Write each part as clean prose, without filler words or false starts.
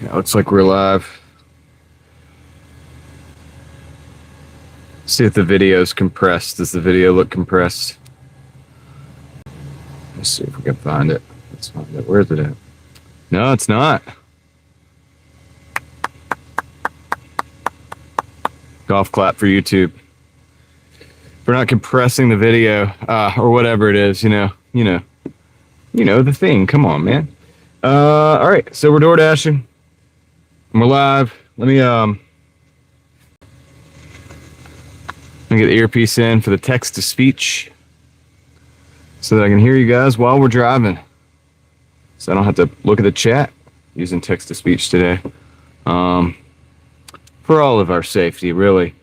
Yeah, looks like we're live. See if the video is compressed. Does the video look compressed? Let's see if we can find it. Let's find it. Where's it at? No, it's not. Golf clap for YouTube. We're not compressing the video, or whatever it is, you know the thing. Come on, man. All right, so we're Doordashing. We're live. Let me get the earpiece in for the text to speech so that I can hear you guys while we're driving. So I don't have to look at the chat using text to speech today. For all of our safety, really,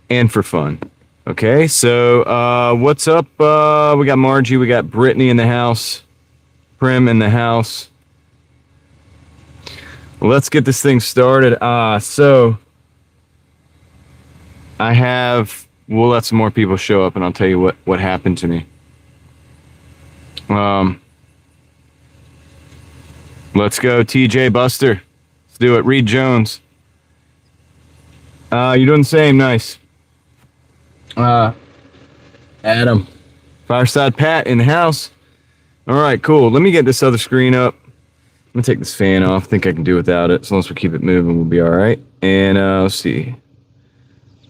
and for fun. Okay, so what's up? We got Margie, we got Brittany in the house, Prim in the house. Well, let's get this thing started. So we'll let some more people show up and I'll tell you what happened to me. Let's go, TJ Buster. Let's do it. Reed Jones. You're doing the same. Nice. Adam. Fireside Pat in the house. All right, cool. Let me get this other screen up. I'm gonna take this fan off. I think I can do without it. As long as we keep it moving, we'll be all right. And let's see.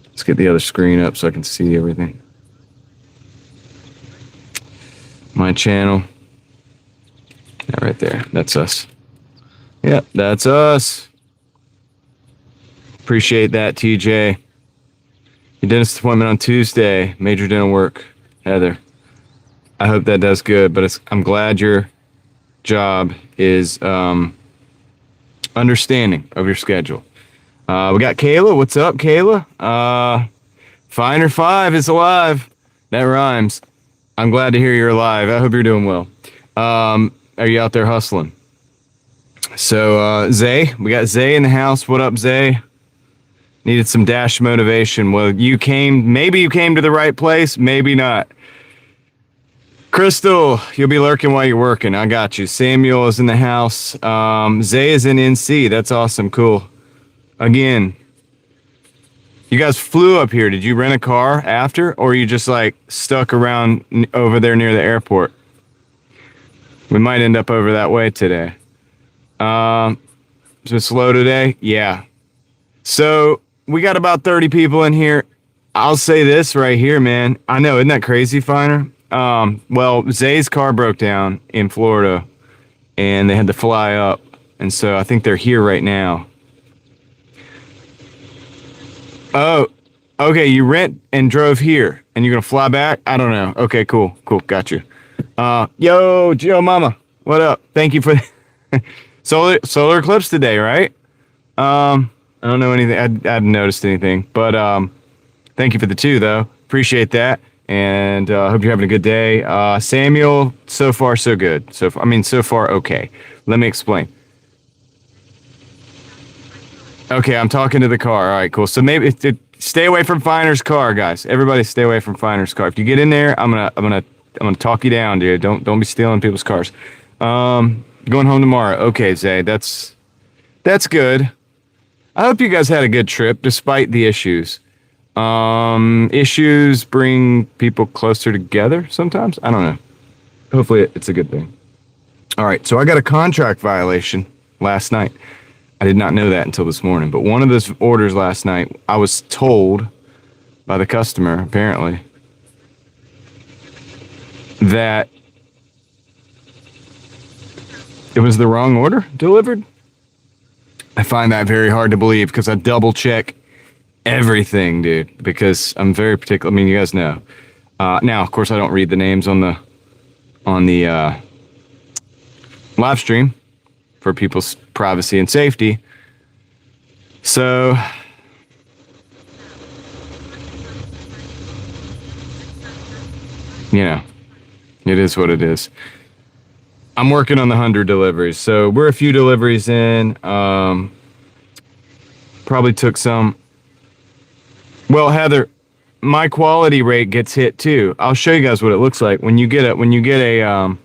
Let's get the other screen up so I can see everything. My channel. Yeah, right there. That's us. Yep, that's us. Appreciate that, TJ. Your dentist appointment on Tuesday. Major dental work. Heather. I hope that does good, but I'm glad your job is understanding of your schedule. We got Kayla. What's up, Kayla? Finer 5 is alive. That rhymes. I'm glad to hear you're alive. I hope you're doing well. Are you out there hustling? So, Zay, we got Zay in the house. What up, Zay? Needed some dash motivation. Well, maybe you came to the right place, maybe not. Crystal, you'll be lurking while you're working. I got you. Samuel is in the house. Zay is in NC. That's awesome. Cool. Again, you guys flew up here. Did you rent a car after, or are you just like stuck around over there near the airport? We might end up over that way today. Is it slow today? Yeah. So we got about 30 people in here. I'll say this right here, man. I know, isn't that crazy, Finer? Well, Zay's car broke down in Florida, and they had to fly up, and so I think they're here right now. Oh, okay, you rent and drove here, and you're gonna fly back? I don't know. Okay, cool, got you. Yo, Mama, what up? Thank you for solar eclipse today, right? I don't know anything. I haven't noticed anything, but thank you for the 2, though. Appreciate that, and hope you're having a good day. Samuel, so far so good. So far okay. Let me explain. Okay, I'm talking to the car. All right, cool. So maybe stay away from Finer's car, guys. Everybody, stay away from Finer's car. If you get in there, I'm gonna talk you down, dude. Don't be stealing people's cars. Going home tomorrow. Okay, Zay, that's good. I hope you guys had a good trip despite the issues. Issues bring people closer together sometimes. I don't know. Hopefully it's a good thing. All right, so I got a contract violation last night. I did not know that until this morning, but one of those orders last night, I was told by the customer, apparently, that it was the wrong order delivered. I find that very hard to believe because I double check everything, dude, because I'm very particular. I mean, you guys know. Now, of course, I don't read the names on the live stream for people's privacy and safety. So, it is what it is. I'm working on the 100 deliveries. So we're a few deliveries in. Probably took some. Well, Heather, my quality rate gets hit too. I'll show you guys what it looks like when you get a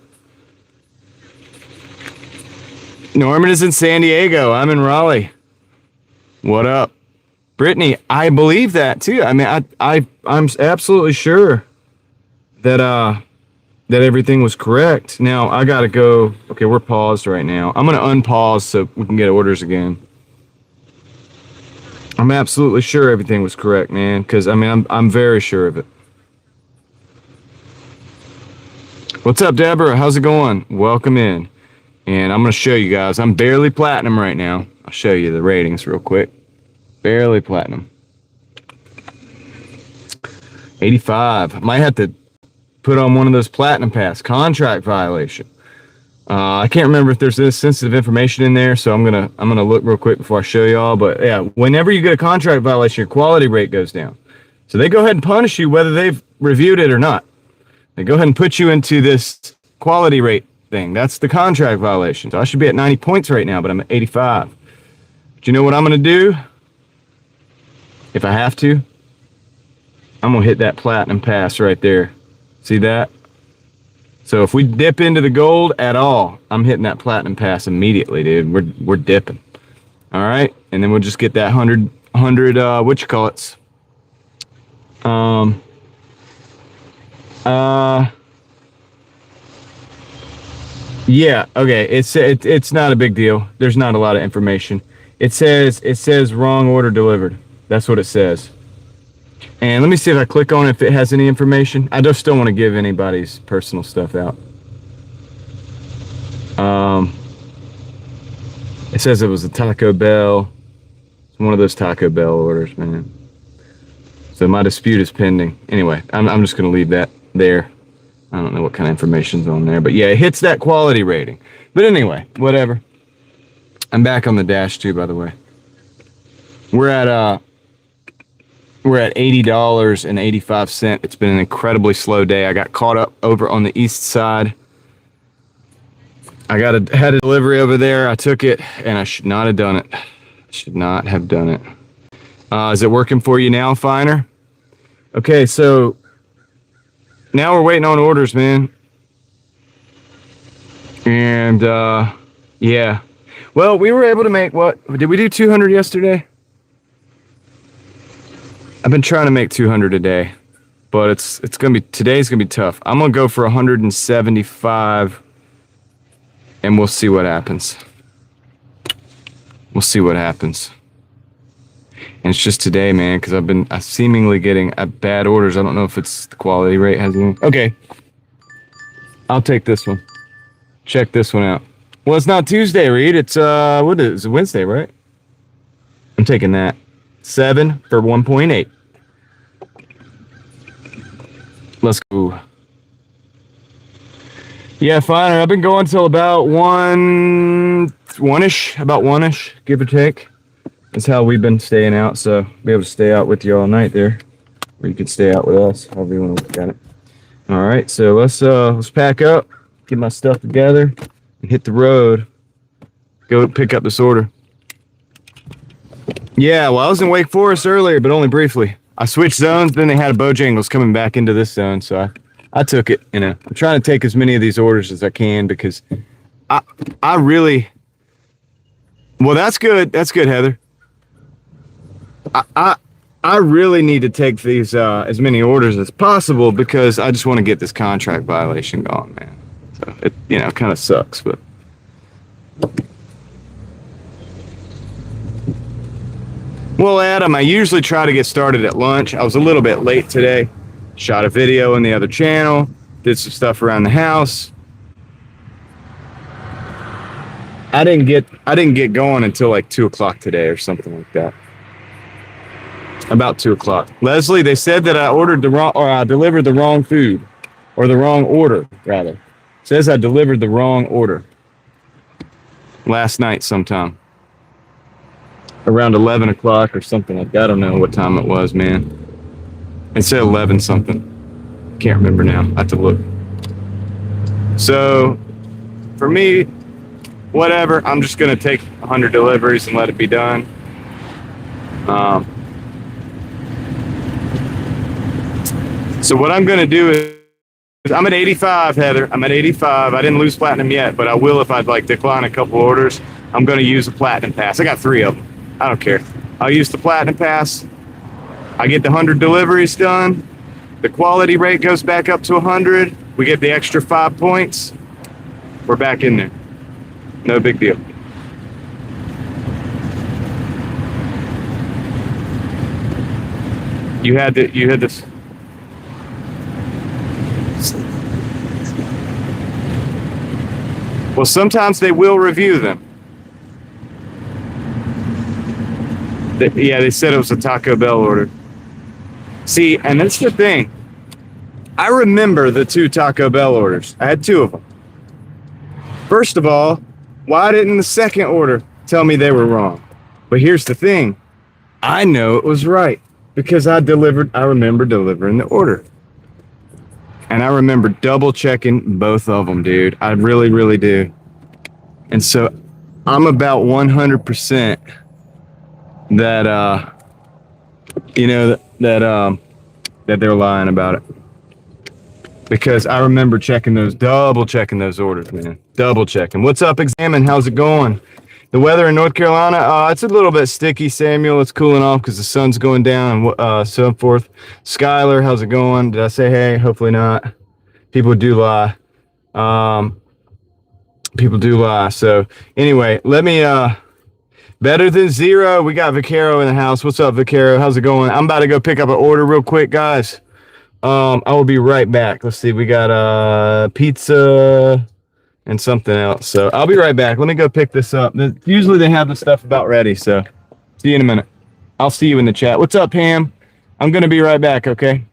Norman is in San Diego. I'm in Raleigh. What up? Brittany, I believe that too. I mean, I'm absolutely sure that that everything was correct. Now I gotta go. Okay, we're paused right now. I'm gonna unpause so we can get orders again. I'm absolutely sure everything was correct, man. Because I mean, I'm very sure of it. What's up, Deborah? How's it going? Welcome in. And I'm gonna show you guys. I'm barely platinum right now. I'll show you the ratings real quick. Barely platinum. 85. Might have to put on one of those platinum pass. Contract violation. I can't remember if there's this sensitive information in there, so I'm gonna look real quick before I show y'all. But yeah, whenever you get a contract violation, your quality rate goes down. So they go ahead and punish you whether they've reviewed it or not. They go ahead and put you into this quality rate thing. That's the contract violation. So I should be at 90 points right now, but I'm at 85. But you know what I'm gonna do? If I have to, I'm gonna hit that platinum pass right there. See that? So if we dip into the gold at all, I'm hitting that platinum pass immediately, dude. We're dipping. All right, and then we'll just get that 100 what you call it? Yeah, okay. It's not a big deal. There's not a lot of information. It says wrong order delivered. That's what it says. And let me see if I click on it if it has any information. I just don't want to give anybody's personal stuff out. It says it was a Taco Bell. It's one of those Taco Bell orders, man. So my dispute is pending. Anyway, I'm just going to leave that there. I don't know what kind of information's on there, but yeah, it hits that quality rating. But anyway, whatever. I'm back on the dash too, by the way. We're at $80.85. It's been an incredibly slow day. I got caught up over on the east side. Had a delivery over there. I took it, and I should not have done it. Should not have done it. Is it working for you now, Finer? Okay, so now we're waiting on orders, man. And yeah. Well, we were able to make what? Did we do 200 yesterday? I've been trying to make 200 a day, but today's gonna be tough. I'm gonna go for 175, and we'll see what happens. We'll see what happens. And it's just today, man, because I'm seemingly getting bad orders. I don't know if it's the quality rate has any. Okay, I'll take this one. Check this one out. Well, it's not Tuesday, Reed. It's what is it? It's Wednesday, right? I'm taking that. 7 for 1.8. Let's go. Yeah, fine. I've been going till about one-ish, give or take. That's how we've been staying out, so be able to stay out with you all night there. Or you could stay out with us, however you want to look at it. All right, so let's pack up, get my stuff together, and hit the road. Go pick up this order. Yeah, well, I was in Wake Forest earlier, but only briefly. I switched zones, then they had a Bojangles coming back into this zone, so I took it. You know, I'm trying to take as many of these orders as I can because I really. Well, that's good. That's good, Heather. I really need to take these as many orders as possible because I just want to get this contract violation gone, man. So it kind of sucks, but. Well, Adam, I usually try to get started at lunch. I was a little bit late today. Shot a video on the other channel. Did some stuff around the house. I didn't get going until like 2 o'clock today or something like that. About 2 o'clock. Leslie, they said that I delivered the wrong food, or the wrong order rather. It says I delivered the wrong order last night sometime. Around 11 o'clock or something like that. I don't know what time it was, man. It said 11 something. Can't remember now. I have to look. So, for me, whatever. I'm just going to take 100 deliveries and let it be done. So what I'm going to do I'm at 85, Heather. I'm at 85. I didn't lose platinum yet, but I will if I'd like decline a couple orders. I'm going to use a platinum pass. I got 3 of them. I don't care. I'll use the platinum pass. I get the 100 deliveries done. The quality rate goes back up to 100. We get the extra 5 points. We're back in there. No big deal. You had this. Well, sometimes they will review them. Yeah, they said it was a Taco Bell order. See, and that's the thing. I remember the 2 Taco Bell orders. I had 2 of them. First of all, why didn't the second order tell me they were wrong? But here's the thing. I know it was right because I remember delivering the order. And I remember double checking both of them, dude. I really, really do. And so I'm about 100% that, that they're lying about it. Because I remember double checking those orders, man. Double checking. What's up, Examine? How's it going? The weather in North Carolina, it's a little bit sticky, Samuel. It's cooling off because the sun's going down and so forth. Skylar, how's it going? Did I say hey? Hopefully not. People do lie. People do lie. So anyway, let me, better than zero. We got Vaquero in the house. What's up, Vaquero? How's it going? I'm about to go pick up an order real quick, guys. I will be right back. Let's see. We got pizza and something else. So I'll be right back. Let me go pick this up. Usually they have the stuff about ready. So see you in a minute. I'll see you in the chat. What's up, Pam? I'm going to be right back. Okay.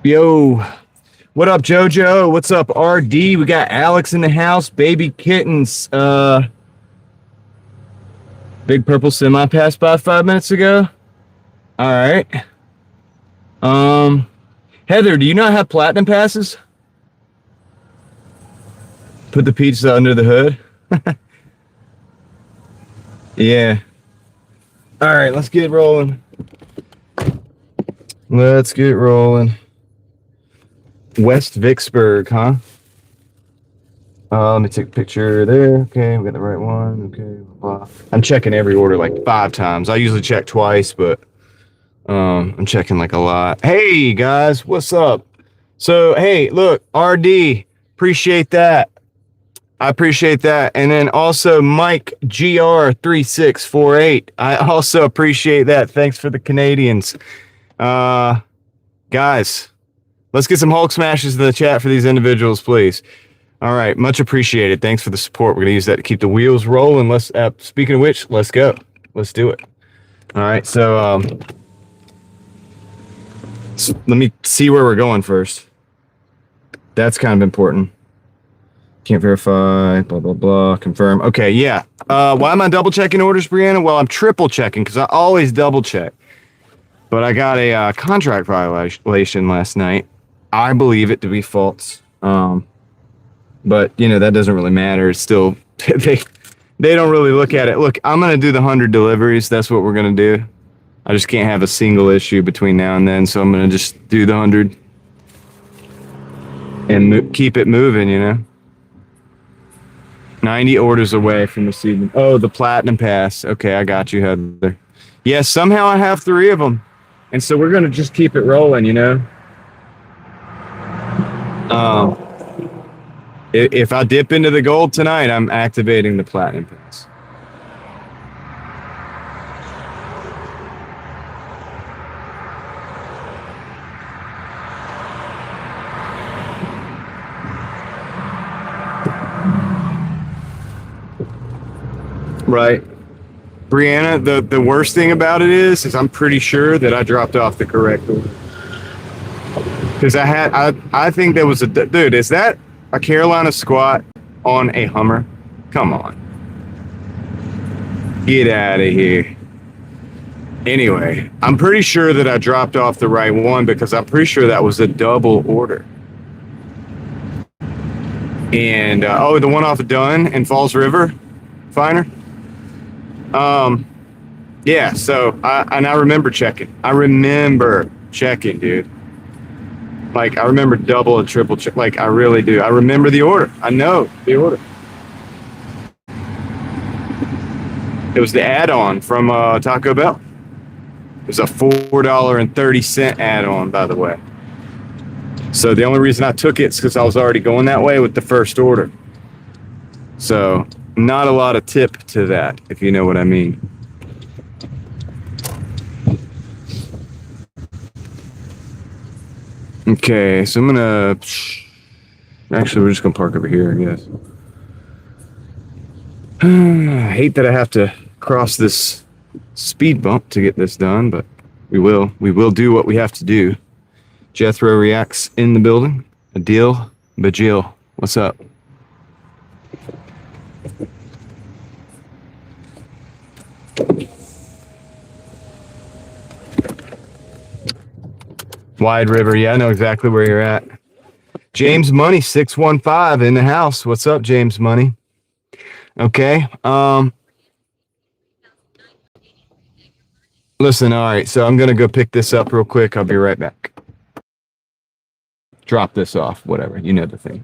Yo, what up, JoJo? What's up, RD? We got Alex in the house, baby kittens. Big purple semi passed by 5 minutes ago. All right. Um, Heather, do you not have platinum passes? Put the pizza under the hood. Yeah. All right, let's get rolling. Let's get rolling. West Vicksburg, huh? Let me take a picture there. Okay, we got the right one. Okay, blah. I'm checking every order like 5 times. I usually check twice, but I'm checking like a lot. Hey guys, what's up? So hey, look, RD, appreciate that. I appreciate that. And then also Mike GR3648. I also appreciate that. Thanks for the Canadians. Guys, let's get some Hulk smashes in the chat for these individuals, please. All right, much appreciated. Thanks for the support. We're gonna use that to keep the wheels rolling. Let's. Speaking of which, let's go. Let's do it. All right, so let me see where we're going first. That's kind of important. Can't verify. Blah blah blah. Confirm. Okay, yeah. Why am I double checking orders, Brianna? Well, I'm triple checking because I always double check. But I got a contract violation last night. I believe it to be false. But you know that doesn't really matter. It's still they don't really look at it. Look, I'm gonna do the 100 deliveries. That's what we're gonna do. I just can't have a single issue between now and then, so I'm gonna just do the 100 and keep it moving. You know, 90 orders away from receiving. Oh, the platinum pass. Okay, I got you, Heather. Yeah, somehow I have 3 of them, and so we're gonna just keep it rolling. You know. If I dip into the gold tonight, I'm activating the platinum pass. Right. Brianna, the worst thing about it is I'm pretty sure that I dropped off the correct order. Because I think there was dude, is that a Carolina squat on a Hummer? Come on. Get out of here. Anyway, I'm pretty sure that I dropped off the right one because I'm pretty sure that was a double order. And, the one off of Dunn and Falls River, Finer. Yeah, so I remember checking. I remember checking, dude. Like, I remember double and triple check. Like, I really do. I remember the order. I know the order. It was the add-on from Taco Bell. It was a $4.30 add-on, by the way. So the only reason I took it is because I was already going that way with the first order. So not a lot of tip to that, if you know what I mean. Okay, so I'm gonna. Actually, we're just gonna park over here, I guess. I hate that I have to cross this speed bump to get this done, but we will. We will do what we have to do. Jethro reacts in the building. Adil Bajil, what's up? Wide River, yeah, I know exactly where you're at. James Money 615 in the house. What's up, James Money? Okay. Listen, all right, so I'm gonna go pick this up real quick. I'll be right back. Drop this off, whatever. You know the thing.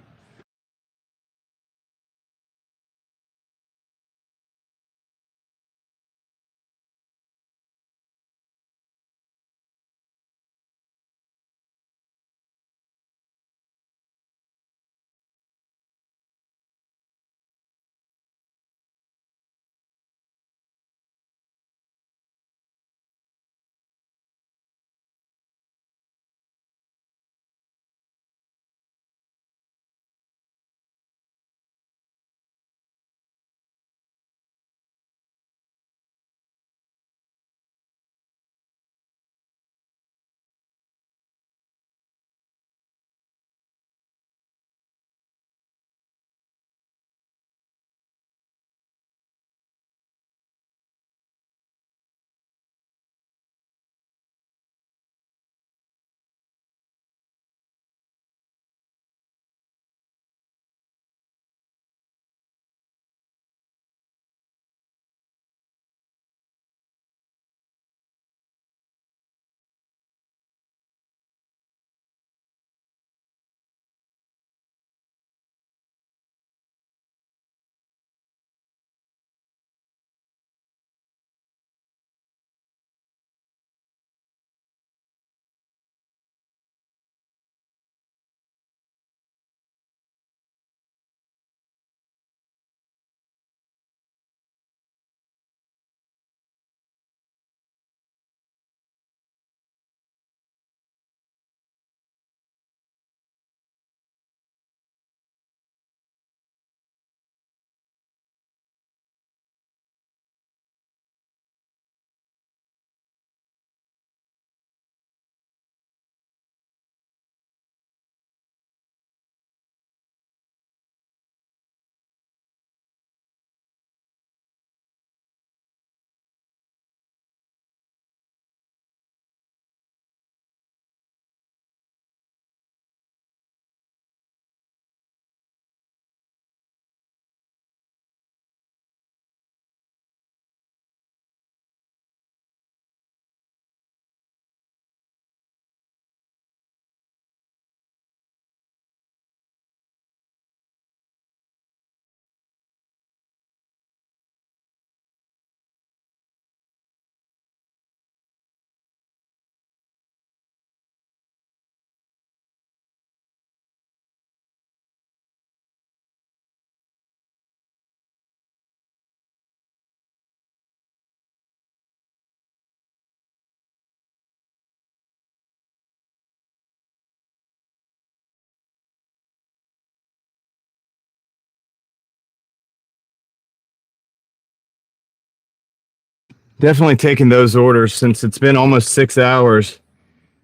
Definitely taking those orders since it's been almost 6 hours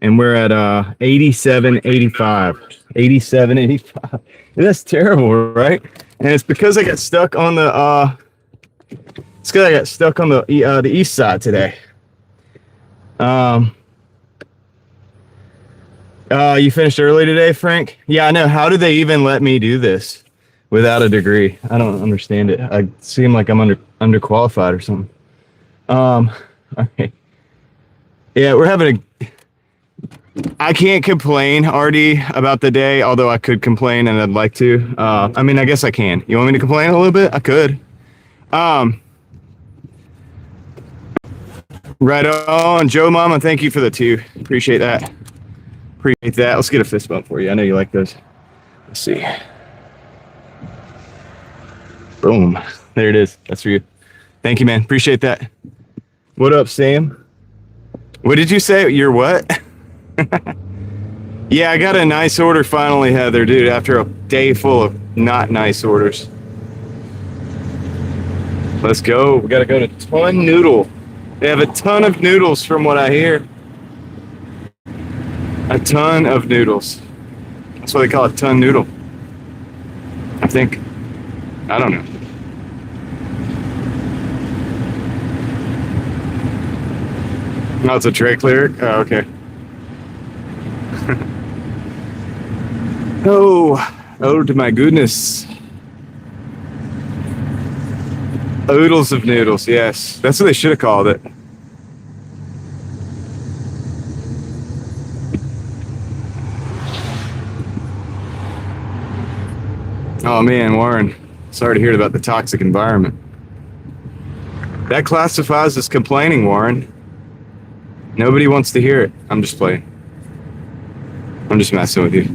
and we're at 87.85. 87.85. That's terrible, right? And it's because I got stuck on the the east side today. You finished early today, Frank? Yeah, I know. How do they even let me do this without a degree? I don't understand it. I seem like I'm underqualified or something. Okay. Yeah, we're having a. I can't complain, RD, about the day, although I could complain and I'd like to. I mean, I guess I can. You want me to complain a little bit? I could. Right on. Joe Mama, thank you for the 2. Appreciate that. Appreciate that. Let's get a fist bump for you. I know you like those. Let's see. Boom. There it is. That's for you. Thank you, man. Appreciate that. What up, Sam? What did you say? You're what? Yeah, I got a nice order finally, Heather, dude, after a day full of not nice orders. Let's go. We got to go to Ton Noodle. They have a ton of noodles from what I hear. A ton of noodles. That's why they call it Ton Noodle. I think. I don't know. No, it's a Drake lyric? Oh, okay. Oh to my goodness. Oodles of noodles, yes. That's what they should have called it. Oh man, Warren. Sorry to hear about the toxic environment. That classifies as complaining, Warren. Nobody wants to hear it. I'm just playing. I'm just messing with you.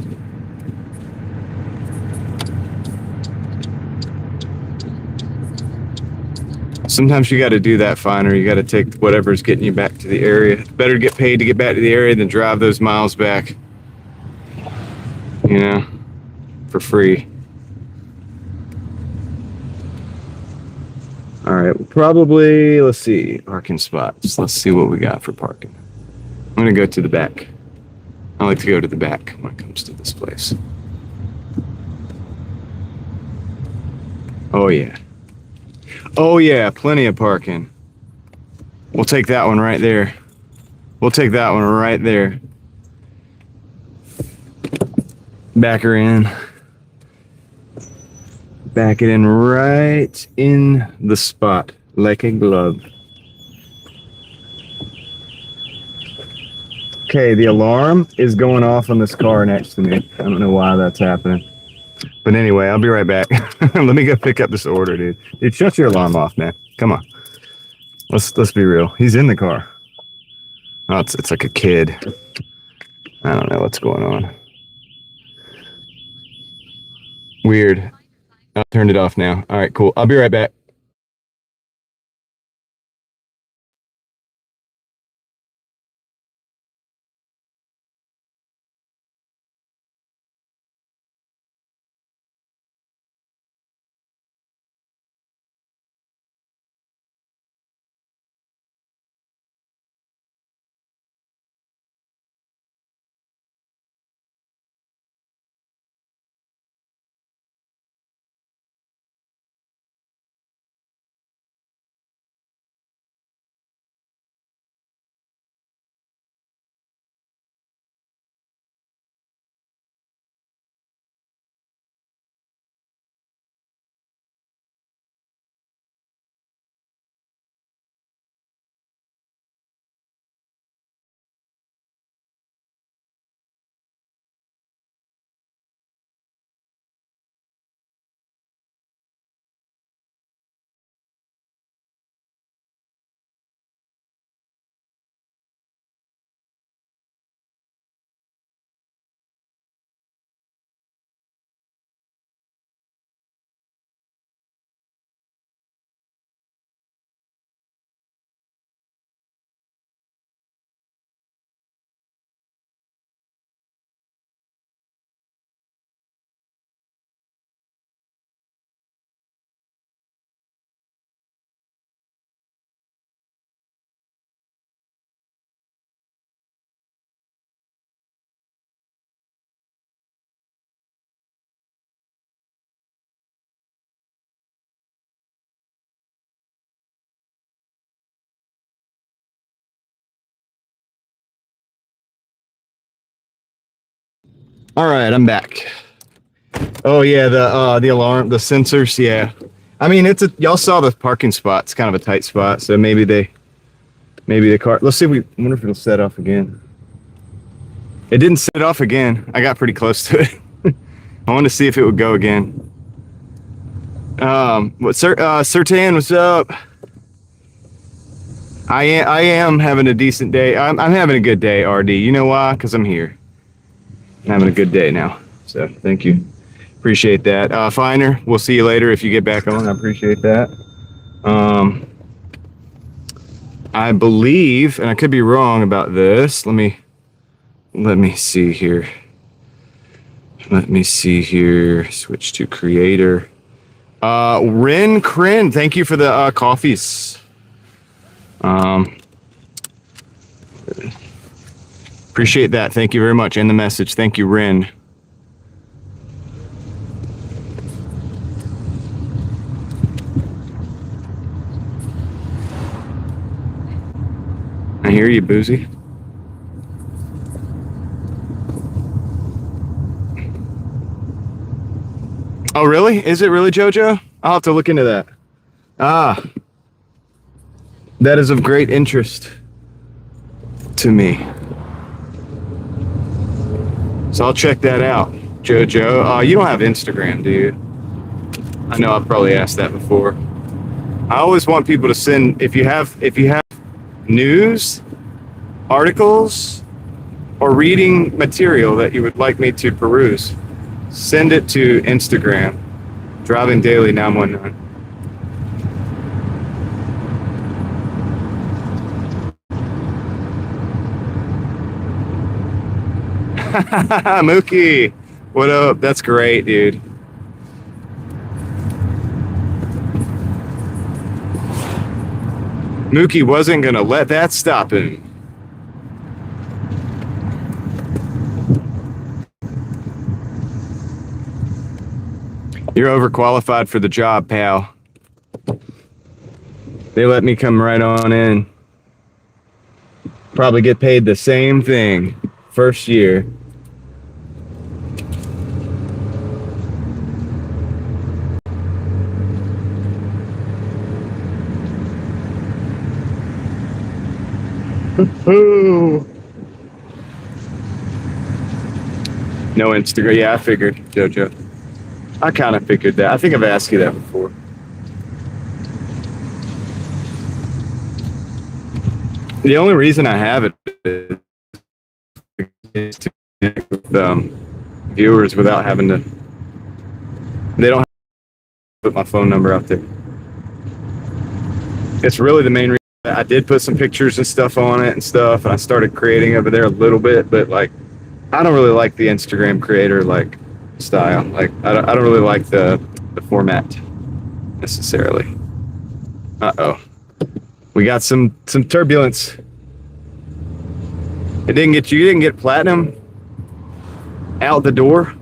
Sometimes you got to do that finer. You got to take whatever's getting you back to the area. It's better to get paid to get back to the area than drive those miles back, you know, for free. All right, probably, let's see, parking spots. Let's see what we got for parking. I'm going to go to the back. I like to go to the back when it comes to this place. Oh, yeah. Oh, yeah, plenty of parking. We'll take that one right there. We'll take that one right there. Back her in. Back it in right in the spot, like a glove. Okay, the alarm is going off on this car next to me. I don't know why that's happening. But anyway, I'll be right back. Let me go pick up this order, dude. Dude, shut your alarm off, man. Come on. Let's be real. He's in the car. Oh, it's like a kid. I don't know what's going on. Weird. I turned it off now. All right, cool. I'll be right back. All right, I'm back. Oh yeah, the alarm, the sensors. Yeah, I mean y'all saw the parking spot. It's kind of a tight spot, so maybe the car. Let's see if I wonder if it'll set off again. It didn't set off again. I got pretty close to it. I wanted to see if it would go again. What Sertan, what's up? I am having a decent day. I'm having a good day, RD. You know why? Because I'm here. I'm having a good day now. So thank you. Appreciate that. Finer, we'll see you later if you get back on. I appreciate that. I believe, and I could be wrong about this. Let me see here. Let me see here. Switch to creator. Rin Krin, thank you for the coffees. Appreciate that. Thank you very much. And the message. Thank you, Rin. I hear you, Boozy. Oh, really? Is it really, JoJo? I'll have to look into that. Ah. That is of great interest to me. So I'll check that out, JoJo. You don't have Instagram, do you? I know I've probably asked that before. I always want people to send, if you have news, articles, or reading material that you would like me to peruse, send it to Instagram, DrivingDaily 919. Mookie, what up? That's great, dude. Mookie wasn't gonna let that stop him. You're overqualified for the job, pal. They let me come right on in. Probably get paid the same thing first year. No Instagram. Yeah, I figured, JoJo. I kind of figured that. I think I've asked you that before. The only reason I have it is to connect with viewers without having to. They don't have to put my phone number out there. It's really the main reason. I did put some pictures and stuff on it and stuff, and I started creating over there a little bit, but like, I don't really like the Instagram creator like style. Like, I don't really like the format necessarily. Uh-oh. We got some turbulence. You didn't get platinum out the door.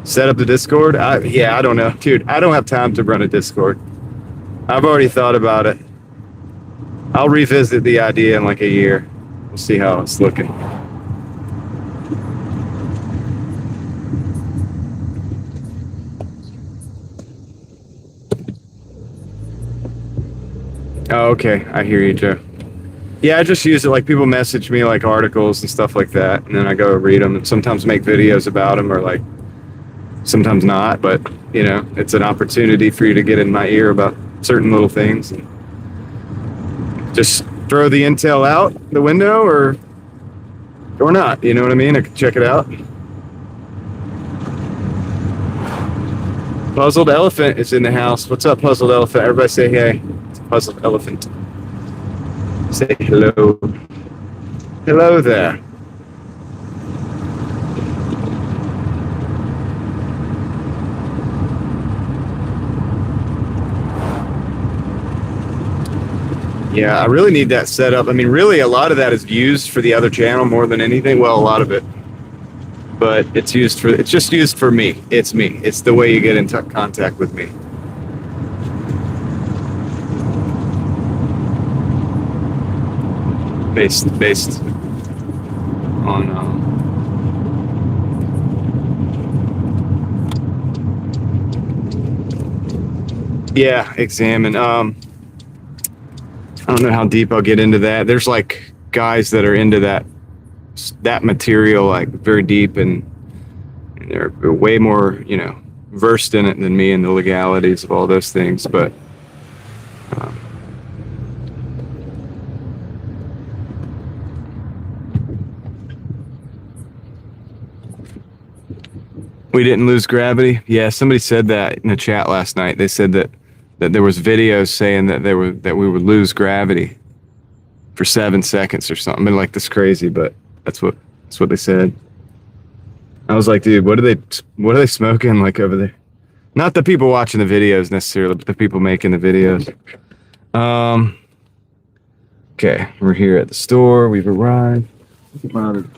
Set up the Discord. I don't know, dude. I don't have time to run a Discord. I've already thought about it. I'll revisit the idea in like a year. We'll see how it's looking. Oh, okay. I hear you, Joe. Yeah, I just use it like people message me like articles and stuff like that, and then I go read them and sometimes make videos about them or like sometimes not, but you know, it's an opportunity for you to get in my ear about certain little things. Just throw the intel out the window or not, you know what I mean? I could check it out. Puzzled Elephant is in the house. What's up, Puzzled Elephant? Everybody say hey. It's Puzzled Elephant. Say hello. Hello there. Yeah, I really need that set up. I mean, really, a lot of that is used for the other channel more than anything. Well, a lot of it. But it's just used for me. It's me. It's the way you get into contact with me. Based on Yeah, examine. I don't know how deep I'll get into that. There's like guys that are into that material like very deep, and they're way more, versed in it than me and the legalities of all those things. But we didn't lose gravity. Yeah, somebody said that in the chat last night. They said that there was videos saying that we would lose gravity for 7 seconds or something. Like, that's crazy, but that's what they said. I was like, dude, what are they smoking like over there? Not the people watching the videos necessarily, but the people making the videos. Okay, we're here at the store. We've arrived.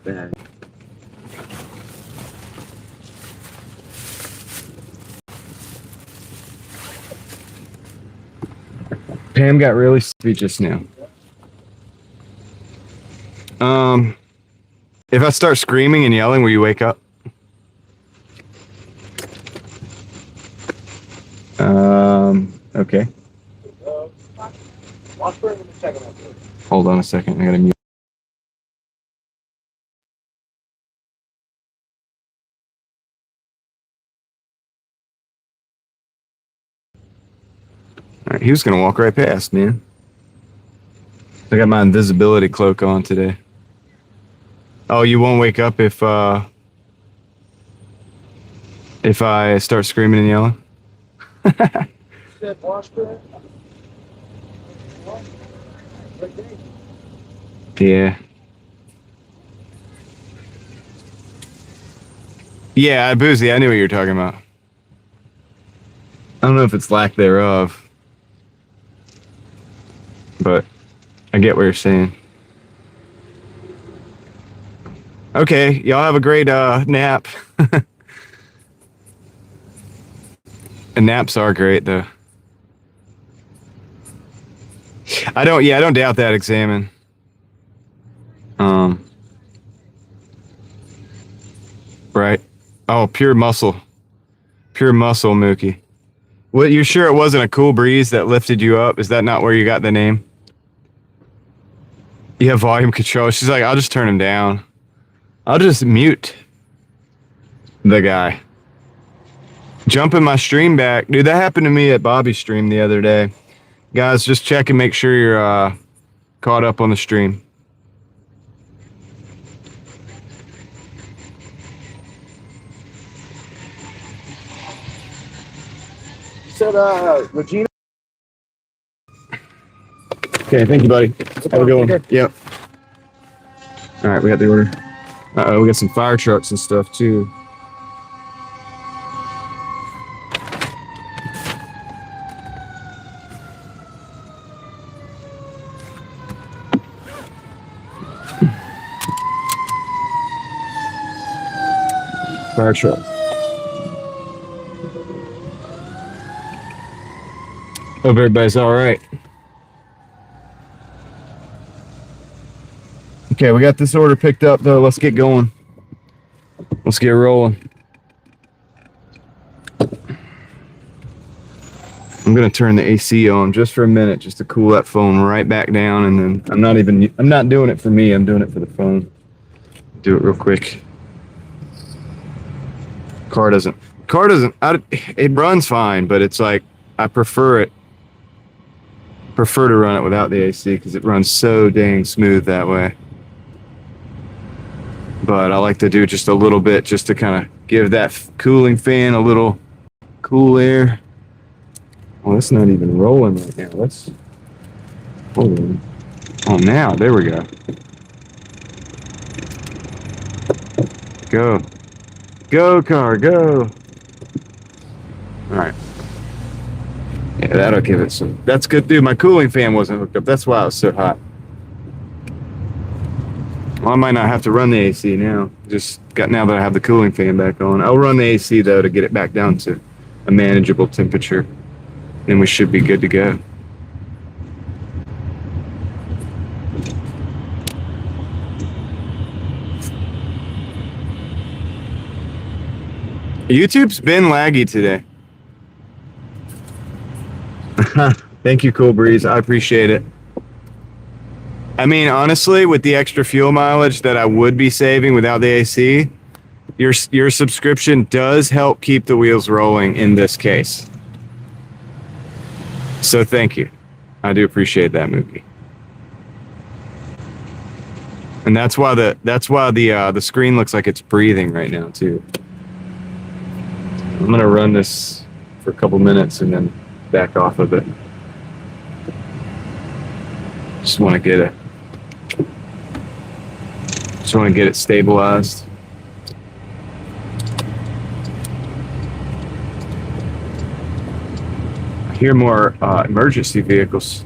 Bag. Pam got really sleepy just now. If I start screaming and yelling, will you wake up? Okay. Hold on a second. I gotta mute. All right, he was gonna walk right past, man. I got my invisibility cloak on today. Oh, you won't wake up if I start screaming and yelling? Yeah. Yeah, Boozy, I knew what you were talking about. I don't know if it's lack thereof, but I get what you're saying. Okay, y'all have a great nap. And naps are great, though. I don't doubt that, examine. Right. Oh, pure muscle, Mookie. Well, you sure it wasn't a cool breeze that lifted you up? Is that not where you got the name? You have volume control. She's like, I'll just turn him down. I'll just mute the guy. Jump in my stream back. Dude, that happened to me at Bobby's stream the other day. Guys, just check and make sure you're caught up on the stream. Said Regina. Okay, thank you, buddy. Have a good one. Yep. All right, we got the order. We got some fire trucks and stuff too. Fire truck. Hope everybody's all right. Okay, we got this order picked up though. Let's get going. Let's get rolling. I'm gonna turn the AC on just for a minute, just to cool that phone right back down, and then I'm not doing it for me. I'm doing it for the phone. Do it real quick. Car doesn't. It runs fine, but it's like I prefer to run it without the AC because it runs so dang smooth that way. But I like to do just a little bit just to kind of give that cooling fan a little cool air. Well, it's not even rolling right now. Let's hold on. Oh, now there we go. Go car, go. All right. Yeah, that'll give it some. That's good, dude. My cooling fan wasn't hooked up. That's why it was so hot. Well, I might not have to run the AC now. Now that I have the cooling fan back on. I'll run the AC though to get it back down to a manageable temperature. Then we should be good to go. YouTube's been laggy today. Thank you, Cool Breeze. I appreciate it. I mean, honestly, with the extra fuel mileage that I would be saving without the AC, your subscription does help keep the wheels rolling in this case. So thank you. I do appreciate that, Mookie. And that's why the screen looks like it's breathing right now too. I'm gonna run this for a couple minutes and then back off of it. Just want to get it stabilized. I hear more emergency vehicles.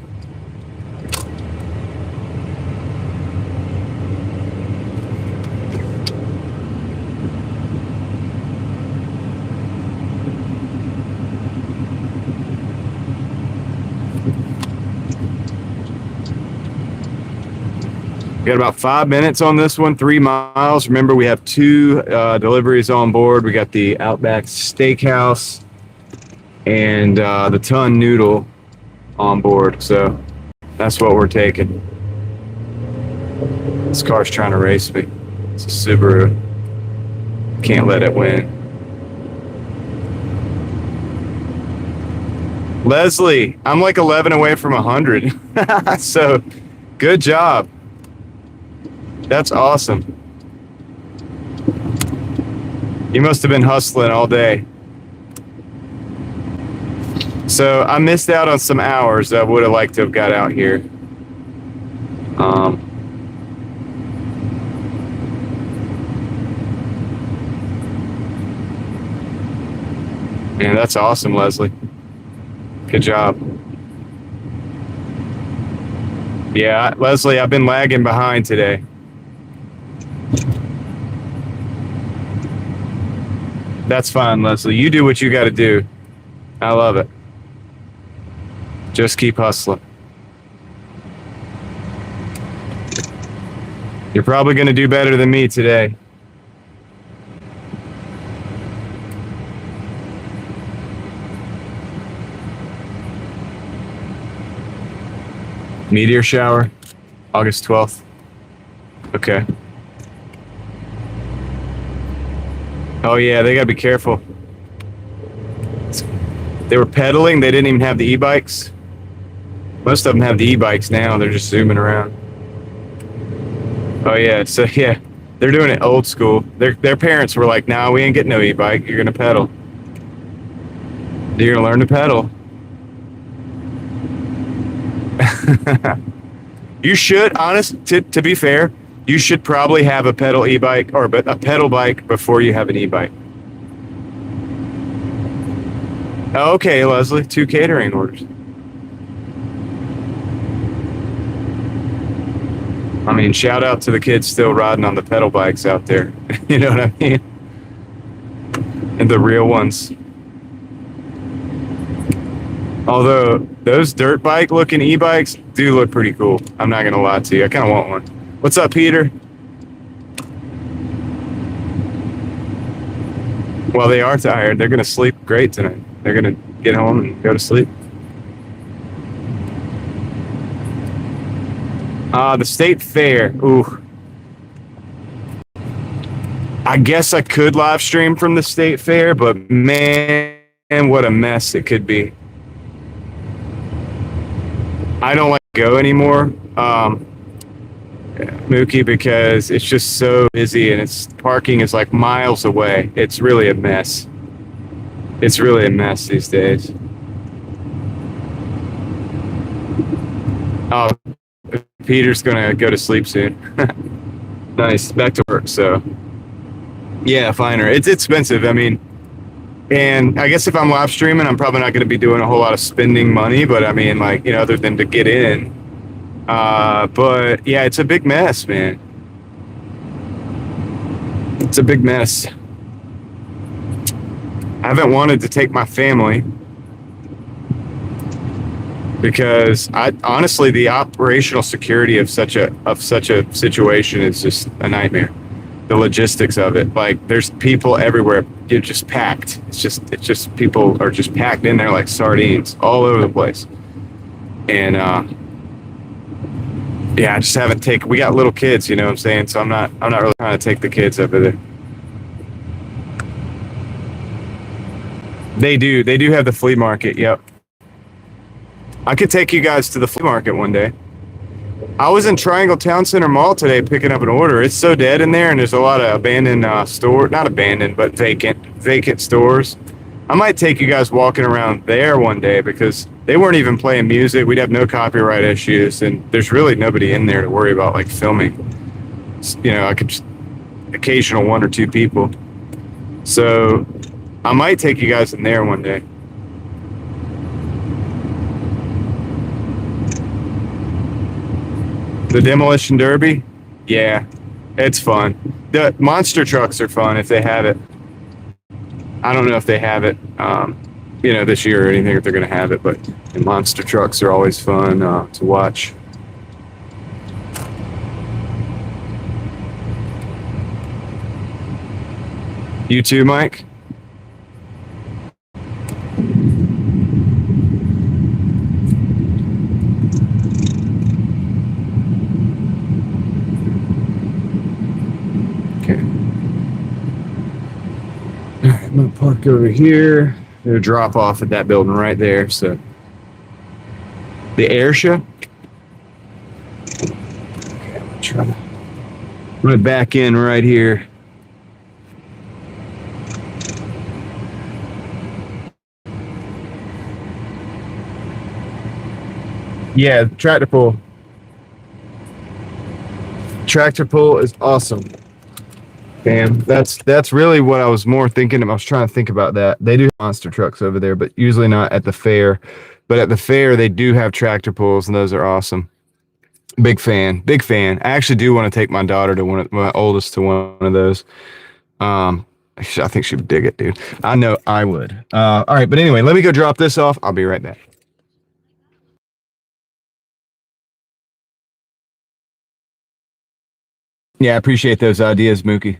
We got about 5 minutes on this one, 3 miles. Remember, we have 2 deliveries on board. We got the Outback Steakhouse and the Ton Noodle on board. So that's what we're taking. This car's trying to race me. It's a Subaru. Can't let it win. Leslie, I'm like 11 away from 100. So good job. That's awesome. You must have been hustling all day. So I missed out on some hours that I would have liked to have got out here. Man, that's awesome, Leslie. Good job. Yeah, Leslie, I've been lagging behind today. That's fine, Leslie. You do what you got to do. I love it. Just keep hustling. You're probably going to do better than me today. Meteor shower, August 12th. Okay. Oh yeah, they gotta be careful. They were pedaling, they didn't even have the e-bikes. Most of them have the e-bikes now, they're just zooming around. Oh yeah, so yeah, they're doing it old school. Their parents were like, nah, we ain't getting no e-bike, you're gonna pedal. You're gonna learn to pedal. You should, to be fair, you should probably have a pedal e-bike or a pedal bike before you have an e-bike. Okay, Leslie, 2 catering orders. I mean, shout out to the kids still riding on the pedal bikes out there. You know what I mean? And the real ones. Although those dirt bike looking e-bikes do look pretty cool. I'm not going to lie to you. I kind of want one. What's up, Peter? Well, they are tired. They're going to sleep great tonight. They're going to get home and go to sleep. The state fair. Ooh. I guess I could live stream from the state fair, but man, what a mess it could be. I don't like to go anymore, Mookie, because it's just so busy and it's parking is like miles away. It's really a mess. It's really a mess these days. Oh, Peter's gonna go to sleep soon. Nice, back to work. So, yeah, finer. It's expensive. I mean, and I guess if I'm live streaming, I'm probably not going to be doing a whole lot of spending money. But I mean, like, you know, other than to get in. But yeah, it's a big mess, man. It's a big mess. I haven't wanted to take my family because honestly, the operational security of such a situation is just a nightmare. The logistics of it, like there's people everywhere. You're just packed. It's just people are just packed in there like sardines all over the place. And yeah, I just haven't taken. We got little kids, you know what I'm saying? So I'm not really trying to take the kids over there. They do have the flea market. Yep. I could take you guys to the flea market one day. I was in Triangle Town Center Mall today picking up an order. It's so dead in there, and there's a lot of abandoned not abandoned, but vacant stores. I might take you guys walking around there one day because they weren't even playing music. We'd have no copyright issues, and there's really nobody in there to worry about like filming. You know, I could just occasional one or two people. So I might take you guys in there one day. The Demolition Derby? Yeah, it's fun. The monster trucks are fun if they have it. I don't know if they have it, you know, this year or anything, if they're going to have it, but the monster trucks are always fun to watch. You too, Mike? I'm gonna park over here. There's a drop off at that building right there. So the air show. Okay, I'm gonna back in right here. Yeah, tractor pull. Tractor pull is awesome. Damn, that's really what I was more thinking. I was trying to think about that. They do have monster trucks over there, but usually not at the fair. But at the fair, they do have tractor pulls, and those are awesome. Big fan, big fan. I actually do want to take my daughter to my oldest to one of those. I think she would dig it, dude. I know I would. All right, but anyway, let me go drop this off. I'll be right back. Yeah, I appreciate those ideas, Mookie.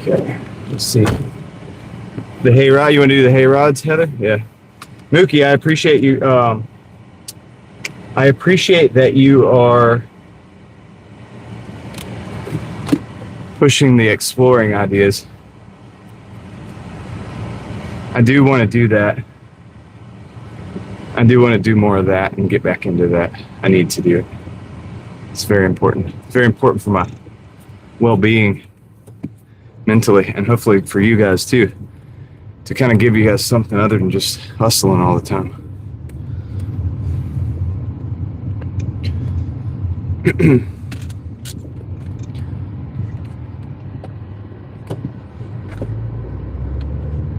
Okay, let's see. The hay rod. You want to do the hay rods, Heather? Yeah. Mookie, I appreciate you. I appreciate that you are pushing the exploring ideas. I do want to do that. I do want to do more of that and get back into that. I need to do it. It's very important. It's very important for my well-being mentally, and hopefully for you guys too, to kind of give you guys something other than just hustling all the time.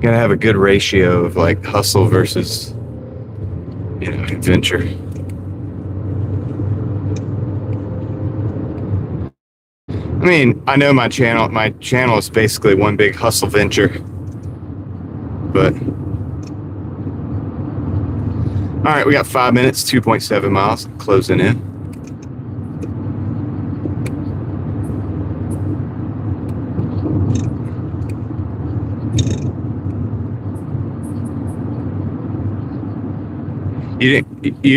Gotta have a good ratio of like hustle versus, adventure. I mean, I know my channel is basically one big hustle venture, but all right, we got 5 minutes, 2.7 miles, closing in. You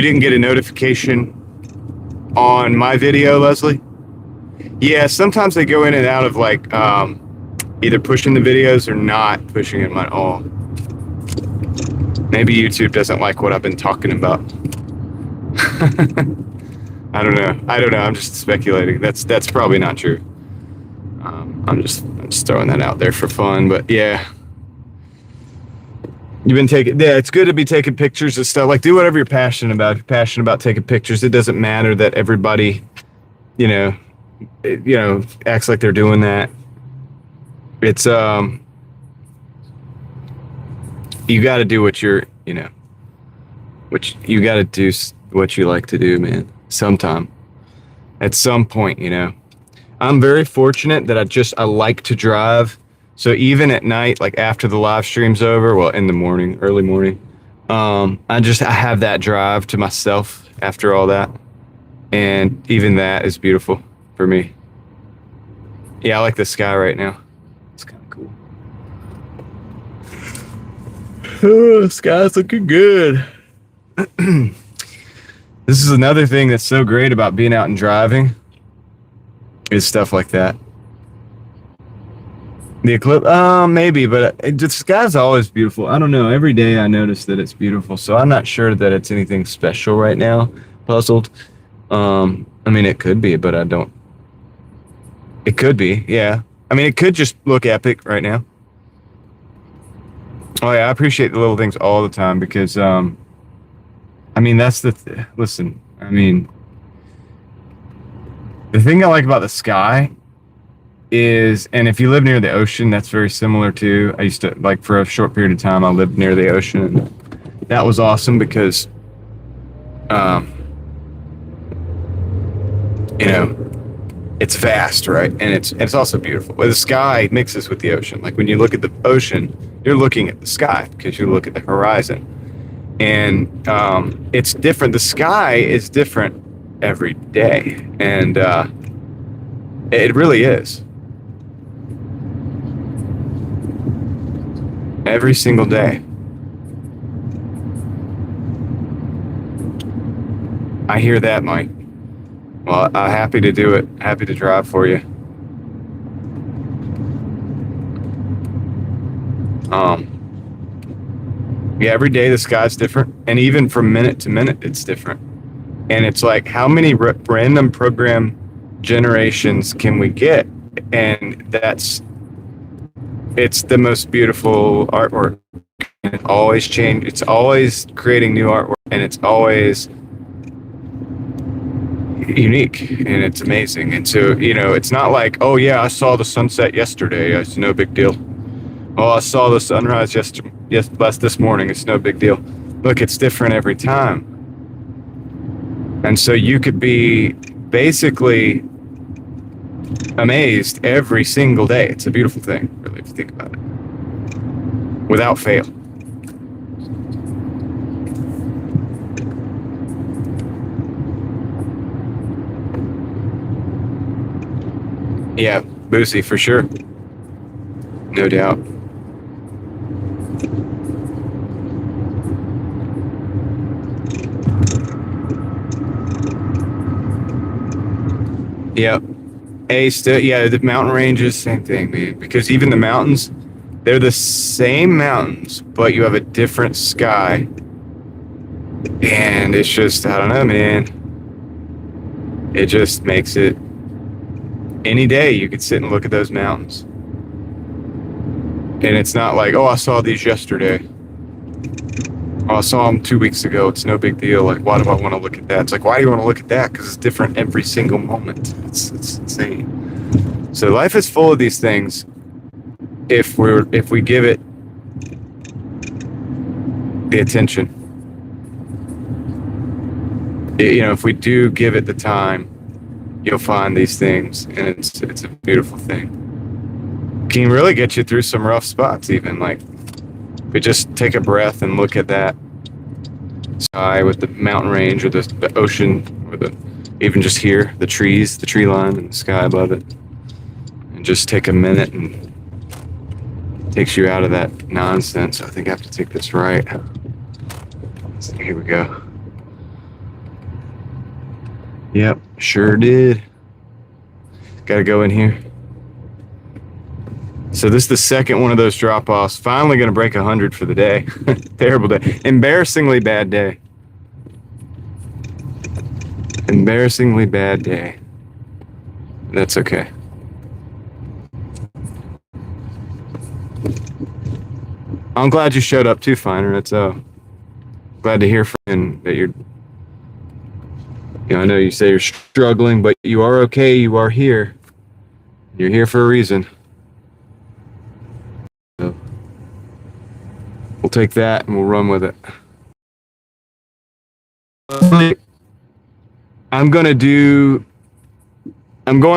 didn't get a notification on my video, Leslie? Yeah, sometimes they go in and out of like either pushing the videos or not pushing them at all. Maybe YouTube doesn't like what I've been talking about. I don't know. I'm just speculating. That's probably not true. I'm just throwing that out there for fun. But yeah, you've been taking. Yeah, it's good to be taking pictures and stuff. Like, do whatever you're passionate about. If you're passionate about taking pictures, it doesn't matter that everybody, acts like they're doing that. It's you got to do what you got to do what you like to do, man. Sometime, at some point, I'm very fortunate that I like to drive. So even at night, like after the live stream's over, well, in the morning, early morning, I have that drive to myself after all that. And even that is beautiful for me. Yeah, I like the sky right now. It's kind of cool. Oh, the sky's looking good. This is another thing that's so great about being out and driving is stuff like that. The eclipse, maybe, but the sky's always beautiful. I don't know. Every day I notice that it's beautiful, so I'm not sure that it's anything special right now. Puzzled. I mean, it could be, but I don't. It could be, yeah. I mean, it could just look epic right now. Oh yeah, I appreciate the little things all the time because, I mean, that's listen. I mean, the thing I like about the sky is, and if you live near the ocean, that's very similar to, I used to, like, for a short period of time, I lived near the ocean, and that was awesome because, it's vast, right? And it's also beautiful. But the sky mixes with the ocean. Like when you look at the ocean, you're looking at the sky because you look at the horizon. And it's different. The sky is different every day. And it really is. Every single day. I hear that, Mike. Well, I'm happy to do it. Happy to drive for you. Yeah, every day the sky's different, and even from minute to minute, it's different. And it's like, how many random program generations can we get? And it's the most beautiful artwork. And it always changes. It's always creating new artwork, and it's always unique, and it's amazing. And so, it's not like, oh yeah, I saw the sunset yesterday, it's no big deal. Oh, I saw the sunrise this morning, it's no big deal. Look, it's different every time. And so you could be basically amazed every single day. It's a beautiful thing, really, if you think about it, without fail. Yeah, Boosie, for sure. No doubt. Yep. The mountain ranges, same thing, man. Because even the mountains, they're the same mountains, but you have a different sky. And it's just, I don't know, man. It just makes it, any day you could sit and look at those mountains. And it's not like, oh, I saw these yesterday. Oh, I saw them 2 weeks ago. It's no big deal. Like, why do I want to look at that? It's like, why do you want to look at that? Because it's different every single moment. It's insane. So life is full of these things if we give it the attention. You know, if we do give it the time, you'll find these things, and it's a beautiful thing. Can really get you through some rough spots, even like if we just take a breath and look at that sky with the mountain range or the ocean or the even just here, the trees, the tree line and the sky above it, and just take a minute and takes you out of that nonsense. I think I have to take this right. So here we go. Yep, sure did. Gotta go in here. So this is the second one of those drop-offs. Finally gonna break 100 for the day. Terrible day. Embarrassingly bad day. Embarrassingly bad day. That's okay. I'm glad you showed up too, Finer. It's glad to hear from you that you're. You know, I know you say you're struggling, but you are okay. You are here. You're here for a reason. So we'll take that and we'll run with it. I'm going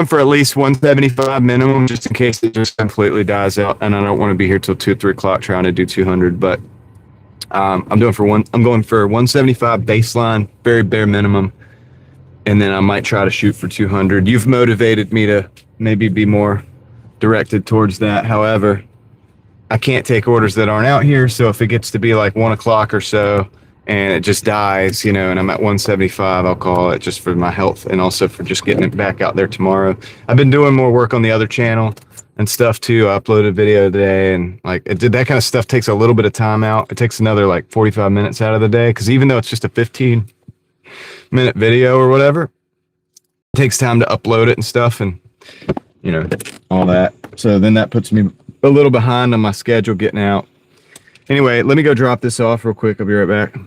for at least 175 minimum, just in case it just completely dies out, and I don't want to be here till 2 or 3 o'clock trying to do 200. But I'm going for 175 baseline, very bare minimum, and then I might try to shoot for 200. You've motivated me to maybe be more directed towards that. However, I can't take orders that aren't out here, so if it gets to be like 1 o'clock or so and it just dies, you know, and I'm at 175, I'll call it, just for my health and also for just getting it back out there tomorrow. I've been doing more work on the other channel and stuff too. I uploaded a video today, and like that kind of stuff takes a little bit of time out. It takes another like 45 minutes out of the day, because even though it's just a 15-minute video or whatever, it takes time to upload it and stuff, and you know, all that. So then that puts me a little behind on my schedule getting out. Anyway, let me go drop this off real quick. I'll be right back.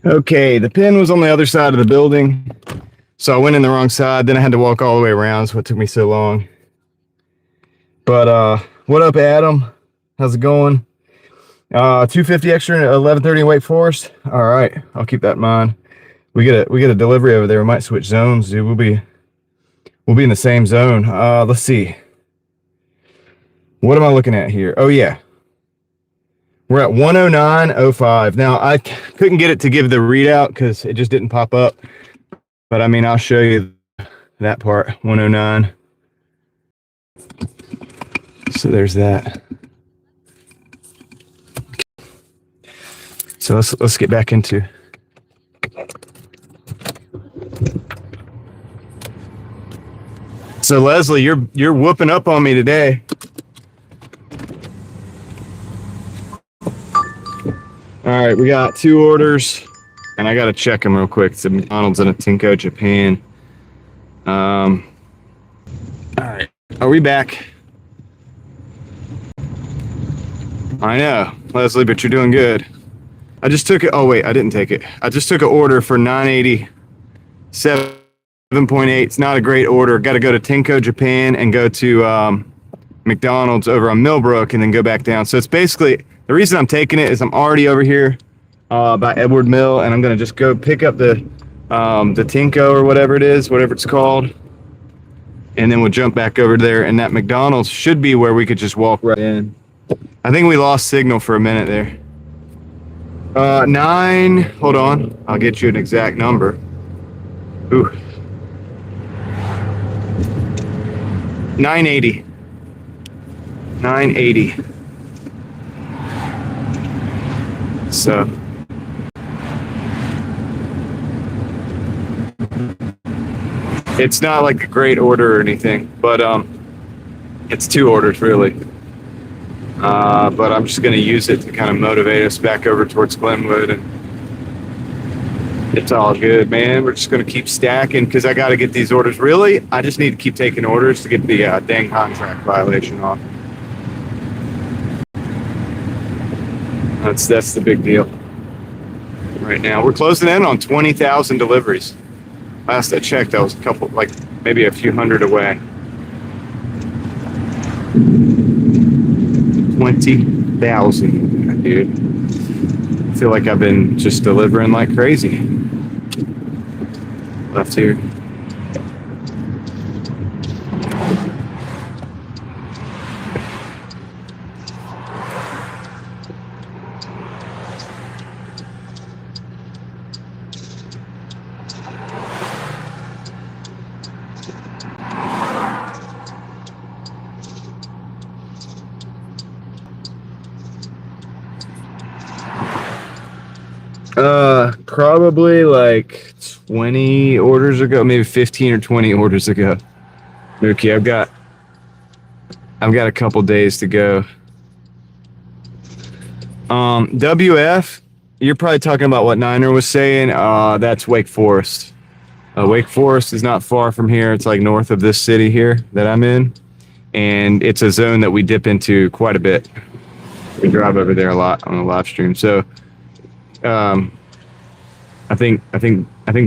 Okay, the pin was on the other side of the building, so I went in the wrong side. Then I had to walk all the way around, so it took me so long. But what up, Adam? How's it going? 250 extra and 1130 in Wake Forest. All right, I'll keep that in mind. We get a delivery over there. We might switch zones, dude. We'll be in the same zone. Let's see. What am I looking at here? Oh yeah, we're at 109.05. Now I couldn't get it to give the readout because it just didn't pop up. But I mean, I'll show you that part. 109. So there's that. So let's get back into. So Leslie, you're whooping up on me today. All right, we got 2 orders, and I gotta check them real quick. It's a McDonald's and a Tinko, Japan. All right, are we back? I know, Leslie, but you're doing good. I just took it. Oh wait, I didn't take it. I just took an order for 980, 7.8. It's not a great order. Got to go to Tinko, Japan, and go to McDonald's over on Millbrook, and then go back down. So it's basically, the reason I'm taking it is I'm already over here by Edward Mill, and I'm gonna just go pick up the Tinko or whatever it is, whatever it's called, and then we'll jump back over there. And that McDonald's should be where we could just walk right in. I think we lost signal for a minute there. 9. Hold on, I'll get you an exact number. Ooh. 980. 980. So. It's not like a great order or anything, but it's 2 orders really. But I'm just going to use it to kind of motivate us back over towards Glenwood, and it's all good, man. We're just going to keep stacking because I got to get these orders. Really, I just need to keep taking orders to get the dang contract violation off. That's the big deal right now. We're closing in on 20,000 deliveries. Last I checked, I was a couple, like maybe a few hundred away. 20,000, dude. I feel like I've been just delivering like crazy. Left here. Probably like 20 orders ago, maybe 15 or 20 orders ago. Okay, I've got a couple days to go. WF, you're probably talking about what Niner was saying. That's Wake Forest. Wake Forest is not far from here. It's like north of this city here that I'm in, and it's a zone that we dip into quite a bit. We drive over there a lot on the live stream. So, I think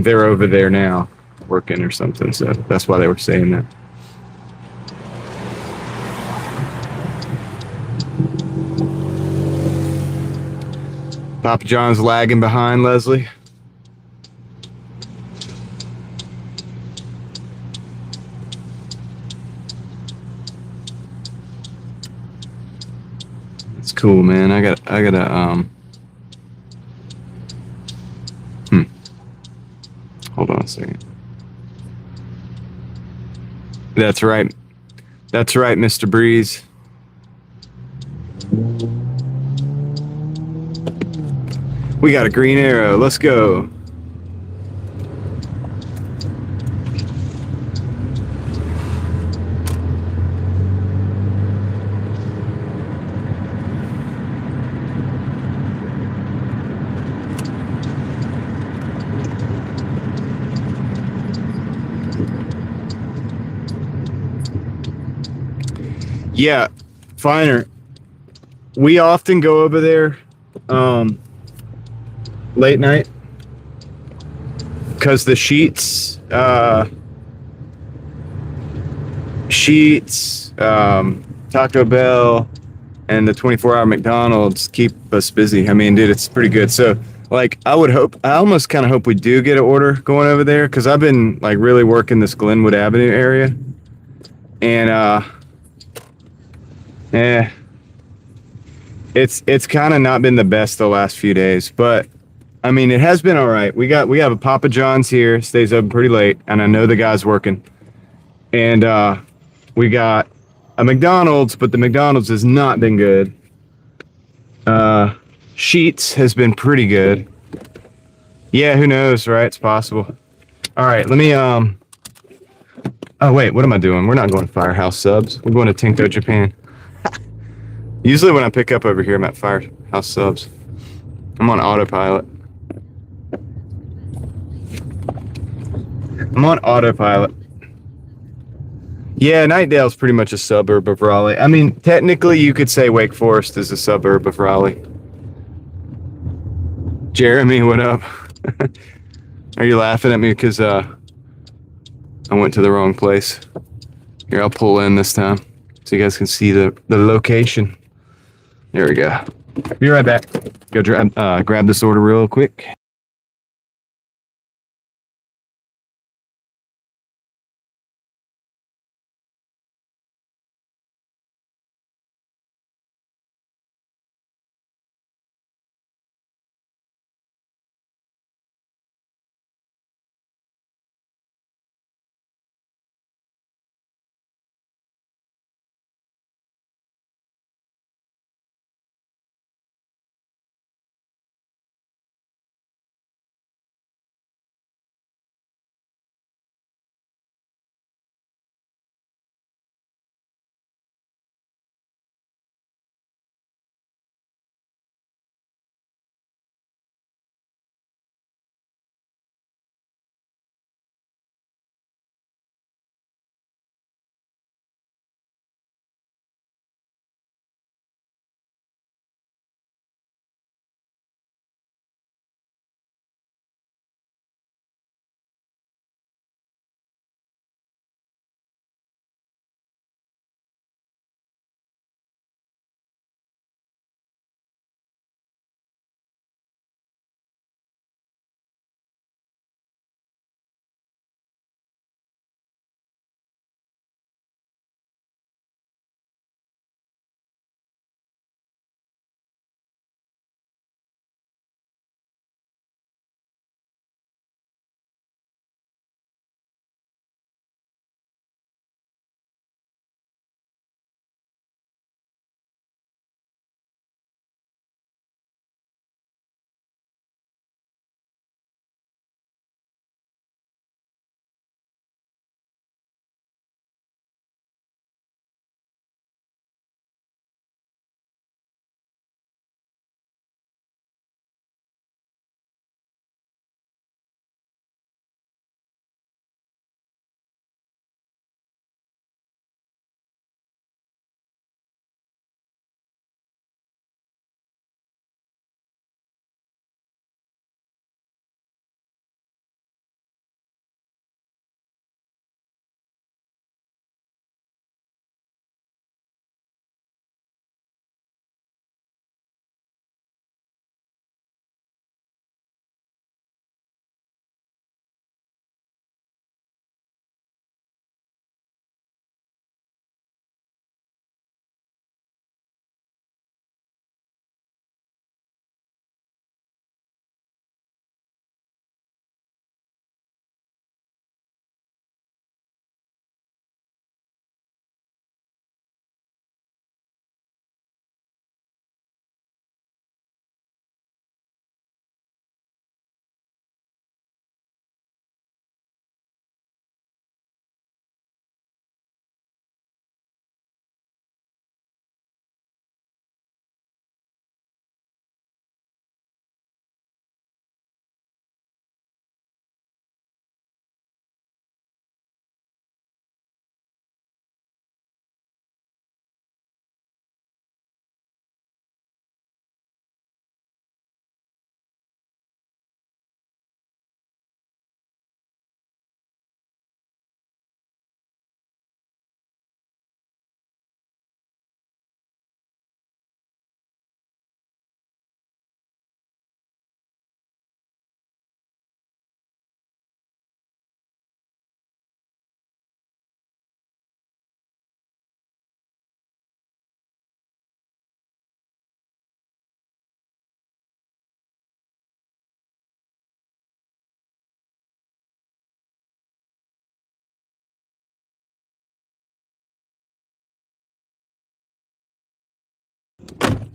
they're over there now working or something. So that's why they were saying that. Papa John's lagging behind, Leslie. It's cool, man. I gotta hold on a second. That's right. That's right, Mr. Breeze. We got a green arrow. Let's go. Yeah, Finer. We often go over there late night because the sheets, Taco Bell, and the 24-hour McDonald's keep us busy. I mean, dude, it's pretty good. So, like, I almost kind of hope we do get an order going over there because I've been like really working this Glenwood Avenue area, and yeah, it's kind of not been the best the last few days, but I mean, it has been all right. We have a Papa John's here, stays open pretty late, and I know the guy's working, and we got a McDonald's, but the McDonald's has not been good. Sheets has been pretty good. Yeah, who knows, right? It's possible. All right, let me oh wait, what am I doing? We're not going to Firehouse Subs. We're going to Tinko, Japan. Usually when I pick up over here, I'm at Firehouse Subs. I'm on autopilot. I'm on autopilot. Yeah, Nightdale's pretty much a suburb of Raleigh. I mean, technically you could say Wake Forest is a suburb of Raleigh. Jeremy, what up? Are you laughing at me because I went to the wrong place? Here, I'll pull in this time so you guys can see the location. There we go. Be right back. Go grab this order real quick.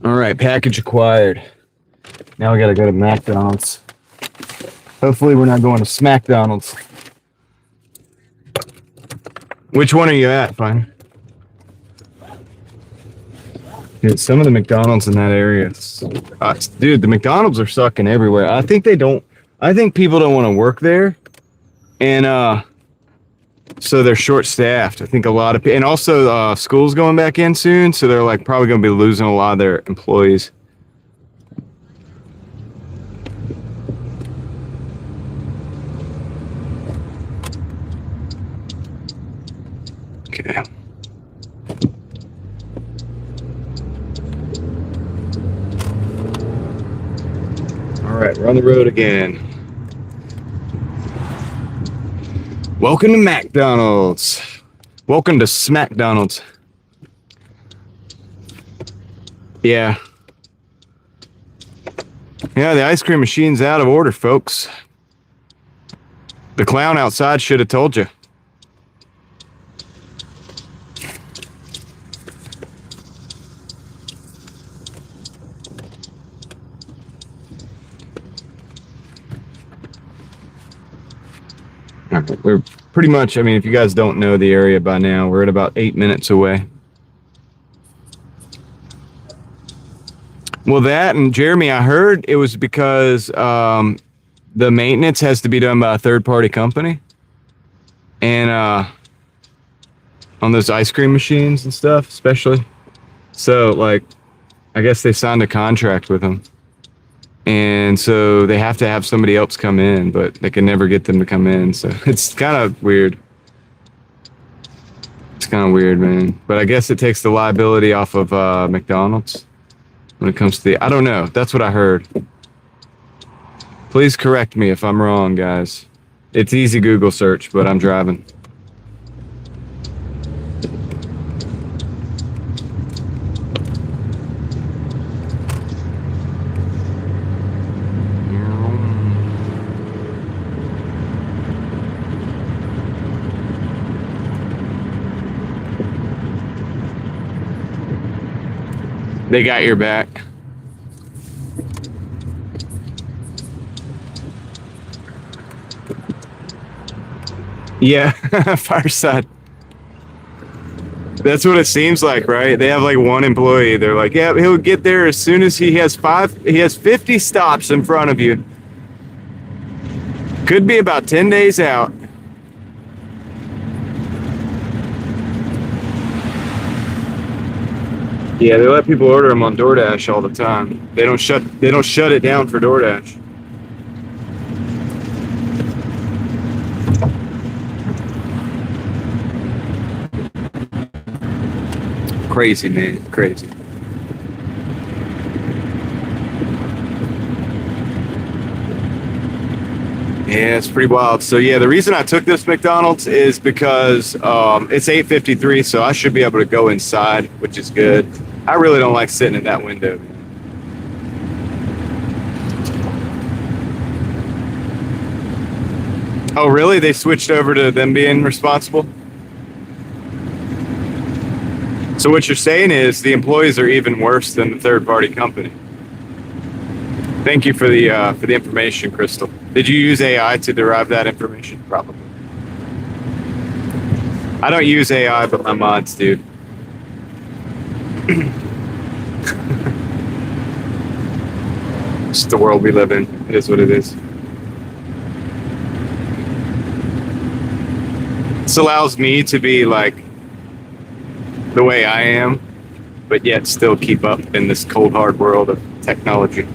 All right, package acquired. Now we gotta go to McDonald's. Hopefully we're not going to SmackDonald's. Which one are you at, Fine? Dude, some of the McDonald's in that area, dude, the McDonald's are sucking everywhere. I think people don't want to work there, and so they're short-staffed. I think a lot of, and also school's going back in soon, so they're like probably going to be losing a lot of their employees. Okay. All right, we're on the road again. Welcome to McDonald's. Welcome to SmackDonald's. Yeah. Yeah, the ice cream machine's out of order, folks. The clown outside should have told you. We're pretty much, I mean, if you guys don't know the area by now, we're at about 8 minutes away. Well, that and Jeremy, I heard it was because the maintenance has to be done by a third-party company. And on those ice cream machines and stuff, especially. So, like, I guess they signed a contract with them. And so they have to have somebody else come in, but they can never get them to come in. So it's kind of weird. It's kind of weird, man. But I guess it takes the liability off of McDonald's when it comes to the, I don't know. That's what I heard. Please correct me if I'm wrong, guys. It's easy Google search, but I'm driving. They got your back. Yeah, Fireside. That's what it seems like, right? They have like one employee. They're like, yeah, he'll get there as soon as he has 50 stops in front of you. Could be about 10 days out. Yeah, they let people order them on Doordash all the time. They don't shut it down for Doordash. Crazy, man. Crazy. Yeah, it's pretty wild. So yeah, the reason I took this McDonald's is because it's 8:53, so I should be able to go inside, which is good. I really don't like sitting in that window. Oh, really? They switched over to them being responsible? So what you're saying is the employees are even worse than the third-party company. Thank you for the information, Crystal. Did you use AI to derive that information? Probably. I don't use AI, but my mods do. It's the world we live in. It is what it is. This allows me to be like the way I am, but yet still keep up in this cold, hard world of technology.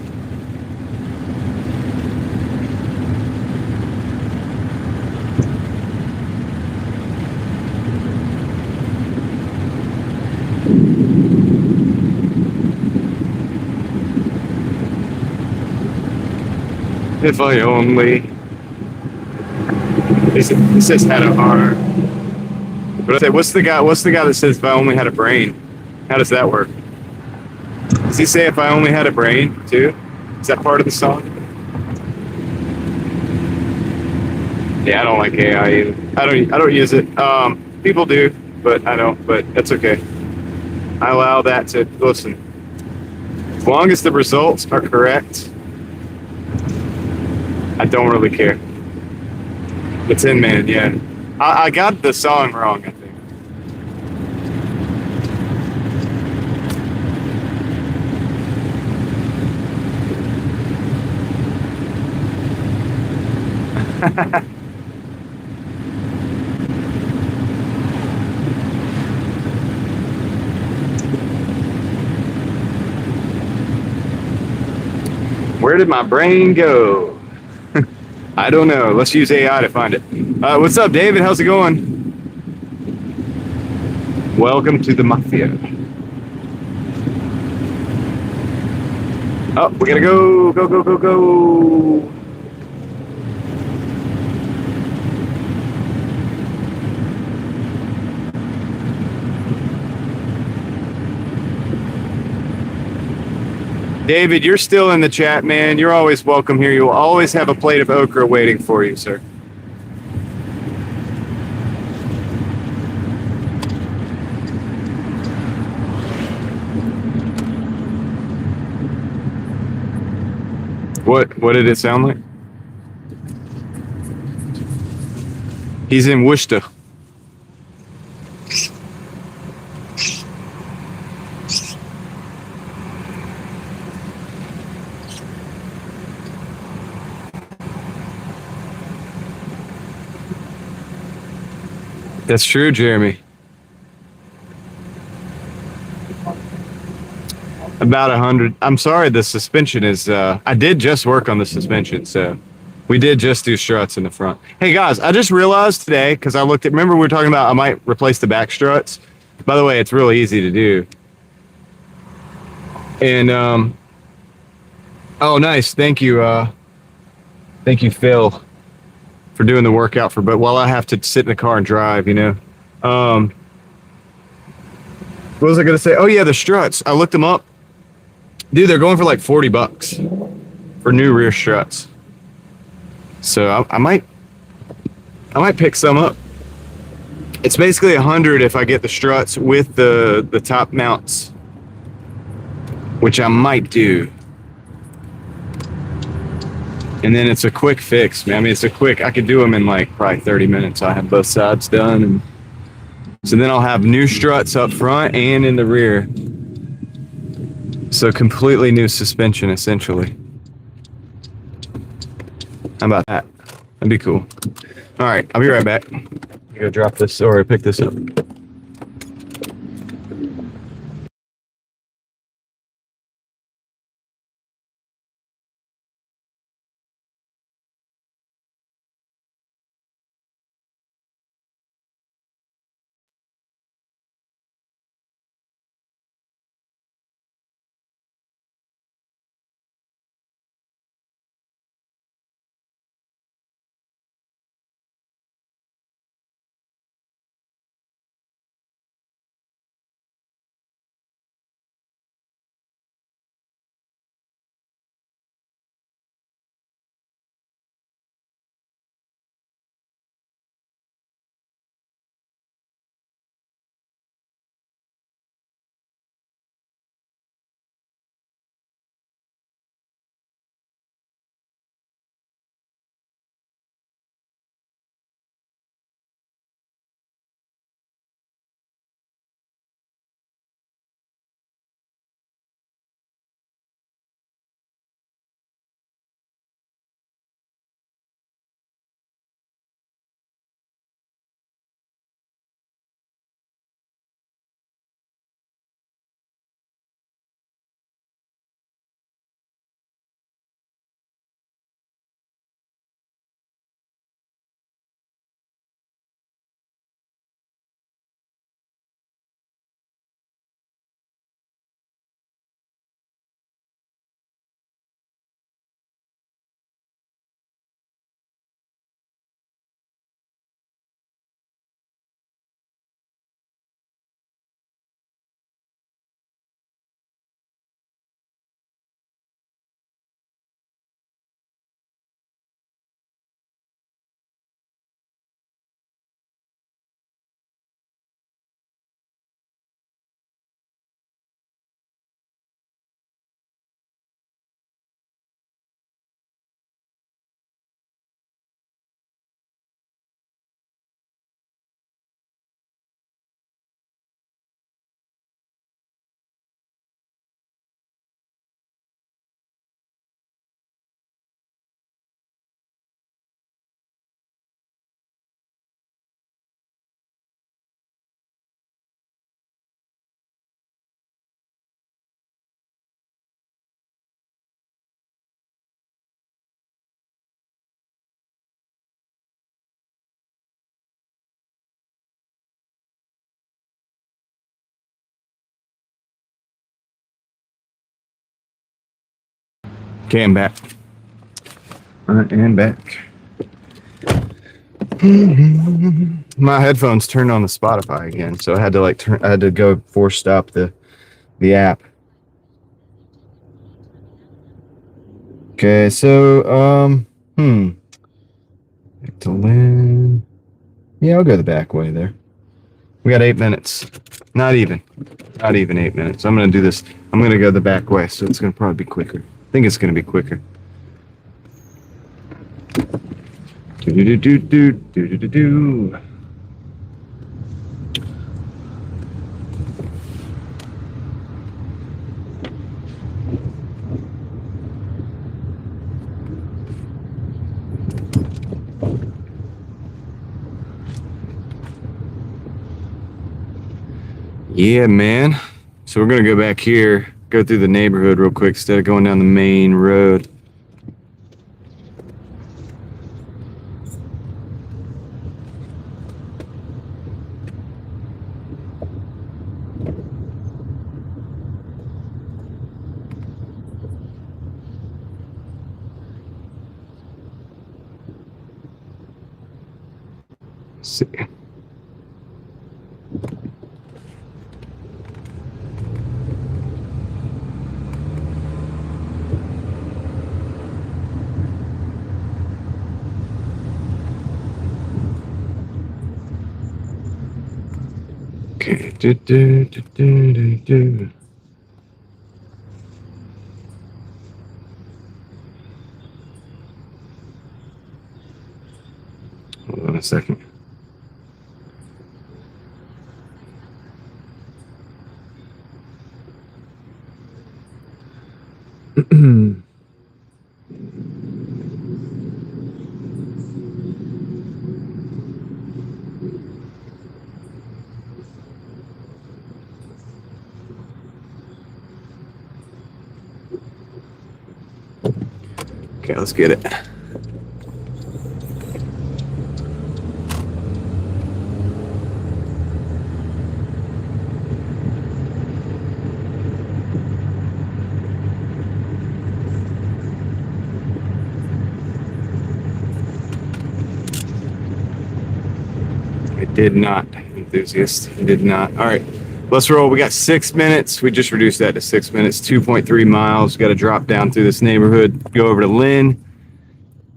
If I only. It says had a heart. But I say, what's the guy that says if I only had a brain? How does that work? Does he say if I only had a brain too? Is that part of the song? Yeah, I don't like AI either. I don't use it. People do, but I don't. But that's okay. I allow that to listen. long as the results are correct, I don't really care. The Tin Man, yeah. I got the song wrong, I think. Where did my brain go? I don't know. Let's use AI to find it. What's up, David? How's it going? Welcome to the Mafia. Oh, we gotta go, go, go, go, go. David, you're still in the chat, man. You're always welcome here. You'll always have a plate of okra waiting for you, sir. What did it sound like? He's in Worcester. That's true, Jeremy. About 100. I'm sorry, the suspension is. I did just work on the suspension, so we did just do struts in the front. Hey guys, I just realized today because I looked at. Remember we were talking about I might replace the back struts. By the way, it's really easy to do. And oh, nice. Thank you. Thank you, Phil, for doing the workout for. But while I have to sit in the car and drive, you know. What was I gonna say? Oh yeah, the struts. I looked them up. Dude, they're going for like $40 for new rear struts. So I might pick some up. It's basically 100 if I get the struts with the top mounts, which I might do. And then it's a quick fix, man. I mean, it's a quick. I could do them in like probably 30 minutes. I have both sides done, and so then I'll have new struts up front and in the rear. So completely new suspension, essentially. How about that? That'd be cool. All right, I'll be right back. I go drop this or pick this up. Okay, I'm back. And back. My headphones turned on the Spotify again, so I had to go force stop the app. Okay, so back to Lynn. Yeah, I'll go the back way there. We got 8 minutes. Not even 8 minutes. I'm gonna do this. I'm gonna go the back way, so it's gonna probably be quicker. I think it's gonna be quicker. Do. Yeah, man. So we're gonna go back here, go through the neighborhood real quick instead of going down the main road. Let's see. Okay. Do. Hold on a second. Okay, let's get it. It did not, enthusiast. It did not. All right, let's roll. We got 6 minutes. We just reduced that to 6 minutes. 2.3 miles. Got to drop down through this neighborhood, go over to Lynn,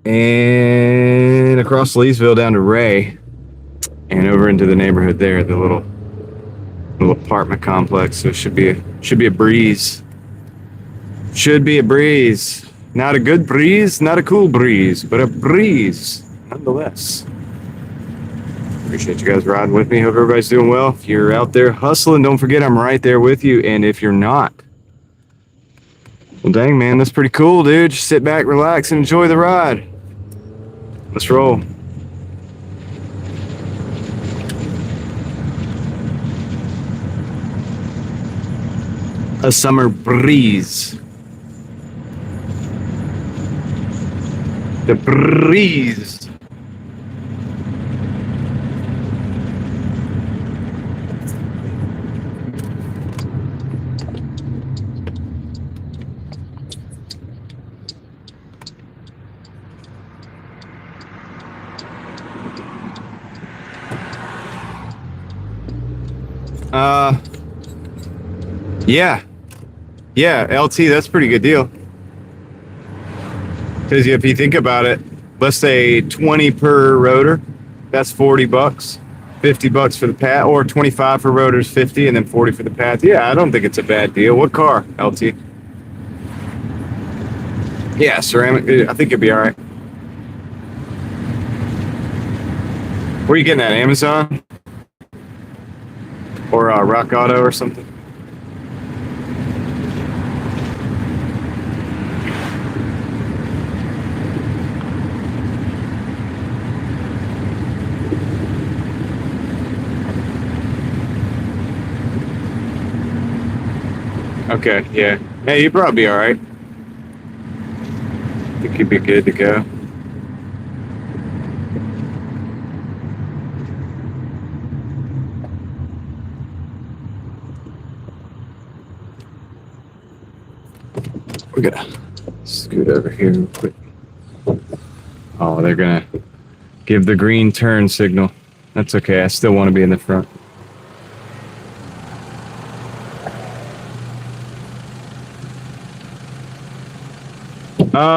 and across Leesville down to Ray, and over into the neighborhood there, the little apartment complex. So it should be a breeze. Should be a breeze. Not a good breeze, not a cool breeze, but a breeze nonetheless. Appreciate you guys riding with me. Hope everybody's doing well. If you're out there hustling, don't forget I'm right there with you. And if you're not, well, dang, man, that's pretty cool, dude. Just sit back, relax, and enjoy the ride. Let's roll. A summer breeze. The breeze. Yeah, LT, that's a pretty good deal. Because if you think about it, let's say 20 per rotor, that's $40. $50 for the path, or 25 for rotors, 50, and then 40 for the path. Yeah, I don't think it's a bad deal. What car, LT? Yeah, ceramic. I think it'd be all right. Where are you getting that? Amazon? Or Rock Auto or something? Okay, yeah. Hey, you'd probably be all right. I think you'd be good to go. We're gonna Scoot over here real quick. Oh, they're gonna give the green turn signal. That's okay. I still want to be in the front.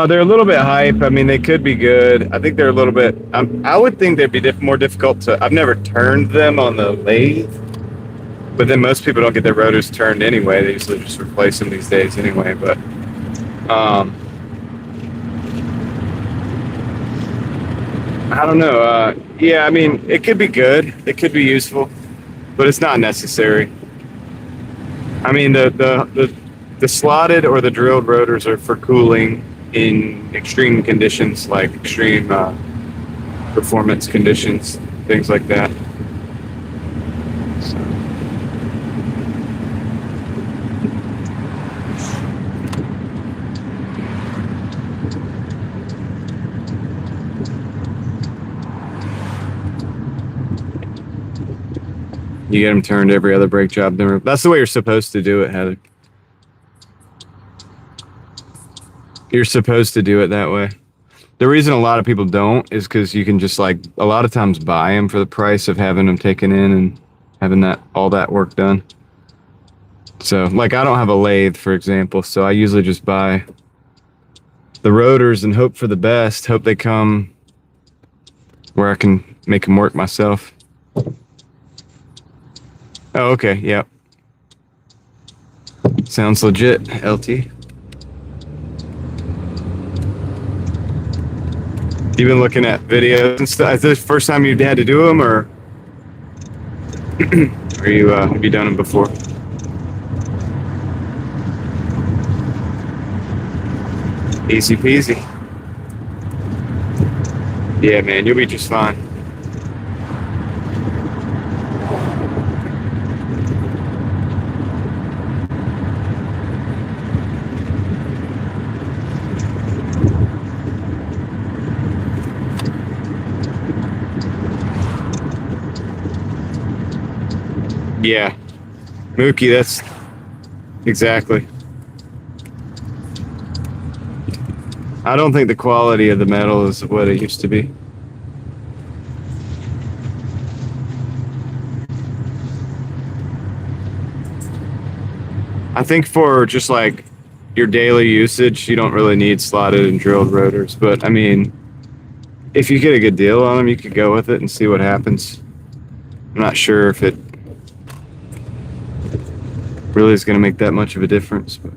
They're a little bit hype. I mean, they could be good. I think they're a little bit. I would think they'd be more difficult to. I've never turned them on the lathe, but then most people don't get their rotors turned anyway. They usually just replace them these days anyway. But I don't know. Yeah, I mean, it could be good. It could be useful, but it's not necessary. I mean, the slotted or the drilled rotors are for cooling in extreme conditions, like extreme performance conditions, things like that. So. You get them turned every other brake job. That's the way you're supposed to do it, Heather. You're supposed to do it that way. The reason a lot of people don't is because you can just like a lot of times buy them for the price of having them taken in and having all that work done. So like I don't have a lathe, for example, so I usually just buy the rotors and hope for the best. Hope they come where I can make them work myself. Oh, okay, yeah. Sounds legit, LT. You been looking at videos and stuff? Is this the first time you had to do them, or are you have you done them before? Easy peasy. Yeah, man, you'll be just fine. Yeah, Mookie, that's exactly. I don't think the quality of the metal is what it used to be. I think for just like your daily usage, you don't really need slotted and drilled rotors. But I mean, if you get a good deal on them, you could go with it and see what happens. I'm not sure if it really is going to make that much of a difference. But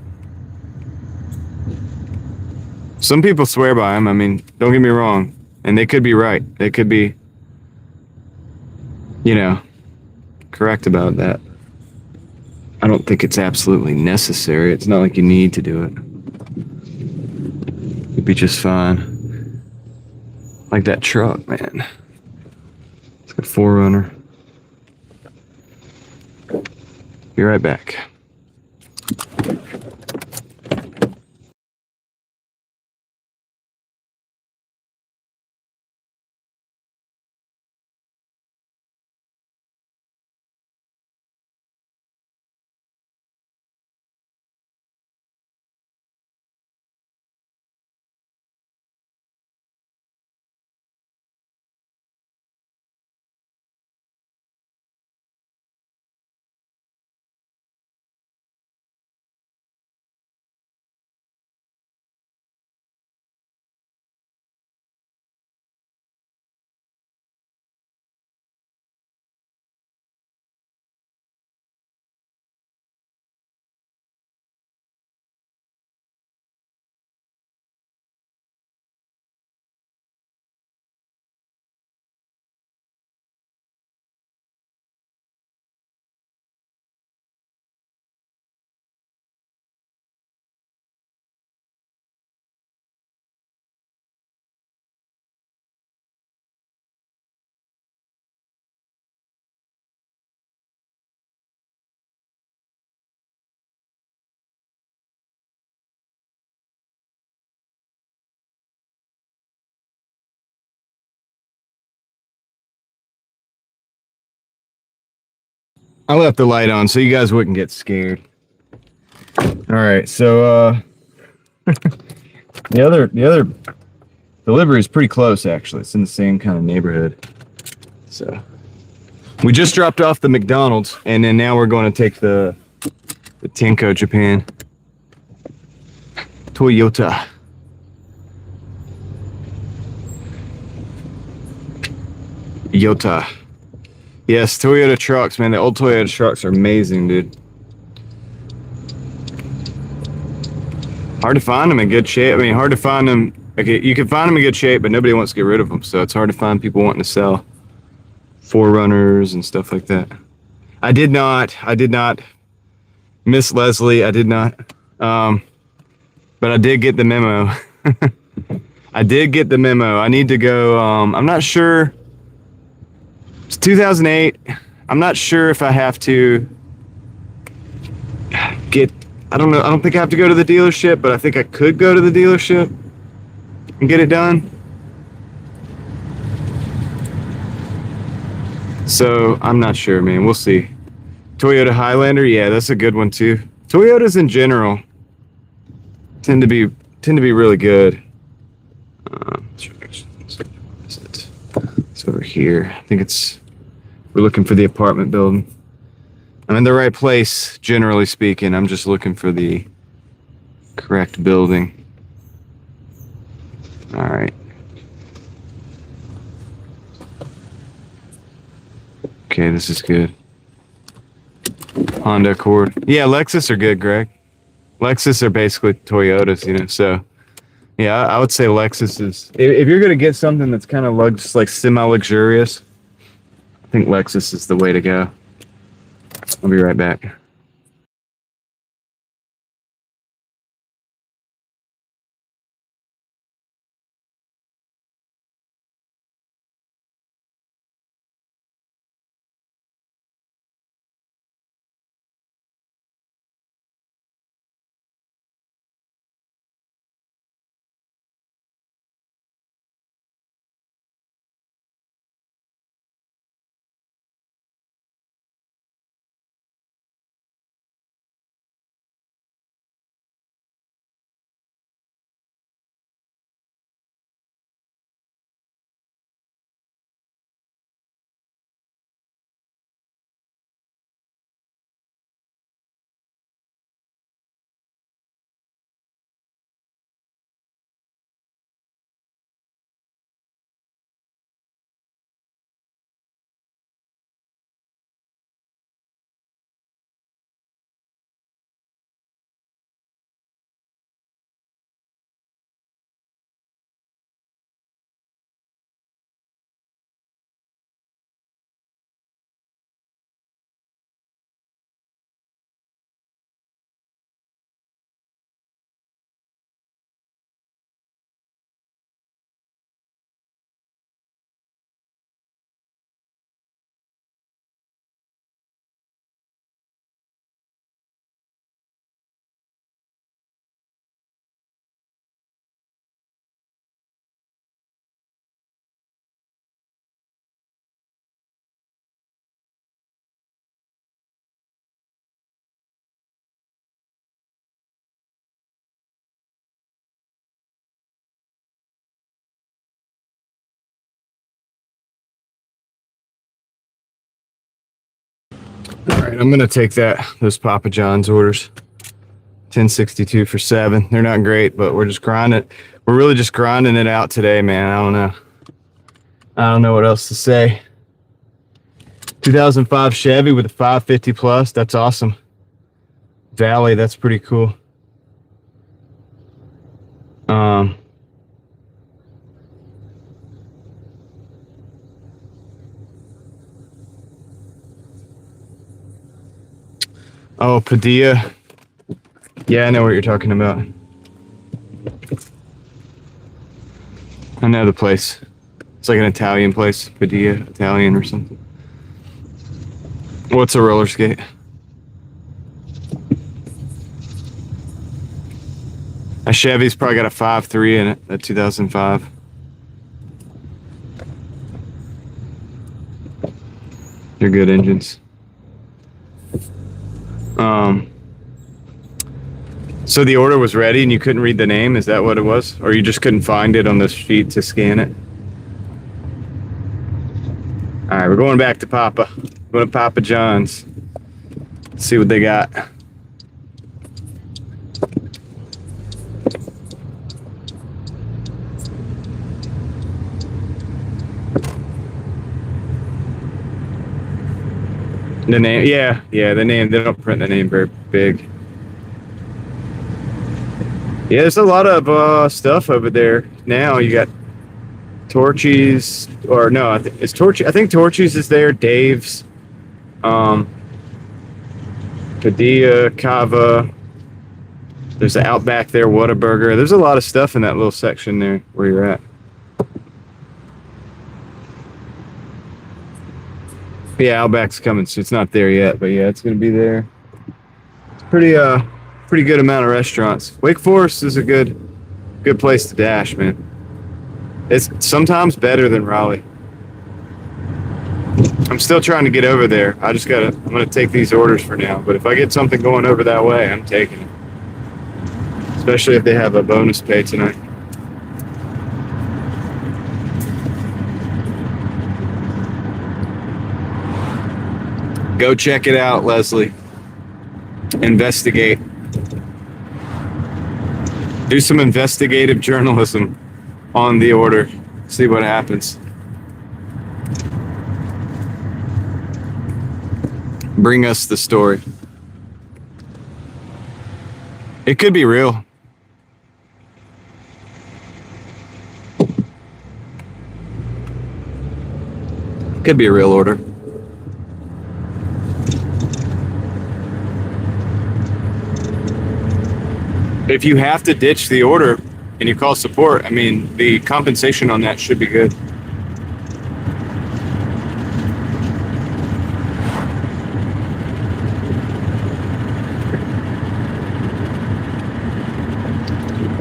some people swear by them. I mean, don't get me wrong. And they could be right. They could be, correct about that. I don't think it's absolutely necessary. It's not like you need to do it. You'd be just fine. Like that truck, man. It's a 4Runner. Be right back. I left the light on so you guys wouldn't get scared. All right, so The other delivery is pretty close, actually. It's in the same kind of neighborhood. So we just dropped off the McDonald's, and then now we're going to take the Tenko Japan. Toyota. Yota. Yes, Toyota trucks, man. The old Toyota trucks are amazing, dude. Hard to find them in good shape. I mean, hard to find them. Okay, you can find them in good shape, but nobody wants to get rid of them. So it's hard to find people wanting to sell Forerunners and stuff like that. I did not, Miss Leslie, I did not. But I did get the memo. I did get the memo. I need to go, I'm not sure. It's 2008. I'm not sure if I have to get, I don't know. I don't think I have to go to the dealership, but I think I could go to the dealership and get it done. So I'm not sure, man. We'll see. Toyota Highlander. Yeah, that's a good one too. Toyotas in general tend to be really good. It's over here. I think we're looking for the apartment building. I'm in the right place, generally speaking. I'm just looking for the correct building. All right. Okay, this is good. Honda Accord. Yeah, Lexus are good, Greg. Lexus are basically Toyotas, you know, so yeah, I would say Lexus is, if you're going to get something that's kind of just like semi-luxurious, I think Lexus is the way to go. I'll be right back. All right, I'm gonna take those Papa John's orders. 1062 for 7. They're not great, but we're just grinding. We're really just grinding it out today, man. I don't know what else to say. 2005 Chevy with a 550 plus. That's awesome. Valley, that's pretty cool. Oh, Padilla. Yeah, I know what you're talking about. I know the place. It's like an Italian place. Padilla, Italian or something. What's a roller skate? A Chevy's probably got a 5.3 in it, a 2005. They're good engines. So the order was ready and you couldn't read the name? Is that what it was? Or you just couldn't find it on the sheet to scan it? All right, we're going back to Papa. Going to Papa John's. See what they got. The name, yeah, the name. They don't print the name very big. Yeah, there's a lot of stuff over there now. You got Torchy's, or no, it's Torchy. I think Torchy's is there. Dave's, Padilla, Cava. There's an Outback there, Whataburger. There's a lot of stuff in that little section there where you're at. Yeah, Outback's coming, so it's not there yet, but yeah, it's gonna be there. It's pretty good amount of restaurants. Wake Forest is a good place to dash, man. It's sometimes better than Raleigh. I'm still trying to get over there. I'm gonna take these orders for now, but if I get something going over that way, I'm taking it. Especially if they have a bonus pay tonight. Go check it out, Leslie. Investigate. Do some investigative journalism on the order. See what happens. Bring us the story. It could be real. Could be a real order. If you have to ditch the order and you call support, I mean, the compensation on that should be good.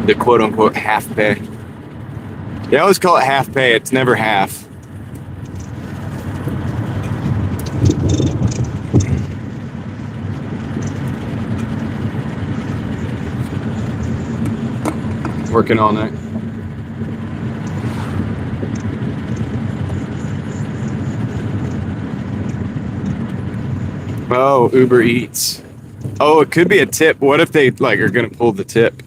The quote unquote half pay. They always call it half pay. It's never half. Working all night. Oh, Uber Eats. Oh, it could be a tip. What if they are gonna pull the tip?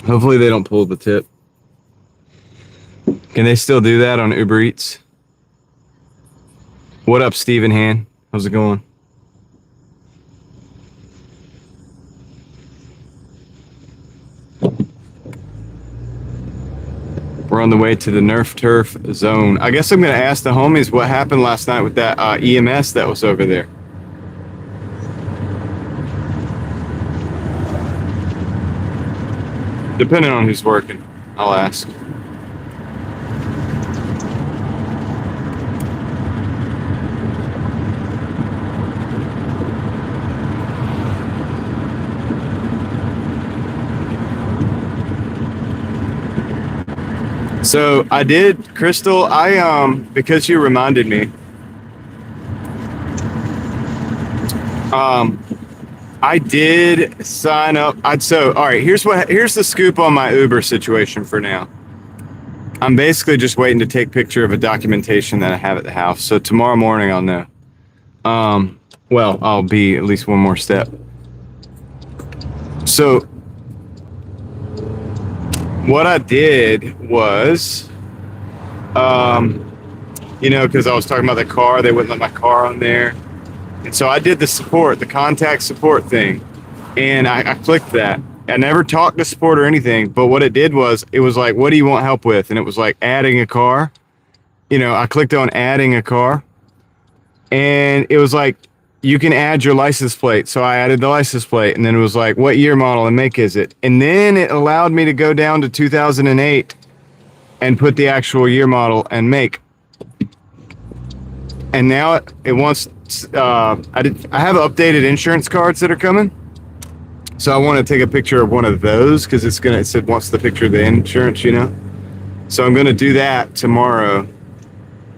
Hopefully they don't pull the tip. Can they still do that on Uber Eats? What up, Stephen Han? How's it going? We're on the way to the Nerf Turf zone. I guess I'm going to ask the homies what happened last night with that EMS that was over there. Depending on who's working, I'll ask. So I did, Crystal, because you reminded me, I did sign up. All right, here's the scoop on my Uber situation for now. I'm basically just waiting to take picture of a documentation that I have at the house. So tomorrow morning I'll know. Well, I'll be at least one more step. So what I did was, because I was talking about the car, they wouldn't let my car on there. And so I did the contact support thing. And I clicked that. I never talked to support or anything, but what it did was, it was like, what do you want help with? And it was like adding a car. I clicked on adding a car. And it was like, you can add your license plate. So I added the license plate, and then it was like, what year, model, and make is it? And then it allowed me to go down to 2008 and put the actual year, model, and make. And now it wants, I have updated insurance cards that are coming. So I want to take a picture of one of those because it said wants the picture of the insurance, So I'm going to do that tomorrow.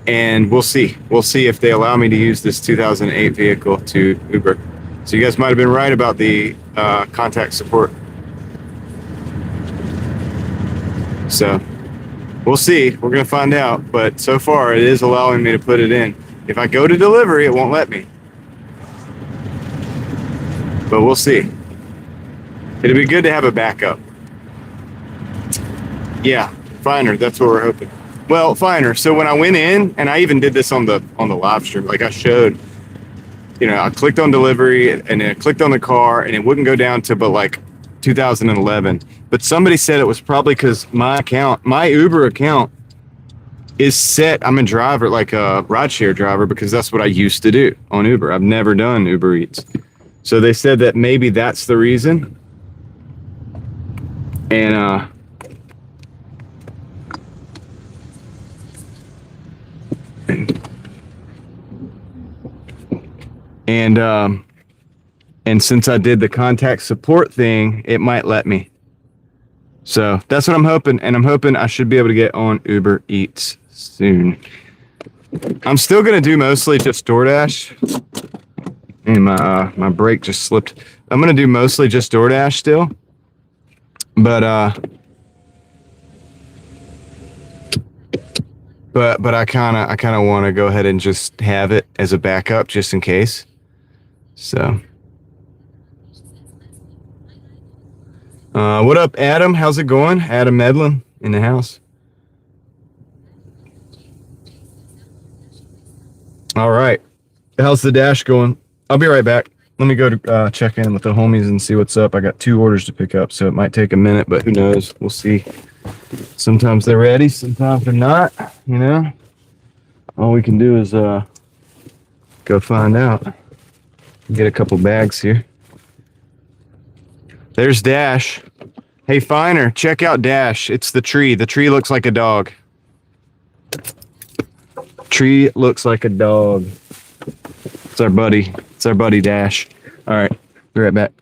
And we'll see. We'll see if they allow me to use this 2008 vehicle to Uber. So you guys might have been right about the contact support. So we'll see. We're going to find out. But so far, it is allowing me to put it in. If I go to delivery, it won't let me. But we'll see. It'd be good to have a backup. Yeah, finer. That's what we're hoping. Well, finer. So when I went in, and I even did this on the live stream, like I showed, I clicked on delivery and then I clicked on the car, and it wouldn't go down to but like 2011. But somebody said it was probably because my Uber account is set. I'm a driver, like a rideshare driver, because that's what I used to do on Uber. I've never done Uber Eats. So they said that maybe that's the reason. And and since I did the contact support thing, it might let me. So that's what I'm hoping, and I'm hoping I should be able to get on Uber Eats soon. I'm still gonna do mostly just DoorDash, and my brake just slipped. I'm gonna do mostly just DoorDash still, but I kind of want to go ahead and just have it as a backup just in case. So, what up, Adam? How's it going? Adam Medlin in the house. All right. How's the dash going? I'll be right back. Let me go to check in with the homies and see what's up. I got 2 orders to pick up, so it might take a minute, but who knows? We'll see. Sometimes they're ready, sometimes they're not, All we can do is go find out. Get a couple bags here. There's Dash. Hey, Finer, check out Dash. It's the tree. The tree looks like a dog. Tree looks like a dog. It's our buddy. It's our buddy Dash. All right, be right back.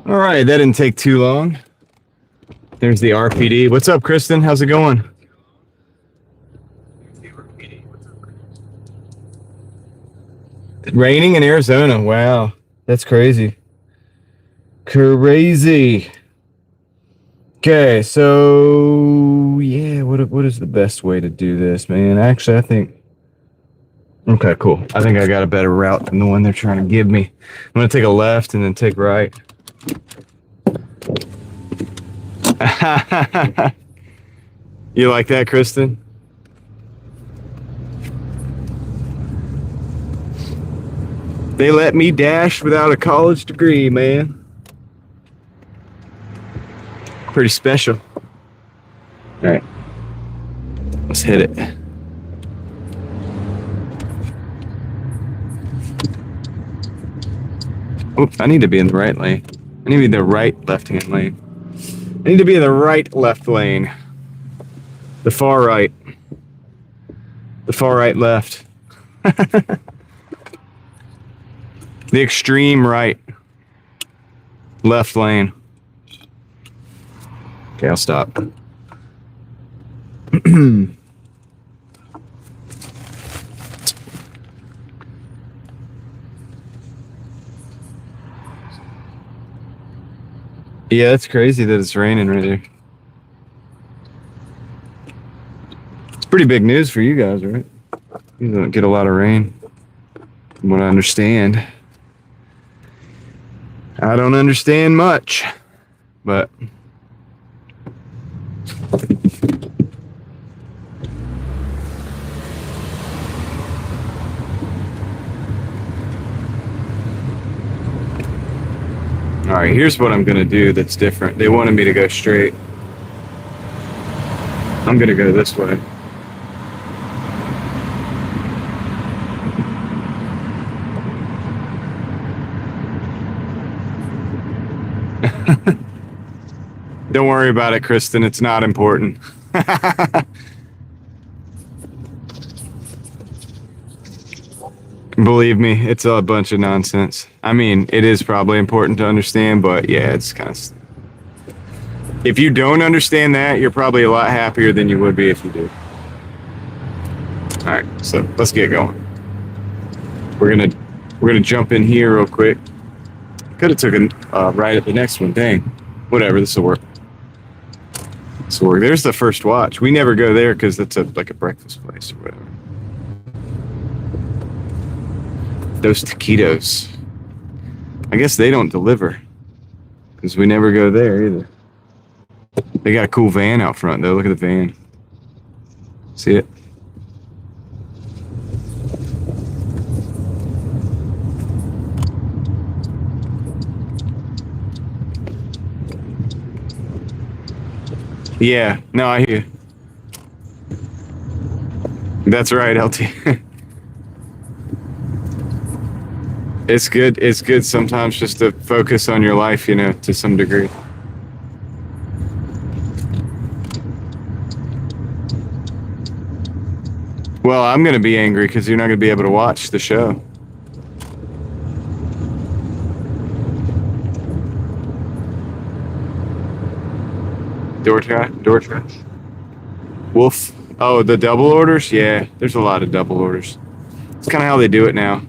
All right, that didn't take too long. There's the RPD. What's up, Kristen? How's it going? Raining in Arizona. Wow, that's crazy. Crazy. Okay, so yeah, what is the best way to do this, man? Actually, I think. Okay, cool. I think I got a better route than the one they're trying to give me. I'm gonna take a left and then take right. You like that, Kristen? They let me dash without a college degree, man. Pretty special. All right, let's hit it. Oops, I need to be in the right lane. I need to be in the right left-hand lane. I need to be in the right left lane. The far right. The far right left. The extreme right. Left lane. Okay, I'll stop. Yeah, it's crazy that it's raining right here. It's pretty big news for you guys, right? You don't get a lot of rain, from what I understand. I don't understand much, but all right, here's what I'm gonna do that's different. They wanted me to go straight. I'm gonna go this way. Don't worry about it, Kristen. It's not important. Believe me, it's a bunch of nonsense. I mean, it is probably important to understand, but yeah, it's kind of... If you don't understand that, you're probably a lot happier than you would be if you do. All right, so let's get going. We're gonna jump in here real quick. Could have took a right at the next one. Dang. Whatever, this will work. This will work. There's the first watch. We never go there because that's like a breakfast place or whatever. Those taquitos. I guess they don't deliver because we never go there either. They got a cool van out front though. Look at the van. See it? Yeah, no, I hear you. That's right, LT. It's good. It's good sometimes just to focus on your life, you know, to some degree. Well, I'm going to be angry because you're not going to be able to watch the show. Doordash? Wolf? Oh, the double orders? Yeah, there's a lot of double orders. It's kind of how they do it now.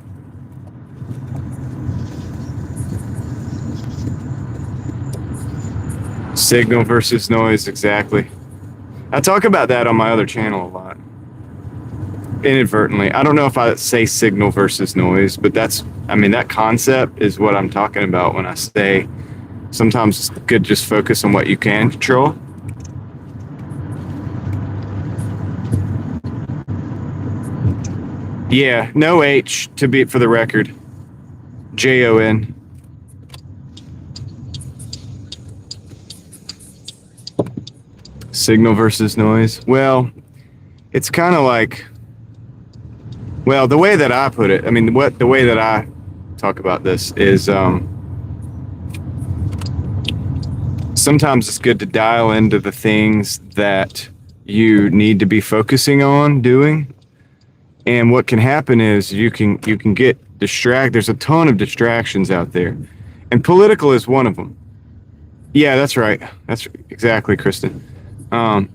Signal versus noise, exactly. I talk about that on my other channel a lot. Inadvertently. I don't know if I say signal versus noise, but that concept is what I'm talking about when I say sometimes it's good just focus on what you can control. Yeah, no H to be for the record. Jon. Signal versus noise. Well, it's kind of like, well, the way that I put it, I mean, the way that I talk about this is sometimes it's good to dial into the things that you need to be focusing on doing. And what can happen is you can get distracted. There's a ton of distractions out there. And political is one of them. Yeah, that's right. That's exactly, Kristen. Um,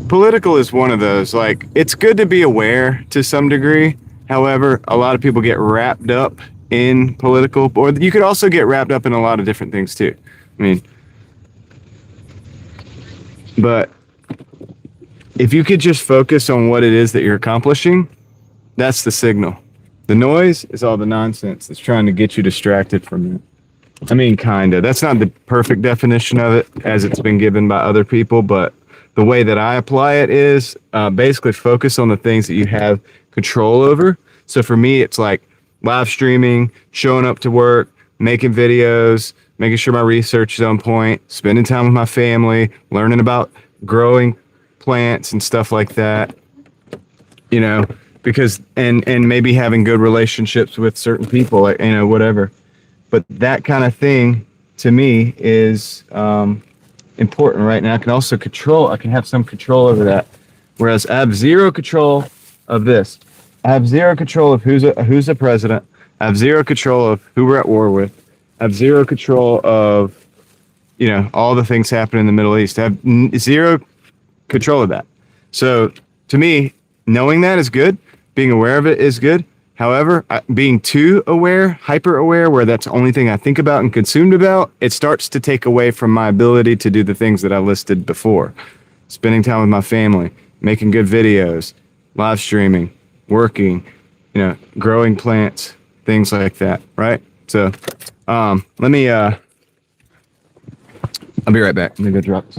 Political is one of those. Like, it's good to be aware to some degree. However, a lot of people get wrapped up in political, or you could also get wrapped up in a lot of different things too. I mean, but if you could just focus on what it is that you're accomplishing, that's the signal. The noise is all the nonsense that's trying to get you distracted from it. I mean, kind of. That's not the perfect definition of it as it's been given by other people, but the way that I apply it is basically focus on the things that you have control over. So for me, it's like live streaming, showing up to work, making videos, making sure my research is on point, spending time with my family, learning about growing plants and stuff like that, you know, because and maybe having good relationships with certain people, like, you know, whatever. But that kind of thing to me is important, right? And I can also I can have some control over that. Whereas I have zero control of this. I have zero control of who's the president. I have zero control of who we're at war with. I have zero control of, you know, all the things happening in the Middle East. I have zero control of that. So to me, knowing that is good. Being aware of it is good. However, being too aware, hyper aware, where that's the only thing I think about and consumed about, it starts to take away from my ability to do the things that I listed before. Spending time with my family, making good videos, live streaming, working, you know, growing plants, things like that, right? So let me, I'll be right back. Let me go drop this.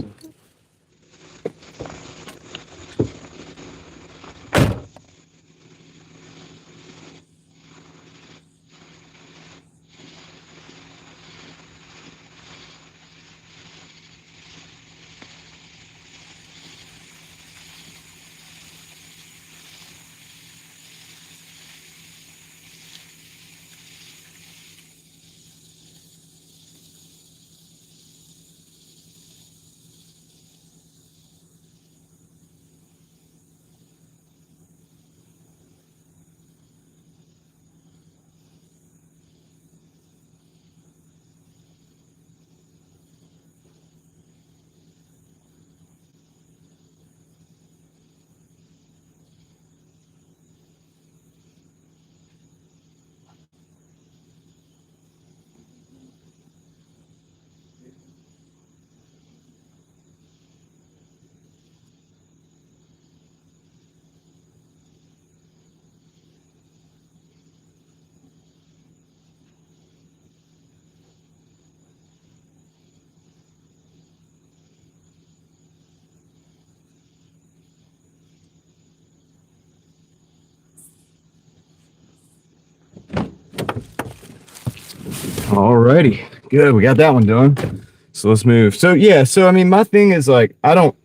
Alrighty, good. We got that one done. So let's move. So yeah, so I mean, my thing is like, I don't.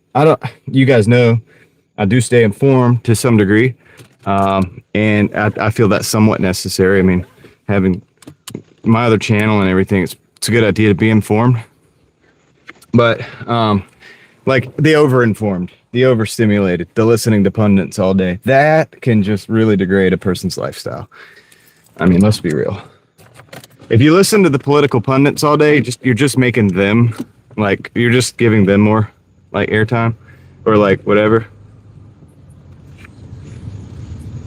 You guys know, I do stay informed to some degree, and I feel that's somewhat necessary. I mean, having my other channel and everything, it's a good idea to be informed. But like the overinformed, the overstimulated, the listening to pundits all day, that can just really degrade a person's lifestyle. I mean, let's be real. If you listen to the political pundits all day, you're just making them, like, you're just giving them more like airtime or like whatever.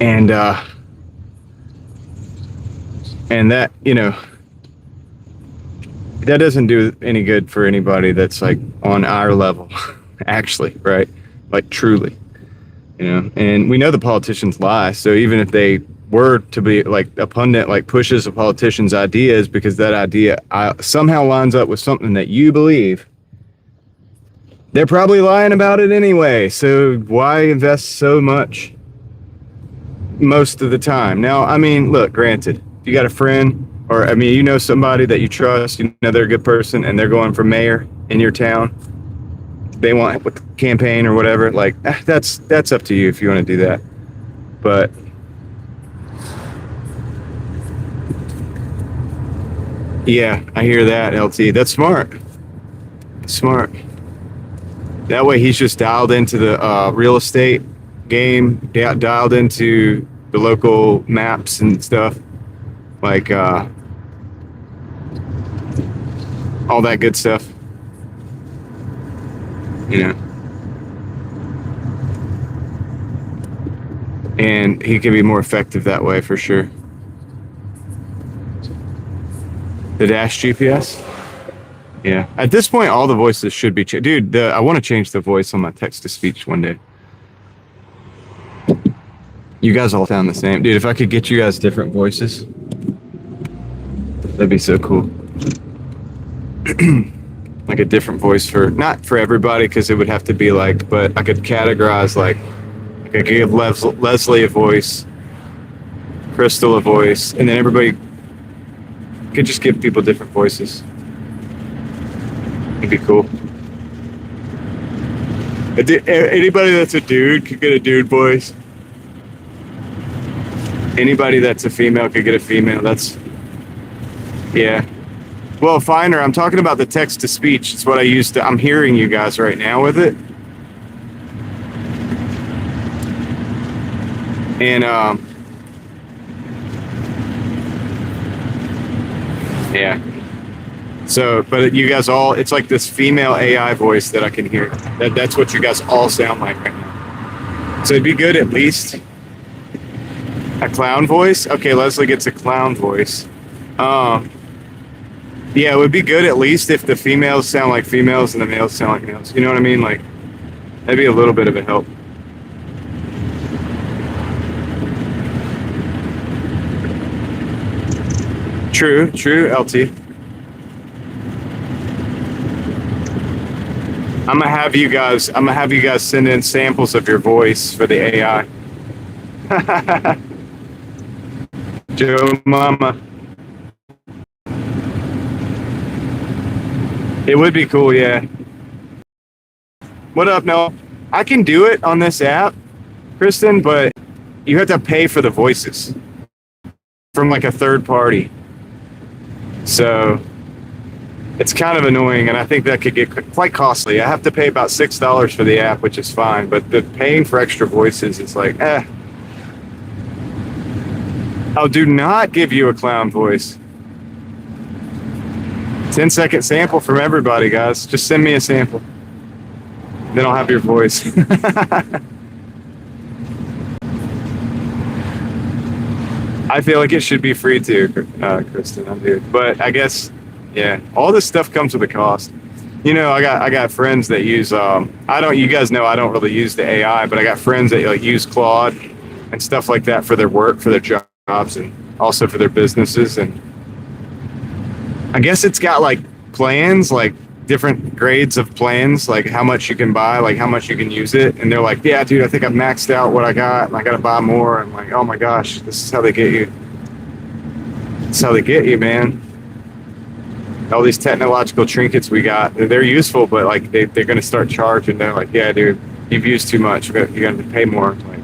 And that, you know, that doesn't do any good for anybody that's like on our level, actually, right? Like truly, you know. And we know the politicians lie, so even if they were to be like a pundit, like pushes a politician's ideas because that idea somehow lines up with something that you believe, they're probably lying about it anyway. So why invest so much most of the time? Now, I mean, look, granted, if you got a friend, or I mean, you know somebody that you trust, you know they're a good person, and they're going for mayor in your town, they want a campaign or whatever, like that's up to you if you want to do that. But yeah, I hear that, LT. That's smart. Smart. That way he's just dialed into the real estate game, dialed into the local maps and stuff. Like, all that good stuff. You know. And he can be more effective that way for sure. The Dash GPS? Yeah. At this point, all the voices should be dude, I want to change the voice on my text-to-speech one day. You guys all sound the same. Dude, if I could get you guys different voices, that'd be so cool. Like a different voice for, not for everybody, because it would have to be like, but I could categorize like I could give Leslie a voice, Crystal a voice, and then everybody could just give people different voices. It'd be cool. Anybody that's a dude could get a dude voice. Anybody that's a female could get a female. That's, yeah. Well, Finder, I'm talking about the text-to-speech. It's what I used to, I'm hearing you guys right now with it. And, yeah. So, but you guys all, it's like this female AI voice that I can hear. That's what you guys all sound like right now. So it'd be good at least a clown voice. Okay, Leslie gets a clown voice. Yeah, it would be good at least if the females sound like females and the males sound like males. You know what I mean? Like, that'd be a little bit of a help. True, LT. I'm gonna have you guys send in samples of your voice for the AI. Joe Mama. It would be cool, yeah. What up, Noah? I can do it on this app, Kristen, but you have to pay for the voices from like a third party. So it's kind of annoying, and I think that could get quite costly. I have to pay about $6 for the app, which is fine, but the paying for extra voices is like, eh. I'll do not give you a clown voice. 10-second sample from everybody, guys. Just send me a sample. Then I'll have your voice. I feel like it should be free too, Kristen. I do. But I guess, yeah, all this stuff comes with a cost. You know, I got friends that use, you guys know I don't really use the AI, but I got friends that like use Claude and stuff like that for their work, for their jobs, and also for their businesses. And I guess it's got like plans, like different grades of plans, like how much you can buy, like how much you can use it. And they're like, yeah, dude, I think I've maxed out what I got and I got to buy more. I'm like, oh my gosh, this is how they get you. This is how they get you, man. All these technological trinkets we got, they're useful, but like they're going to start charging. They're like, yeah, dude, you've used too much. You're going to pay more. Like,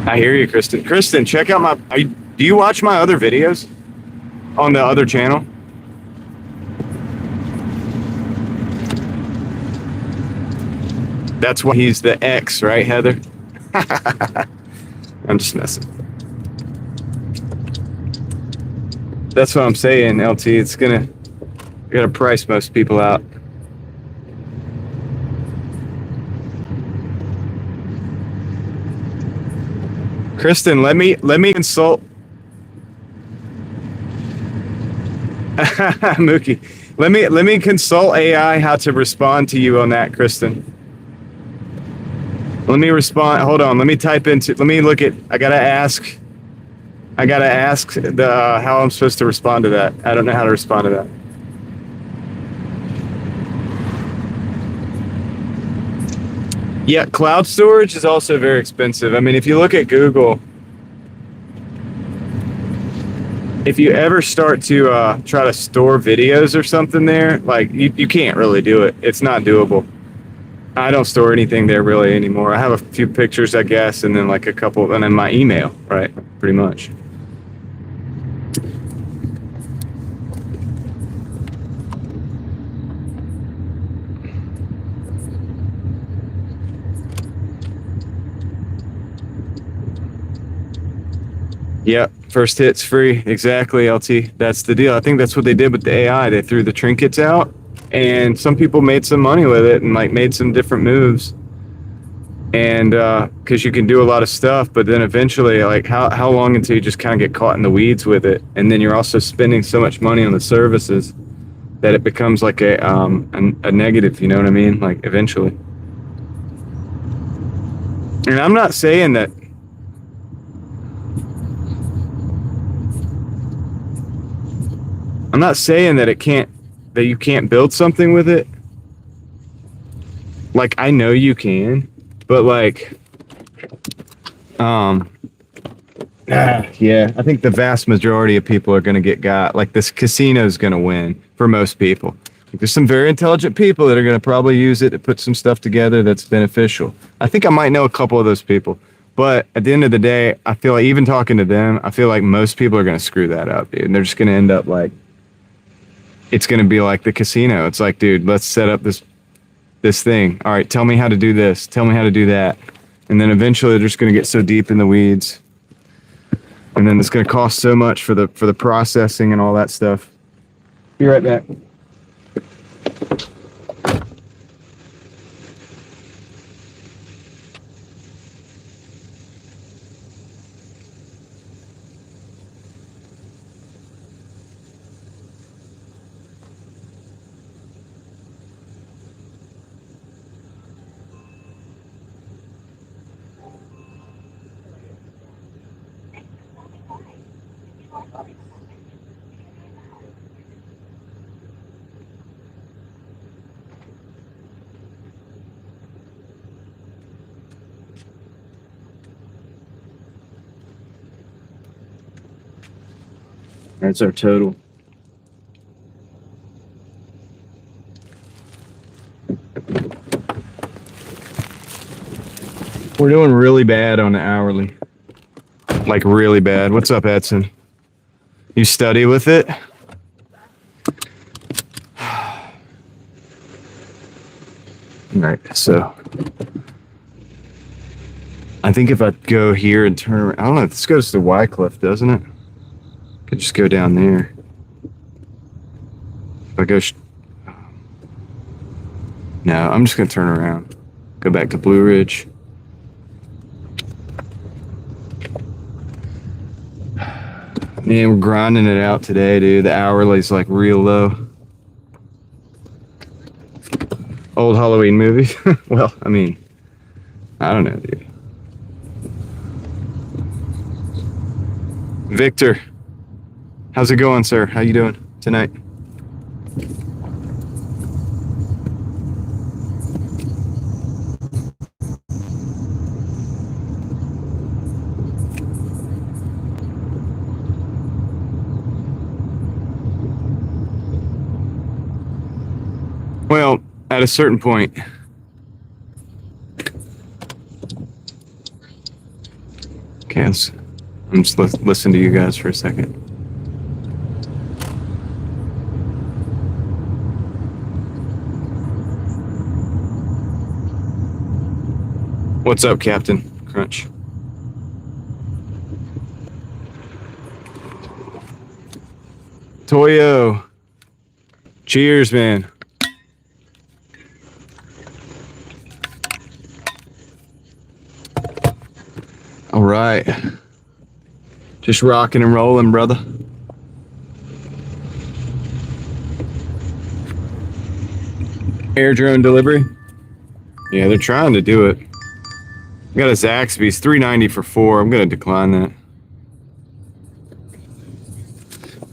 I hear you, Kristen. Kristen, check out do you watch my other videos on the other channel? That's why he's the X, right, Heather? I'm just messing. That's what I'm saying, LT. It's gonna price most people out. Kristen, let me consult. Mookie, let me consult AI how to respond to you on that, Kristen. Let me respond. Hold on. Let me type into. Let me look at. I gotta ask the how I'm supposed to respond to that. I don't know how to respond to that. Yeah, cloud storage is also very expensive. I mean, if you look at Google, if you ever start to try to store videos or something there, like you can't really do it. It's not doable. I don't store anything there really anymore. I have a few pictures, I guess, and then like a couple, and then my email, right? Pretty much. Yep, first hit's free. Exactly, LT. That's the deal. I think that's what they did with the AI. They threw the trinkets out, and some people made some money with it and like made some different moves. And because you can do a lot of stuff, but then eventually, like how long until you just kind of get caught in the weeds with it, and then you're also spending so much money on the services that it becomes like a negative. You know what I mean? Like eventually. And I'm not saying that. I'm not saying that that you can't build something with it. Like I know you can, but like, yeah, I think the vast majority of people are going to get got. Like this casino is going to win for most people. Like, there's some very intelligent people that are going to probably use it to put some stuff together that's beneficial. I think I might know a couple of those people. But at the end of the day, I feel like even talking to them, I feel like most people are going to screw that up, dude. And they're just going to end up like, it's going to be like the casino. It's like, dude, let's set up this thing. All right, tell me how to do this. Tell me how to do that. And then eventually they're just going to get so deep in the weeds. And then it's going to cost so much for the processing and all that stuff. Be right back. That's our total. We're doing really bad on the hourly. Like really bad. What's up, Edson? You study with it? All right, so I think if I go here and turn around, I don't know, this goes to Wycliffe, doesn't it? Could just go down there. If I go, no, I'm just gonna turn around. Go back to Blue Ridge. Man, we're grinding it out today, dude. The hourly's like real low. Old Halloween movies. Well, I mean, I don't know, dude. Victor, how's it going, sir? How you doing tonight? Well, at a certain point, okay, I'm just listen to you guys for a second. What's up, Captain Crunch? Toyo, cheers, man. All right. Just rocking and rolling, brother. Air drone delivery? Yeah, they're trying to do it. I got a Zaxby's, $3.90 for 4. I'm going to decline that.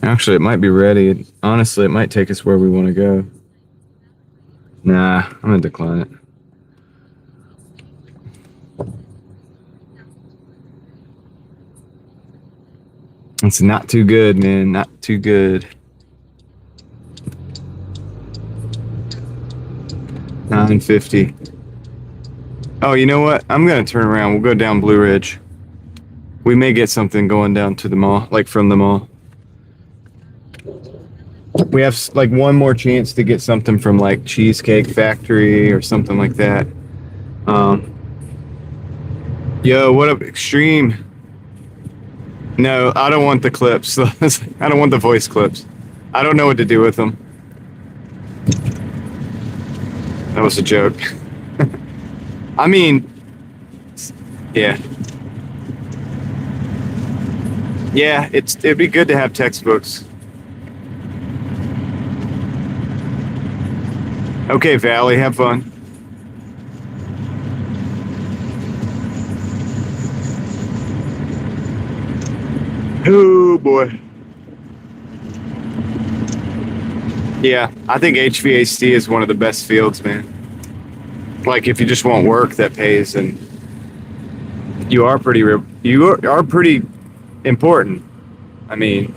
Actually, it might be ready. Honestly, it might take us where we want to go. Nah, I'm going to decline it. It's not too good, man. Not too good. $9.50. Oh, you know what? I'm going to turn around. We'll go down Blue Ridge. We may get something going down to the mall, like from the mall. We have like one more chance to get something from like Cheesecake Factory or something like that. Yo, what up, Extreme? No, I don't want the clips. I don't want the voice clips. I don't know what to do with them. That was a joke. I mean, yeah. Yeah, it'd be good to have textbooks. Okay, Valley, have fun. Oh boy. Yeah, I think HVAC is one of the best fields, man. Like if you just want work that pays, and you are pretty important. I mean,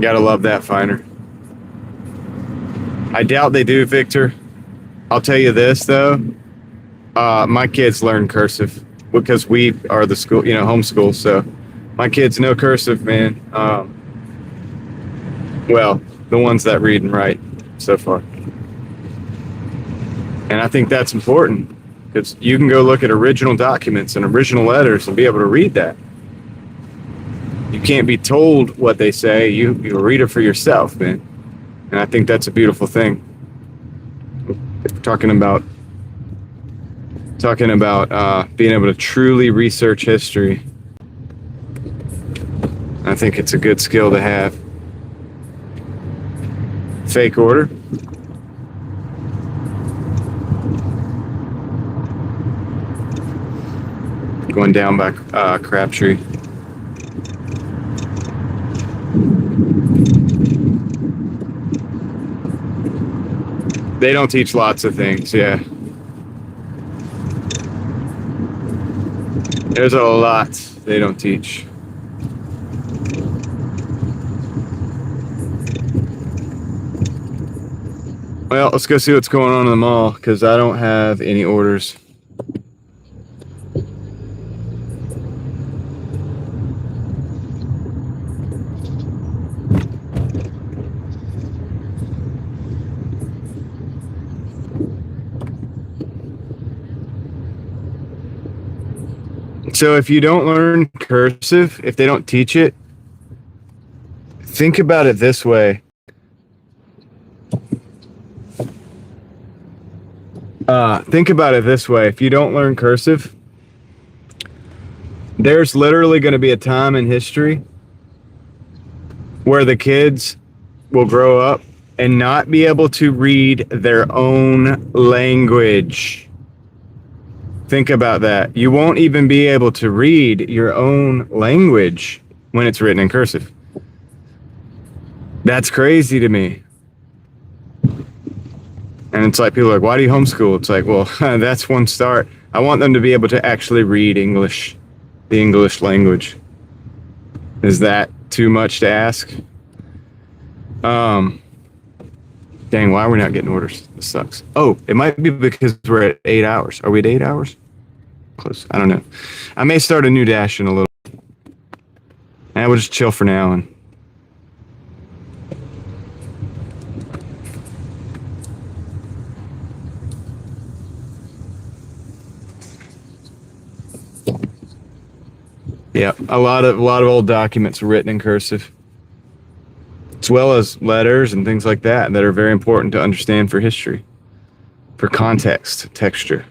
gotta love that finer. I doubt they do, Victor. I'll tell you this though. My kids learn cursive because we are the school, homeschool. So my kids know cursive, man. Well, the ones that read and write so far. And I think that's important because you can go look at original documents and original letters and be able to read that. You can't be told what they say. You read it for yourself, man. And I think that's a beautiful thing. If we're talking about being able to truly research history, I think it's a good skill to have. Fake order. Going down by Crabtree. They don't teach lots of things, yeah. There's a lot they don't teach. Well, let's go see what's going on in the mall because I don't have any orders. So if you don't learn cursive, if they don't teach it, think about it this way. Think about it this way. If you don't learn cursive, there's literally going to be a time in history where the kids will grow up and not be able to read their own language. Think about that. You won't even be able to read your own language when it's written in cursive. That's crazy to me. And it's like, people are like, why do you homeschool? It's like, well, that's one start. I want them to be able to actually read English, the English language. Is that too much to ask? Dang, why are we not getting orders? This sucks. Oh, it might be because we're at 8 hours. Are we at 8 hours? Close. I don't know. I may start a new dash in a little. And we'll just chill for now. And yeah, a lot of old documents written in cursive, as well as letters and things like that are very important to understand for history, for context, texture.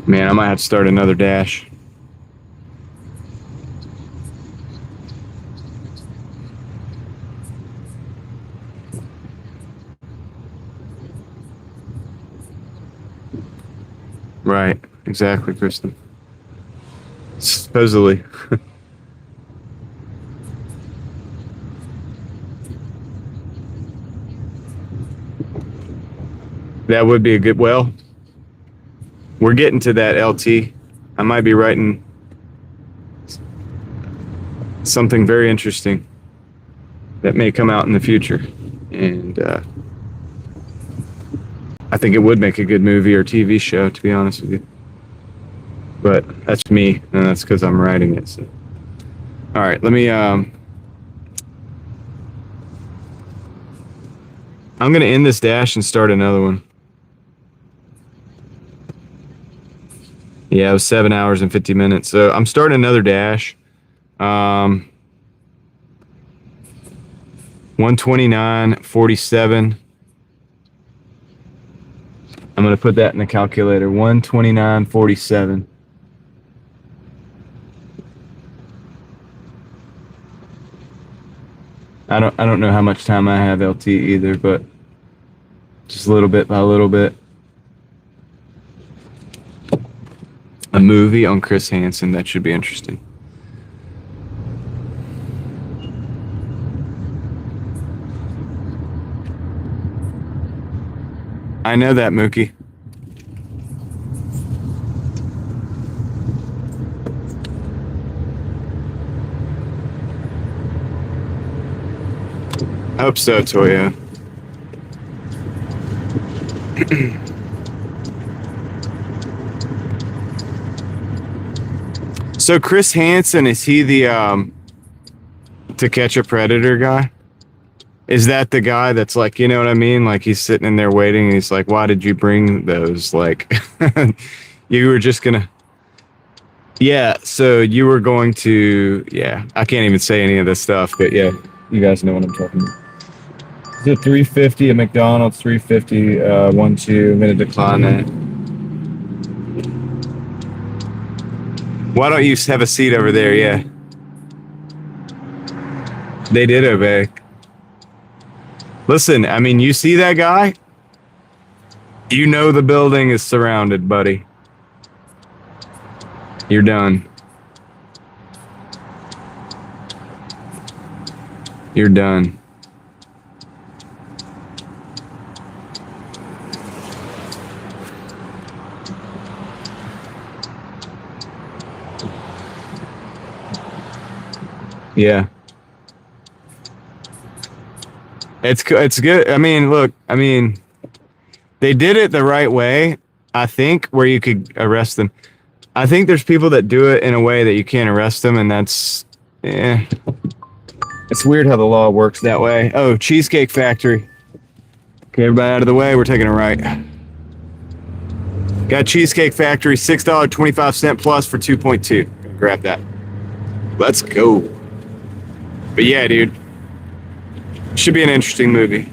Man, I might have to start another dash. Right, exactly, Kristen. Supposedly. That would be a good, well, we're getting to that LT. I might be writing something very interesting that may come out in the future. And I think it would make a good movie or TV show, to be honest with you. But that's me, and that's because I'm writing it. So. All right, let me. I'm going to end this dash and start another one. Yeah, it was 7 hours and 50 minutes. So I'm starting another dash. 129.47. I'm going to put that in the calculator. 129.47. I don't know how much time I have LT either, but just a little bit by a little bit. A movie on Chris Hansen, that should be interesting. I know that, Mookie. I hope so, Toya. So Chris Hansen, is he the To Catch a Predator guy? Is that the guy that's like, you know what I mean? Like he's sitting in there waiting and he's like, why did you bring those? Like you were just gonna. Yeah, so you were going to, yeah, I can't even say any of this stuff, but yeah, you guys know what I'm talking about. Is it 350 at McDonald's, 350, 1-2, I'm gonna decline that. Why don't you have a seat over there? Yeah. They did obey. Listen, I mean, you see that guy? You know the building is surrounded, buddy. You're done. You're done. Yeah. It's good. I mean, look, I mean, they did it the right way, I think, where you could arrest them. I think there's people that do it in a way that you can't arrest them, and that's, it's weird how the law works that way. Oh, Cheesecake Factory. Okay, everybody out of the way. We're taking a right. Got Cheesecake Factory, $6.25 plus for 2.2. Grab that. Let's go. But yeah, dude. Should be an interesting movie.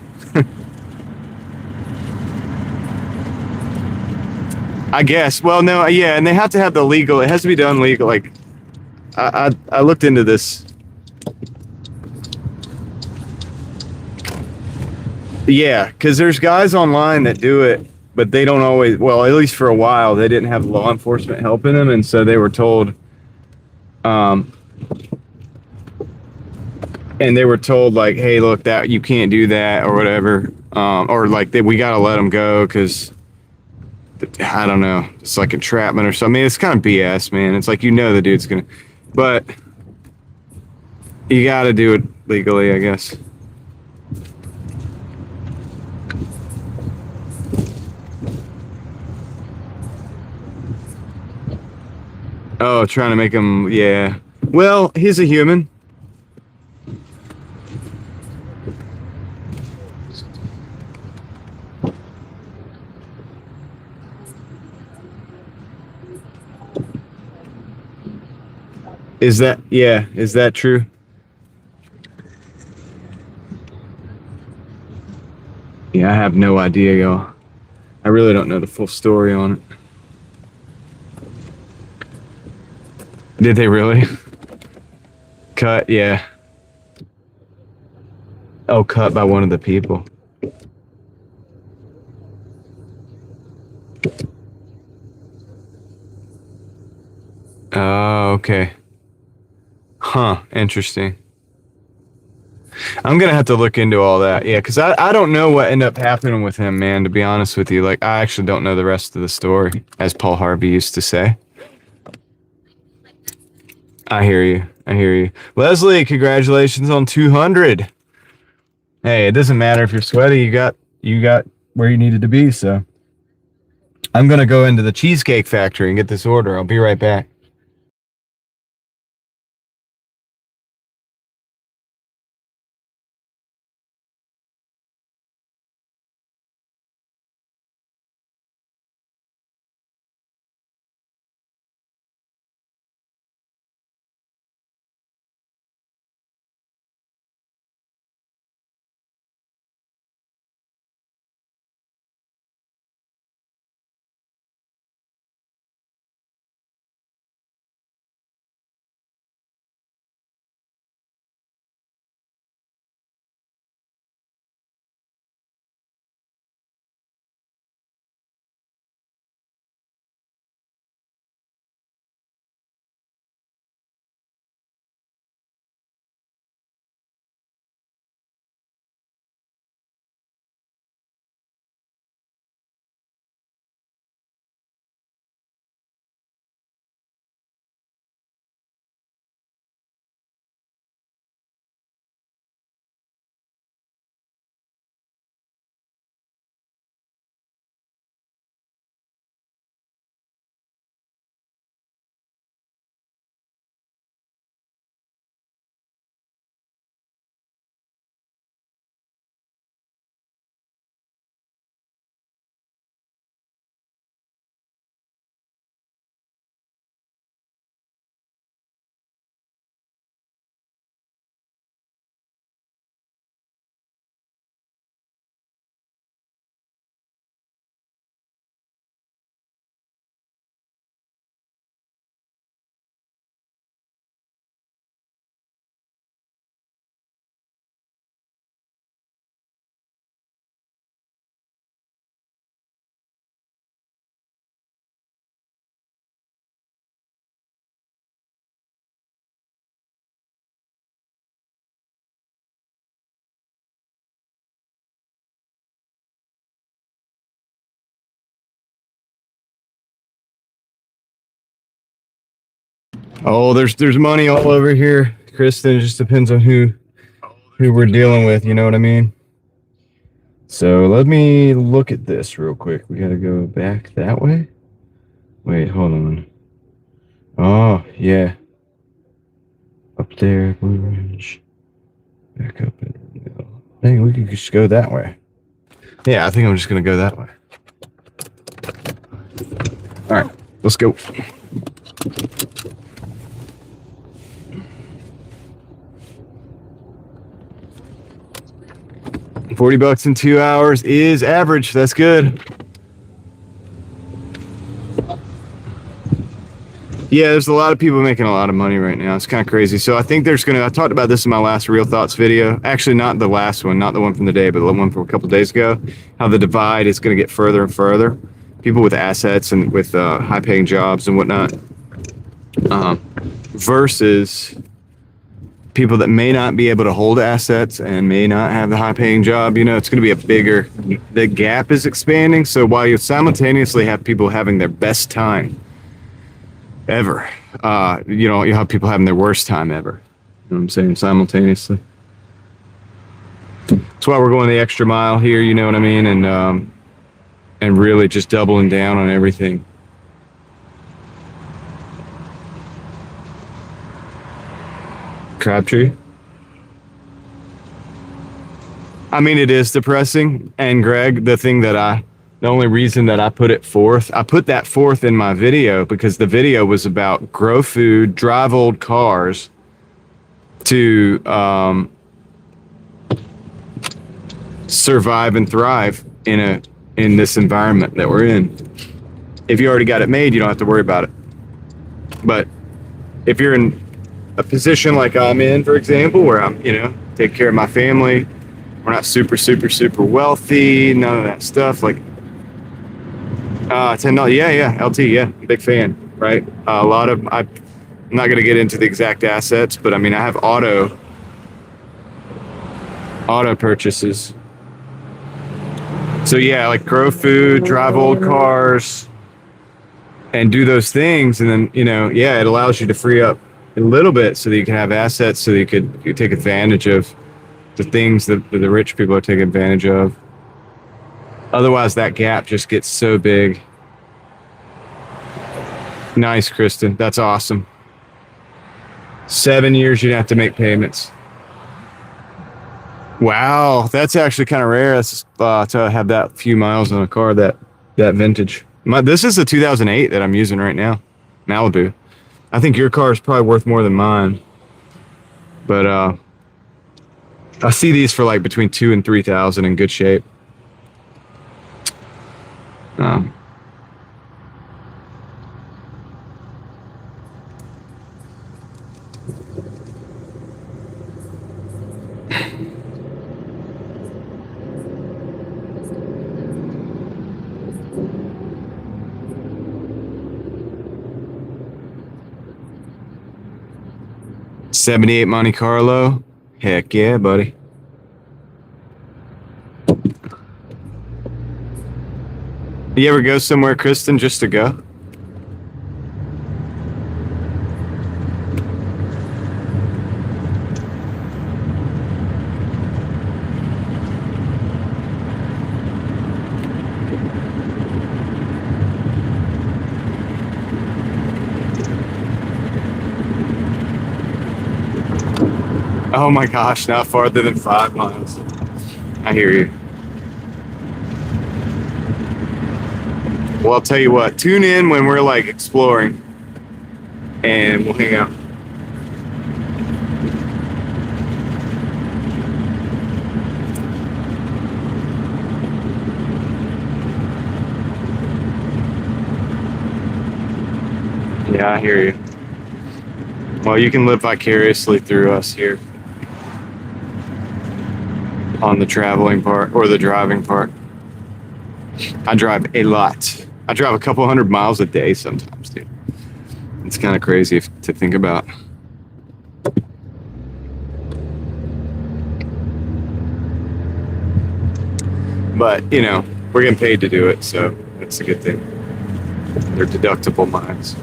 I guess. Well, no, yeah, and they have to have the legal. It has to be done legal. Like, I looked into this. Yeah, because there's guys online that do it, but they don't always. Well, at least for a while, they didn't have law enforcement helping them, and so they were told. And they were told like, hey, look, that you can't do that or whatever, or like we gotta let them go because. I don't know. It's like entrapment or something. I mean, it's kind of BS, man. It's like, you know, the dude's gonna, but you got to do it legally, I guess. Oh, trying to make him, yeah. Well, he's a human. Is that true? Yeah, I have no idea, y'all. I really don't know the full story on it. Did they really? Cut, yeah. Oh, cut by one of the people. Oh, okay. Huh, interesting. I'm gonna have to look into all that. Yeah, because I don't know what ended up happening with him, man. To be honest with you, like I actually don't know the rest of the story, as Paul Harvey used to say. I hear you. I hear you, Leslie. Congratulations on 200. Hey, it doesn't matter if you're sweaty. You got where you needed to be. So I'm gonna go into the Cheesecake Factory and get this order. I'll be right back. Oh, there's money all over here, Kristen. It just depends on who we're dealing with. You know what I mean? So let me look at this real quick. We gotta go back that way. Wait, hold on. Oh, yeah. Up there, Blue Ridge. Back up in the middle. Hey, we could just go that way. Yeah, I think I'm just gonna go that way. All right, let's go. $40 in 2 hours is average. That's good. Yeah, there's a lot of people making a lot of money right now. It's kind of crazy. So I think I talked about this in my last Real Thoughts video. Actually, not the last one, not the one from the day, but the one from a couple days ago. How the divide is going to get further and further. People with assets and with high-paying jobs and whatnot, versus people that may not be able to hold assets and may not have the high-paying job. It's going to be the gap is expanding. So while you simultaneously have people having their best time ever, you have people having their worst time ever. You know what I'm saying? Simultaneously. That's why we're going the extra mile here. You know what I mean? And really just doubling down on everything. Crabtree. I mean, it is depressing. And Greg, the only reason that I put that forth in my video because the video was about grow food, drive old cars to survive and thrive in this environment that we're in. If you already got it made, you don't have to worry about it. But if you're in a position like I'm in, for example, where I'm, take care of my family, we're not super, super, super wealthy, none of that stuff. Like, $10, yeah, LT, yeah, big fan, right? I'm not going to get into the exact assets, but I mean, I have auto auto purchases. So yeah, like grow food, drive old cars, and do those things, and then yeah, it allows you to free up a little bit so that you can have assets, so that you take advantage of the things that the rich people are taking advantage of. Otherwise, that gap just gets so big. Nice, Kristen. That's awesome. 7 years you'd have to make payments. Wow, that's actually kind of rare. That's to have that few miles on a car that vintage. This is a 2008 that I'm using right now, Malibu. I think your car is probably worth more than mine, but I see these for like between 2 and 3 thousand in good shape. Um, 78 Monte Carlo. Heck yeah, buddy. You ever go somewhere, Kristen, just to go? Oh my gosh, not farther than 5 miles. I hear you. Well, I'll tell you what, tune in when we're like exploring and we'll hang out. Yeah, I hear you. Well, you can live vicariously through us here on the traveling part or the driving part. I drive a lot. I drive a couple 100 miles a day sometimes, dude. It's kind of crazy to think about. But, we're getting paid to do it, so that's a good thing. They're deductible miles.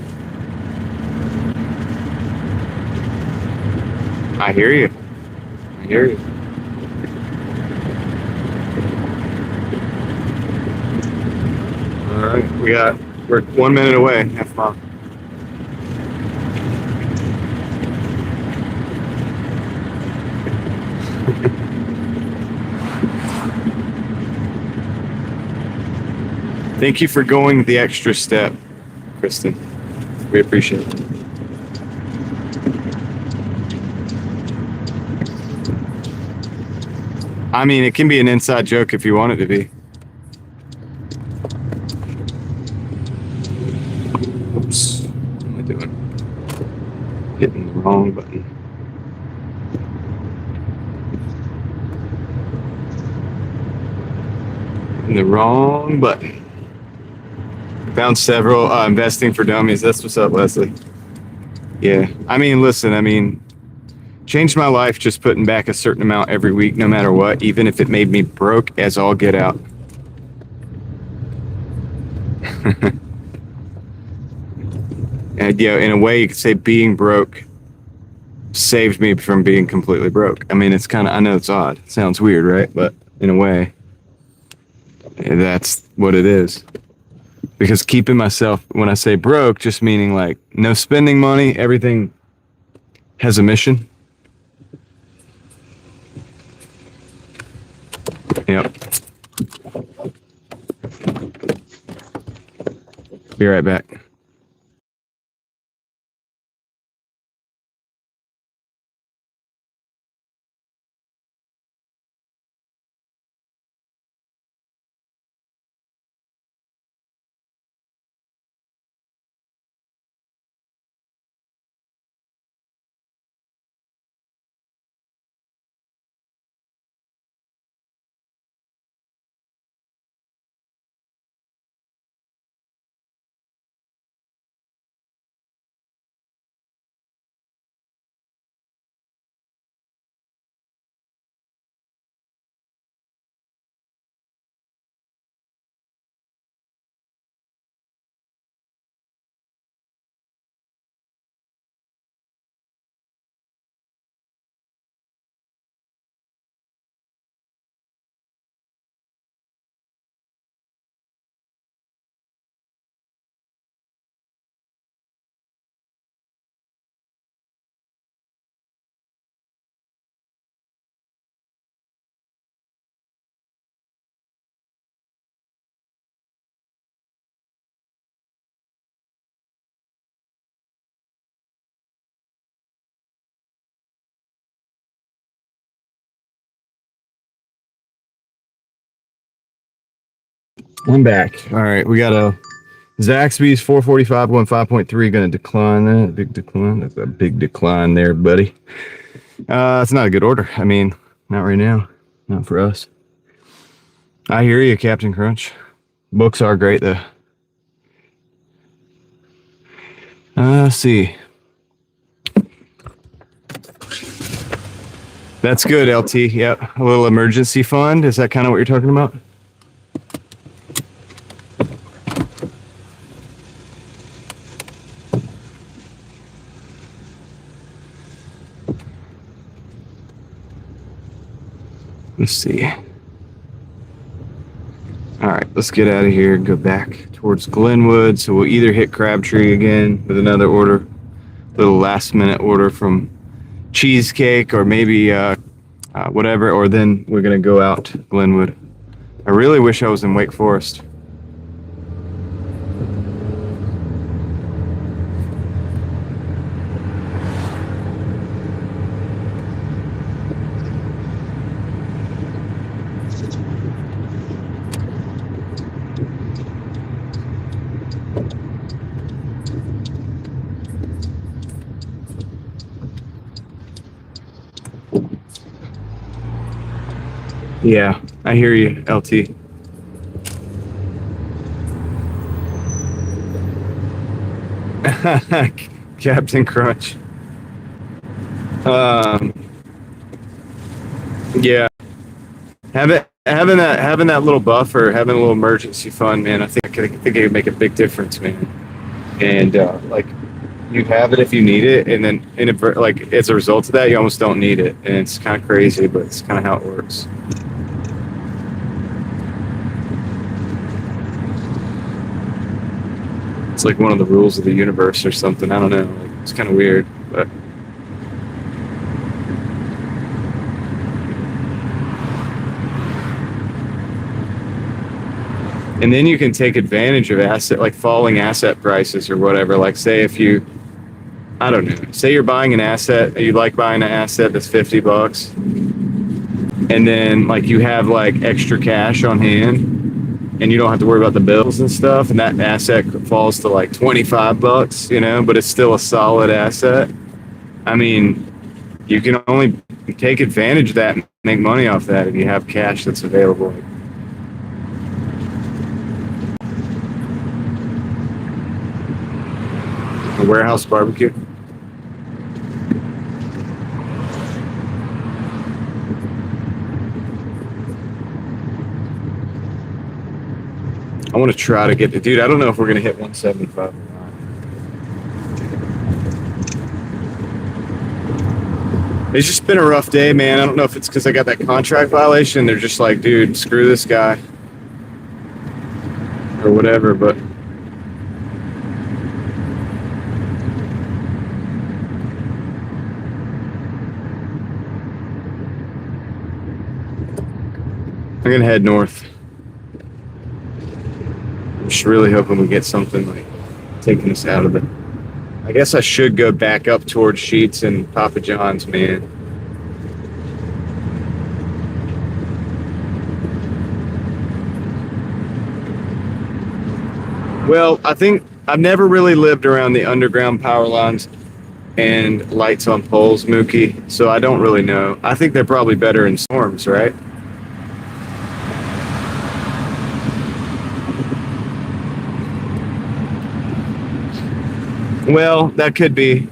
I hear you. I hear you. All right, we're 1 minute away, half mile. Thank you for going the extra step, Kristen. We appreciate it. I mean, it can be an inside joke if you want it to be. Oops. What am I doing? Hitting the wrong button. Hitting the wrong button. Found several investing for dummies. That's what's up, Leslie. Yeah. I mean, listen, changed my life just putting back a certain amount every week, no matter what, even if it made me broke as all get out. And, in a way, you could say being broke saved me from being completely broke. I mean, I know it's odd. It sounds weird, right? But in a way, that's what it is. Because keeping myself, when I say broke, just meaning like no spending money, everything has a mission. Yep. Be right back. I'm back. All right, we got a Zaxby's 445 going 5.3. Going to decline that. Big decline. That's a big decline there, buddy. It's not a good order. I mean, not right now. Not for us. I hear you, Captain Crunch. Books are great, though. Let's see. That's good, LT. Yep. A little emergency fund. Is that kind of what you're talking about? Let's see. All right, let's get out of here and go back towards Glenwood. So we'll either hit Crabtree again with another order, little last minute order from Cheesecake or maybe whatever, or then we're going to go out to Glenwood. I really wish I was in Wake Forest. Yeah, I hear you, LT. Captain Crunch. Yeah, having that little buffer, having a little emergency fund, man. I think it could make a big difference, man. And like, you have it if you need it, and then like as a result of that, you almost don't need it, and it's kind of crazy, but it's kind of how it works. It's like one of the rules of the universe or something. I don't know. Like, it's kind of weird, but. And then you can take advantage of falling asset prices or whatever. Like, say if you, I don't know, say you're buying an asset, you like buying an asset that's $50, and then like you have like extra cash on hand, and you don't have to worry about the bills and stuff, and that asset falls to like $25, you know, but it's still a solid asset. I mean, you can only take advantage of that and make money off that if you have cash that's available. A warehouse barbecue. I want to try to get the dude. I don't know if we're going to hit 175 or not. It's just been a rough day, man. I don't know if it's because I got that contract violation. They're just like, dude, screw this guy or whatever, but. I'm going to head north. I'm just really hoping we get something like taking us out of it. I guess I should go back up towards Sheetz and Papa John's, man. Well, I think I've never really lived around the underground power lines and lights on poles, Mookie, so I don't really know. I think they're probably better in storms, right? Well, that could be,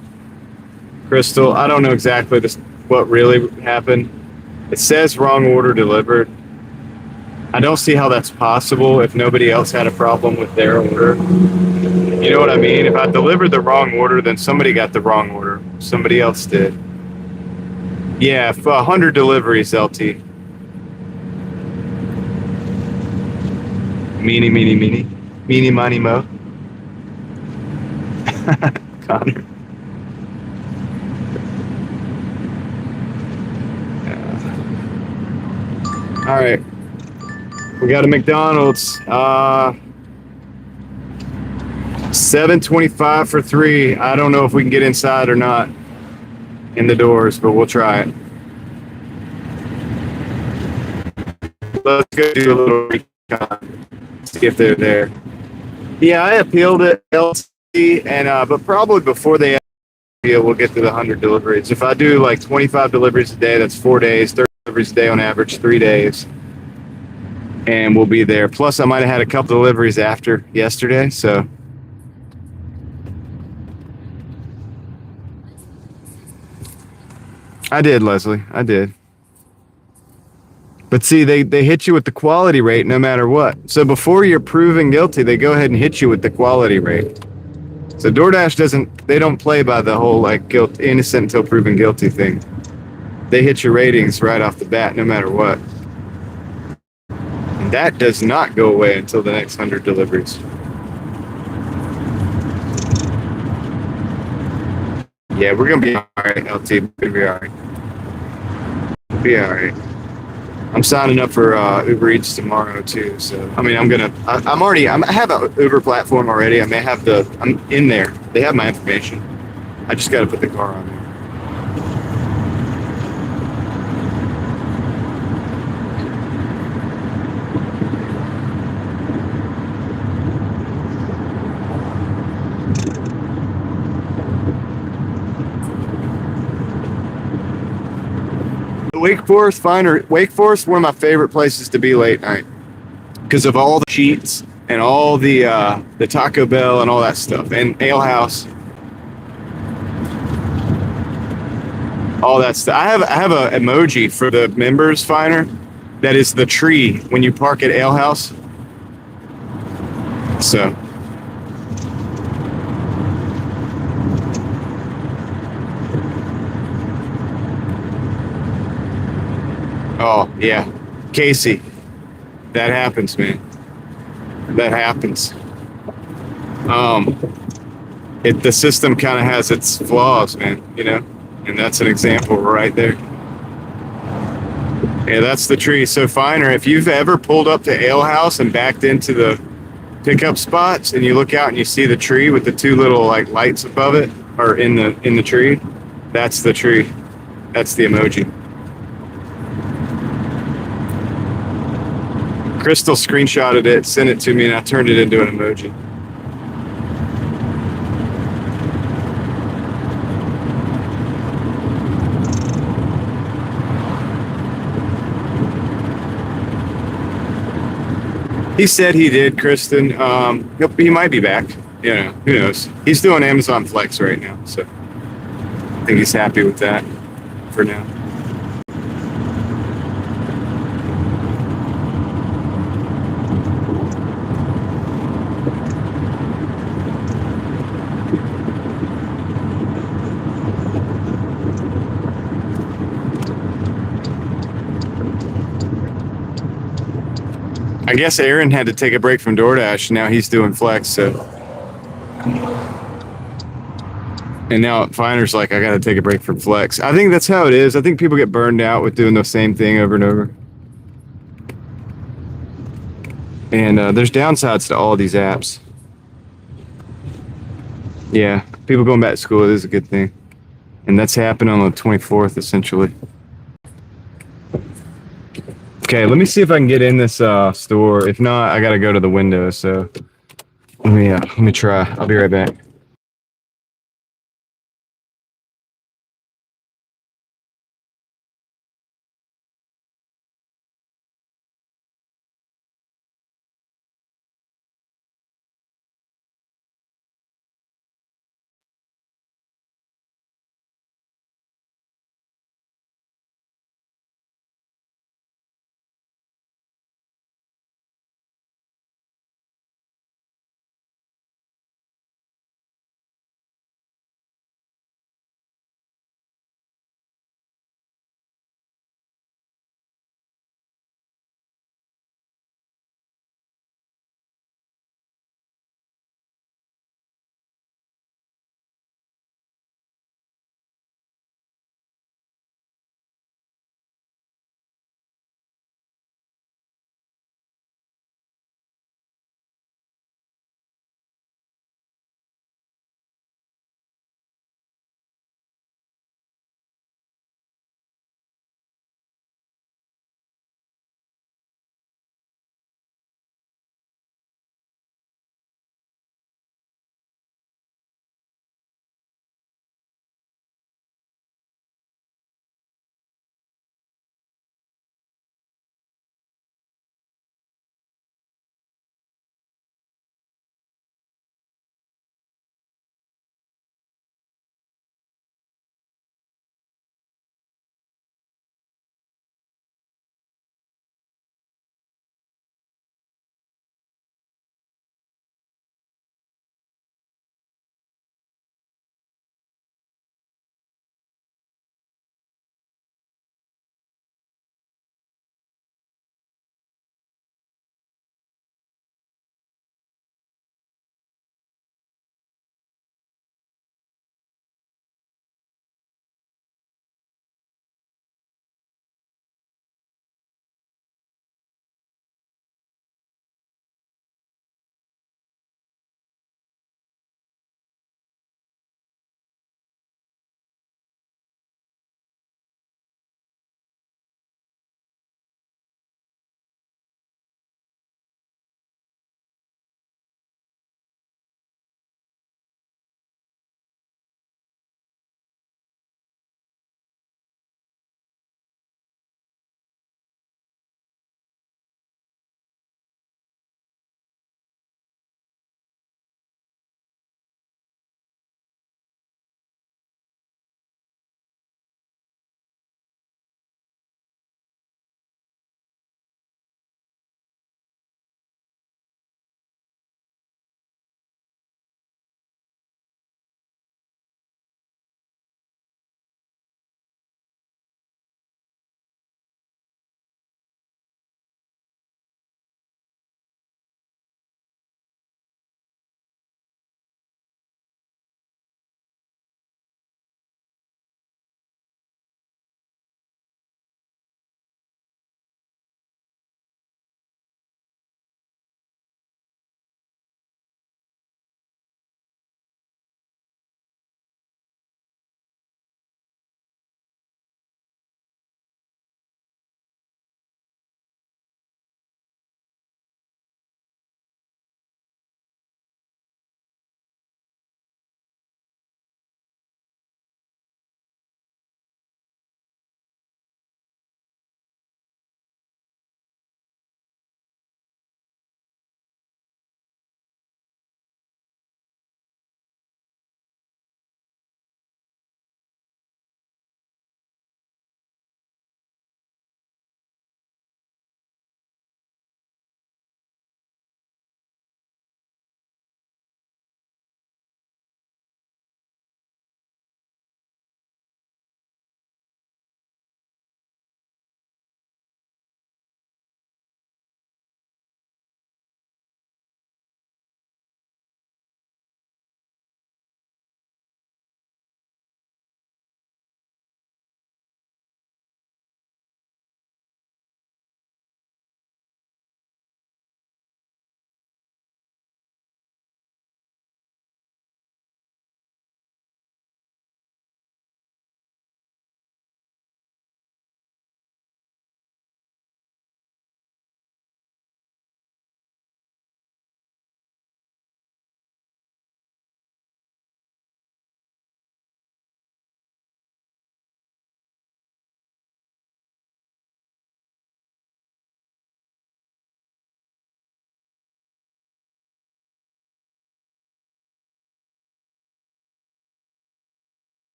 Crystal. I don't know exactly what really happened. It says wrong order delivered. I don't see how that's possible if nobody else had a problem with their order. You know what I mean? If I delivered the wrong order, then somebody got the wrong order. Somebody else did. Yeah, 100 deliveries, LT. Meeny, miny, mo. Connor. All right. We got a McDonald's. 7.25 for 3. I don't know if we can get inside or not in the doors, but we'll try it. Let's go do a little recon. See see if they're there. Yeah, I appealed it, LC, and but probably before they appeal, we'll get to the 100 deliveries. If I do like 25 deliveries a day, that's 4 days. 30 deliveries a day on average, 3 days, and we'll be there. Plus, I might have had a couple deliveries after yesterday, so. I did, Leslie. I did. But see, they hit you with the quality rate no matter what. So before you're proven guilty, they go ahead and hit you with the quality rate. So Doordash they don't play by the whole like innocent until proven guilty thing. They hit your ratings right off the bat no matter what. And that does not go away until the next 100 deliveries. Yeah, we're going to be all right, LT. We're going to be all right. Be all right. I'm signing up for Uber Eats tomorrow too. So I mean, I have an Uber platform already. I'm in there. They have my information. I just got to put the car on there. Wake Forest, one of my favorite places to be late night because of all the cheats and all the Taco Bell and all that stuff, and Ale House, all that stuff. I have a emoji for the members Finer that is the tree when you park at Ale House. So. Oh yeah, Casey, that happens, man. That happens. The system kind of has its flaws, man. You know, and that's an example right there. Yeah, that's the tree. So Finer, if you've ever pulled up to Ale House and backed into the pickup spots, and you look out and you see the tree with the two little like lights above it, or in the tree, that's the tree. That's the emoji. Crystal screenshotted it, sent it to me, and I turned it into an emoji. He said he did, Kristen. He might be back. You know, who knows? He's doing Amazon Flex right now, so I think he's happy with that for now. I guess Aaron had to take a break from Doordash. Now he's doing Flex, so. And now Finer's like, I got to take a break from Flex. I think that's how it is. I think people get burned out with doing the same thing over and over. And there's downsides to all of these apps. Yeah, people going back to school, it is a good thing. And that's happened on the 24th, essentially. Okay, let me see if I can get in this store. If not, I got to go to the window. So let me try. I'll be right back.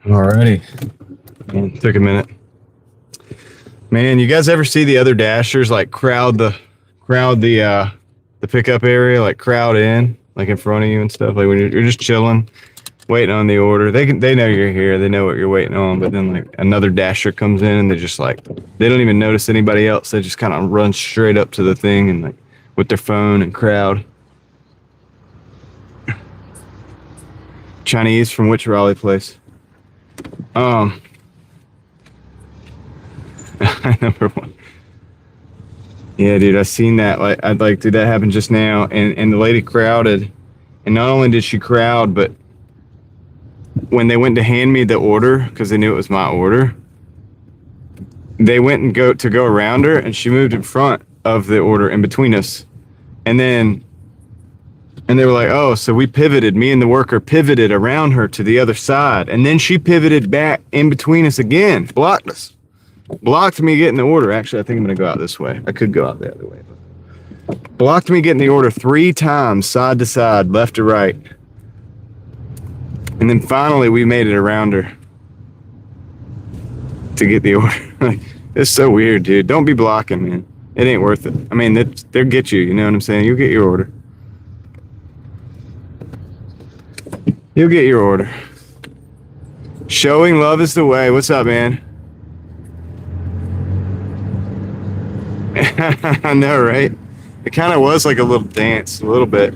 Alrighty. Man, took a minute. Man, you guys ever see the other Dashers like crowd the pickup area, like crowd in, like in front of you and stuff? Like when you're just chilling, waiting on the order. They know you're here. They know what you're waiting on. But then like another Dasher comes in and they just like they don't even notice anybody else. They just kind of run straight up to the thing and like with their phone and crowd. Chinese from which Raleigh place? Number one. Yeah, dude, I seen that. Dude, that happened just now, and the lady crowded, and not only did she crowd, but when they went to hand me the order, because they knew it was my order, they went and go around her, and she moved in front of the order in between us, and they were like, oh, so we pivoted. Me and the worker pivoted around her to the other side, and then she pivoted back in between us again, blocked us. Blocked me getting the order. Actually, I think I'm going to go out this way. I could go out the other way. But blocked me getting the order 3 times, side to side, left to right. And then finally, we made it around her to get the order. It's so weird, dude. Don't be blocking, man. It ain't worth it. I mean, they'll get you. You know what I'm saying? You'll get your order. You'll get your order. Showing love is the way. What's up, man? I know, right? It kind of was like a little dance, a little bit.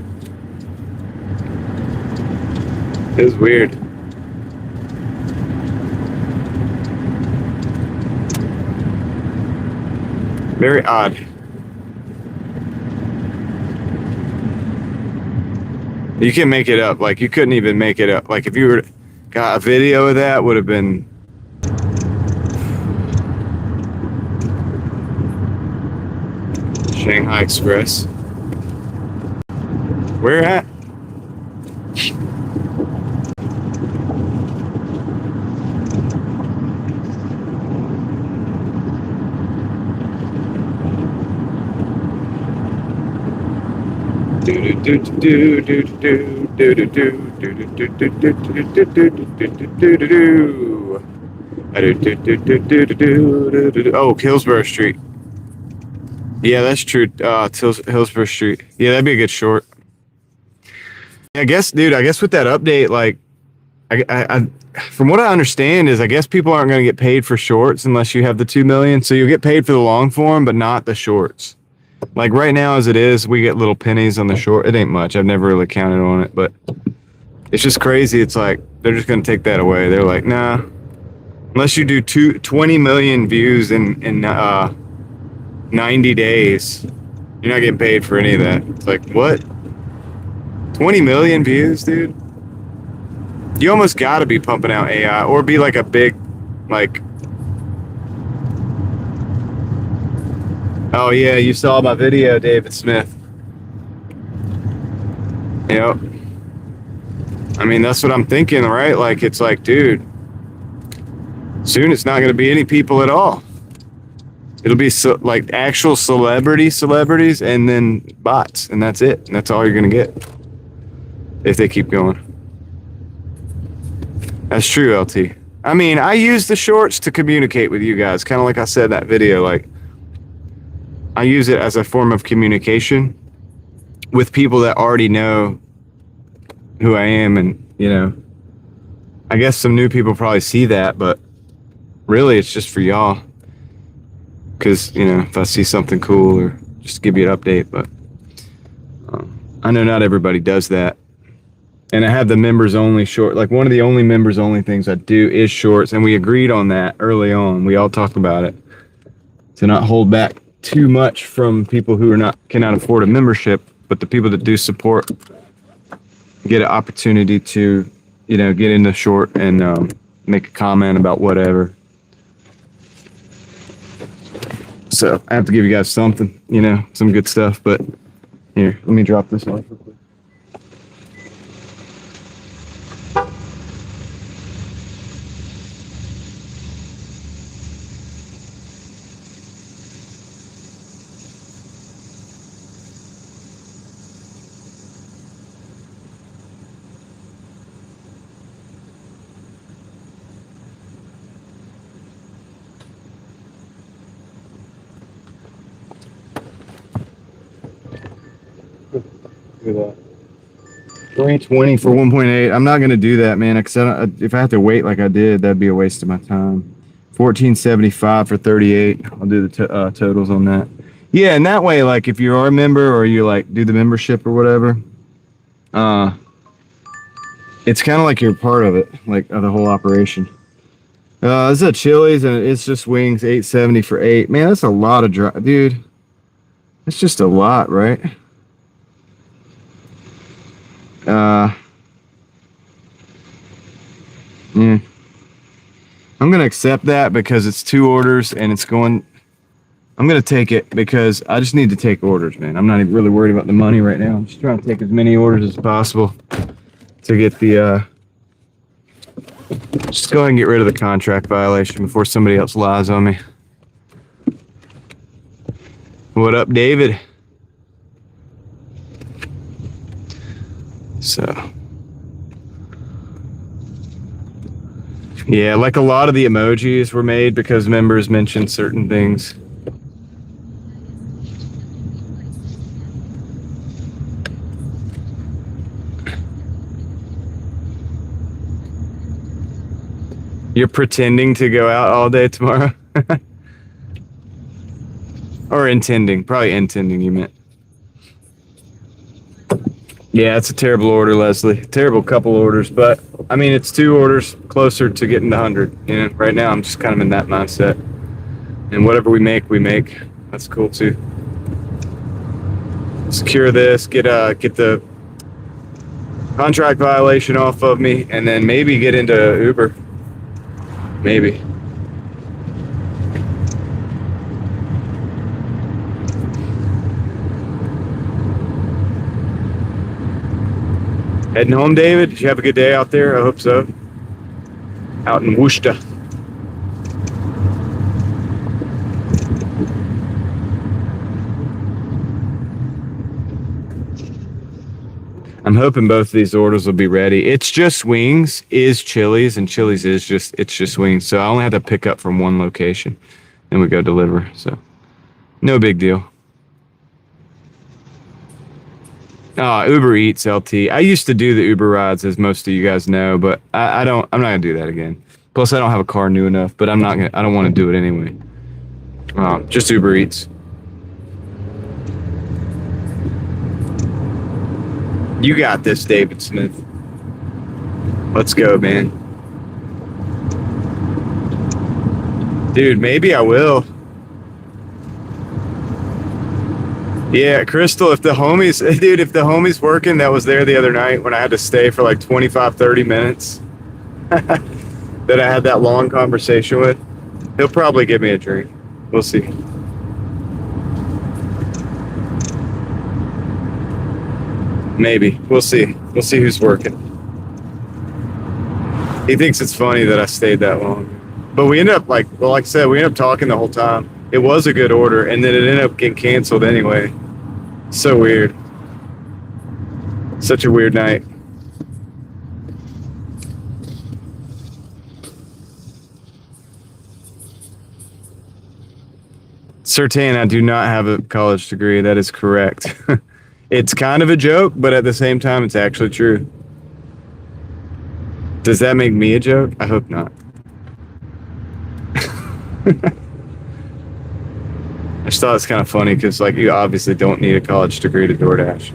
It was weird. Very odd. You can make it up. Like, you couldn't even make it up. Like, if you were got a video of that, would have been... Shanghai Express. Where at? Oh, Hillsborough Street. Yeah, that's true. Hillsborough Street. Yeah, that'd be a good short. I guess, dude. I guess with that update, like, I from what I understand is, I guess people aren't going to get paid for shorts unless you have the 2 million. So you'll get paid for the long form, but not the shorts. Like right now, as it is, we get little pennies on the short. It ain't much. I've never really counted on it, but it's just crazy. It's like they're just going to take that away. They're like, nah, unless you do 20 million views in 90 days, you're not getting paid for any of that. It's like, what? 20 million views, dude? You almost got to be pumping out AI or be like a big, like... Oh, yeah, you saw my video, David Smith. Yep. I mean, that's what I'm thinking, right? Like, it's like, dude, soon it's not going to be any people at all. It'll be like actual celebrities, and then bots, and that's it. And that's all you're going to get if they keep going. That's true, LT. I mean, I use the shorts to communicate with you guys, kind of like I said in that video. Like, I use it as a form of communication with people that already know who I am, and, you know, I guess some new people probably see that, but really it's just for y'all. Because, you know, if I see something cool or just give you an update, but I know not everybody does that. And I have the members only short, like one of the only members only things I do is shorts, and we agreed on that early on. We all talked about it to not hold back too much from people who cannot afford a membership, but the people that do support get an opportunity to, you know, get in the short and make a comment about whatever. So I have to give you guys something, you know, some good stuff. But here, let me drop this off real quick. at that. 320 for 1.8. I'm not gonna do that, man. Because if I have to wait like I did, that'd be a waste of my time. 1475 for 38. I'll do the totals on that. Yeah, and that way, like if you are a member or you like do the membership or whatever, it's kind of like you're part of it, like of the whole operation. This is a Chili's and it's just wings, 870 for 8. Man, that's a lot of drive, dude. That's just a lot, right? Yeah. I'm gonna accept that because it's 2 orders and it's going. I'm gonna take it because I just need to take orders, man. I'm not even really worried about the money right now. I'm just trying to take as many orders as possible to get the. Just go ahead and get rid of the contract violation before somebody else lies on me. What up, David? So. Yeah, like a lot of the emojis were made because members mentioned certain things. You're pretending to go out all day tomorrow? Or intending. Probably intending, you meant. Yeah, it's a terrible order, Leslie. Terrible couple orders, but I mean, it's 2 orders closer to getting to 100. You know, right now I'm just kind of in that mindset. And whatever we make, we make. That's cool too. Secure this, get the contract violation off of me, and then maybe get into Uber. Maybe. Heading home, David? Did you have a good day out there? I hope so. Out in Worcester. I'm hoping both of these orders will be ready. It's just wings is Chili's, and Chili's is just wings. So I only have to pick up from one location, and we go deliver. So no big deal. Uber Eats LT. I used to do the Uber rides, as most of you guys know, but I'm not gonna do that again. Plus, I don't have a car new enough, but I don't want to do it anyway. Just Uber Eats. You got this, David Smith. Let's go, man. Dude, maybe I will. Yeah, Crystal, if the homie's working that was there the other night when I had to stay for like 25, 30 minutes, that I had that long conversation with, he'll probably give me a drink. We'll see. Maybe. We'll see. We'll see who's working. He thinks it's funny that I stayed that long. But we ended up, like I said, we ended up talking the whole time. It was a good order, and then it ended up getting canceled anyway. So weird. Such a weird night. Certain, I do not have a college degree. That is correct. It's kind of a joke, but at the same time, it's actually true. Does that make me a joke? I hope not. I just thought it's kind of funny because, like, you obviously don't need a college degree to Doordash.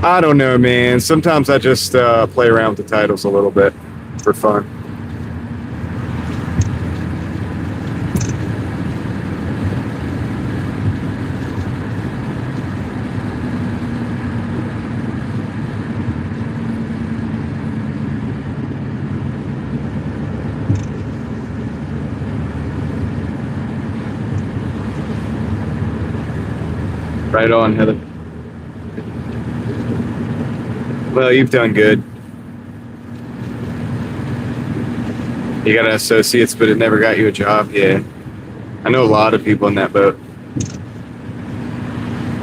I don't know, man. Sometimes I just play around with the titles a little bit for fun. Right on, Heather. Well, you've done good. You got an associate's, but it never got you a job. Yeah. I know a lot of people in that boat.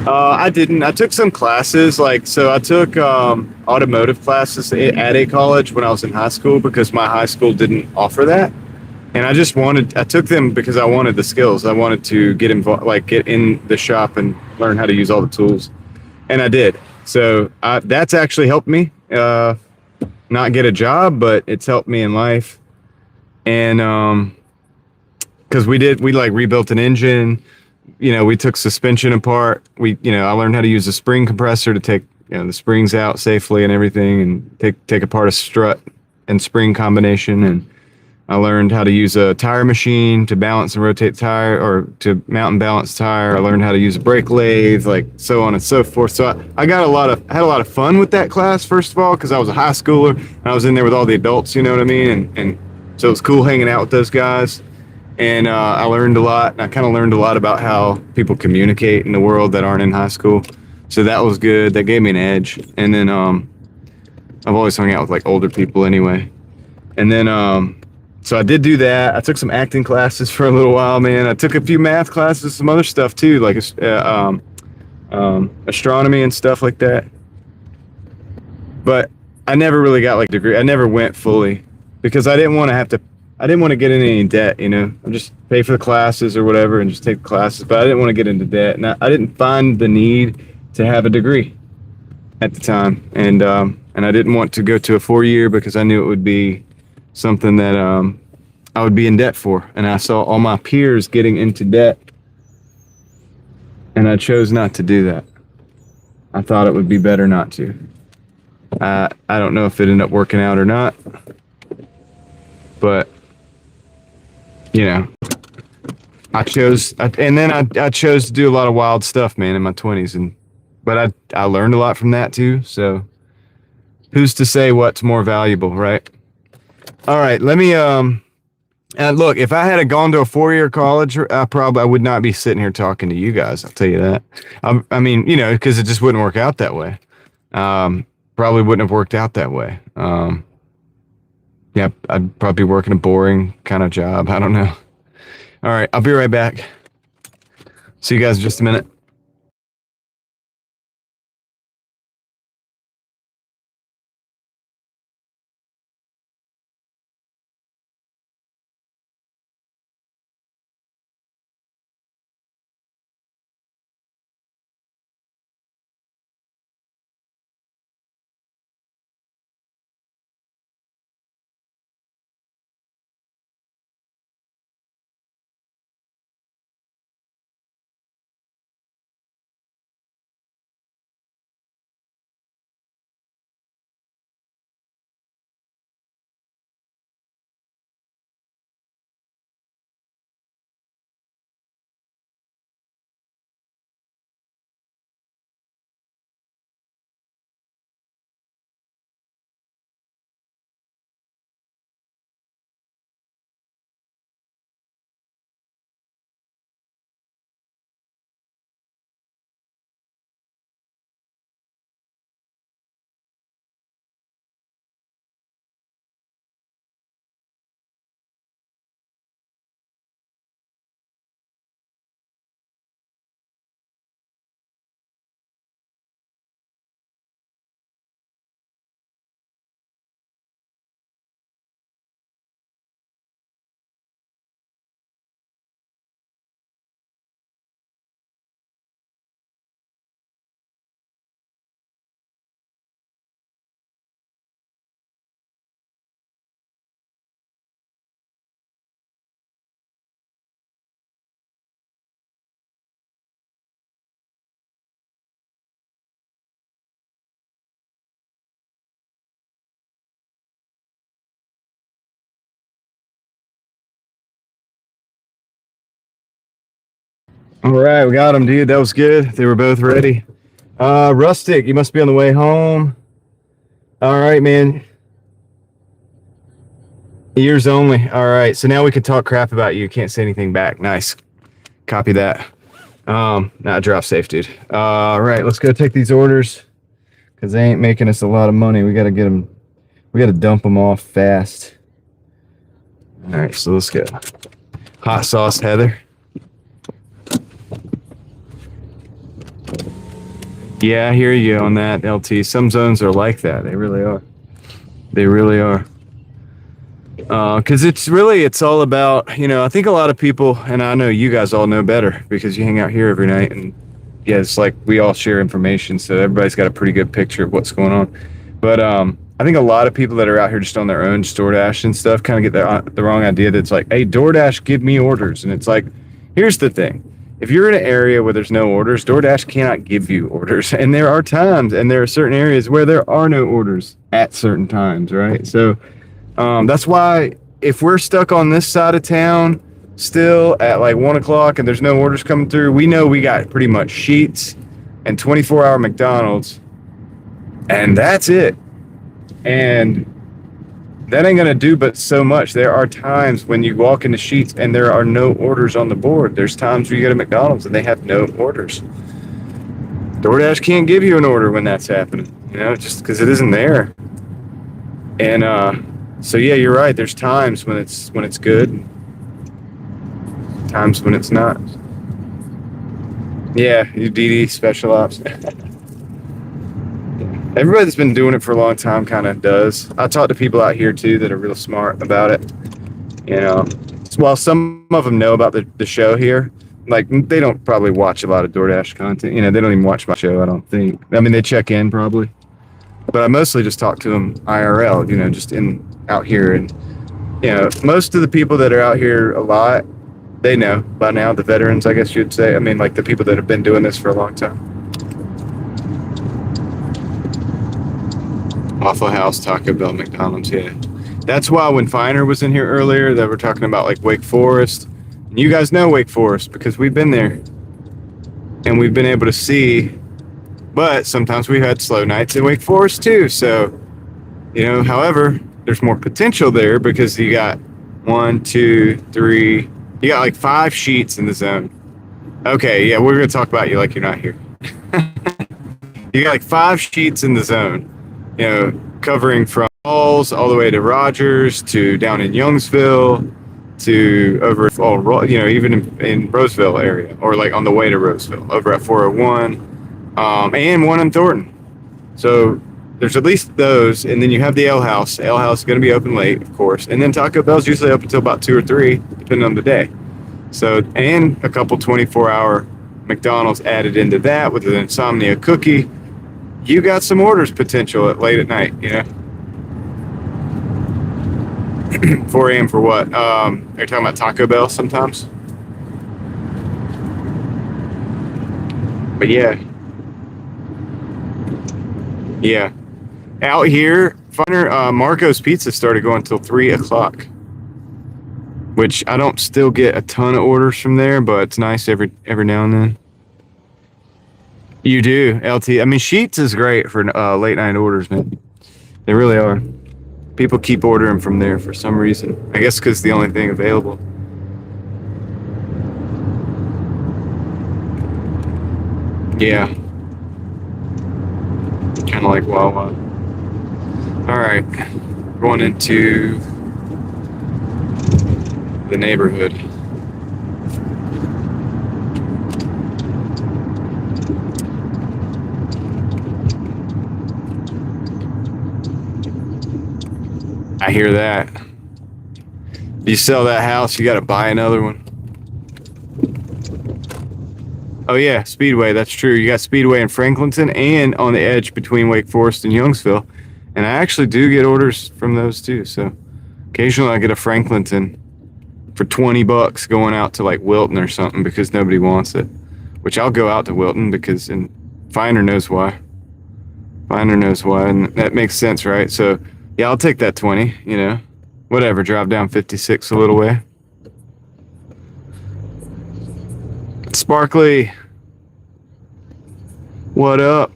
I didn't. I took some classes. I took automotive classes at a college when I was in high school because my high school didn't offer that. And I took them because I wanted the skills. I wanted to get involved, like get in the shop and learn how to use all the tools. and I did. So that's actually helped me not get a job, but it's helped me in life. And because we like rebuilt an engine. We took suspension apart. I learned how to use a spring compressor to take the springs out safely and everything, and take apart a strut and spring combination. And I learned how to use a tire machine to balance and rotate the tire, or to mount and balance the tire. I learned how to use a brake lathe, like so on and so forth. So I had a lot of fun with that class, first of all, because I was a high schooler and I was in there with all the adults, you know what I mean? And so it was cool hanging out with those guys. And I learned a lot, and I kind of learned a lot about how people communicate in the world that aren't in high school. So that was good. That gave me an edge. And then I've always hung out with like older people anyway. And then so I did do that. I took some acting classes for a little while, man. I took a few math classes, some other stuff too, like astronomy and stuff like that. But I never really got like a degree. I never went fully because I didn't want to get in any debt, I just pay for the classes or whatever and just take the classes, but I didn't want to get into debt. And I didn't find the need to have a degree at the time. And I didn't want to go to a 4-year because I knew it would be something that I would be in debt for. And I saw all my peers getting into debt, and I chose not to do that. I thought it would be better not to. I don't know if it ended up working out or not, but I chose to do a lot of wild stuff, man, in my 20s, but I learned a lot from that too. So who's to say what's more valuable, right? All right, let me look, if I had gone to a 4-year college, I would not be sitting here talking to you guys. I'll tell you that. I mean, because it just wouldn't work out that way. Probably wouldn't have worked out that way. Yeah, I'd probably be working a boring kind of job. I don't know. All right, I'll be right back. See you guys in just a minute. All right, we got them, dude. That was good. They were both ready. Rustic, you must be on the way home. All right, man. Ears only. All right, so now we can talk crap about you. Can't say anything back. Nice. Copy that. Not drop safe, dude. All right, let's go take these orders because they ain't making us a lot of money. We got to get them. We got to dump them off fast. All right, so let's go. Hot sauce, Heather. Yeah, I hear you on that, LT. Some zones are like that. They really are. They really are. Because it's all about, I think a lot of people, and I know you guys all know better because you hang out here every night, and, yeah, it's like we all share information, so everybody's got a pretty good picture of what's going on. But I think a lot of people that are out here just on their own, just DoorDash and stuff, kind of get the wrong idea that it's like, hey, DoorDash, give me orders. And it's like, here's the thing. If you're in an area where there's no orders, DoorDash cannot give you orders. And there are times, and there are certain areas where there are no orders at certain times, right? So that's why if we're stuck on this side of town still at like 1 o'clock and there's no orders coming through, we know we got pretty much Sheetz and 24-hour McDonald's, and that's it. And that ain't gonna do but so much. There are times when you walk into Sheetz and there are no orders on the board. There's times where you go to McDonald's and they have no orders. DoorDash can't give you an order when that's happening, just because it isn't there. And so yeah, you're right. There's times when it's good, times when it's not. Yeah, UDD special ops. Everybody that's been doing it for a long time kind of does. I talk to people out here too that are real smart about it. While some of them know about the show here, like they don't probably watch a lot of DoorDash content. They don't even watch my show, I don't think. I mean, they check in probably, but I mostly just talk to them IRL. Just out here, and most of the people that are out here a lot, they know by now. The veterans, I guess you'd say. I mean, like the people that have been doing this for a long time. Waffle House, Taco Bell, McDonald's, yeah. That's why when Finer was in here earlier, that we're talking about like Wake Forest. And you guys know Wake Forest because we've been there. And we've been able to see. But sometimes we had slow nights in Wake Forest too. So, however, there's more potential there because you got 1, 2, 3. You got like 5 Sheetz in the zone. Okay, yeah, we're going to talk about you like you're not here. You got like 5 Sheetz in the zone. Covering from Falls all the way to Rogers to down in Youngsville to over, even in Roseville area, or like on the way to Roseville, over at 401, and one in Thornton. So there's at least those, and then you have the Ale House. Ale House is going to be open late, of course, and then Taco Bell's usually open until about 2 or 3, depending on the day. So, and a couple 24-hour McDonald's added into that with an Insomnia cookie. You got some orders potential at late at night, 4 a.m. for what? Are you talking about Taco Bell sometimes? But yeah. Yeah. Out here, Marco's Pizza started going till 3 o'clock. Which I don't still get a ton of orders from there, but it's nice every now and then. You do, LT. I mean, Sheetz is great for late night orders, man. They really are. People keep ordering from there for some reason. I guess because it's the only thing available. Yeah. Kind of like Wawa. All right. Going into the neighborhood. I hear that. You sell that house, you got to buy another one. Oh yeah, Speedway, that's true. You got Speedway in Franklinton and on the edge between Wake Forest and Youngsville. And I actually do get orders from those too. So occasionally I get a Franklinton for $20 going out to like Wilton or something because nobody wants it. Which I'll go out to Wilton because, and Finer knows why. Finer knows why, and that makes sense, right? So yeah, I'll take that 20, whatever, drive down 56 a little way. Sparkly, what up?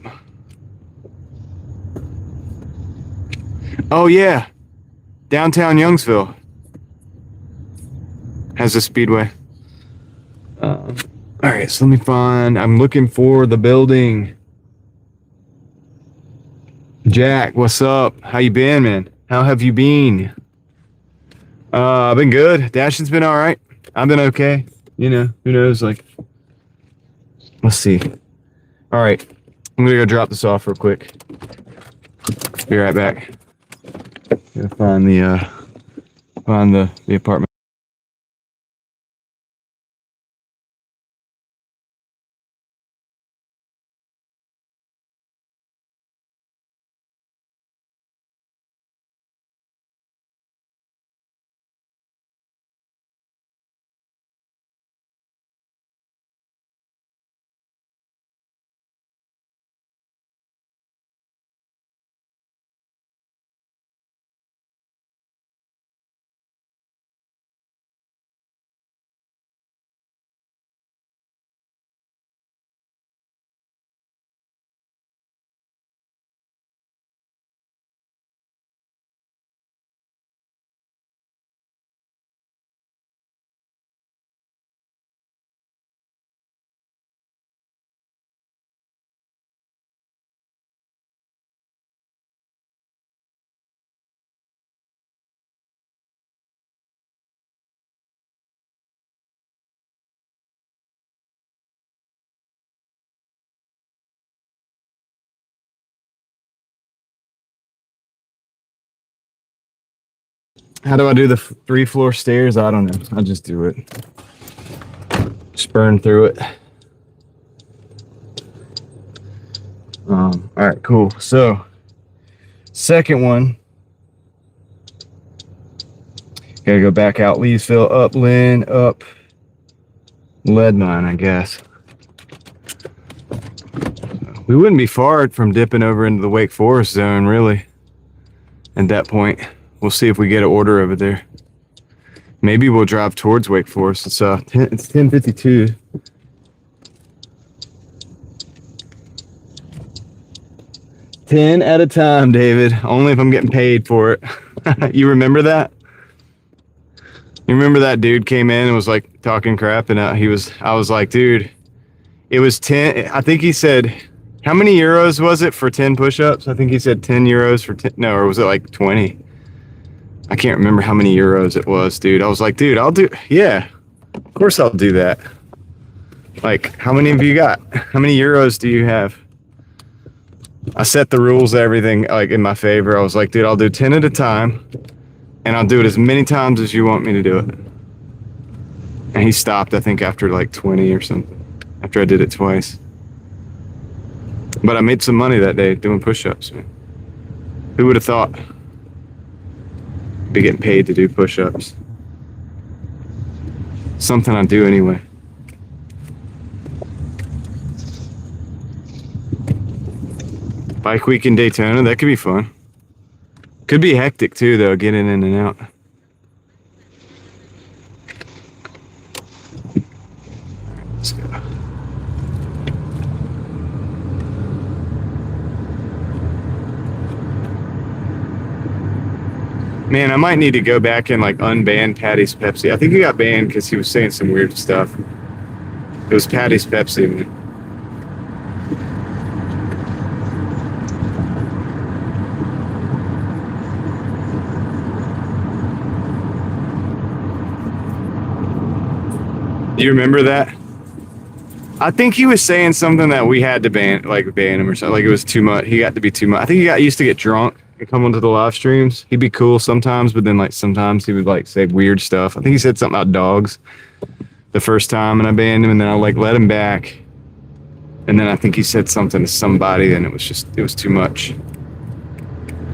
Oh yeah, downtown Youngsville has a Speedway. All right, so let me find, I'm looking for the building. Jack, what's up? How you been, man? How have you been? I've been good. Dashing's been all right. I've been okay. Who knows? Like, let's see. All right, I'm gonna go drop this off real quick. Be right back. Gotta find the apartment. How do I do the 3-floor stairs? I don't know. I'll just do it. Just burn through it. All right, cool. So, second one. Gotta go back out Leesville, up Lynn, up Leadmine, I guess. We wouldn't be far from dipping over into the Wake Forest zone, really. At that point, we'll see if we get an order over there. Maybe we'll drive towards Wake Forest. It's 10:52. $10 at a time, David. Only if I'm getting paid for it. You remember that? You remember that dude came in and was like talking crap, and I was like, dude, it was 10. I think he said, how many euros was it for 10 push-ups? I think he said 10 euros for 10. No, or was it like 20? I can't remember how many euros it was, dude. I was like, dude, yeah, of course I'll do that. Like, how many have you got? How many euros do you have? I set the rules, everything like in my favor. I was like, dude, I'll do 10 at a time, and I'll do it as many times as you want me to do it. And he stopped, I think, after like 20 or something, after I did it twice. But I made some money that day doing push-ups, man. Who would have thought? Be getting paid to do push-ups. Something I do anyway. Bike week in Daytona, that could be fun. Could be hectic too, though, getting in and out. Let's go. Man, I might need to go back and like unban Patty's Pepsi. I think he got banned because he was saying some weird stuff. It was Patty's Pepsi, man. Do you remember that? I think he was saying something that we had to ban him or something. Like it was too much. He got to be too much. I think he used to get drunk and come onto the live streams. He'd be cool sometimes, but then like sometimes he would like say weird stuff. I think he said something about dogs the first time, and I banned him, and then I like let him back. And then I think he said something to somebody, and it was too much.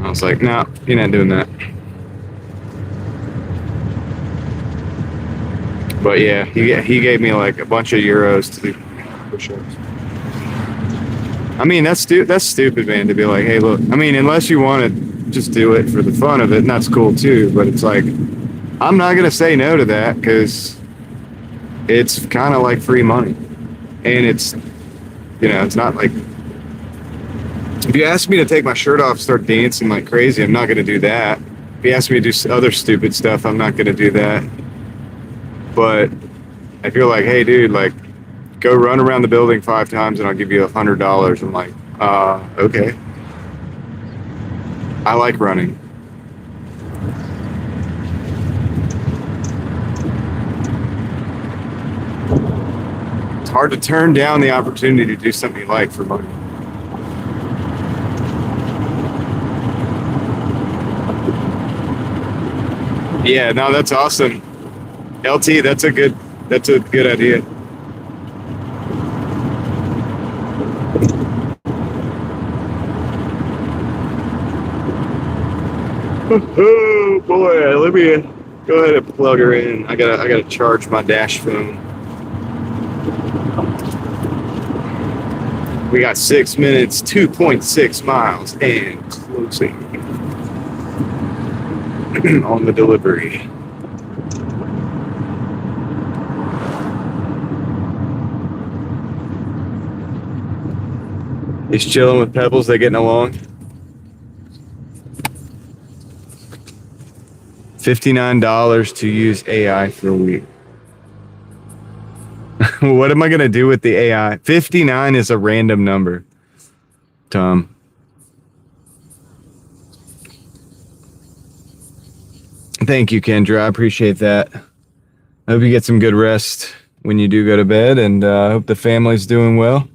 I was like, no, you're not doing that. But yeah, he gave me like a bunch of euros to do push-ups. I mean, that's stupid, man, to be like, hey, look, I mean, unless you want to just do it for the fun of it, and that's cool too, but it's like, I'm not going to say no to that because it's kind of like free money. And it's, it's not like, if you ask me to take my shirt off, start dancing like crazy, I'm not going to do that. If you ask me to do other stupid stuff, I'm not going to do that. But if you're like, hey, dude, like, go run around the building 5 times and I'll give you $100. I'm like, okay. I like running. It's hard to turn down the opportunity to do something you like for money. Yeah, no, that's awesome. LT, that's a good idea. Oh boy, let me go ahead and plug her in. I gotta charge my dash phone. We got 6 minutes, 2.6 miles, and closing on the delivery. He's chilling with Pebbles. They getting along? $59 to use AI for a week. What am I going to do with the AI? 59 is a random number, Tom. Thank you, Kendra. I appreciate that. I hope you get some good rest when you do go to bed, and I hope the family's doing well.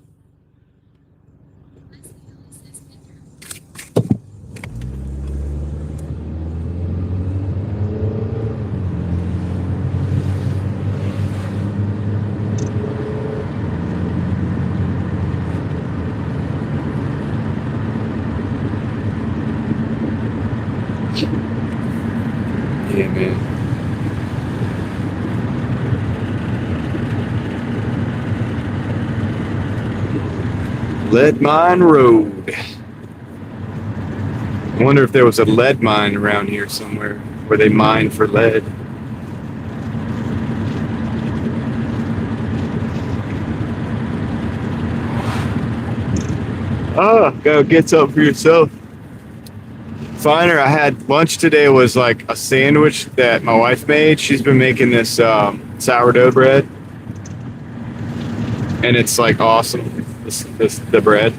man. Lead Mine Road. I wonder if there was a lead mine around here somewhere where they mine for lead. Go get something for yourself. Finer, I had lunch today was like a sandwich that my wife made. She's been making this sourdough bread. And it's like awesome, the bread.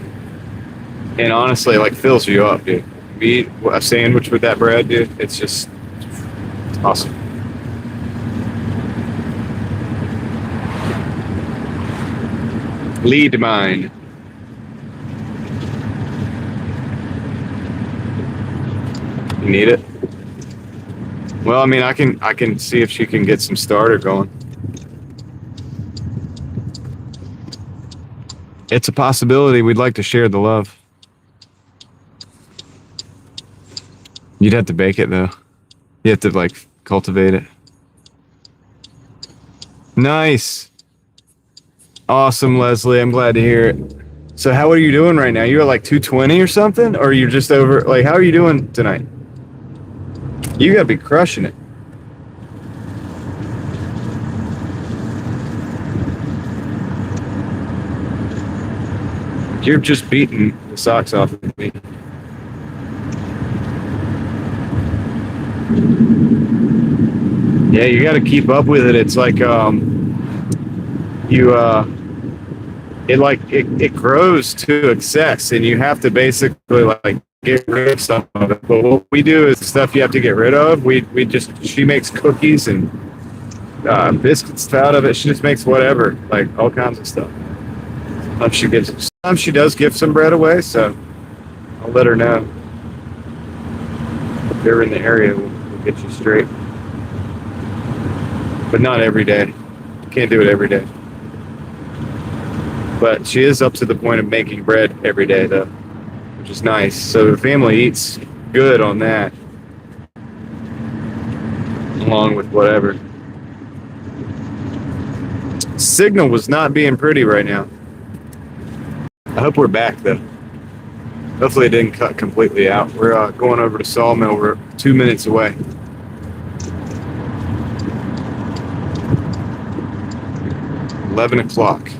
And honestly, like fills you up, dude. You eat a sandwich with that bread, dude. It's just it's awesome. Lead mine. You need it? Well, I mean, I can see if she can get some starter going. It's a possibility. We'd like to share the love. You'd have to bake it though. You have to like cultivate it. Nice. Awesome, Leslie. I'm glad to hear it. So how are you doing right now? You're at like 220 or something? Or you're just over, like, how are you doing tonight? You gotta be crushing it. You're just beating the socks off of me. Yeah, you got to keep up with it. It's like it grows to excess, and you have to basically like get rid of some of it. But what we do is stuff you have to get rid of. She makes cookies and biscuits out of it. She just makes whatever, like all kinds of stuff. Sometimes she does give some bread away, so I'll let her know. If they're in the area, we'll get you straight. But not every day. Can't do it every day. But she is up to the point of making bread every day, though, which is nice. So the family eats good on that, along with whatever. Signal was not being pretty right now. I hope we're back, though. Hopefully it didn't cut completely out. We're going over to Sawmill. We're 2 minutes away. $11.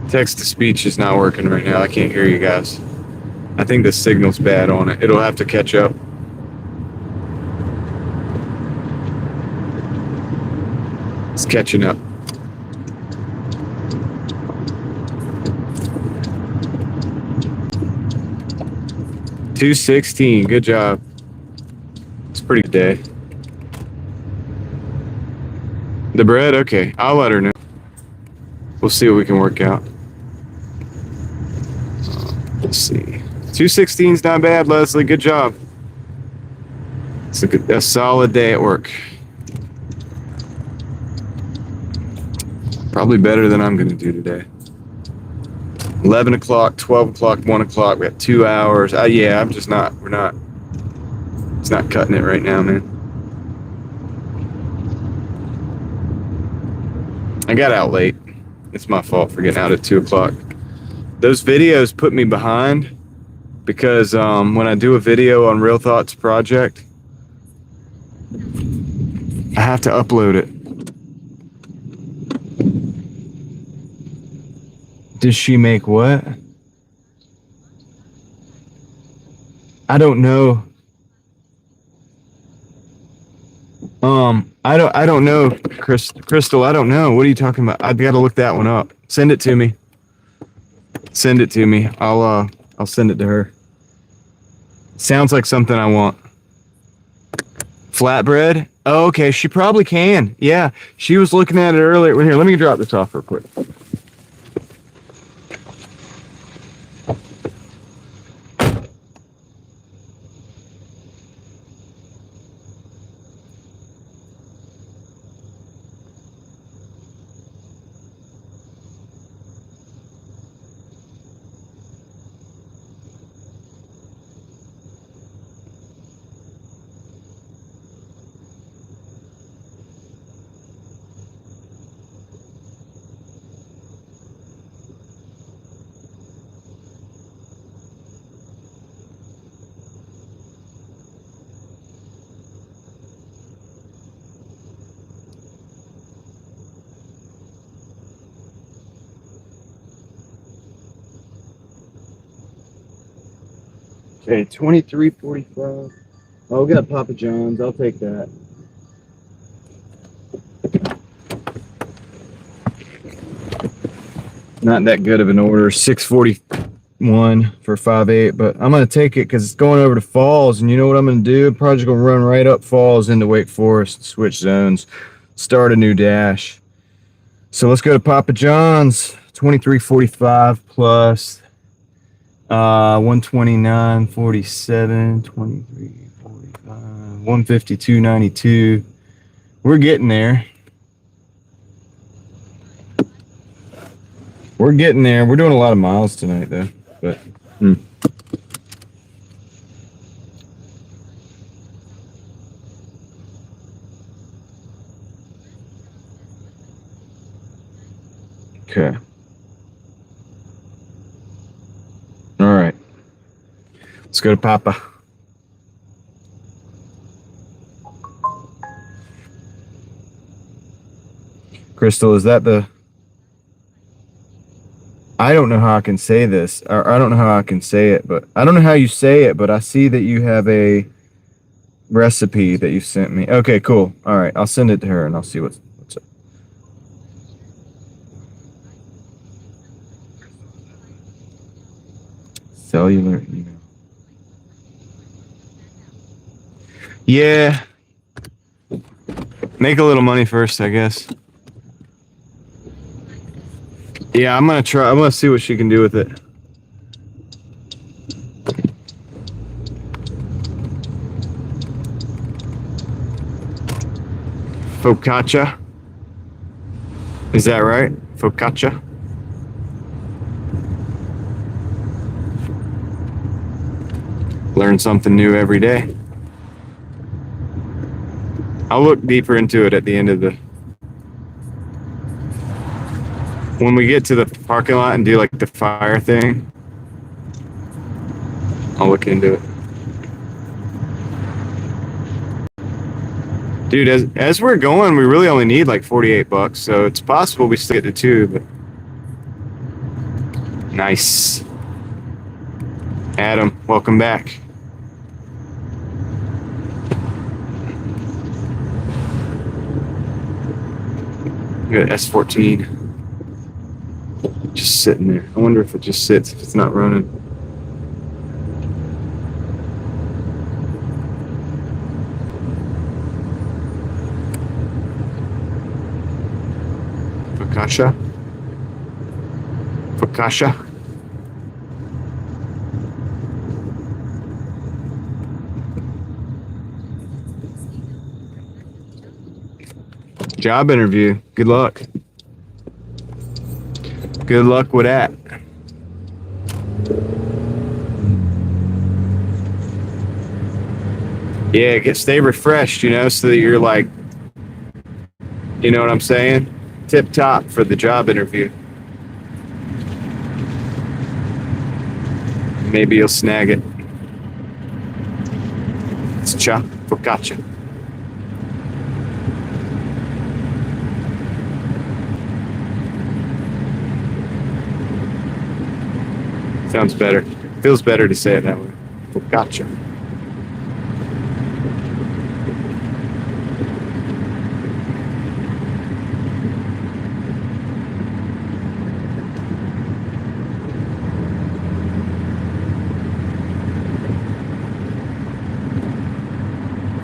Text to speech is not working right now. I can't hear you guys. I think the signal's bad on it. It'll have to catch up. It's catching up. $2.16. Good job. It's a pretty good day. The bread? Okay. I'll let her know. We'll see what we can work out. Let's see. 2.16 is not bad, Leslie. Good job. It's a solid day at work. Probably better than I'm going to do today. 11 o'clock, 12 o'clock, 1 o'clock. We got 2 hours. Yeah, I'm just not. It's not cutting it right now, man. I got out late. It's my fault for getting out at 2 o'clock. Those videos put me behind because when I do a video on Real Thoughts Project, I have to upload it. Does she make what? I don't know. I don't know, Crystal. I don't know. What are you talking about? I've got to look that one up. Send it to me. Send it to me. I'll send it to her. Sounds like something I want. Flatbread? Oh, okay. She probably can. Yeah. She was looking at it earlier. Here, let me drop this off real quick. Okay, 23.45. Oh, we got Papa John's. I'll take that. Not that good of an order. 641 for 5.8, but I'm gonna take it because it's going over to Falls, and you know what I'm gonna do? I'm probably just gonna run right up Falls into Wake Forest, switch zones, start a new dash. So let's go to Papa John's. 23.45 plus 129.47, 23.45, 152.92. We're getting there. We're getting there. We're doing a lot of miles tonight, though. But okay. All right. Let's go to Papa. Crystal, is that the... I don't know how I can say this, or I don't know how I can say it, but I don't know how you say it, but I see that you have a recipe that you sent me. Okay, cool. All right, I'll send it to her and I'll see what's up. Cellular email. Yeah. Make a little money first, I guess. Yeah, I'm gonna see what she can do with it. Focaccia. Is that right? Focaccia? Learn something new every day. I'll look deeper into it at the end of the... When we get to the parking lot and do like the fire thing, I'll look into it. Dude, as we're going, we really only need like $48, so it's possible we still get to 2, but... Nice. Adam, welcome back. We got S14. Just sitting there. I wonder if it just sits, if it's not running. Focaccia? Focaccia? Job interview. Good luck. Good luck with that. Yeah, stay refreshed, so that you're like, you know what I'm saying? Tip top for the job interview. Maybe you'll snag it. It's focaccia. Sounds better. Feels better to say it that way. Focaccia.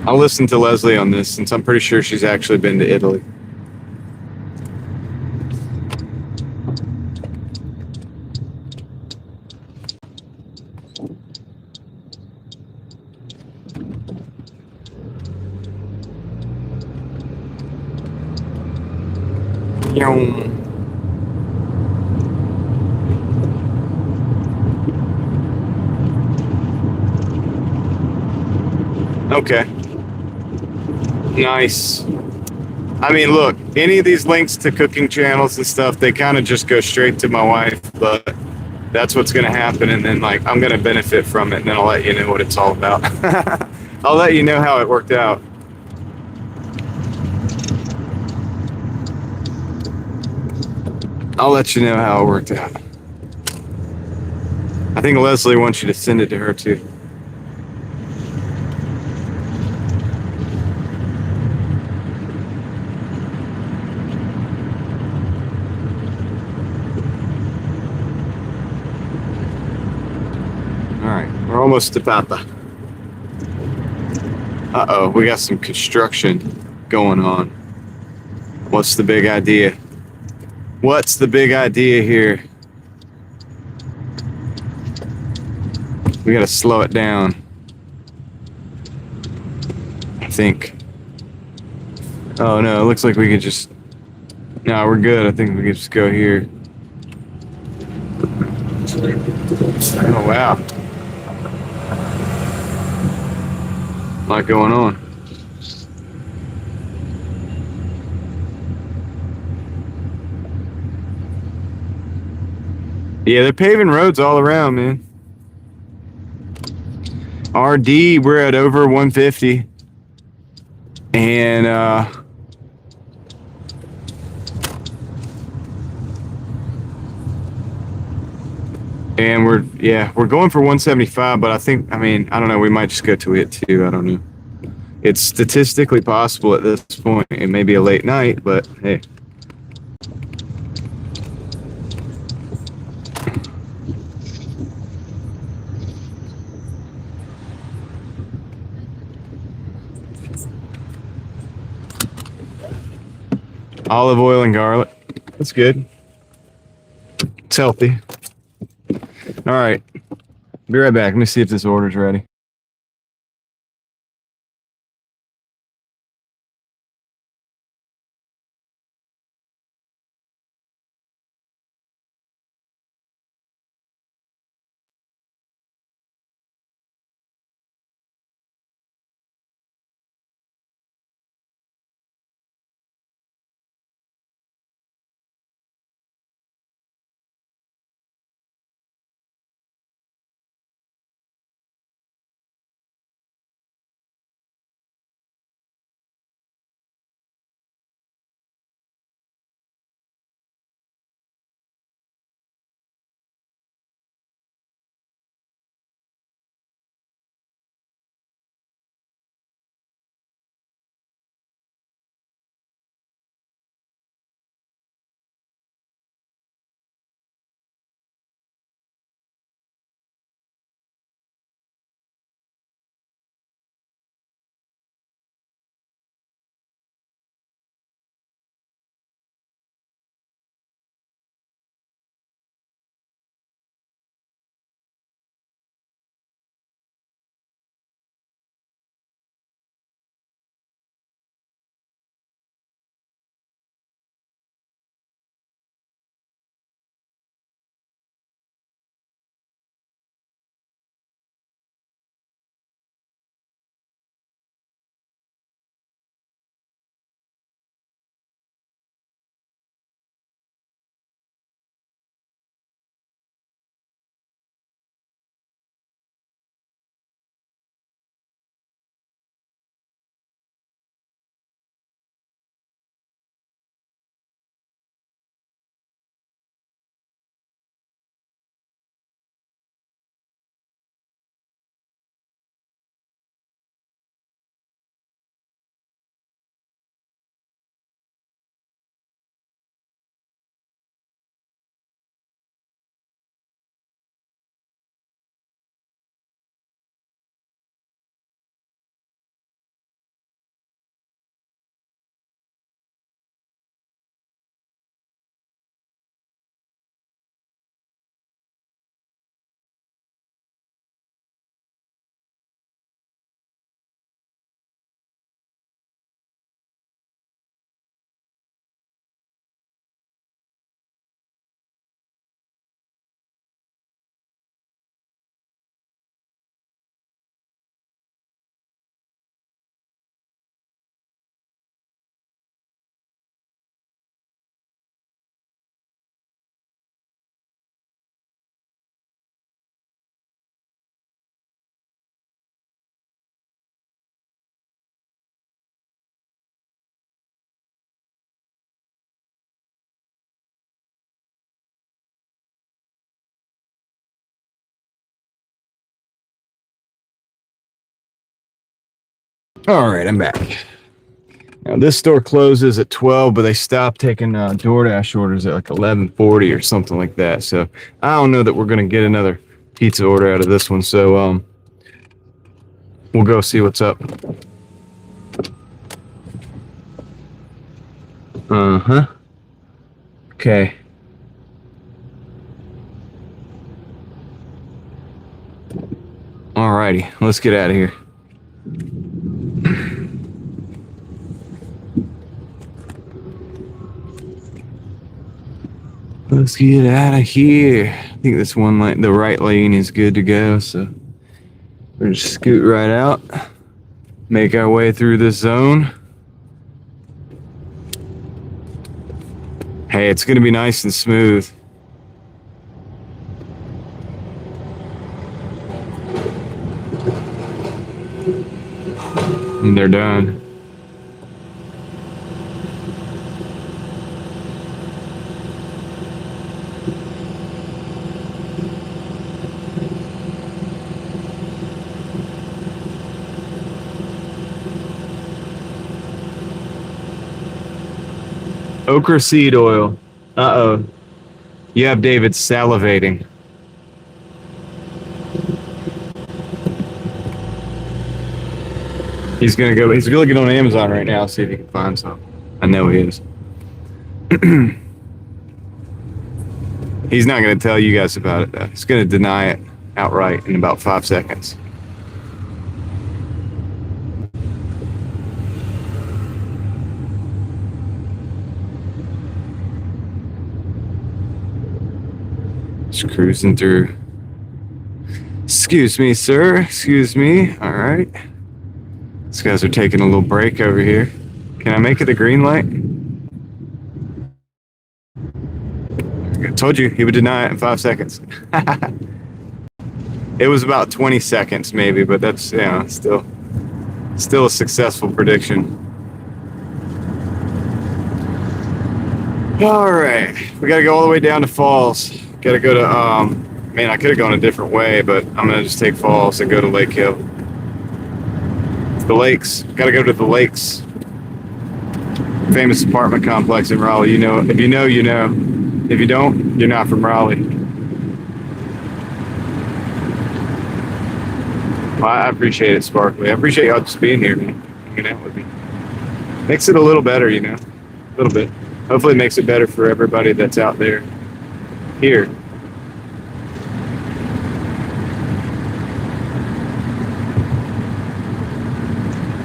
I'll listen to Leslie on this, since I'm pretty sure she's actually been to Italy. Okay. Nice. I mean, look, any of these links to cooking channels and stuff, they kind of just go straight to my wife, but that's what's going to happen. And then, like, I'm going to benefit from it, and then I'll let you know what it's all about. I'll let you know how it worked out. I'll let you know how it worked out. I think Leslie wants you to send it to her, too. We're almost to Papa. Uh-oh, we got some construction going on. What's the big idea? What's the big idea here? We gotta slow it down, I think. Oh no, it looks like we could just... No, we're good. I think we could just go here. Oh wow. A lot going on. Yeah, they're paving roads all around, man. RD, we're at over 150. And we're going for 175, but I think, I don't know, we might just go to it too. I don't know. It's statistically possible at this point. It may be a late night, but hey. Olive oil and garlic. That's good. It's healthy. All right. Be right back. Let me see if this order's ready. All right, I'm back. Now, this store closes at 12, but they stopped taking Doordash orders at like 11:40 or something like that. So I don't know that we're going to get another pizza order out of this one, so we'll go see what's up. Uh-huh. Okay. Alrighty, let's get out of here. Let's get out of here. I think this one lane, the right lane, is good to go, so we're just scoot right out, make our way through this zone. Hey, it's gonna be nice and smooth. And they're done. Okra seed oil. Uh-oh. You have David salivating. He's looking on Amazon right now, see if he can find some. I know he is. He's not going to tell you guys about it, though. He's going to deny it outright in about 5 seconds. Just cruising through. Excuse me, sir. Excuse me. All right. These guys are taking a little break over here. Can I make it a green light? I told you he would deny it in 5 seconds. It was about 20 seconds maybe, but that's, yeah, still a successful prediction. All right, we got to go all the way down to Falls. Got to go to, man, I could have gone a different way, but I'm going to just take Falls and go to Lake Hill. The lakes. Got to go to the lakes. Famous apartment complex in Raleigh. You know, if you know, you know. If you don't, you're not from Raleigh. Well, I appreciate it, Sparkly. I appreciate y'all just being here, man. Hanging out with me. Makes it a little better, you know. A little bit. Hopefully it makes it better for everybody that's out there. Here.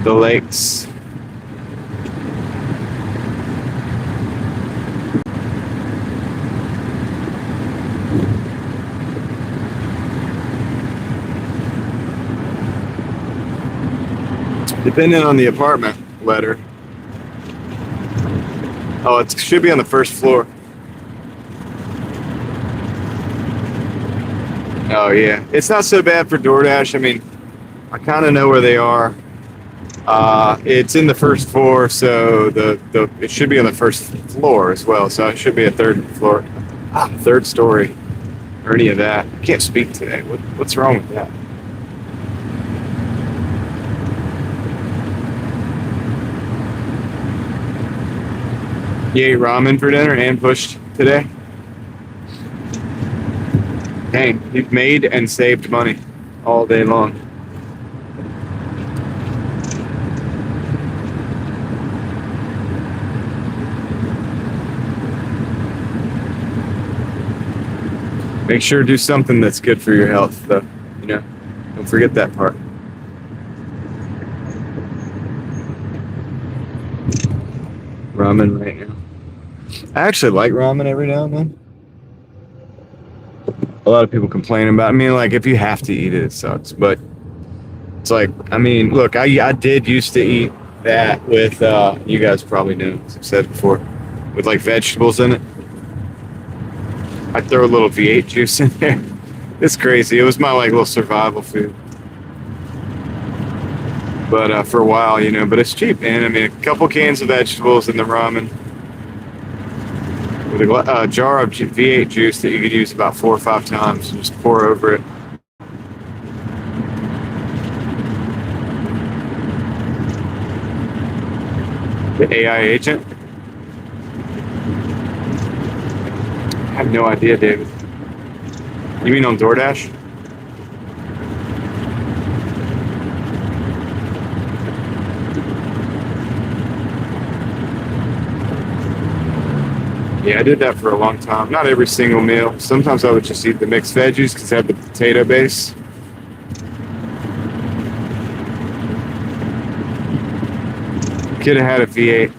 The lakes. Depending on the apartment letter. Oh, it should be on the first floor. Oh yeah, it's not so bad for Doordash. I mean, I kind of know where they are. It's in the first floor, so it should be on the first floor as well. So it should be a third floor, third story, or any of that. I can't speak today. What's wrong with that? You ate ramen for dinner and pushed today? Dang, you've made and saved money all day long. Make sure to do something that's good for your health, though. You know, don't forget that part. Ramen right now. I actually like ramen every now and then. A lot of people complain about it. I mean, like, if you have to eat it, it sucks. But it's like, I mean, look, I did used to eat that with, you guys probably know, as I've said before, with, like, vegetables in it. I'd throw a little V8 juice in there. It's crazy. It was my, like, little survival food. But for a while, you know, but it's cheap, man. I mean, a couple cans of vegetables and the ramen. With a jar of V8 juice that you could use about 4 or 5 times and just pour over it. The AI agent? I have no idea, David. You mean on DoorDash? Yeah, I did that for a long time. Not every single meal. Sometimes I would just eat the mixed veggies because they have the potato base. Could have had a V8.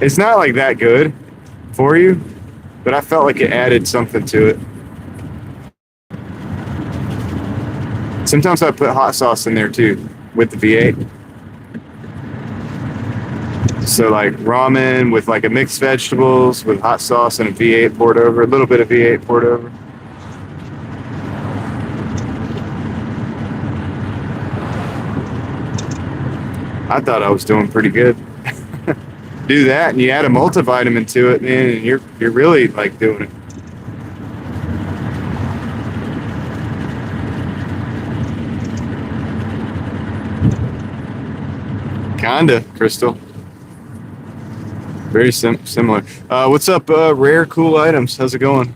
It's not like that good for you, but I felt like it added something to it. Sometimes I put hot sauce in there too with the V8. So like ramen with like a mixed vegetables with hot sauce and a V8 poured over, a little bit of V8 poured over. I thought I was doing pretty good. Do that and you add a multivitamin to it, man, and you're really like doing it. Kinda, Crystal. Very similar. What's up, Rare Cool Items? How's it going?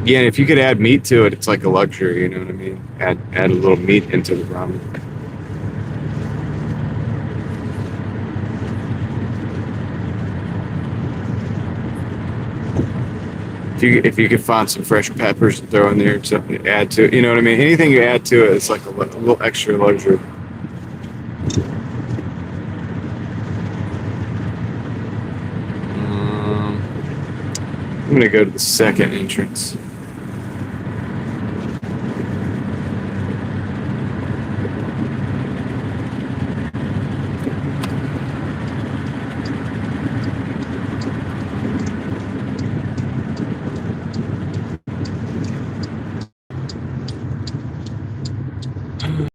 Yeah, and if you could add meat to it, it's like a luxury. You know what I mean? Add a little meat into the ramen. If you could find some fresh peppers and throw in there and something to add to it, you know what I mean? Anything you add to it, it's like a little extra luxury. I'm gonna go to the second entrance.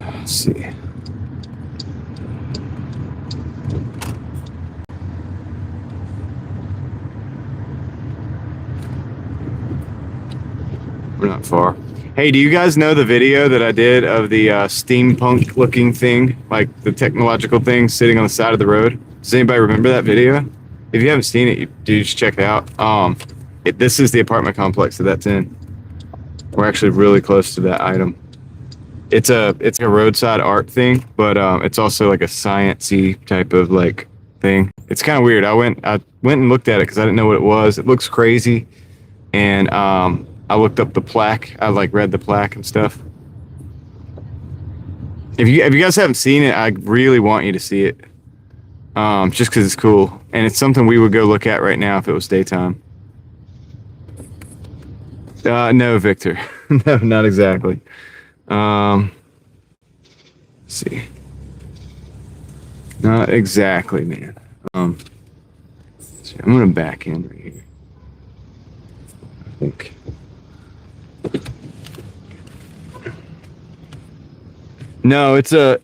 Let's see. We're not far. Hey, do you guys know the video that I did of the steampunk looking thing, like the technological thing sitting on the side of the road? Does anybody remember that video? If you haven't seen it, you just check it out. This is the apartment complex that that's in. We're actually really close to that item. It's a roadside art thing, but it's also like a science-y type of like thing. It's kind of weird. I went and looked at it because I didn't know what it was. It looks crazy, and I looked up the plaque. I like read the plaque and stuff. If you guys haven't seen it, I really want you to see it. Just because it's cool and it's something we would go look at right now if it was daytime. No, Victor. No, not exactly. Let's see. Not exactly, man. See, I'm gonna back in right here. I think. No, it's a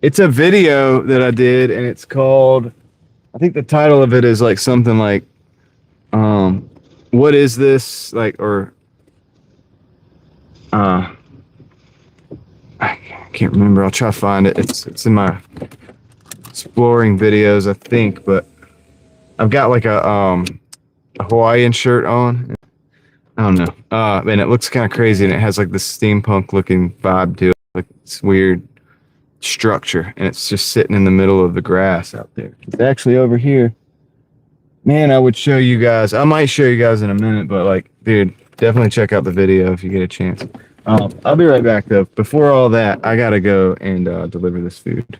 video that I did, and it's called. I think the title of it is like something like, "What is this?" Like, or I can't remember. I'll try to find it. It's in my exploring videos, I think, but I've got like a Hawaiian shirt on. I don't know. And it looks kind of crazy, and it has like this steampunk looking vibe to it. Like it's weird structure, and it's just sitting in the middle of the grass out there. It's actually over here. Man, I would show you guys. I might show you guys in a minute, but like, dude, definitely check out the video if you get a chance. I'll be right back though. Before all that, I gotta go and deliver this food.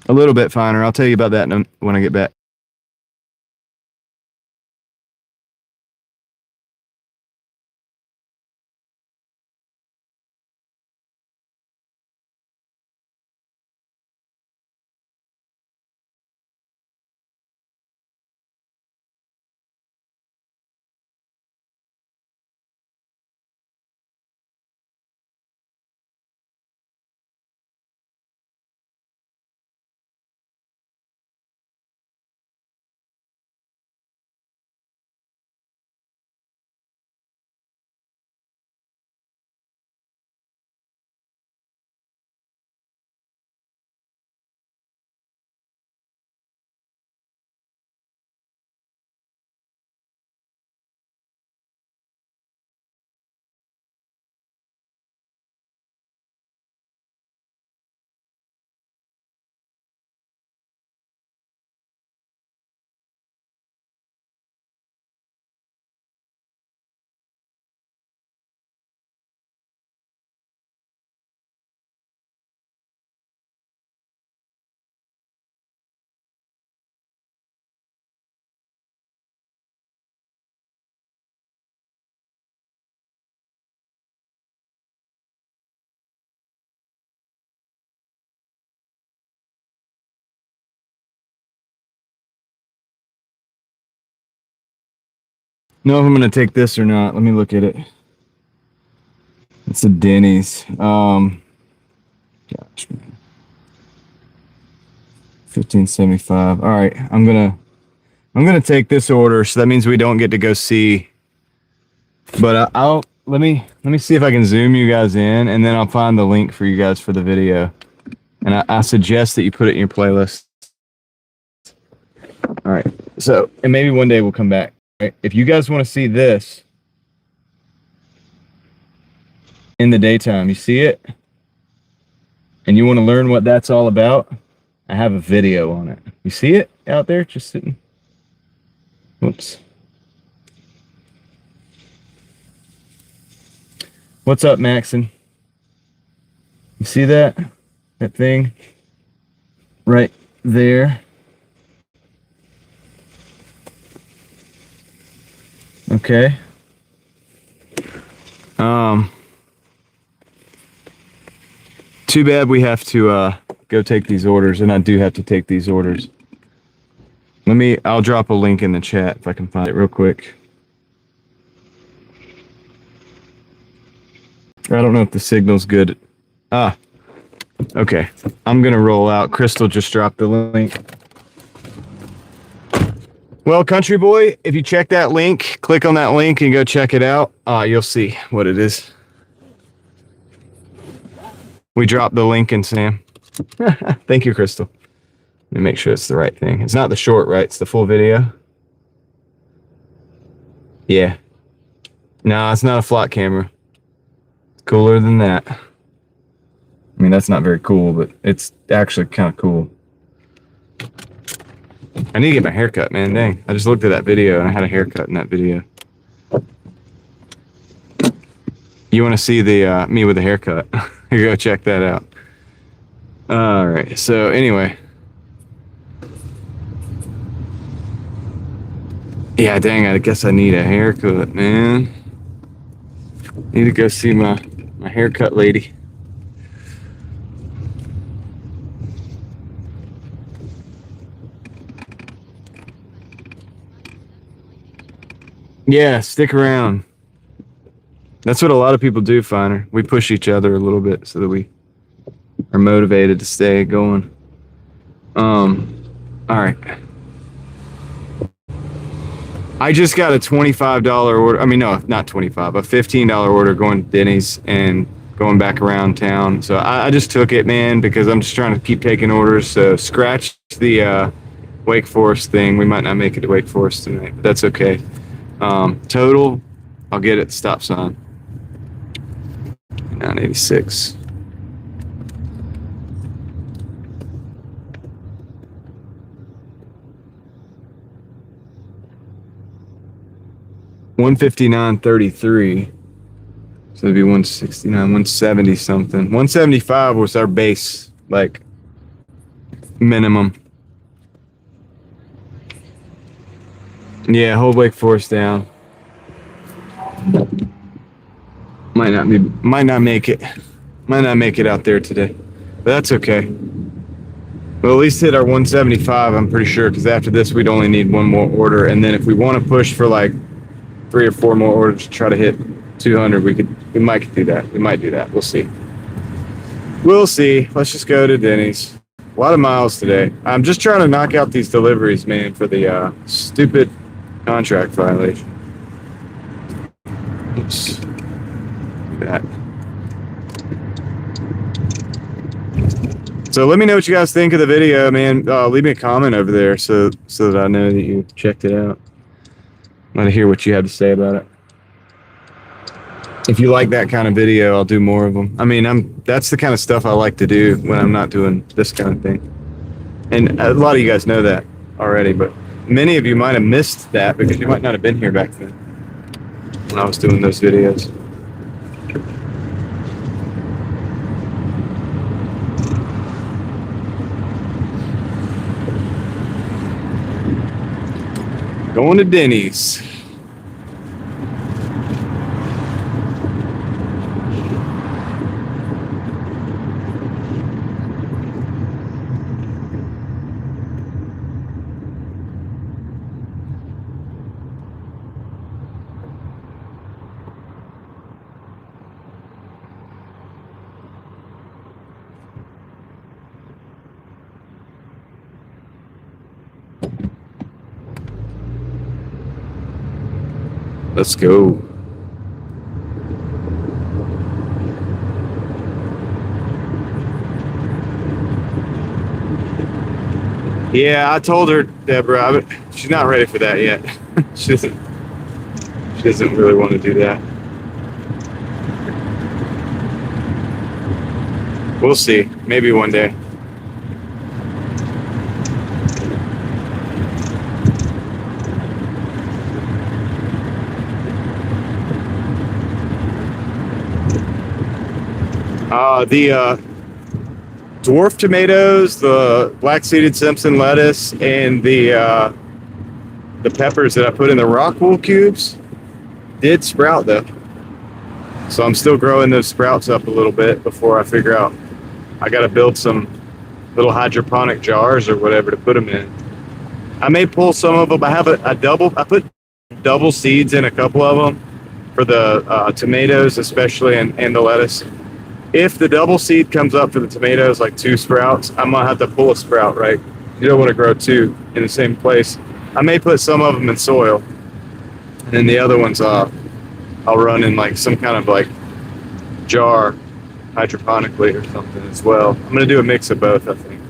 A little bit finer. I'll tell you about that when I get back. know if I'm gonna take this or not. Let me look at it. It's a Denny's. Gosh, man. 1575. All right, I'm gonna take this order. So that means we don't get to go see. But I'll let me see if I can zoom you guys in, and then I'll find the link for you guys for the video. And I suggest that you put it in your playlist. All right. So, and maybe one day we'll come back. Right? If you guys want to see this in the daytime, you see it, and you want to learn what that's all about, I have a video on it. You see it out there just sitting? Whoops. What's up, Maxon? You see that? That thing right there? Okay. Too bad we have to go take these orders, and I do have to take these orders. I'll drop a link in the chat if I can find it real quick. I don't know if the signal's good. Okay. I'm gonna roll out. Crystal just dropped the link. Well, Country Boy, if you check that link, click on that link and go check it out, you'll see what it is. We dropped the link in, Sam. Thank you, Crystal. Let me make sure it's the right thing. It's not the short, right? It's the full video. Yeah. No, it's not a flock camera. It's cooler than that. I mean, that's not very cool, but it's actually kind of cool. I need to get my hair cut, man. Dang. I just looked at that video and I had a haircut in that video. You want to see the me with a haircut? Here, go check that out. All right. So anyway. Yeah, dang, I guess I need a haircut, man. Need to go see my haircut lady. Yeah, stick around. That's what a lot of people do, Finer. We push each other a little bit so that we are motivated to stay going. All right. I just got a $25 order. I mean, no, not 25, a $15 order going to Denny's and going back around town. So I just took it, man, because I'm just trying to keep taking orders. So scratch the Wake Forest thing. We might not make it to Wake Forest tonight, but that's okay. Total, I'll get it at the stop sign. 986. $159.33. So it'd be 169, 170 something. 175 was our base, like, minimum. Yeah, hold Wake Forest down. Might not make it. Might not make it out there today. But that's okay. We'll at least hit our 175, I'm pretty sure, because after this we'd only need one more order. And then if we want to push for like 3 or 4 more orders to try to hit 200, we might do that. We might do that. We'll see. We'll see. Let's just go to Denny's. A lot of miles today. I'm just trying to knock out these deliveries, man, for the stupid contract violation. Oops. That. So let me know what you guys think of the video, man. Leave me a comment over there so that I know that you checked it out. I want to hear what you had to say about it. If you like that kind of video, I'll do more of them. I mean, that's the kind of stuff I like to do when I'm not doing this kind of thing. And a lot of you guys know that already, but many of you might have missed that because you might not have been here back then when I was doing those videos. Going to Denny's. Let's go. Yeah, I told her, Deborah, she's not ready for that yet. She doesn't really want to do that. We'll see. Maybe one day. The dwarf tomatoes, the black-seeded Simpson lettuce, and the peppers that I put in the rock wool cubes did sprout though. So I'm still growing those sprouts up a little bit before I figure out. I got to build some little hydroponic jars or whatever to put them in. I may pull some of them. I have I put double seeds in a couple of them for the tomatoes, especially, and the lettuce. If the double seed comes up for the tomatoes, like 2 sprouts, I'm gonna have to pull a sprout, right? You don't want to grow 2 in the same place. I may put some of them in soil, and then the other ones I'll run in like some kind of like jar hydroponically or something as well. I'm gonna do a mix of both, I think.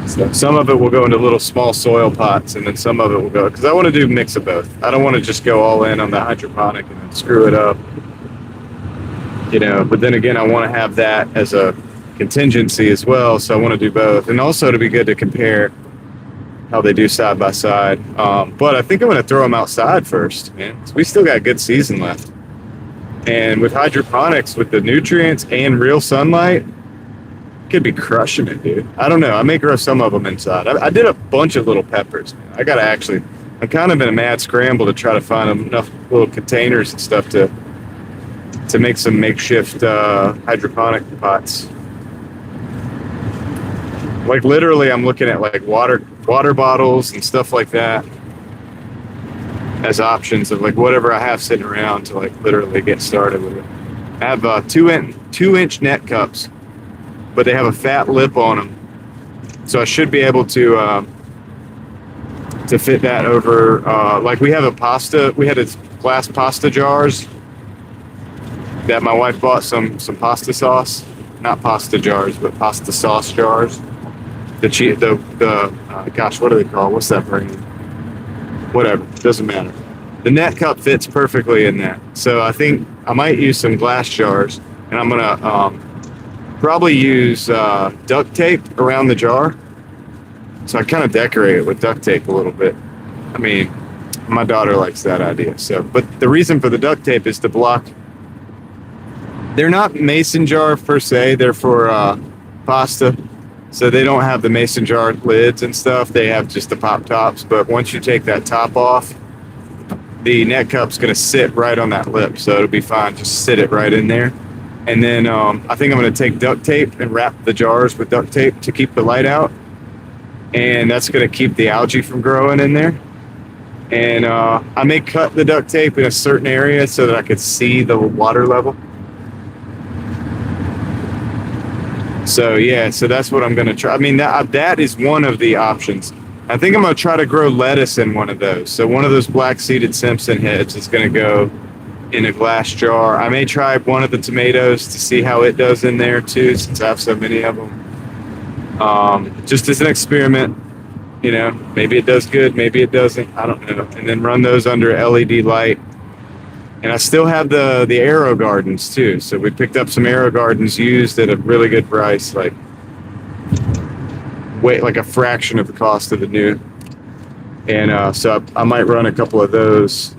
So some of it will go into little small soil pots, and then some of it will go, because I want to do a mix of both. I don't want to just go all in on the hydroponic and then screw it up. But then again, I want to have that as a contingency as well, so I want to do both, and also to be good to compare how they do side by side. But I think I'm going to throw them outside first, man. We still got a good season left, and with hydroponics, with the nutrients and real sunlight, could be crushing it, dude. I don't know. I may grow some of them inside. I did a bunch of little peppers, man. I'm kind of in a mad scramble to try to find enough little containers and stuff to make some makeshift hydroponic pots. Like literally, I'm looking at like water bottles and stuff like that as options of like whatever I have sitting around to like literally get started with it. I have 2-inch net cups, but they have a fat lip on them, so I should be able to fit that over. Like we had glass pasta jars that my wife bought some pasta sauce, not pasta jars, but pasta sauce jars. Gosh, what do they call? What's that brand? Whatever, doesn't matter. The net cup fits perfectly in that. So I think I might use some glass jars, and I'm gonna probably use duct tape around the jar. So I kind of decorate it with duct tape a little bit. I mean, my daughter likes that idea. So, but the reason for the duct tape is to block. They're not mason jar per se. They're for pasta. So they don't have the mason jar lids and stuff. They have just the pop tops. But once you take that top off, the net cup's going to sit right on that lip. So it'll be fine. Just sit it right in there. And then I think I'm going to take duct tape and wrap the jars with duct tape to keep the light out. And that's going to keep the algae from growing in there. And I may cut the duct tape in a certain area so that I could see the water level. So yeah, so that's what I'm going to try. I mean, that is one of the options. I think I'm going to try to grow lettuce in one of those. So one of those black-seeded Simpson heads is going to go in a glass jar. I may try one of the tomatoes to see how it does in there too, since I have so many of them. Just as an experiment, maybe it does good, maybe it doesn't. I don't know. And then run those under LED light. And I still have the Aero Gardens too. So we picked up some Aero Gardens used at a really good price, like a fraction of the cost of the new. And so I might run a couple of those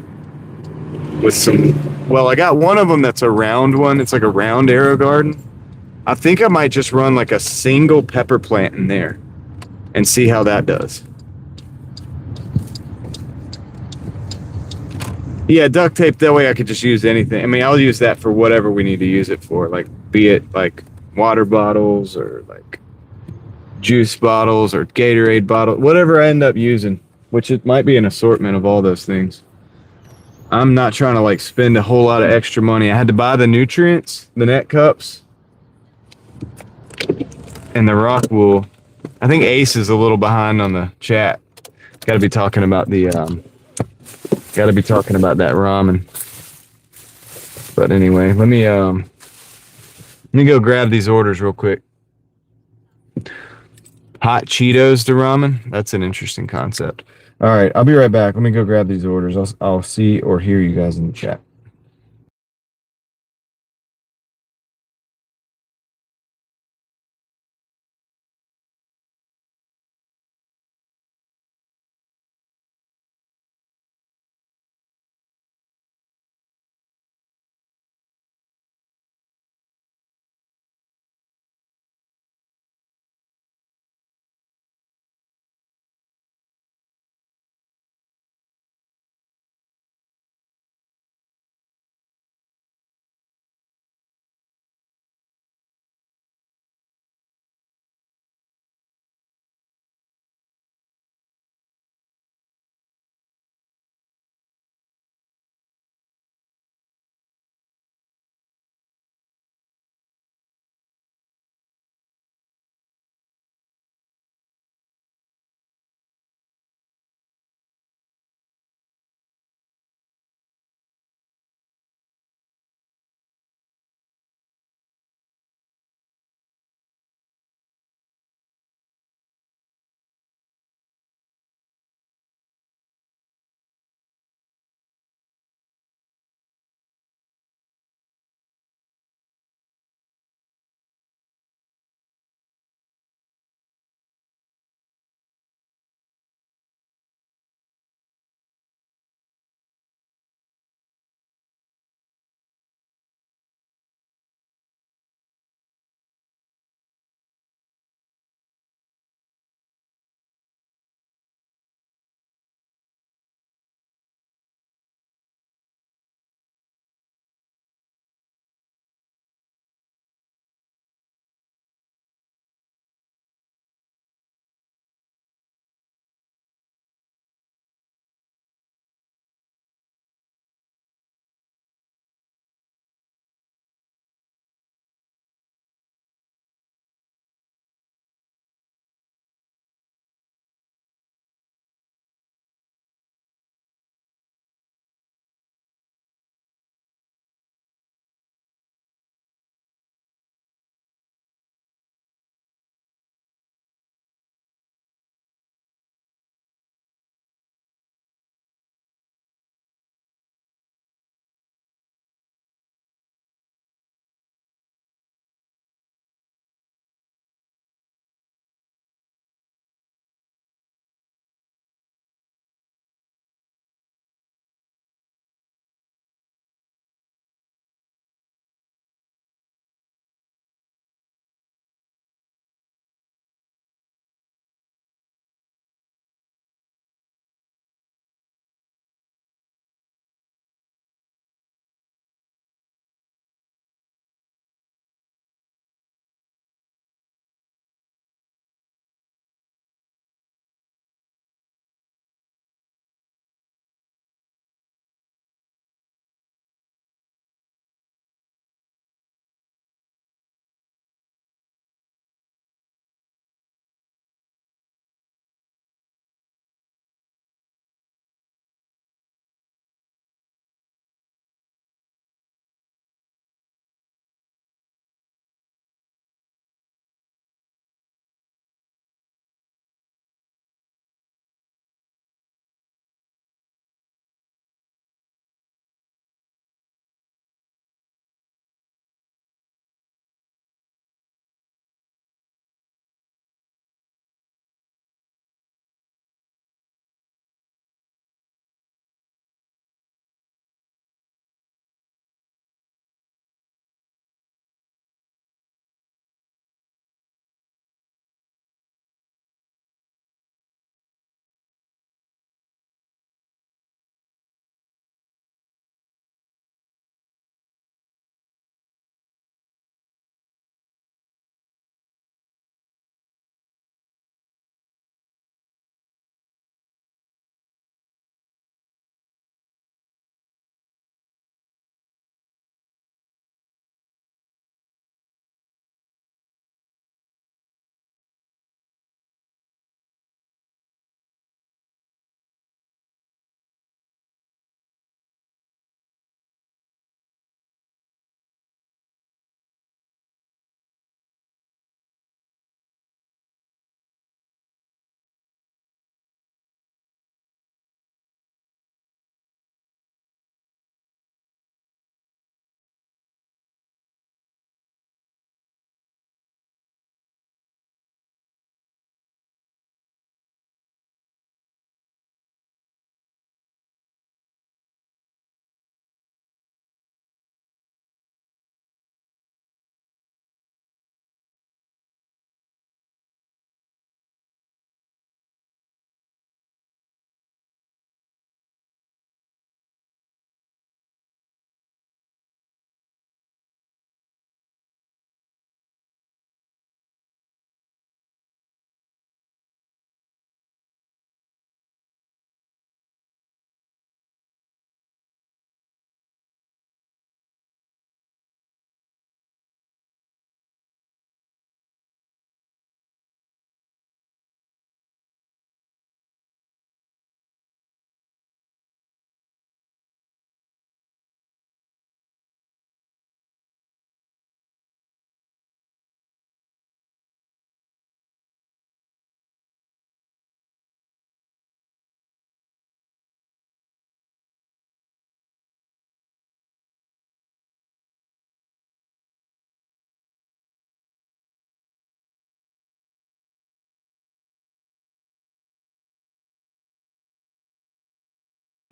with some. Well, I got one of them that's a round one. It's like a round Aero Garden. I think I might just run like a single pepper plant in there and see how that does. Yeah, duct tape, that way I could just use anything. I mean, I'll use that for whatever we need to use it for, like be it like water bottles or like juice bottles or Gatorade bottles, whatever I end up using, which it might be an assortment of all those things. I'm not trying to like spend a whole lot of extra money. I had to buy the nutrients, the net cups, and the rock wool. I think Ace is a little behind on the chat. Got to be talking about the Got to be talking about that ramen. But anyway, let me go grab these orders real quick. Hot Cheetos to ramen. That's an interesting concept. All right, I'll be right back. Let me go grab these orders. I'll see or hear you guys in the chat.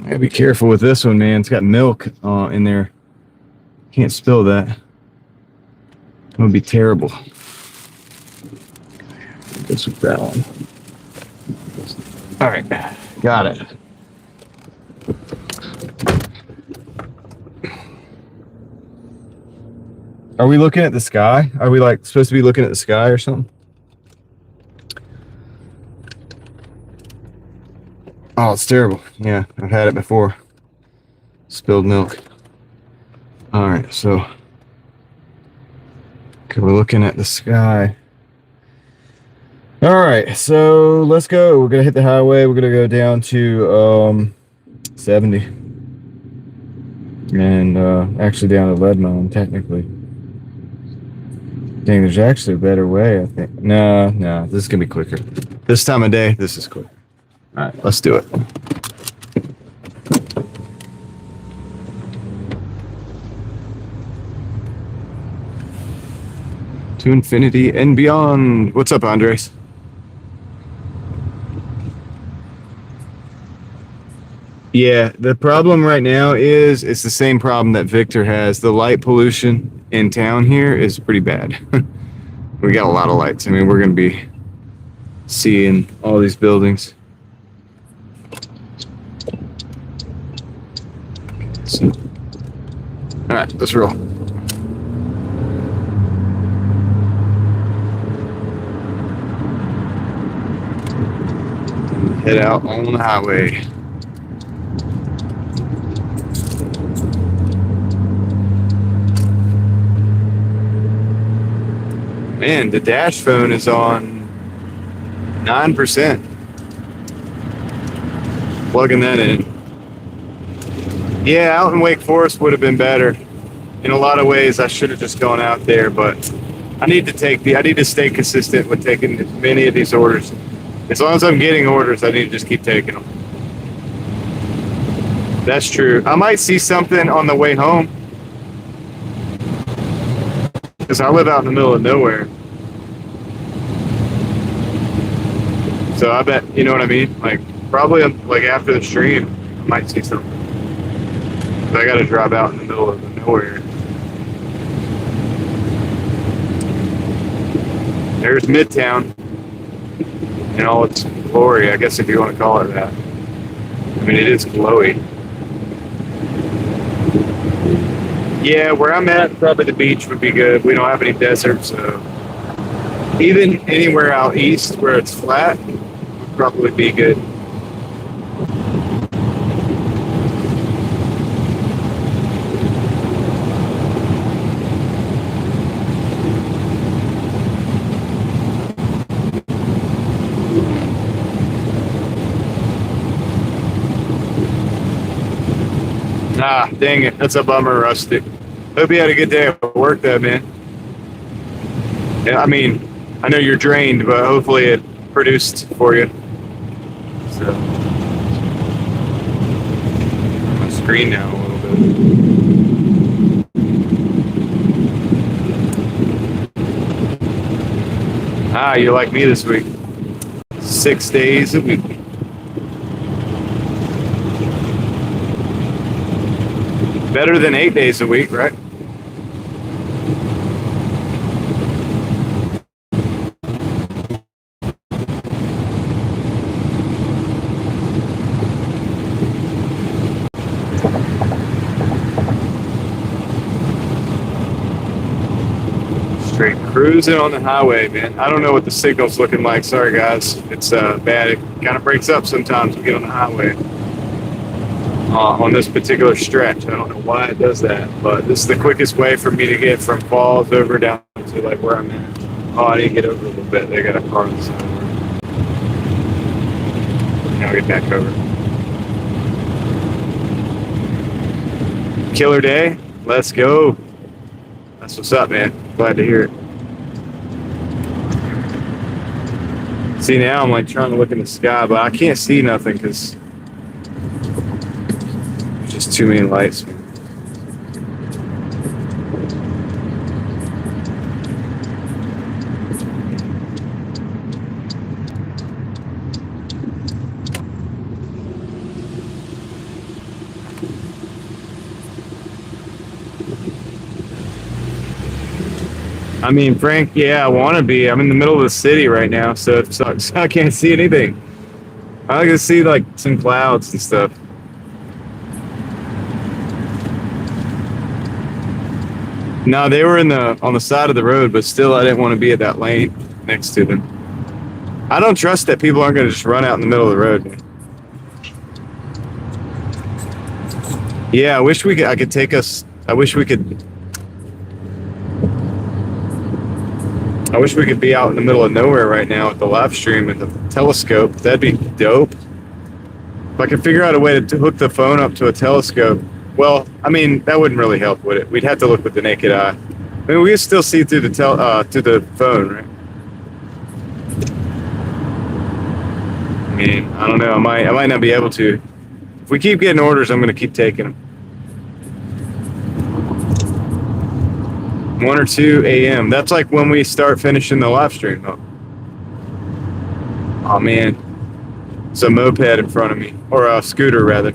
gotta be careful with this one, man. It's got milk in there. Can't spill that. It would be terrible. This with that one. All right, got it. Are we looking at the sky? Are we like supposed to be looking at the sky or something? Oh, it's terrible. Yeah, I've had it before. Spilled milk. All right, so okay, we're looking at the sky. All right, so let's go. We're gonna hit the highway. We're gonna go down to 70, and actually down to Leadmine, technically. Dang, there's actually a better way, I think. No, this is gonna be quicker. This time of day, this is quick. All right, let's do it. To infinity and beyond. What's up, Andres? Yeah, the problem right now is it's the same problem that Victor has. The light pollution in town here is pretty bad. We got a lot of lights. I mean, we're going to be seeing all these buildings. So, all right, let's roll. Head out on the highway. Man, the dash phone is on 9%. Plugging that in. Yeah, out in Wake Forest would have been better. In a lot of ways, I should have just gone out there, but I need to stay consistent with taking as many of these orders. As long as I'm getting orders, I need to just keep taking them. That's true. I might see something on the way home, because I live out in the middle of nowhere. So I bet, you know what I mean? Like, probably like after the stream, I might see something. But I gotta drive out in the middle of nowhere. There's Midtown in all its glory, I guess, if you want to call it that. I mean, it is glowy. Yeah, where I'm at, probably the beach would be good. We don't have any desert, so even anywhere out east where it's flat would probably be good. Ah, dang it. That's a bummer, Rusty. Hope you had a good day at work, though, man. Yeah, I mean, I know you're drained, but hopefully it produced for you. So, my screen now a little bit. Ah, you're like me this week. 6 days a week. Better than 8 days a week, right? Straight cruising on the highway, man. I don't know what the signal's looking like. Sorry, guys. It's bad. It kind of breaks up sometimes when we get on the highway. On this particular stretch. I don't know why it does that, but this is the quickest way for me to get from Falls over down to like where I'm at. Oh, I need to get over a little bit. They got a car on the side. Now I'll get back over. Killer day. Let's go. That's what's up, man. Glad to hear it. See, now I'm like trying to look in the sky, but I can't see nothing because just too many lights. I mean, Frank, yeah, I want to be. I'm in the middle of the city right now, so it sucks. I can't see anything. I can see like some clouds and stuff. No, they were on the side of the road, but still, I didn't want to be at that lane next to them. I don't trust that people aren't going to just run out in the middle of the road. Yeah, I wish we could. I could take us. I wish we could. I wish we could be out in the middle of nowhere right now with the live stream and the telescope. That'd be dope. If I could figure out a way to hook the phone up to a telescope. Well, I mean, that wouldn't really help, would it? We'd have to look with the naked eye. I mean, we could still see through the to the phone, right? I mean, I don't know. I might not be able to. If we keep getting orders, I'm going to keep taking them. 1 or 2 a.m. That's like when we start finishing the live stream. Oh man, it's a moped in front of me, or a scooter rather.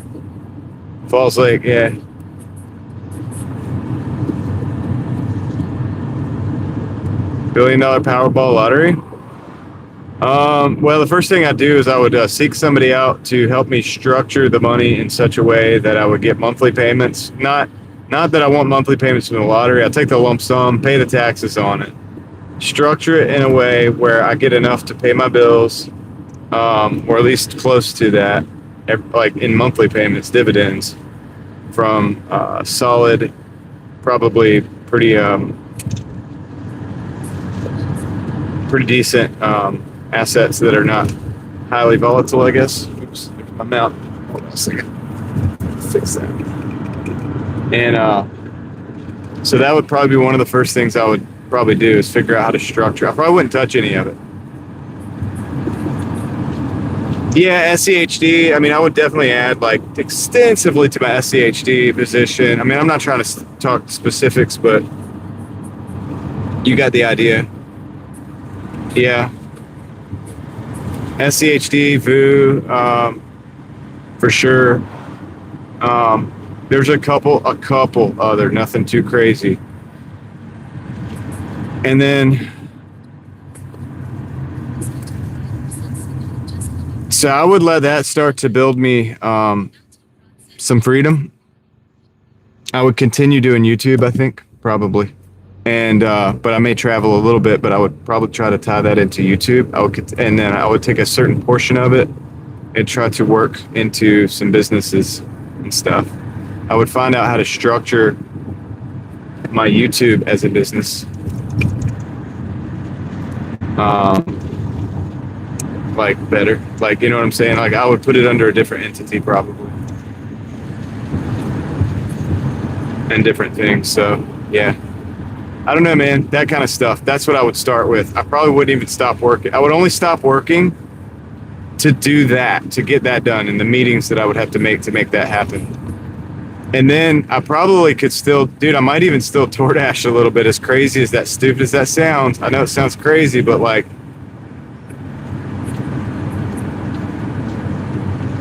Falls Lake, yeah. $1 billion Powerball lottery. Well, the first thing I'd do is I would seek somebody out to help me structure the money in such a way that I would get monthly payments. Not that I want monthly payments from the lottery. I'll take the lump sum, pay the taxes on it. Structure it in a way where I get enough to pay my bills, or at least close to that, like in monthly payments, dividends from solid, probably pretty decent assets that are not highly volatile, I guess. Oops, I'm out. Hold on a second. Fix that. And so that would probably be one of the first things I would probably do is figure out how to structure. I probably wouldn't touch any of it. Yeah, SCHD. I mean, I would definitely add like extensively to my SCHD position. I mean, I'm not trying to talk specifics, but you got the idea. Yeah. SCHD, VU, for sure. There's a couple other, nothing too crazy. And then, so I would let that start to build me some freedom. I would continue doing YouTube, I think, probably. And but I may travel a little bit, but I would probably try to tie that into YouTube. And then I would take a certain portion of it and try to work into some businesses and stuff. I would find out how to structure my YouTube as a business. Like better, like, you know what I'm saying? Like I would put it under a different entity probably. And different things. So yeah. I don't know, man. That kind of stuff. That's what I would start with. I probably wouldn't even stop working. I would only stop working to do that, to get that done, and the meetings that I would have to make that happen. And then I probably could still, dude, I might even still Doordash a little bit, as crazy as that, stupid as that sounds. I know it sounds crazy, but like,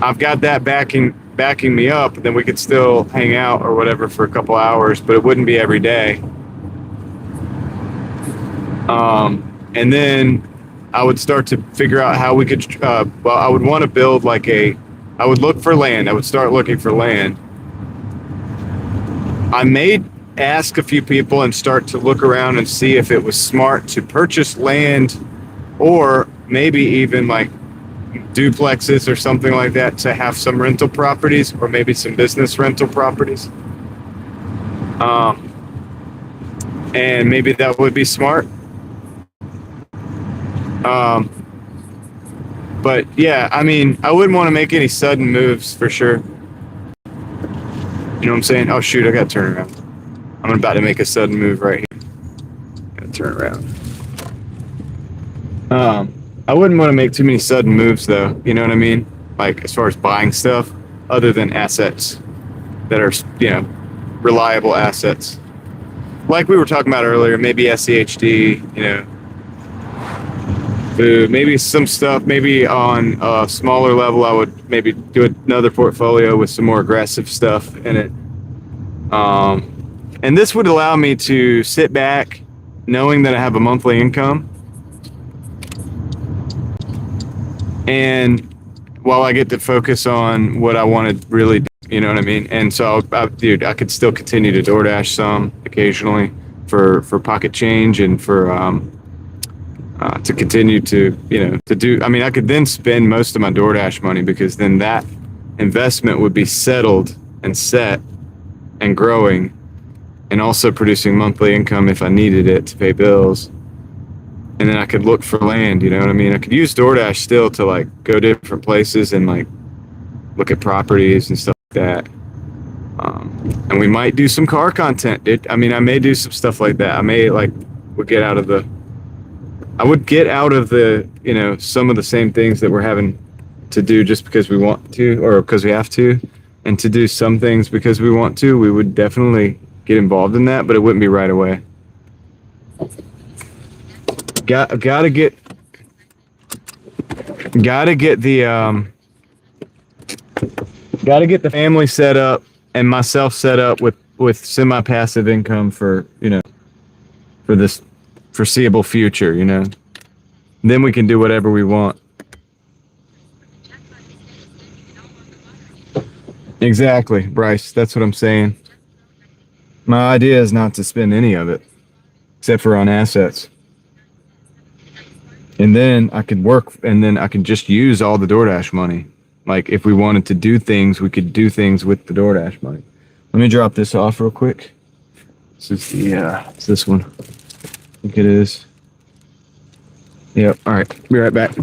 I've got that backing me up, and then we could still hang out or whatever for a couple hours, but it wouldn't be every day. And then I would start to figure out how we could, well, I would want to build like I would look for land. I would start looking for land. I may ask a few people and start to look around and see if it was smart to purchase land, or maybe even like duplexes or something like that, to have some rental properties, or maybe some business rental properties. And maybe that would be smart. But yeah, I mean, I wouldn't want to make any sudden moves for sure. You know what I'm saying? Oh shoot, I gotta turn around. I'm about to make a sudden move right here. Gotta turn around. I wouldn't want to make too many sudden moves though. You know what I mean? Like as far as buying stuff, other than assets that are, you know, reliable assets. Like we were talking about earlier, maybe SCHD, you know, food, maybe some stuff, maybe on a smaller level, I would maybe do another portfolio with some more aggressive stuff in it. And this would allow me to sit back knowing that I have a monthly income, and while I get to focus on what I want to really do, you know what I mean? And so, dude, I could still continue to DoorDash some occasionally for pocket change and for to continue to, to do. I mean, I could then spend most of my DoorDash money because then that investment would be settled and set and growing and also producing monthly income if I needed it to pay bills. And then I could look for land, you know what I mean? I could use DoorDash still to like go different places and like look at properties and stuff like that. And we might do some car content. I may do some stuff like that. I may would get out of the, some of the same things that we're having to do just because we want to or because we have to, and to do some things because we want to. We would definitely get involved in that, but it wouldn't be right away. Gotta get the family set up and myself set up with semi-passive income for this foreseeable future, then we can do whatever we want. Exactly, Bryce, that's what I'm saying. My idea is not to spend any of it except for on assets. And then I could work, and then I could just use all the DoorDash money. Like if we wanted to do things, we could do things with the DoorDash money. Let me drop this off real quick. This is it's this one. I think it is. Yep. All right. Be right back.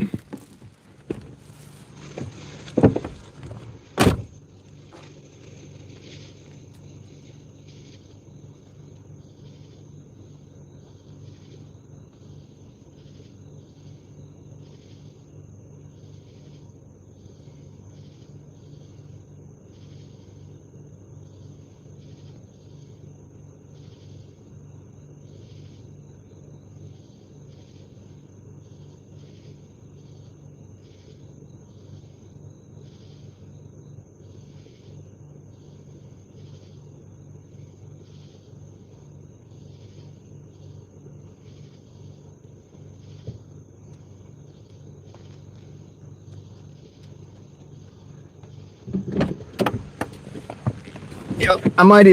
Yep. I might,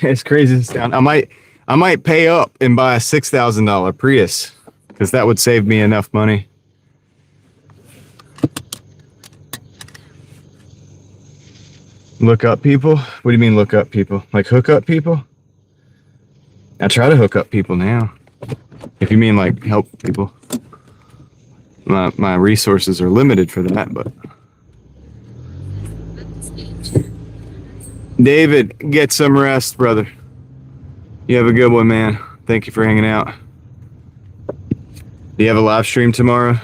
as crazy as it sounds, I might pay up and buy a $6,000 Prius because that would save me enough money. Look up people? What do you mean look up people? Like hook up people? I try to hook up people now. If you mean like help people. My resources are limited for that, but. David, get some rest, brother. You have a good one, man. Thank you for hanging out. Do you have a live stream tomorrow?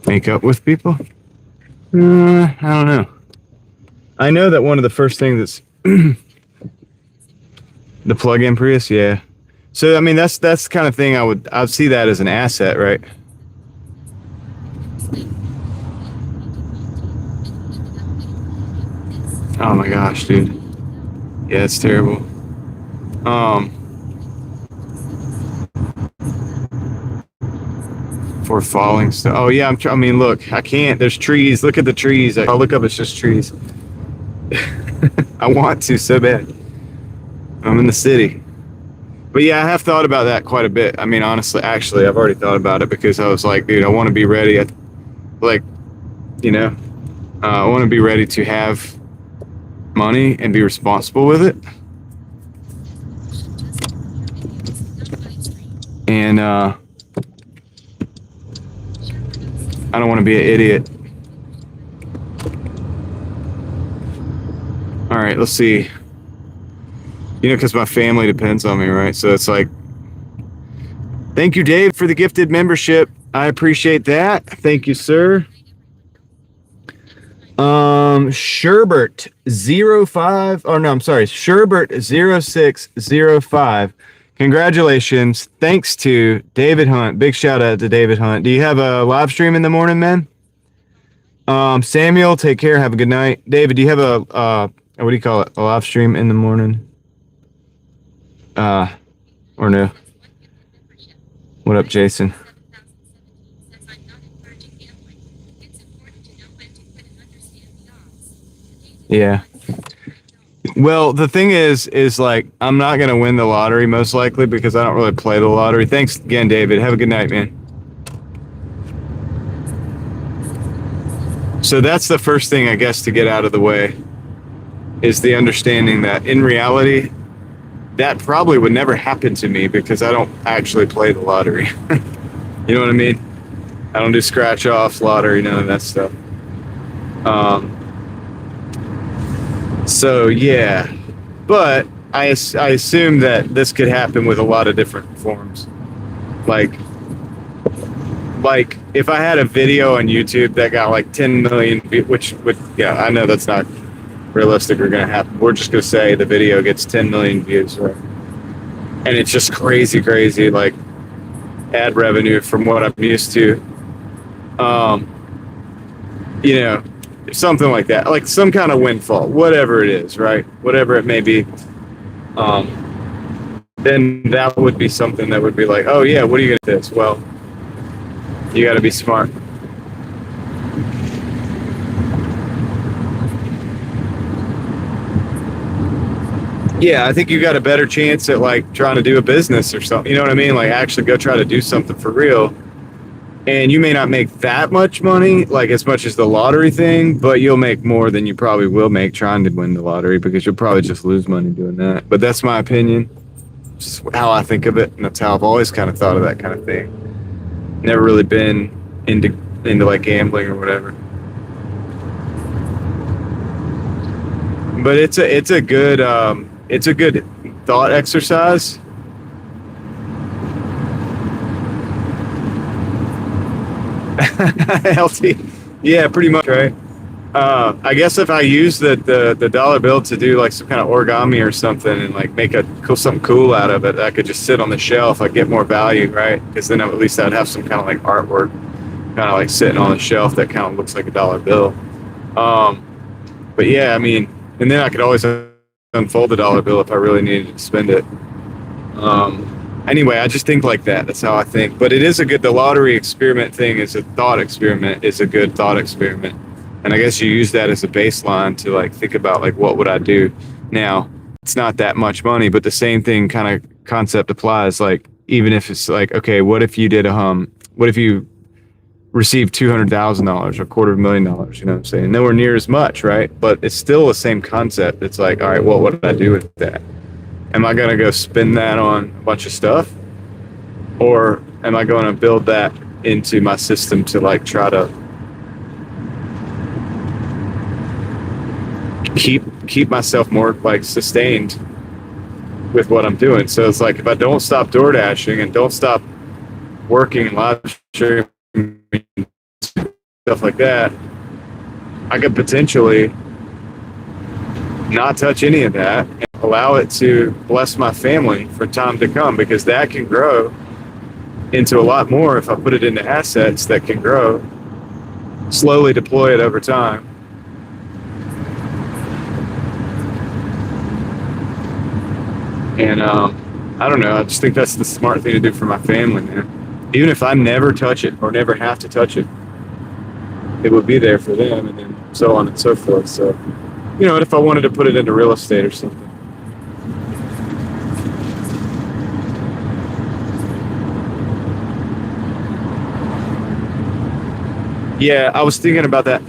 Make up with people? I don't know. I know that one of the first things that's the plug-in Prius, yeah. So I mean that's the kind of thing I'd see that as an asset, right? Oh my gosh, dude. Yeah, it's terrible. For falling stuff. Oh yeah, I mean, look, I can't. There's trees. Look at the trees. I'll look up. It's just trees. I want to so bad. I'm in the city. But yeah, I have thought about that quite a bit. I mean, honestly, actually, I've already thought about it because I was like, dude, I want to be ready. I want to be ready to have money and be responsible with it. And I don't want to be an idiot. All right, let's see. Because my family depends on me, right? So it's like, thank you, Dave, for the gifted membership. I appreciate that. Thank you, sir. Sherbert 05. Oh no, I'm sorry. Sherbert 0605. Congratulations. Thanks to David Hunt. Big shout out to David Hunt. Do you have a live stream in the morning, man? Samuel, take care. Have a good night. David, do you have a what do you call it? A live stream in the morning? Or no? What up, Jason? Yeah. Well, the thing is like, I'm not going to win the lottery most likely because I don't really play the lottery. Thanks again, David. Have a good night, man. So that's the first thing, I guess, to get out of the way is the understanding that in reality, that probably would never happen to me because I don't actually play the lottery. You know what I mean? I don't do scratch offs, lottery, none of that stuff. So yeah, but I assume that this could happen with a lot of different forms. Like if I had a video on YouTube that got like 10 million, which would, yeah, I know that's not realistic or gonna happen. We're just gonna say the video gets 10 million views, right? And it's just crazy, like ad revenue from what I'm used to. You know, something like that, like some kind of windfall, whatever it is, right? Whatever it may be. Then that would be something that would be like, oh yeah, what are you gonna do this? Well, you got to be smart. Yeah, I think you got a better chance at like trying to do a business or something. You know what I mean? Like actually go try to do something for real. And you may not make that much money, like as much as the lottery thing, but you'll make more than you probably will make trying to win the lottery because you'll probably just lose money doing that. But that's my opinion. Just how I think of it, and that's how I've always kind of thought of that kind of thing. Never really been into like gambling or whatever. But it's a good thought exercise. LT, yeah, pretty much, right? I guess if I use the dollar bill to do like some kind of origami or something and like make something cool out of it, I could just sit on the shelf. I get more value, right? Because then at least I'd have some kind of like artwork, kind of like sitting on the shelf that kind of looks like a dollar bill. But yeah, I mean, and then I could always unfold the dollar bill if I really needed to spend it. Anyway, I just think like that. That's how I think. But it is the lottery experiment thing is a thought experiment, is a good thought experiment. And I guess you use that as a baseline to like think about like, what would I do? Now, it's not that much money, but the same thing kind of concept applies. Like, even if it's like, okay, what if you received $200,000 or $250,000, you know what I'm saying? Nowhere near as much, right? But it's still the same concept. It's like, all right, what would I do with that? Am I going to go spend that on a bunch of stuff? Or am I going to build that into my system to like try to keep myself more like sustained with what I'm doing? So it's like, if I don't stop Doordashing and don't stop working live streaming stuff like that, I could potentially not touch any of that and allow it to bless my family for time to come, because that can grow into a lot more if I put it into assets that can grow, slowly deploy it over time. And I don't know, I just think that's the smart thing to do for my family, man. Even if I never touch it or never have to touch it, it would be there for them, and then so on and so forth. So, you know, if I wanted to put it into real estate or something. Yeah, I was thinking about that.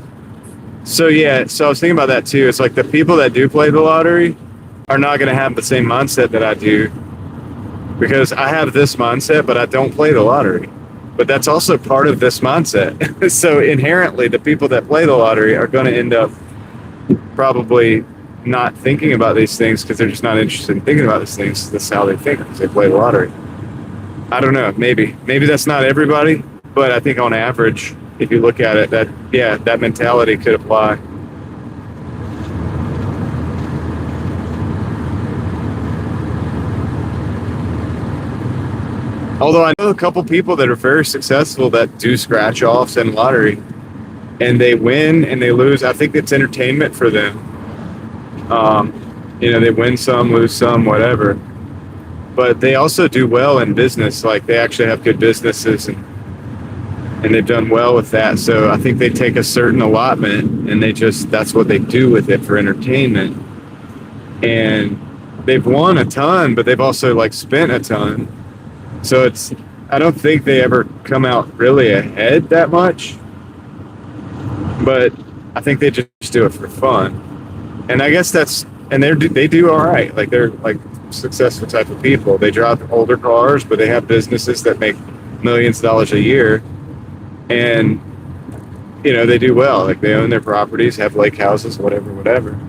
So I was thinking about that too. It's like the people that do play the lottery are not going to have the same mindset that I do, because I have this mindset, but I don't play the lottery. But that's also part of this mindset. So inherently, the people that play the lottery are going to end up probably not thinking about these things because they're just not interested in thinking about these things. That's how they think, because they play the lottery. I don't know. Maybe that's not everybody, but I think on average, if you look at it, that mentality could apply. Although I know a couple people that are very successful that do scratch offs and lottery, and they win and they lose. I think it's entertainment for them. You know, they win some, lose some, whatever. but they also do well in business. Like they actually have good businesses and they've done well with that. So I think they take a certain allotment and they just that's what they do with it for entertainment. And they've won a ton, but they've also like spent a ton. So it's I don't think they ever come out really ahead that much. But I think they just do it for fun. And I guess that's and they do all right. Like they're like successful type of people. They drive older cars, but they have businesses that make millions of dollars a year, and they do well. Like they own their properties, have lake houses, whatever, whatever.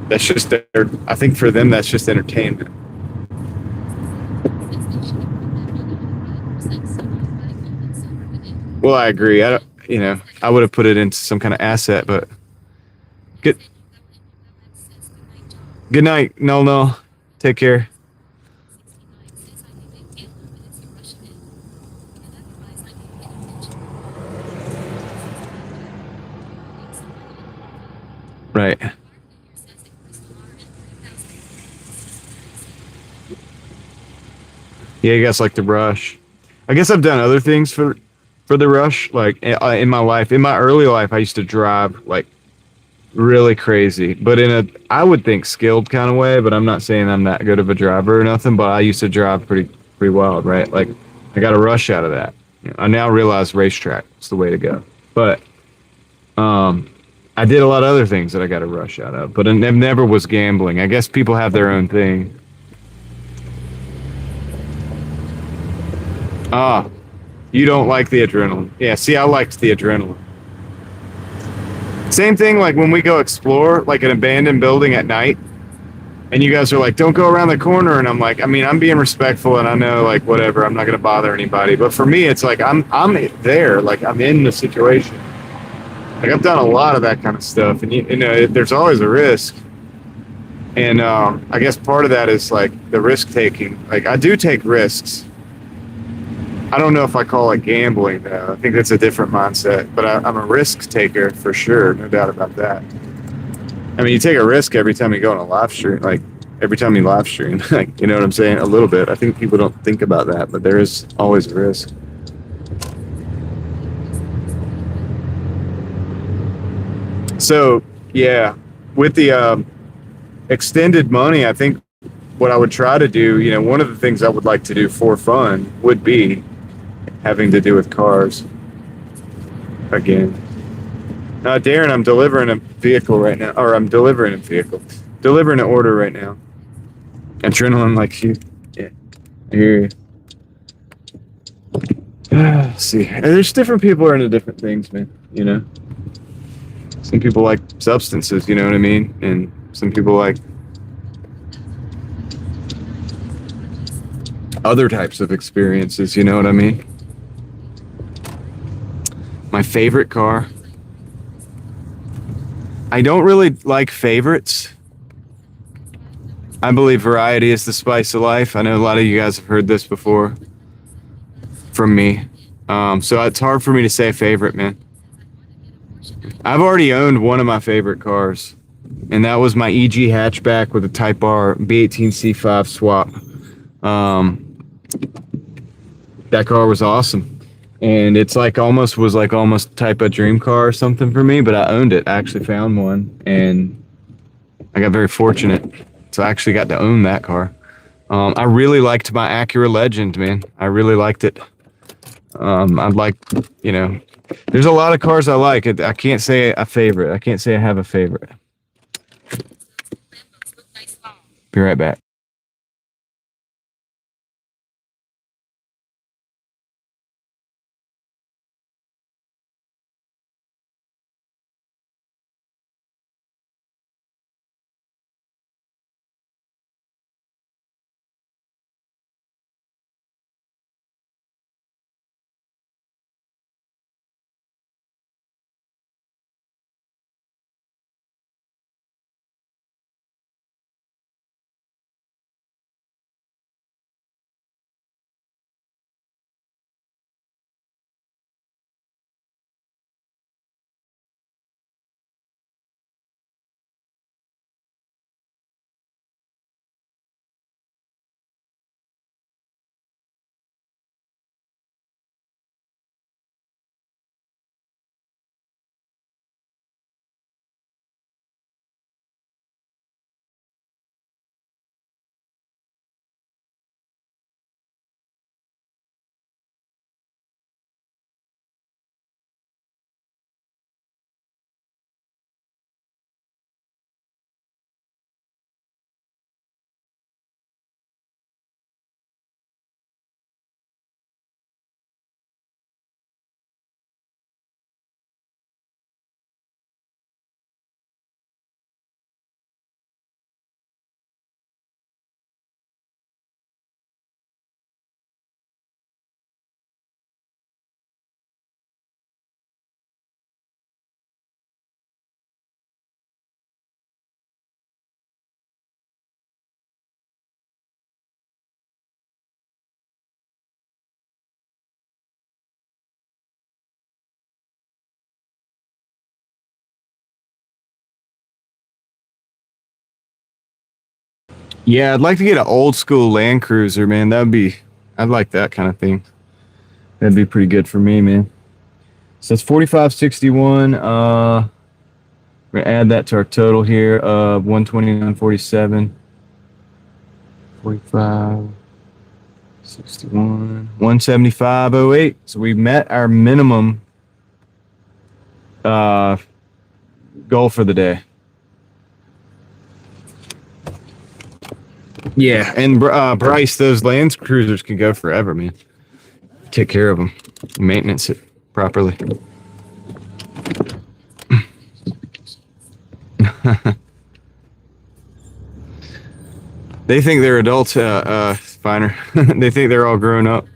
That's just their. I think for them, that's just entertainment. Well, I agree. I don't. I would have put it into some kind of asset, but good. Good night. No, no. Take care. Right. Yeah, you guys like the rush. I guess I've done other things for the rush. Like in my life, in my early life, I used to drive like really crazy, but in a I would think skilled kind of way. But I'm not saying I'm that good of a driver or nothing. But I used to drive pretty wild, right? Like I got a rush out of that. I now realize racetrack is the way to go. But I did a lot of other things that I got a rush out of. But it never was gambling. I guess people have their own thing. Ah, you don't like the adrenaline. Yeah, see, I liked the adrenaline. Same thing like when we go explore like an abandoned building at night and you guys are like, don't go around the corner. And I'm like, I mean, I'm being respectful and I know like whatever, I'm not going to bother anybody. But for me, it's like I'm there, like I'm in the situation. Like I've done a lot of that kind of stuff and there's always a risk. And I guess part of that is like the risk taking. Like I do take risks. I don't know if I call it gambling though. I think that's a different mindset. But I'm a risk taker for sure, no doubt about that. I mean, you take a risk every time you go on a live stream, like every time you live stream, like you know what I'm saying? A little bit. I think people don't think about that, but there is always a risk. So yeah, with the extended money, I think what I would try to do, one of the things I would like to do for fun would be having to do with cars again. Darren, I'm delivering a vehicle right now, or I'm delivering a vehicle, delivering an order right now. Adrenaline like you. Yeah, I hear you. See, there's different people who are into different things, man. Some people like substances, you know what I mean, and some people like other types of experiences, you know what I mean. My favorite car. I don't really like favorites. I believe variety is the spice of life. I know a lot of you guys have heard this before from me. So it's hard for me to say a favorite, man. I've already owned one of my favorite cars, and that was my EG hatchback with a Type R B18 C5 swap. That car was awesome. And it's like almost type of dream car or something for me, but I owned it. I actually found one and I got very fortunate. So I actually got to own that car. I really liked my Acura Legend, man. I really liked it. I'd like, there's a lot of cars I like. I can't say a favorite. I can't say I have a favorite. Be right back. Yeah, I'd like to get an old school Land Cruiser, man. I'd like that kind of thing. That'd be pretty good for me, man. So it's 4561. We're gonna add that to our total here of 129.47. 4561. 175.08. So we met our minimum uh goal for the day. Yeah, and Bryce, those Land Cruisers can go forever, man. Take care of them, maintenance it properly. They think they're adults, Finer. They think they're all grown up.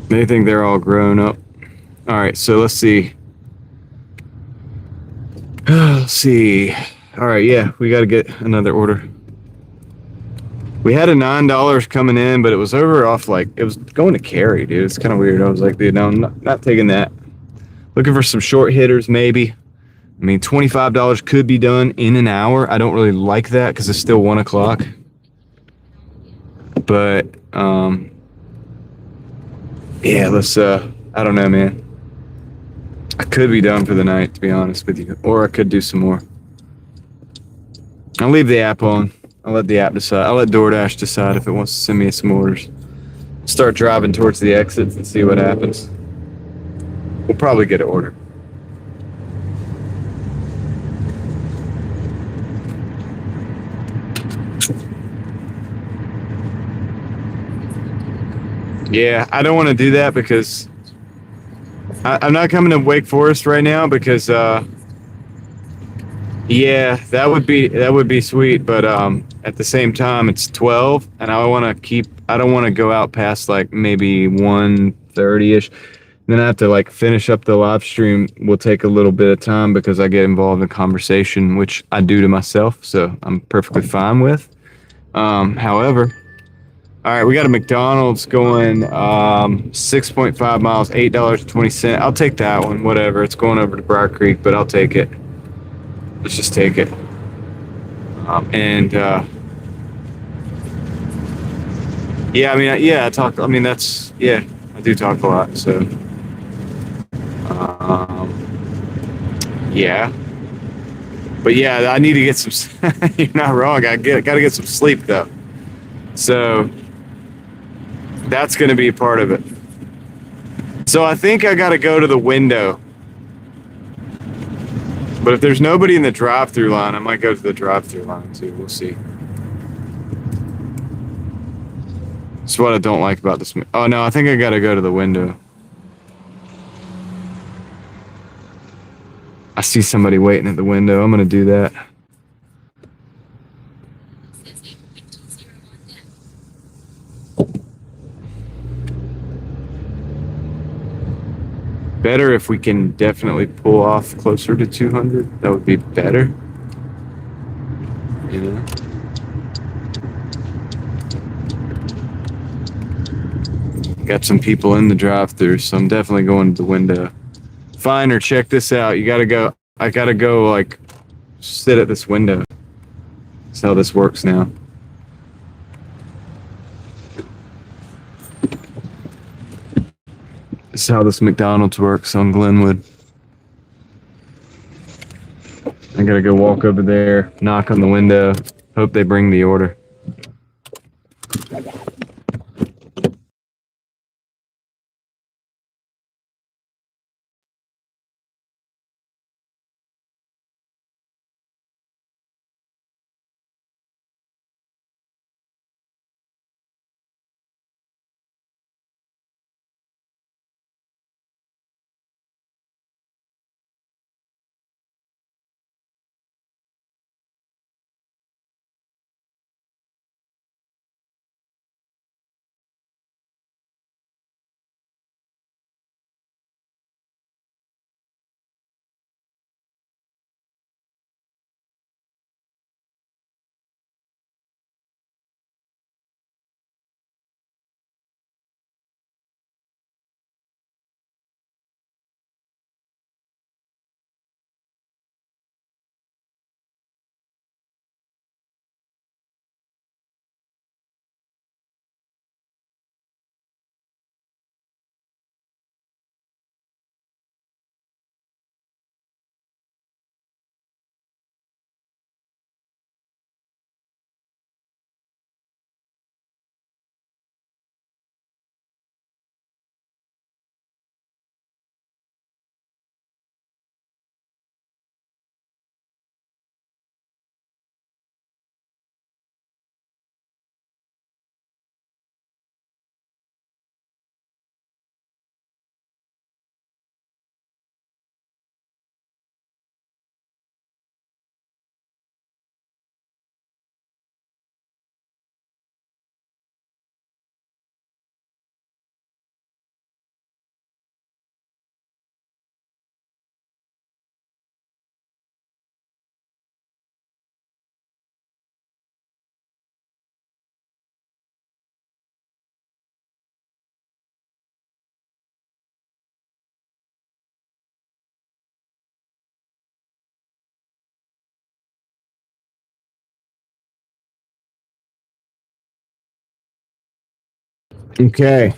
They think they're all grown up. All right, so let's see. Let's see. All right, yeah, we got to get another order. We had a $9 coming in, but it was over off like it was going to carry, dude. It's kind of weird. I was like, dude, no, I'm not taking that. Looking for some short hitters, maybe. I mean, $25 could be done in an hour. I don't really like that because it's still 1 o'clock. But yeah, let's. I don't know, man. I could be done for the night, to be honest with you, or I could do some more. I'll leave the app on. I'll let the app decide. I'll let DoorDash decide if it wants to send me some orders. Start driving towards the exits and see what happens. We'll probably get an order. Yeah, I don't want to do that because I'm not coming to Wake Forest right now because yeah, that would be sweet, but at the same time it's 12 and I don't want to go out past like maybe 1:30ish. Then I have to like finish up the live stream. Will take a little bit of time because I get involved in conversation, which I do to myself, so I'm perfectly fine with. However, all right, we got a McDonald's going 6.5 miles, $8.20. I'll take that one, whatever. It's going over to Briar Creek, but I'll take it. Let's just take it. And yeah, I mean, yeah, I mean, yeah, I do talk a lot, so yeah. But yeah, I need to get some. You're not wrong. Got to get some sleep though. So that's going to be a part of it. So I think I got to go to the window. But if there's nobody in the drive-through line, I might go to the drive-through line too. We'll see. That's what I don't like about this. Oh no, I think I got to go to the window. I see somebody waiting at the window. I'm going to do that. Better if we can definitely pull off closer to 200. That would be better. You know? Got some people in the drive-thru, so I'm definitely going to the window. Fine, or check this out. You gotta go. I gotta go, like, sit at this window. That's how this works now. This is how this McDonald's works on Glenwood. I gotta go walk over there, knock on the window, hope they bring the order. Okay.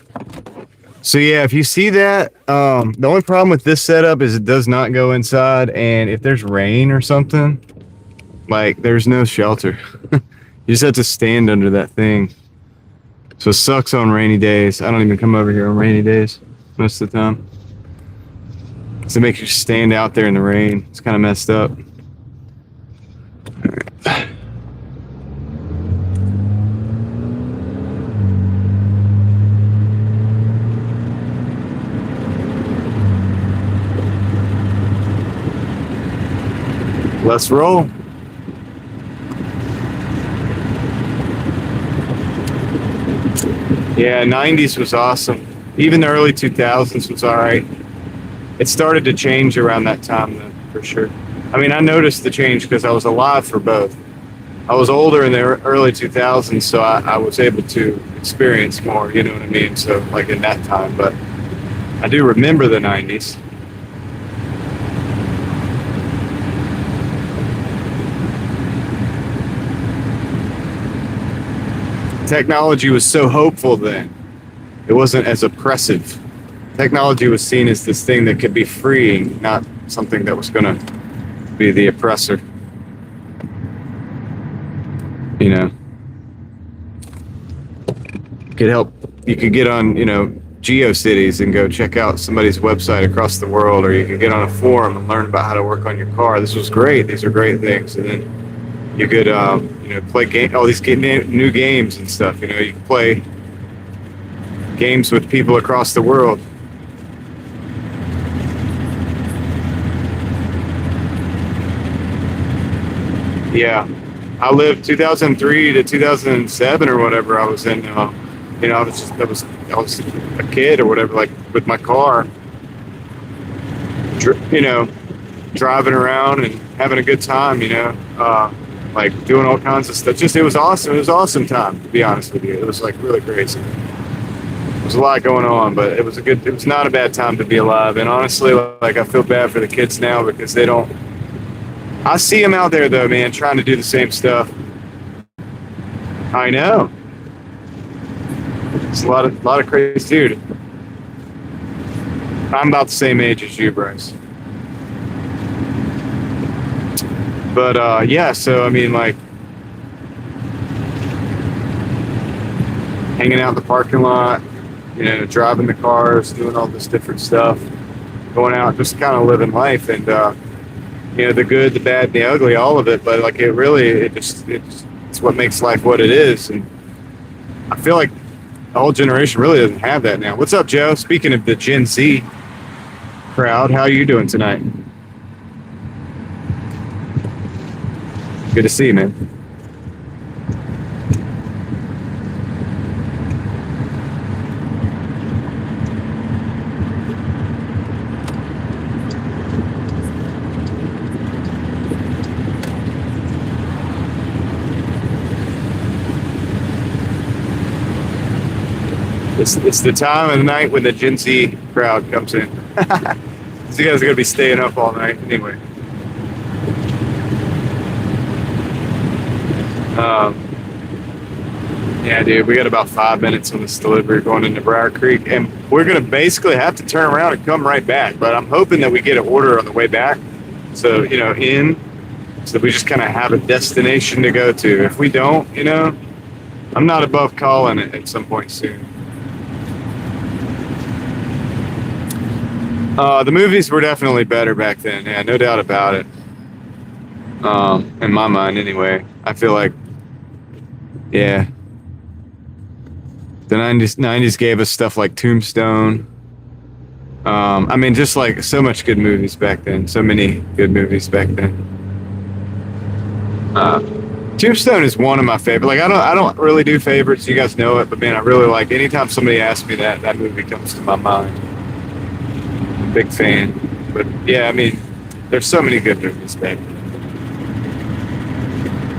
So yeah, if you see that, the only problem with this setup is it does not go inside, and if there's rain or something, like there's no shelter. You just have to stand under that thing. So it sucks on rainy days. I don't even come over here on rainy days most of the time. So it makes you stand out there in the rain. It's kind of messed up. Let's roll. Yeah, 90s was awesome. Even the early 2000s was all right. It started to change around that time, though, for sure. I mean, I noticed the change because I was alive for both. I was older in the early 2000s, so I was able to experience more, you know what I mean? So, like in that time, but I do remember the 90s. Technology was so hopeful then. It wasn't as oppressive. Technology was seen as this thing that could be freeing, not something that was going to be the oppressor. You know, could help. You could get on, GeoCities and go check out somebody's website across the world, or you could get on a forum and learn about how to work on your car. This was great. These are great things. And then you could, play all these new games and stuff. You could play games with people across the world. Yeah, I lived 2003 to 2007 or whatever. I was in, I was a kid or whatever, like with my car, driving around and having a good time, like doing all kinds of stuff. It was awesome. It was an awesome time, to be honest with you. It was like really crazy. There was a lot going on, but it was not a bad time to be alive. And honestly, like I feel bad for the kids now because they don't. I see them out there though, man, trying to do the same stuff. I know. It's a lot of crazy dude. I'm about the same age as you, Bryce. But yeah, so I mean, like hanging out in the parking lot, driving the cars, doing all this different stuff, going out, just kind of living life, and the good, the bad, the ugly, all of it. But like it's what makes life what it is. And I feel like the whole generation really doesn't have that now. What's up, Joe? Speaking of the Gen Z crowd, how are you doing tonight? Good to see you, man. It's the time of the night when the Gen Z crowd comes in. So you guys are going to be staying up all night anyway. Yeah, dude, we got about 5 minutes on this delivery going into Briar Creek, and we're going to basically have to turn around and come right back. But I'm hoping that we get an order on the way back. So, so we just kind of have a destination to go to. If we don't, I'm not above calling it at some point soon. The movies were definitely better back then. Yeah, no doubt about it. In my mind, anyway. I feel like, yeah, the 90s gave us stuff like Tombstone. I mean, just like so much good movies back then. So many good movies back then. Tombstone is one of my favorite. Like, I don't really do favorites. You guys know it, but man, I really like. Anytime somebody asks me that movie comes to my mind. Big fan. But yeah, I mean, there's so many good movies back then.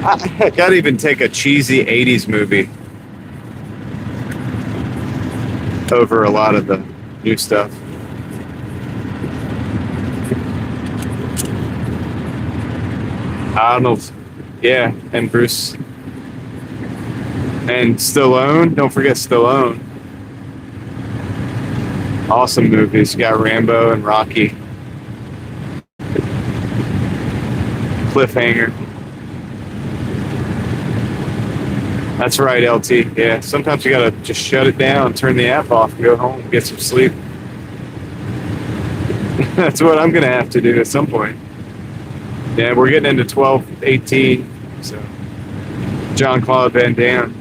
I gotta even take a cheesy 80s movie over a lot of the new stuff. Arnold, yeah, and Bruce. And Stallone, don't forget Stallone. Awesome movies. You got Rambo and Rocky. Cliffhanger. That's right, LT. Yeah, sometimes you gotta just shut it down, turn the app off, and go home, get some sleep. That's what I'm gonna have to do at some point. Yeah, we're getting into 12:18. So, John Claude Van Damme.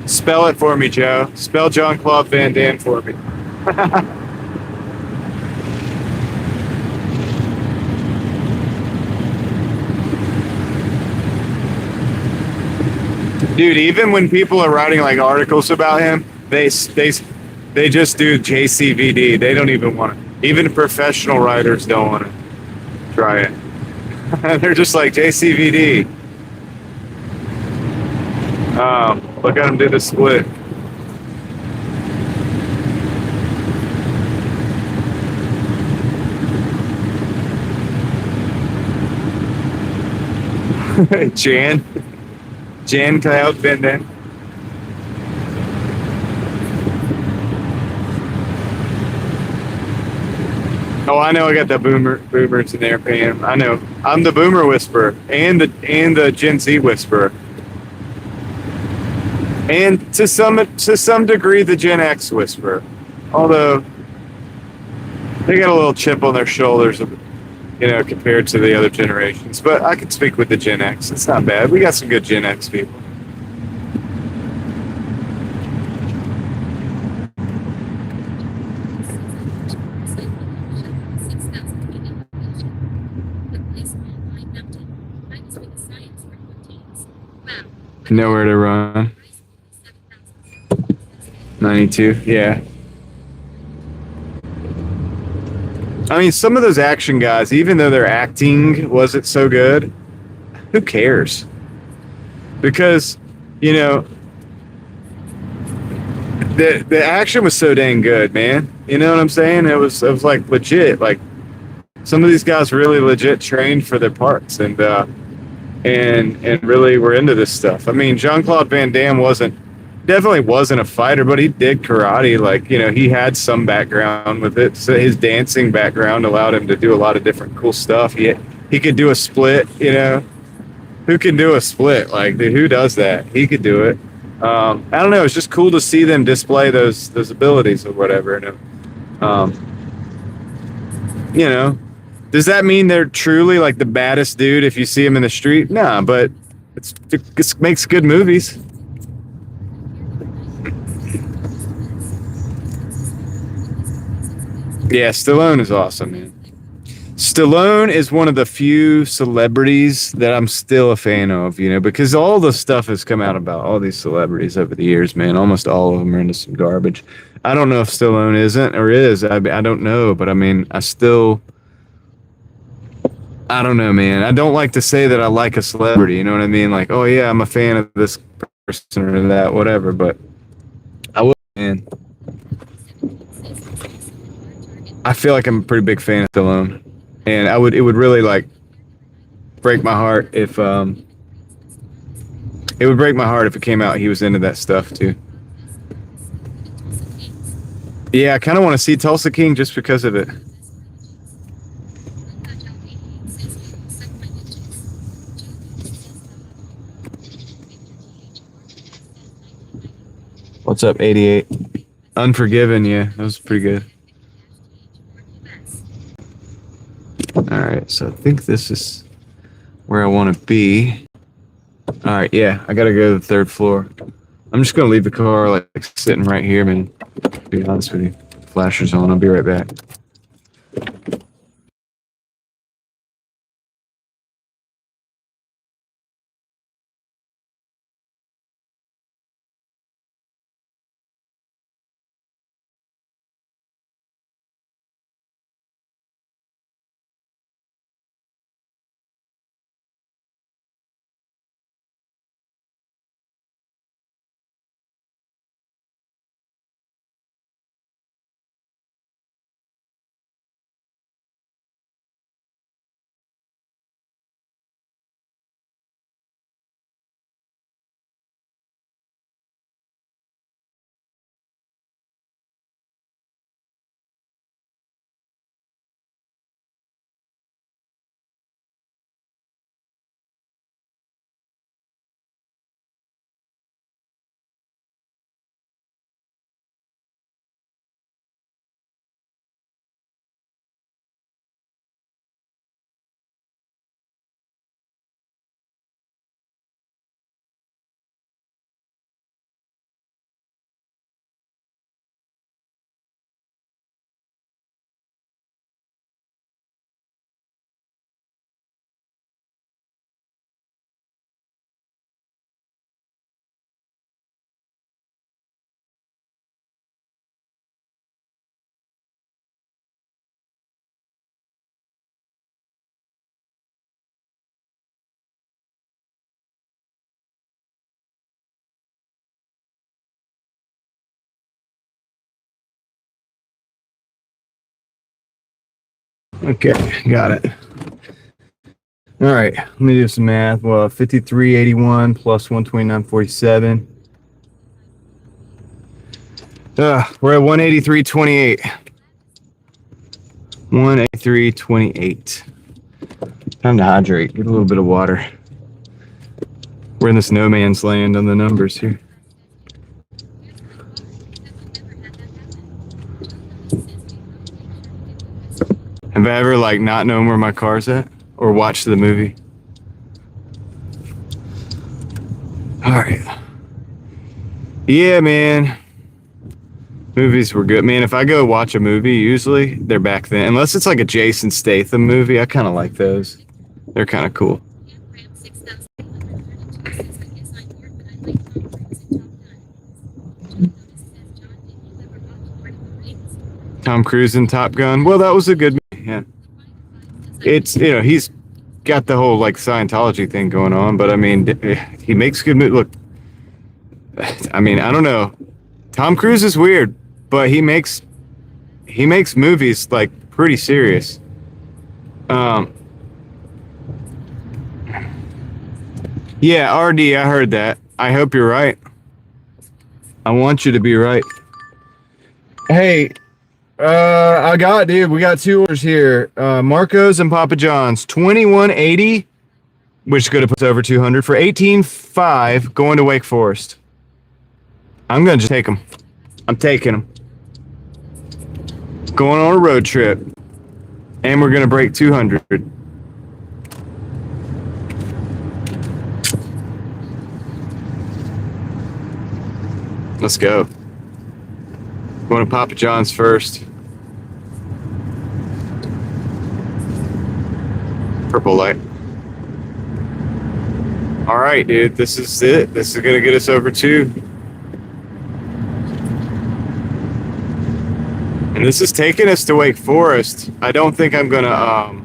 Spell it for me, Joe. Spell John Claude Van Damme for me. Dude, even when people are writing like articles about him, they just do JCVD. They don't even want to. Even professional writers don't want to try it. They're just like JCVD. Look at him do the split. Jan. Jan Cloud Van Damme. Oh, I know. I got the boomers in there, Pam. I know. I'm the boomer whisperer and the Gen Z whisperer, and to some degree the Gen X whisperer. Although they got a little chip on their shoulders, compared to the other generations. But I could speak with the Gen X. It's not bad. We got some good Gen X people. Nowhere to run. 92. Yeah. I mean, some of those action guys, even though their acting wasn't so good, who cares? Because, you know, the action was so dang good, man. You know what I'm saying? It was like legit. Like some of these guys really legit trained for their parts and really were into this stuff. I mean, Jean-Claude Van Damme definitely wasn't a fighter, but he did karate. Like, he had some background with it. So his dancing background allowed him to do a lot of different cool stuff. He could do a split. Who can do a split? Like, dude, who does that? He could do it. I don't know. It's just cool to see them display those abilities or whatever. You know, does that mean they're truly like the baddest dude if you see him in the street? Nah, but it makes good movies. Yeah, Stallone is awesome, man. Stallone is one of the few celebrities that I'm still a fan of, because all the stuff has come out about all these celebrities over the years, man. Almost all of them are into some garbage. I don't know if Stallone isn't or is. I don't know, but I mean, I don't know, man. I don't like to say that I like a celebrity, you know what I mean? Like, oh yeah, I'm a fan of this person or that, whatever, but I will, man. I feel like I'm a pretty big fan of Stallone. And it would really like break my heart if it would break my heart if it came out he was into that stuff too. Yeah, I kind of want to see Tulsa King just because of it. What's up, 88? Unforgiven, yeah, that was pretty good. All right, so I think this is where I want to be. All right, yeah, I gotta go to the third floor. I'm just gonna leave the car like sitting right here, man. To be honest with you, flashers on. I'll be right back. Okay, got it. All right, let me do some math. Well, 5381 plus 129.47. We're at 183.28. 183.28. Time to hydrate. Get a little bit of water. We're in this no man's land on the numbers here. Have I ever like not known where my car's at or watched the movie? All right. Yeah, man. Movies were good. Man, if I go watch a movie, usually they're back then. Unless it's like a Jason Statham movie, I kind of like those. They're kind of cool. Tom Cruise in Top Gun. Well, that was a good movie. Yeah. It's, you know, he's got the whole like Scientology thing going on, but I mean, he makes good movies. Look, I mean, I don't know. Tom Cruise is weird, but he makes movies like pretty serious. Yeah, RD, I heard that. I hope you're right. I want you to be right. Hey, we got two orders here. Marco's and Papa John's, 2180, which could have put us over 200 for 18.5 going to Wake Forest. I'm gonna just take them. I'm taking them. Going on a road trip, and we're gonna break 200. Let's go. Going to Papa John's first. Purple light. All right, dude. This is it. This is gonna get us over 2. And this is taking us to Wake Forest. I don't think I'm gonna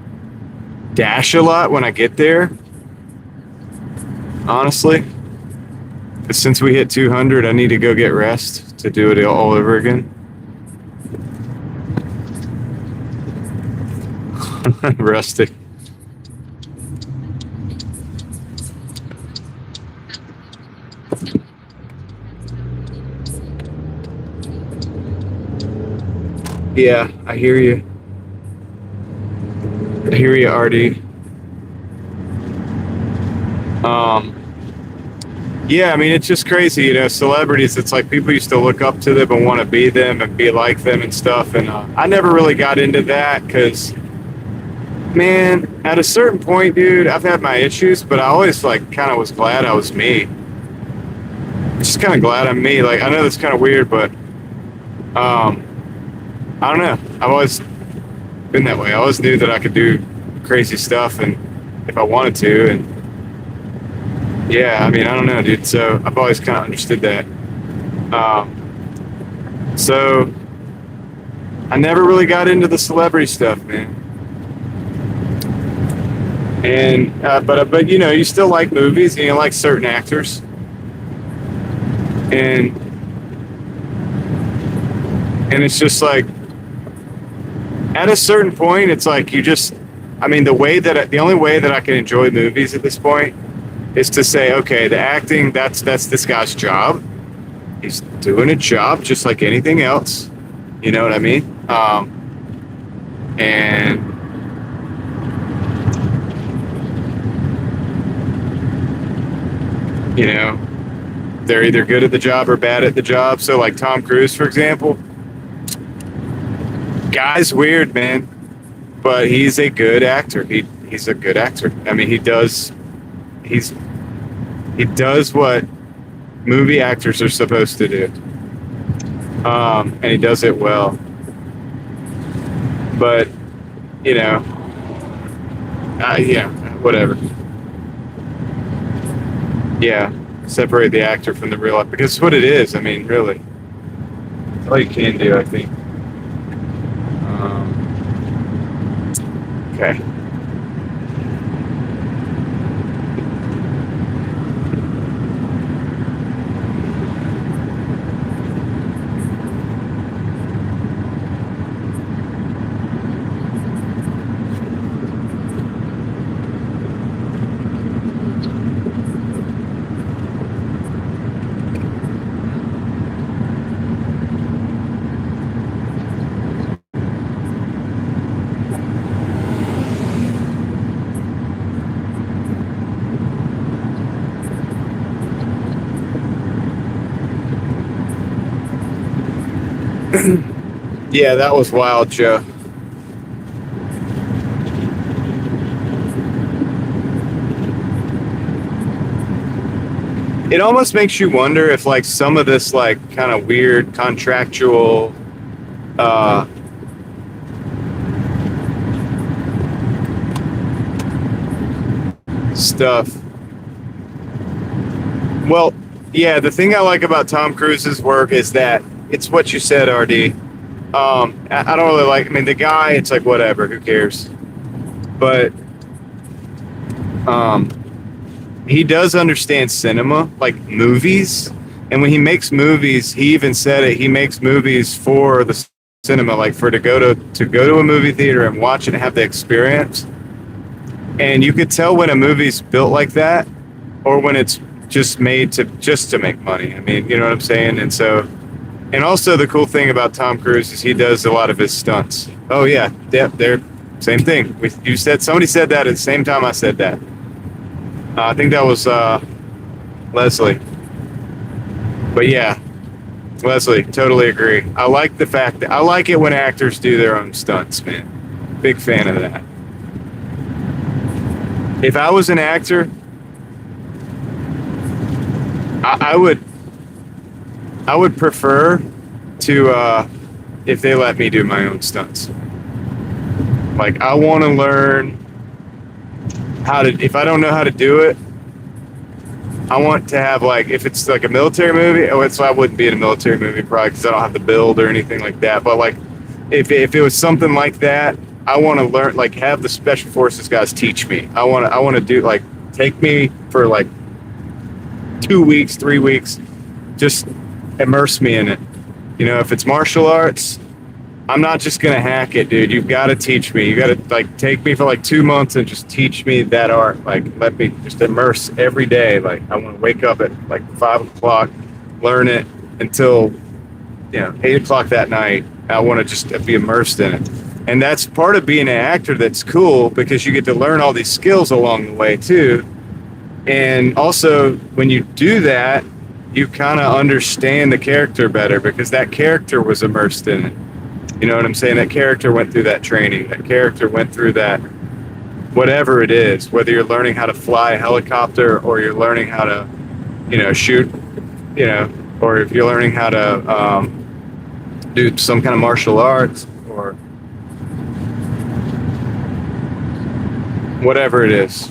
dash a lot when I get there. Honestly. But since we hit 200, I need to go get rest to do it all over again. Rustic. Yeah, I hear you. I hear you, RD. Yeah, I mean, it's just crazy, you know, celebrities, it's like people used to look up to them and want to be them and be like them and stuff. And I never really got into that because, man, at a certain point, dude, I've had my issues, but I always, like, kind of was glad I was me. Just kind of glad I'm me. Like, I know that's kind of weird, but, I don't know. I've always been that way. I always knew that I could do crazy stuff and if I wanted to, and yeah, I mean, I don't know, dude. So I've always kind of understood that. So I never really got into the celebrity stuff, man. And but you know, you still like movies and you like certain actors, and it's just like at a certain point, it's like you just. I mean, the only way that I can enjoy movies at this point is to say, okay, the acting, that's this guy's job. He's doing a job just like anything else. You know what I mean? And you know, they're either good at the job or bad at the job. So like Tom Cruise, for example, guy's weird, man, but he's a good actor. He's a good actor. I mean, he does what movie actors are supposed to do. And he does it well. But, you know, yeah, whatever. Yeah, separate the actor from the real life, because it's what it is. I mean, really. That's all you can do, I think. Okay. Yeah, that was wild, Joe. It almost makes you wonder if like some of this like kind of weird contractual uh stuff. Well, yeah, the thing I like about Tom Cruise's work is that it's what you said, RD. I don't really like. I mean, the guy. It's like whatever. Who cares? But um, he does understand cinema, like movies. And when he makes movies, he even said it. He makes movies for the cinema, like for to go to a movie theater and watch it and have the experience. And you could tell when a movie's built like that, or when it's just made to make money. I mean, you know what I'm saying? And so, and also the cool thing about Tom Cruise is he does a lot of his stunts. Oh yeah, they're same thing. You said somebody said that at the same time I said that. I think that was Leslie. But yeah, Leslie, totally agree. I like the fact that I like it when actors do their own stunts, man. Big fan of that. If I was an actor, I would prefer to if they let me do my own stunts. Like I want to learn how to. If I don't know how to do it, I want to have like if it's like a military movie. Oh, I wouldn't be in a military movie probably because I don't have the build or anything like that. But like if it was something like that, I want to learn like have the special forces guys teach me. I want to do like take me for like 2 weeks, 3 weeks, just immerse me in it. You know, if it's martial arts, I'm not just gonna hack it, dude. You've got to teach me. You got to like take me for like 2 months and just teach me that art. Like let me just immerse every day. Like I want to wake up at like 5 o'clock, learn it until 8 o'clock that night. I want to just be immersed in it. And that's part of being an actor that's cool because you get to learn all these skills along the way too. And also when you do that, you kind of understand the character better because that character was immersed in it. You know what I'm saying? That character went through that training. That character went through that, whatever it is, whether you're learning how to fly a helicopter or you're learning how to, shoot, or if you're learning how to do some kind of martial arts or whatever it is.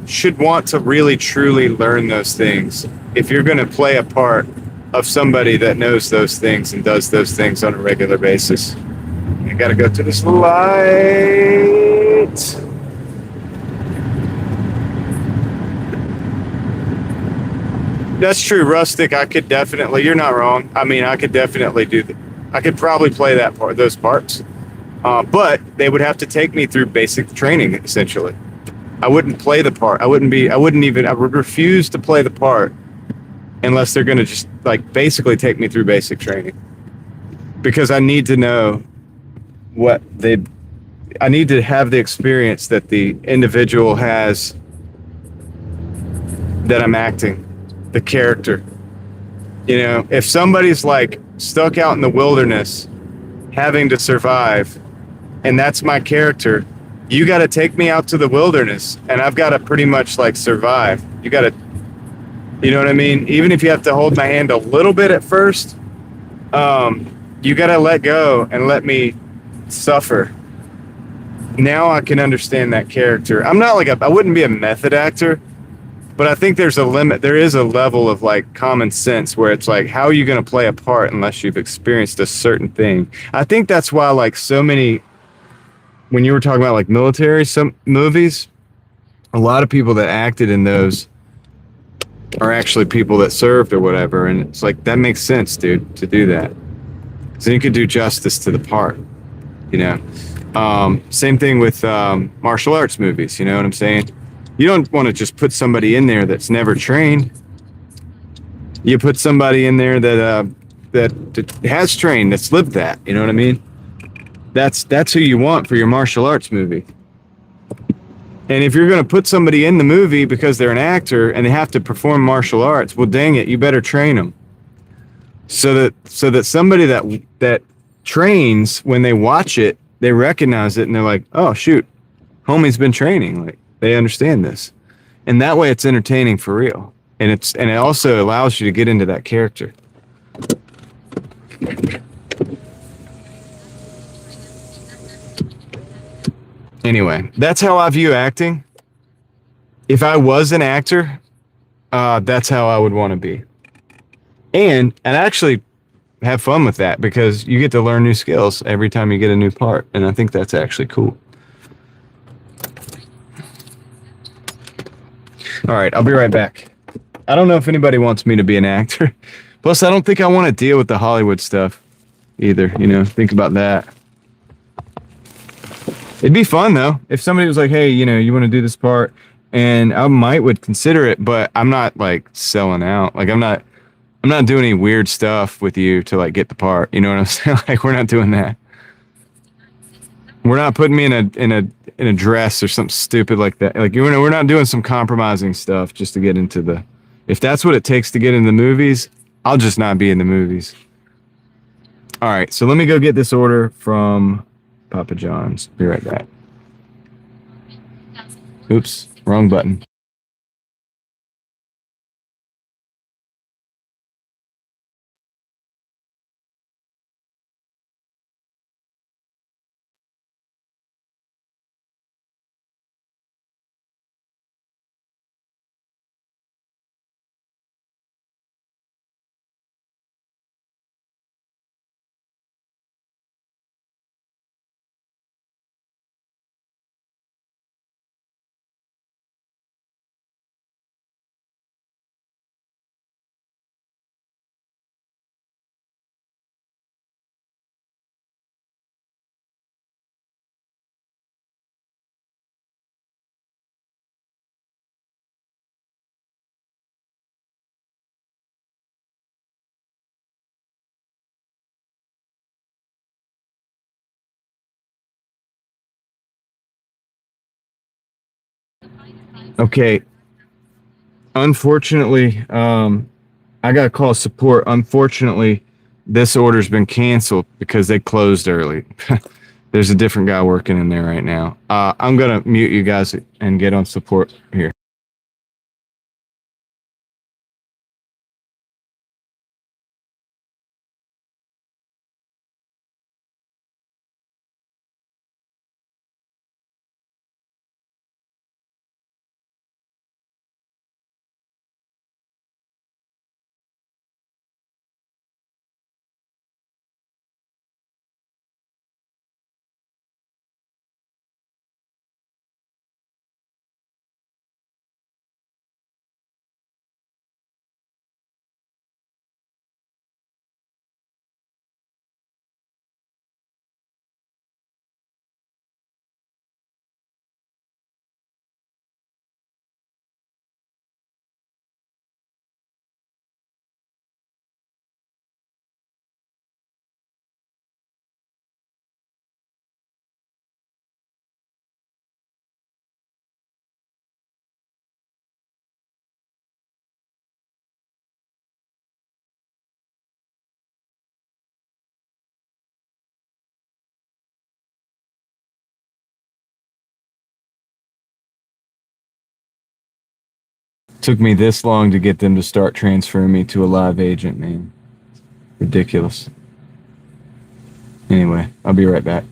Should want to really truly learn those things if you're going to play a part of somebody that knows those things and does those things on a regular basis. I gotta go to this light. That's true, Rustic. I could definitely. You're not wrong. I mean, I could definitely do that. I could probably play that part, those parts, but they would have to take me through basic training, essentially. I wouldn't play the part. I would refuse to play the part unless they're going to just like basically take me through basic training because I need to know I need to have the experience that the individual has that I'm acting, the character. If somebody's like stuck out in the wilderness having to survive and that's my character, you got to take me out to the wilderness and I've got to pretty much like survive. You got to, you know what I mean? Even if you have to hold my hand a little bit at first, you got to let go and let me suffer. Now I can understand that character. I'm not like I wouldn't be a method actor, but I think there's a limit. There is a level of like common sense where it's like, how are you going to play a part unless you've experienced a certain thing? I think that's why like so many, when you were talking about like military, some movies, a lot of people that acted in those are actually people that served or whatever. And it's like, that makes sense, dude, to do that. So you could do justice to the part, Same thing with martial arts movies, you know what I'm saying? You don't want to just put somebody in there that's never trained. You put somebody in there that has trained, that's lived that, you know what I mean? That's who you want for your martial arts movie. And if you're going to put somebody in the movie because they're an actor and they have to perform martial arts, well, dang it, you better train them so that somebody that trains when they watch it, they recognize it and they're like, oh shoot, homie's been training. Like they understand this, and that way it's entertaining for real, and it also allows you to get into that character. Anyway, that's how I view acting. If I was an actor, that's how I would want to be. And actually have fun with that because you get to learn new skills every time you get a new part. And I think that's actually cool. All right, I'll be right back. I don't know if anybody wants me to be an actor. Plus, I don't think I want to deal with the Hollywood stuff either. Think about that. It'd be fun though if somebody was like, "Hey, you want to do this part," and I might would consider it, but I'm not like selling out. Like I'm not doing any weird stuff with you to like get the part. You know what I'm saying? Like we're not doing that. We're not putting me in a dress or something stupid like that. Like we're not doing some compromising stuff just to get into the. If that's what it takes to get in the movies, I'll just not be in the movies. All right, so let me go get this order from Papa John's. Be right back. Oops, wrong button. Okay. Unfortunately, I got to call support. Unfortunately, this order's been canceled because they closed early. There's a different guy working in there right now. I'm gonna mute you guys and get on support here. Took me this long to get them to start transferring me to a live agent, man. Ridiculous. Anyway, I'll be right back.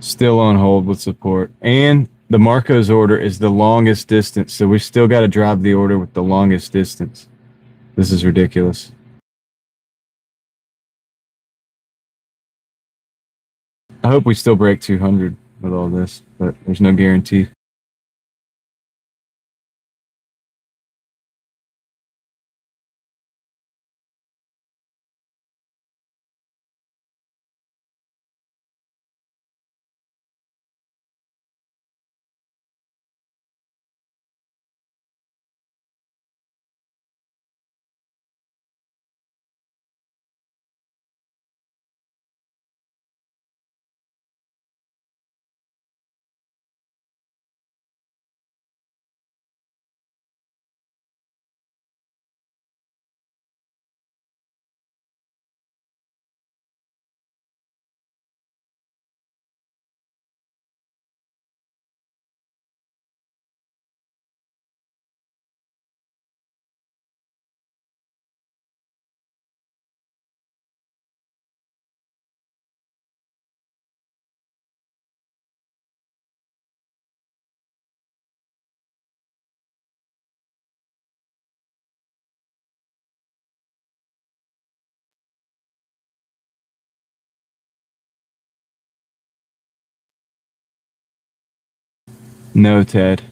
Still on hold with support. And the Marcos order is the longest distance, so we still got to drive the order with the longest distance. This is ridiculous. I hope we still break 200 with all this, but there's no guarantee. No, Ted.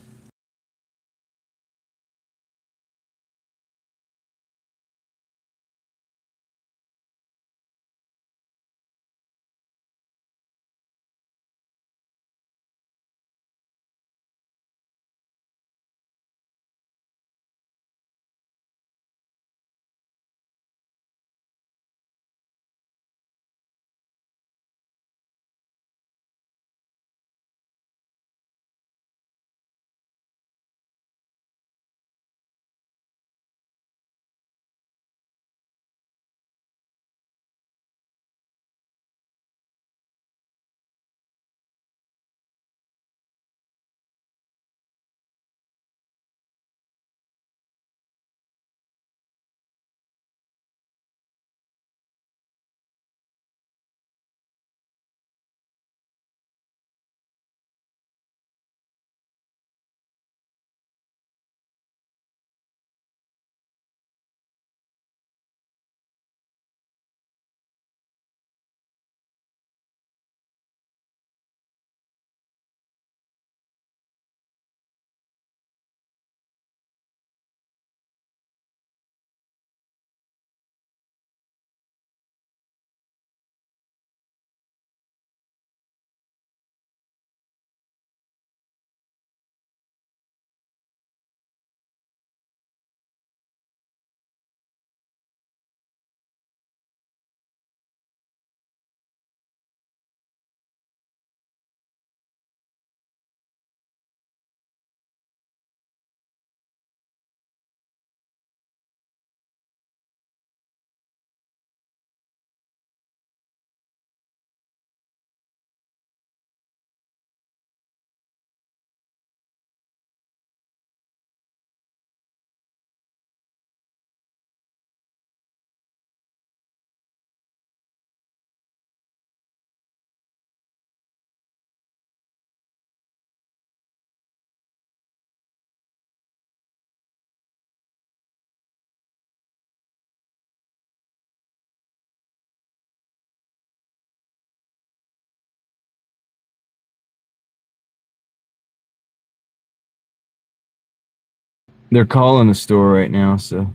They're calling the store right now, so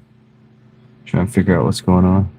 trying to figure out what's going on.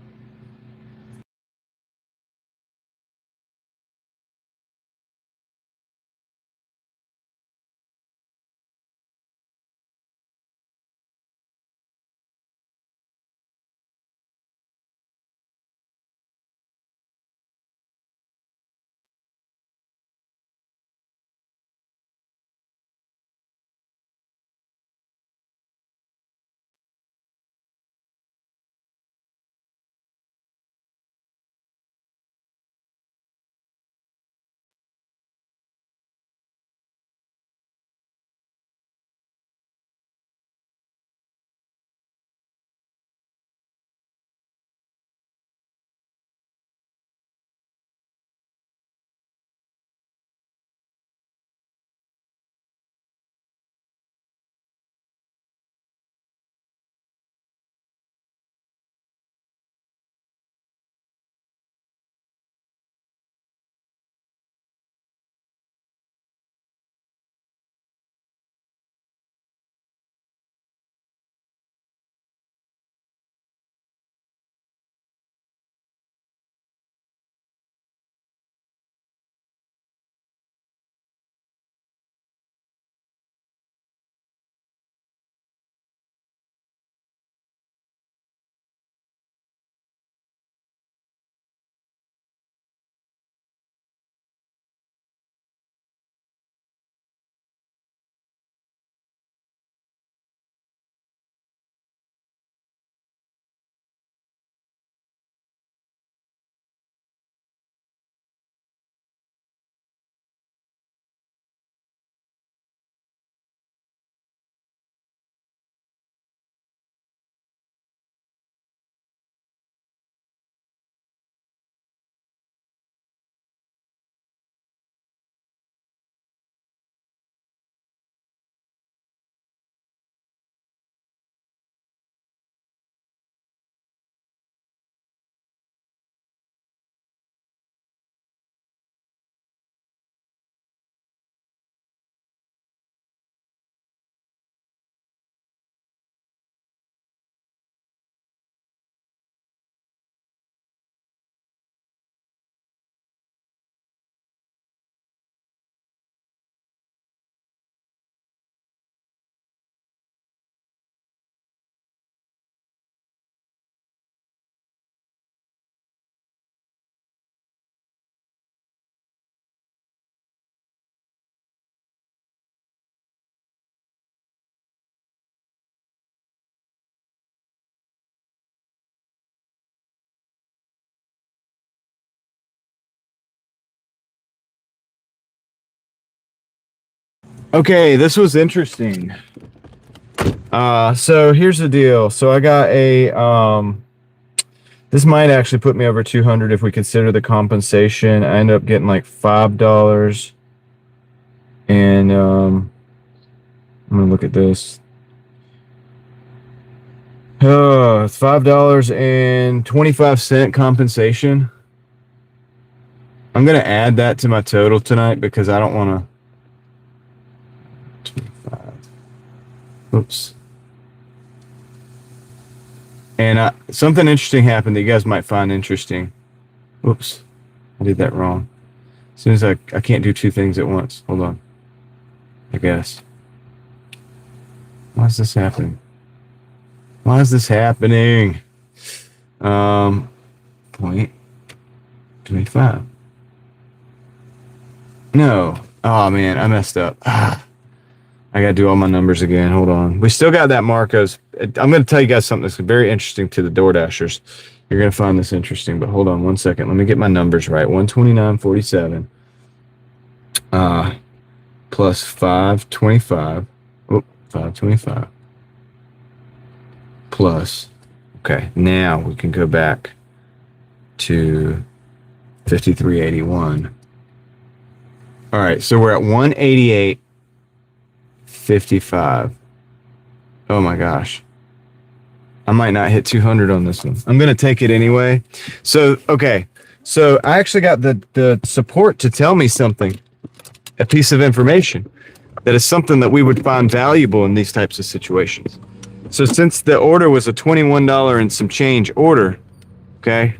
Okay, this was interesting. So here's the deal. So I got a this might actually put me over 200 if we consider the compensation. I end up getting like $5 and I'm gonna look at this. It's $5.25 compensation. I'm gonna add that to my total tonight because I don't want to. 25. Oops. And something interesting happened that you guys might find interesting. Oops, I did that wrong. As soon as I can't do two things at once. Hold on. I guess. Why is this happening? Why is this happening? Point 25. No. Oh man, I messed up. I gotta do all my numbers again. Hold on. We still got that Marcos. I'm gonna tell you guys something that's very interesting to the Doordashers. You're gonna find this interesting, but hold on one second. Let me get my numbers right. 129.47. Plus 525. Oh, 525. Plus. Okay, now we can go back to 5381. All right, so we're at 188.55. Oh my gosh. I might not hit 200 on this one. I'm going to take it anyway. So, okay. So I actually got the support to tell me something, a piece of information that is something that we would find valuable in these types of situations. So since the order was a $21 and some change order, okay,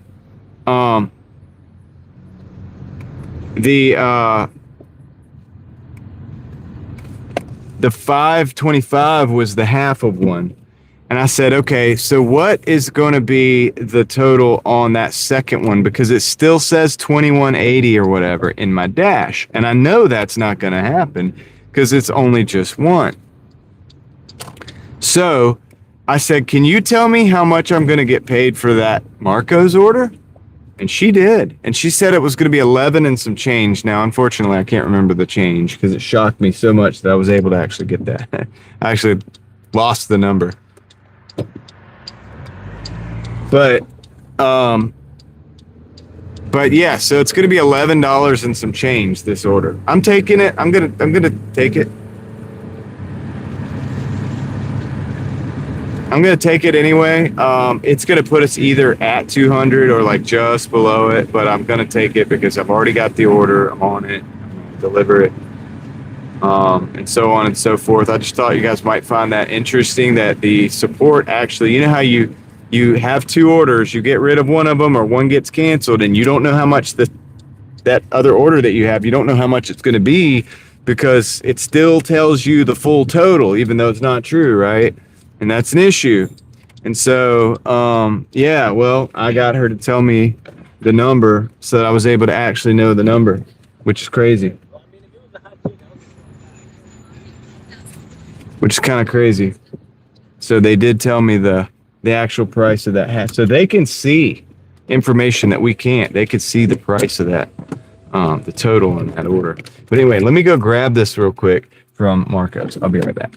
the 525 was the half of one. And I said, okay, so what is going to be the total on that second one? Because it still says 2180 or whatever in my dash. And I know that's not going to happen because it's only just one. So I said, can you tell me how much I'm going to get paid for that Marcos order? And she did. And she said it was going to be 11 and some change. Now, unfortunately, I can't remember the change because it shocked me so much that I was able to actually get that. I actually lost the number. But yeah, so it's gonna be $11 and some change this order. I'm taking it. I'm gonna take it. I'm gonna take it anyway. It's gonna put us either at 200 or like just below it, but I'm gonna take it because I've already got the order. I'm on it. I'm gonna deliver it. And so on and so forth. I just thought you guys might find that interesting that the support actually, you know how you have two orders, you get rid of one of them or one gets canceled and you don't know how much that other order that you have, you don't know how much it's going to be because it still tells you the full total, even though it's not true, right? And that's an issue. And so, yeah, well, I got her to tell me the number so that I was able to actually know the number, which is crazy. Which is kind of crazy. So they did tell me the actual price of that hat. So they can see information that we can't. They could see the price of that, the total on that order. But anyway, let me go grab this real quick from Marcos. I'll be right back.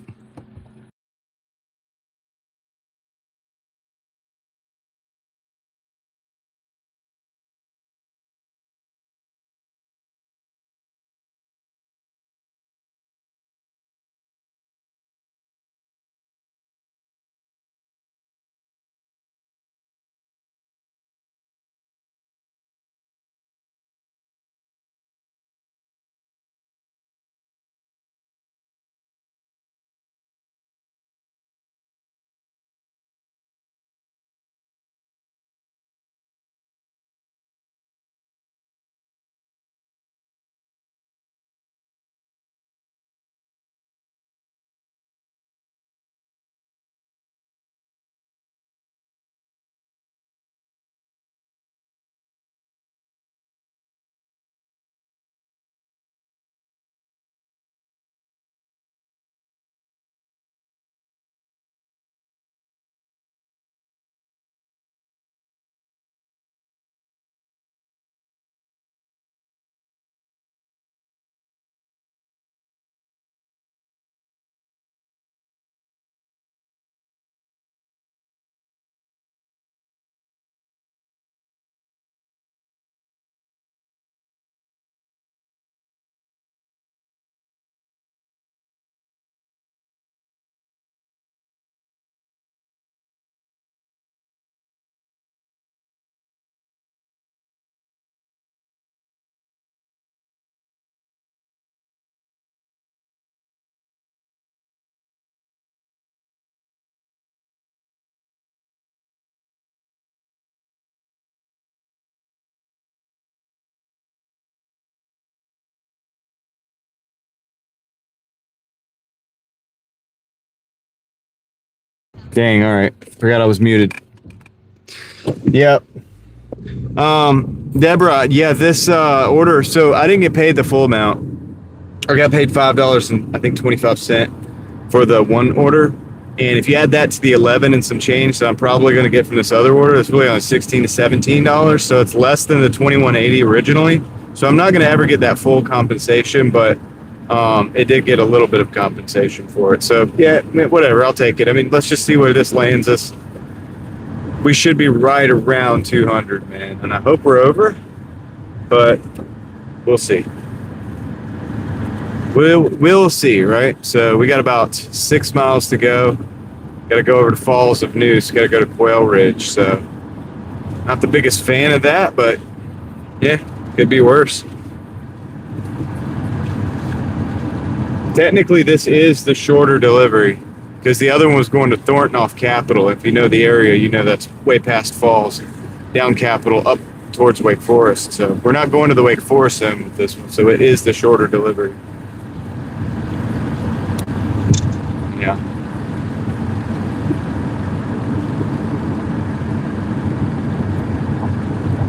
Dang, all right. Forgot I was muted. Yep. Deborah, yeah, this order, so I didn't get paid the full amount. I got paid $5 and I think 25 cents for the one order. And if you add that to the 11 and some change that I'm probably going to get from this other order, it's really only $16 to $17. So it's less than the 21.80 originally. So I'm not going to ever get that full compensation, but it did get a little bit of compensation for it. So yeah, whatever, I'll take it. I mean, let's just see where this lands us. We should be right around 200, man. And I hope we're over, but we'll see. We'll see, right? So we got about 6 miles to go. Got to go over to Falls of Noose. Got to go to Quail Ridge. So not the biggest fan of that, but yeah, could be worse. Technically, this is the shorter delivery because the other one was going to Thornton off Capitol. If you know the area, you know that's way past Falls, down Capitol, up towards Wake Forest. So we're not going to the Wake Forest end with this one. So it is the shorter delivery. Yeah.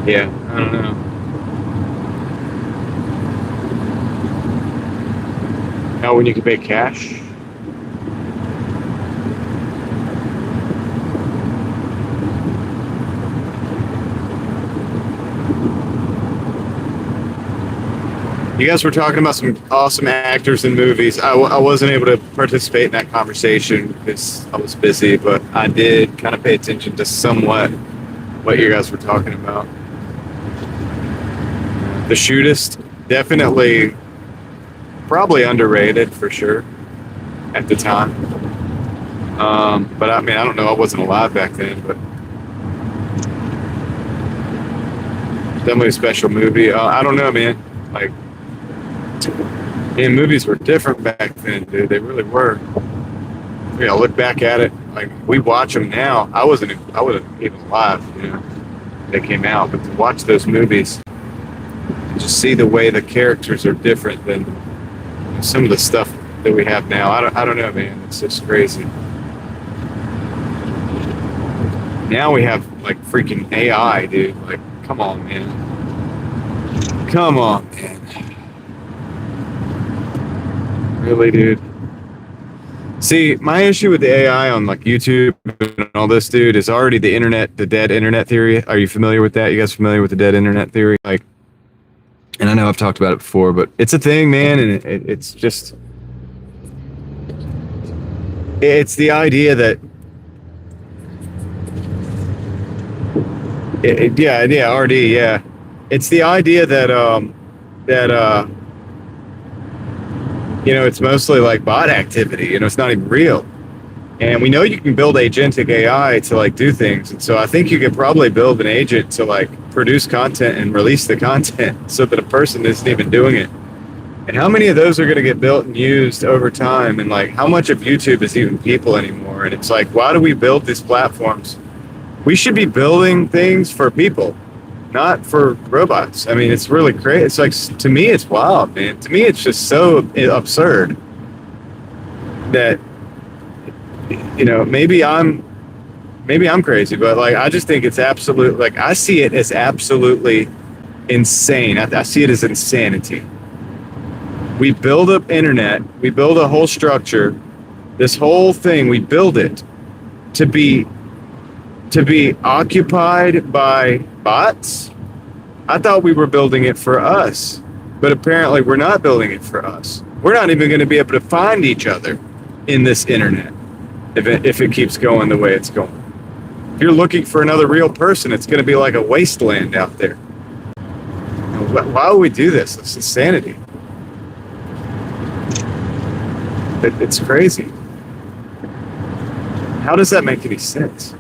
Yeah, I don't know. Now when you can pay cash? You guys were talking about some awesome actors in movies. I wasn't able to participate in that conversation because I was busy, but I did kind of pay attention to somewhat what you guys were talking about. The Shootist, definitely, probably underrated for sure at the time. But I mean, I don't know. I wasn't alive back then, but definitely a special movie. I don't know, man. Like, man, movies were different back then, dude. They really were. Yeah, look back at it. Like, we watch them now. I wasn't even alive, you know, they came out. But to watch those movies, just see the way the characters are different than some of the stuff that we have now. I don't know, man. It's just crazy. Now we have like freaking AI, dude. Like, come on, man. Come on, man. Really, dude. See, my issue with the AI on like YouTube and all this, dude, is already the internet, the dead internet theory. Are you familiar with that? You guys familiar with the dead internet theory? Like, and I know I've talked about it before, but it's a thing, man, and it's just, it's the idea that, yeah, RD, yeah, it's the idea that you know, it's mostly like bot activity. You know, it's not even real. And we know you can build agentic AI to like do things. And so I think you could probably build an agent to like produce content and release the content so that a person isn't even doing it. And how many of those are going to get built and used over time? And like, how much of YouTube is even people anymore? And it's like, why do we build these platforms? We should be building things for people, not for robots. I mean, it's really crazy. It's like, to me, it's wild, man. To me, it's just so absurd that, you know, maybe I'm crazy, but like, I just think it's absolute, like, I see it as absolutely insane. I see it as insanity. We build up internet, we build a whole structure, this whole thing, we build it to be occupied by bots. I thought we were building it for us, but apparently we're not building it for us. We're not even going to be able to find each other in this internet if it keeps going the way it's going. If you're looking for another real person, it's going to be like a wasteland out there. Why would we do this? It's insanity. It's crazy. How does that make any sense?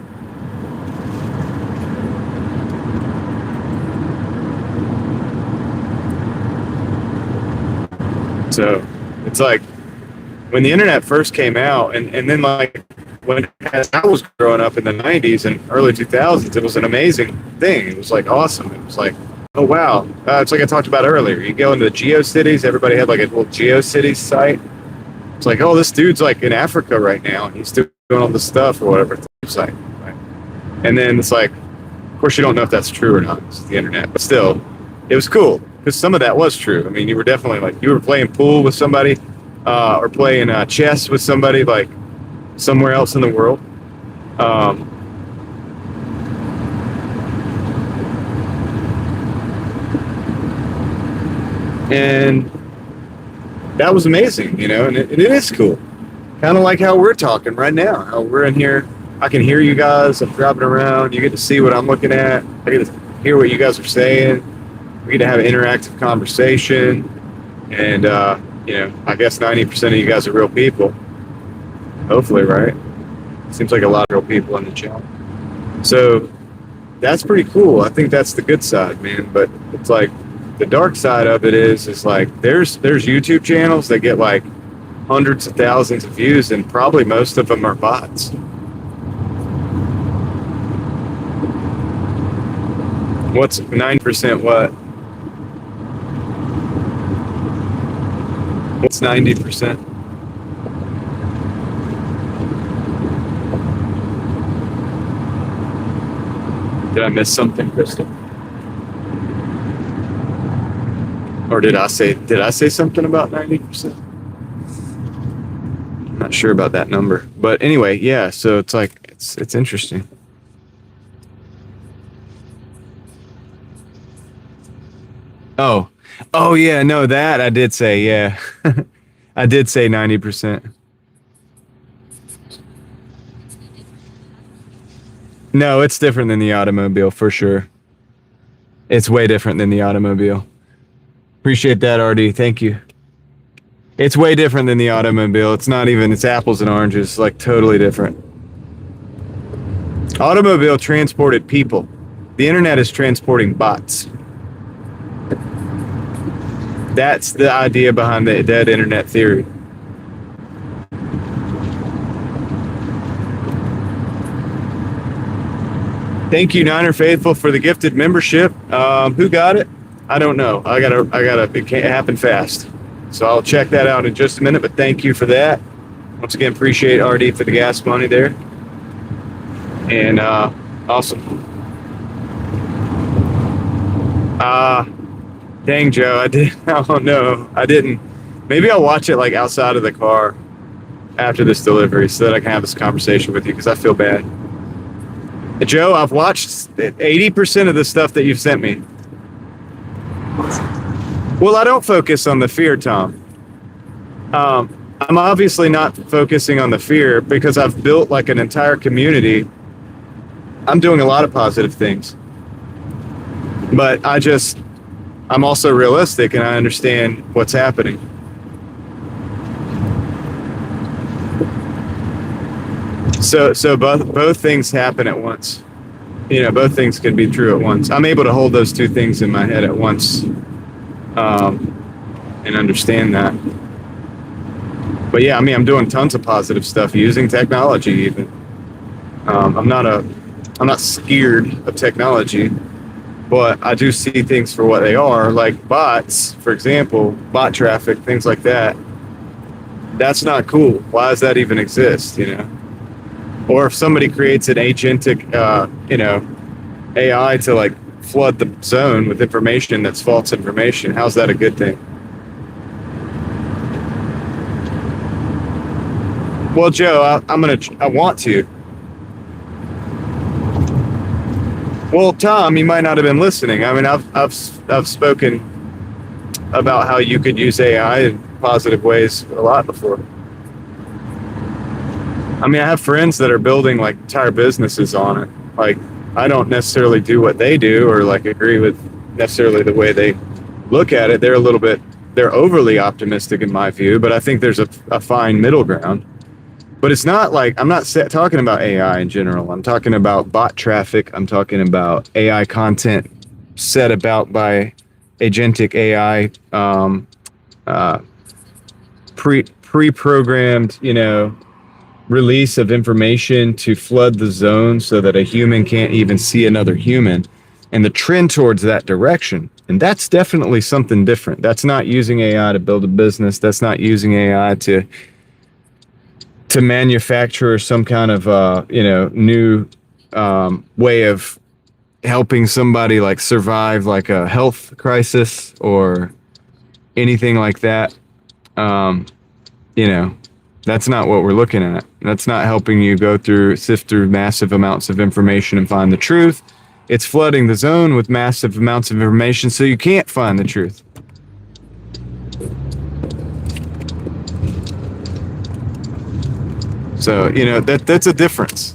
So it's like when the internet first came out, and then like when as I was growing up in the 90s and early 2000s, it was an amazing thing. It was like awesome. It was like, oh wow. It's like I talked about earlier. You go into the GeoCities, everybody had like a little GeoCities site. It's like, oh, this dude's like in Africa right now, and he's doing doing all this stuff or whatever. It's like, right? And then it's like, of course, you don't know if that's true or not. It's the internet, but still, it was cool because some of that was true. I mean, you were definitely like you were playing pool with somebody, or playing chess with somebody like somewhere else in the world. And that was amazing, you know, and it is cool. Kind of like how we're talking right now, how we're in here. I can hear you guys. I'm driving around. You get to see what I'm looking at. I get to hear what you guys are saying. We get to have an interactive conversation. And, you know, I guess 90% of you guys are real people. Hopefully, right? Seems like a lot of real people on the channel. So that's pretty cool. I think that's the good side, man. But it's like the dark side of it is like there's YouTube channels that get like hundreds of thousands of views, and probably most of them are bots. What's 9% what? What's 90%? Did I miss something, Crystal? Or did I say something about 90%? I'm not sure about that number. But anyway, yeah, so it's like it's interesting. Oh yeah, no, that I did say, yeah. I did say 90%. No, it's different than the automobile for sure. It's way different than the automobile. Appreciate that, RD. Thank you. It's way different than the automobile. It's not even, it's apples and oranges, like totally different. Automobile transported people. The internet is transporting bots. That's the idea behind the dead internet theory. Thank you, Niner Faithful, for the gifted membership. Who got it? I don't know. It can't happen fast. So I'll check that out in just a minute, but thank you for that. Once again, appreciate RD for the gas money there. And awesome. Dang, Joe, I don't know. I didn't. Maybe I'll watch it like outside of the car after this delivery so that I can have this conversation with you, because I feel bad. Joe, I've watched 80% of the stuff that you've sent me. Well, I don't focus on the fear, Tom. I'm obviously not focusing on the fear because I've built like an entire community. I'm doing a lot of positive things. But I'm also realistic and I understand what's happening. So both things happen at once. You know, both things can be true at once. I'm able to hold those two things in my head at once, and understand that. But yeah, I mean, I'm doing tons of positive stuff using technology. Even I'm not scared of technology, but I do see things for what they are, like bots, for example, bot traffic, things like that. That's not cool. Why does that even exist? You know. Or if somebody creates an agentic, AI to like flood the zone with information that's false information, how's that a good thing? Well, Joe, I want to. Well, Tom, you might not have been listening. I mean, I've spoken about how you could use AI in positive ways a lot before. I mean, I have friends that are building like entire businesses on it. Like, I don't necessarily do what they do or like agree with necessarily the way they look at it. They're overly optimistic in my view, but I think there's a fine middle ground. But it's not like, I'm not talking about AI in general. I'm talking about bot traffic. I'm talking about AI content set about by agentic AI, pre-programmed, release of information to flood the zone so that a human can't even see another human, and the trend towards that direction. And that's definitely something different. That's not using AI to build a business. That's not using AI to to manufacture some kind of new way of helping somebody like survive like a health crisis or anything like that. Um, you know, that's not what we're looking at. That's not helping you sift through massive amounts of information and find the truth. It's flooding the zone with massive amounts of information so you can't find the truth. So, that's a difference.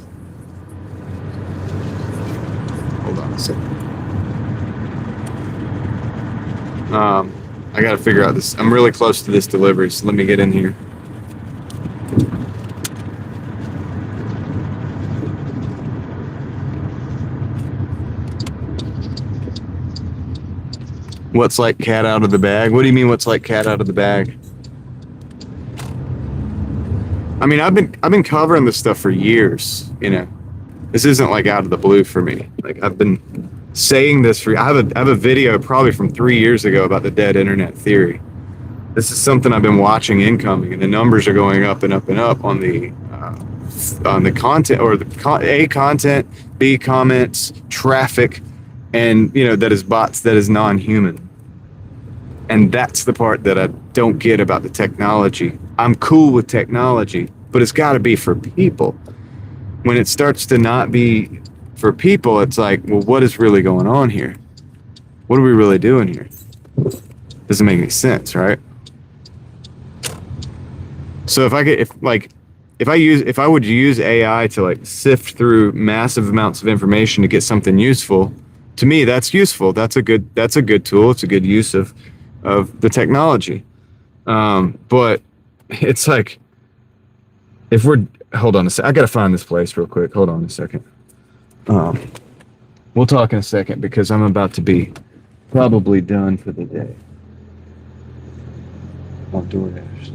Hold on a second. I got to figure out this. I'm really close to this delivery, so let me get in here. What's like cat out of the bag? What do you mean what's like cat out of the bag? I mean, I've been covering this stuff for years, This isn't like out of the blue for me. Like I've been saying this for I have a video probably from 3 years ago about the dead internet theory. This is something I've been watching incoming, and the numbers are going up and up and up on the content or A content, B comments, traffic, and that is bots, that is non-human. And that's the part that I don't get about the technology. I'm cool with technology, but it's got to be for people. When it starts to not be for people, it's like, well, what is really going on here? What are we really doing here? Doesn't make any sense, right? So if I would use AI to like sift through massive amounts of information to get something useful, to me that's useful. That's a good tool. It's a good use of the technology. But it's like hold on a sec. I gotta find this place real quick. Hold on a second. We'll talk in a second because I'm about to be probably done for the day on Doordash, so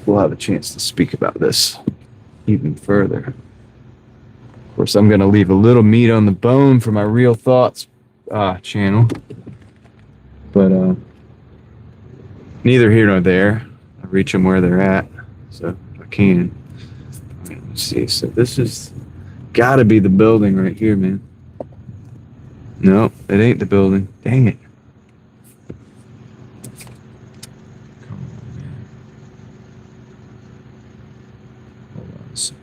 we'll have a chance to speak about this even further. Of course, I'm gonna leave a little meat on the bone for my Real Thoughts channel, but neither here nor there. I reach them where they're at, so if I can. Let's see. So this is gotta be the building right here, man. No, it ain't the building. Dang it. Hold on a second.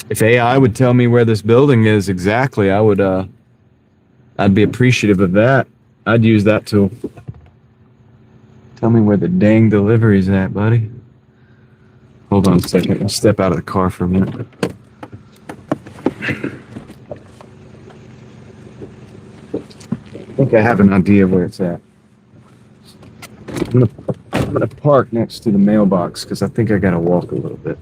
If AI would tell me where this building is exactly, I'd be appreciative of that. I'd use that tool. Tell me where the dang delivery's at, buddy. Hold on a second. I'll step out of the car for a minute. I think I have an idea where it's at. I'm gonna park next to the mailbox because I think I gotta walk a little bit.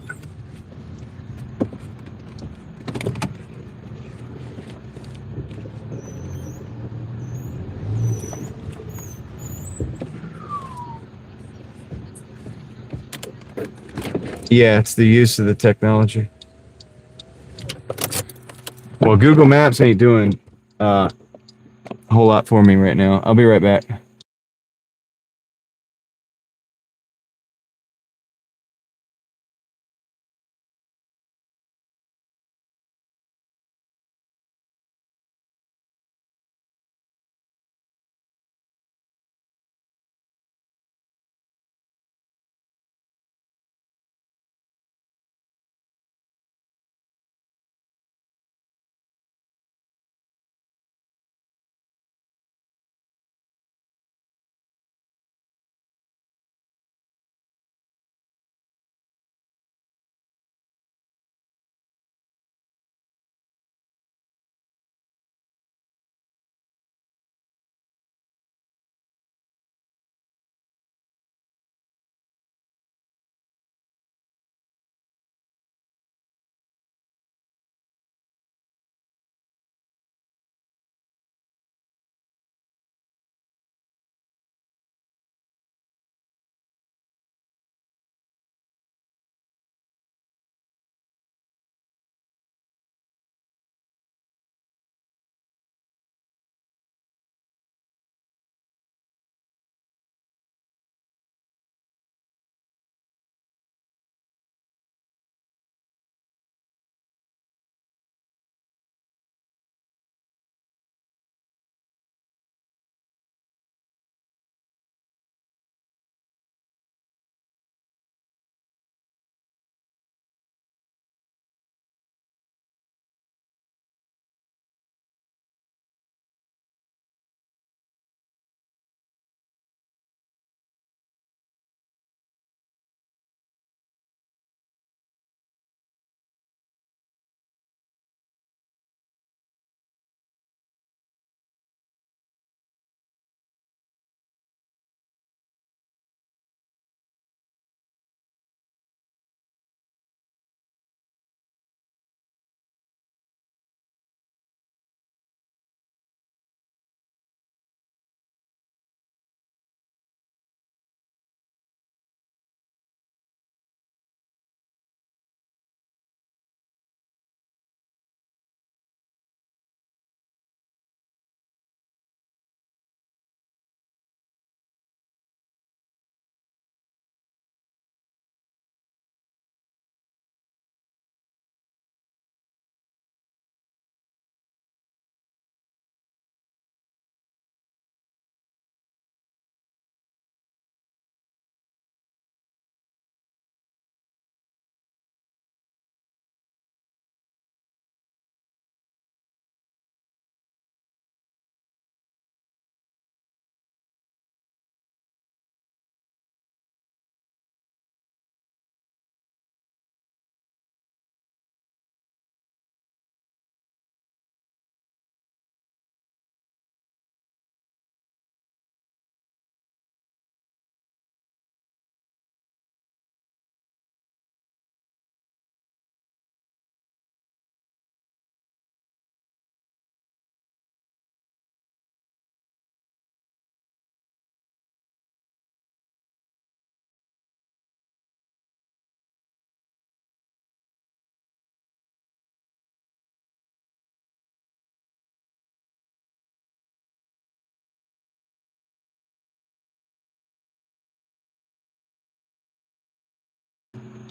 Yeah, it's the use of the technology. Well, Google Maps ain't doing a whole lot for me right now. I'll be right back.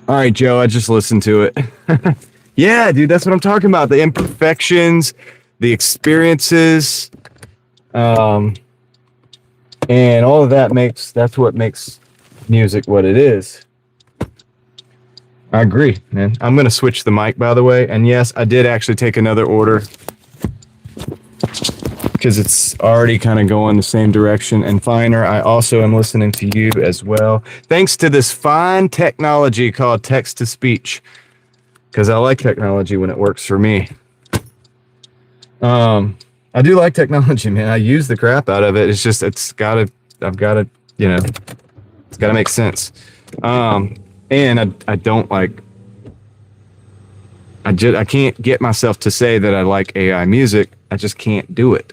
All right, Joe, I just listened to it. Yeah, dude, that's what I'm talking about. The imperfections, the experiences, um, and all of that's what makes music what it is. I agree, man. I'm going to switch the mic, by the way. And yes, I did actually take another order because it's already kind of going the same direction and finer. I also am listening to you as well. Thanks to this fine technology called text to speech, because I like technology when it works for me. I do like technology, man. I use the crap out of it. It's just, it's got to, make sense. And I don't like, I can't get myself to say that I like AI music. I just can't do it.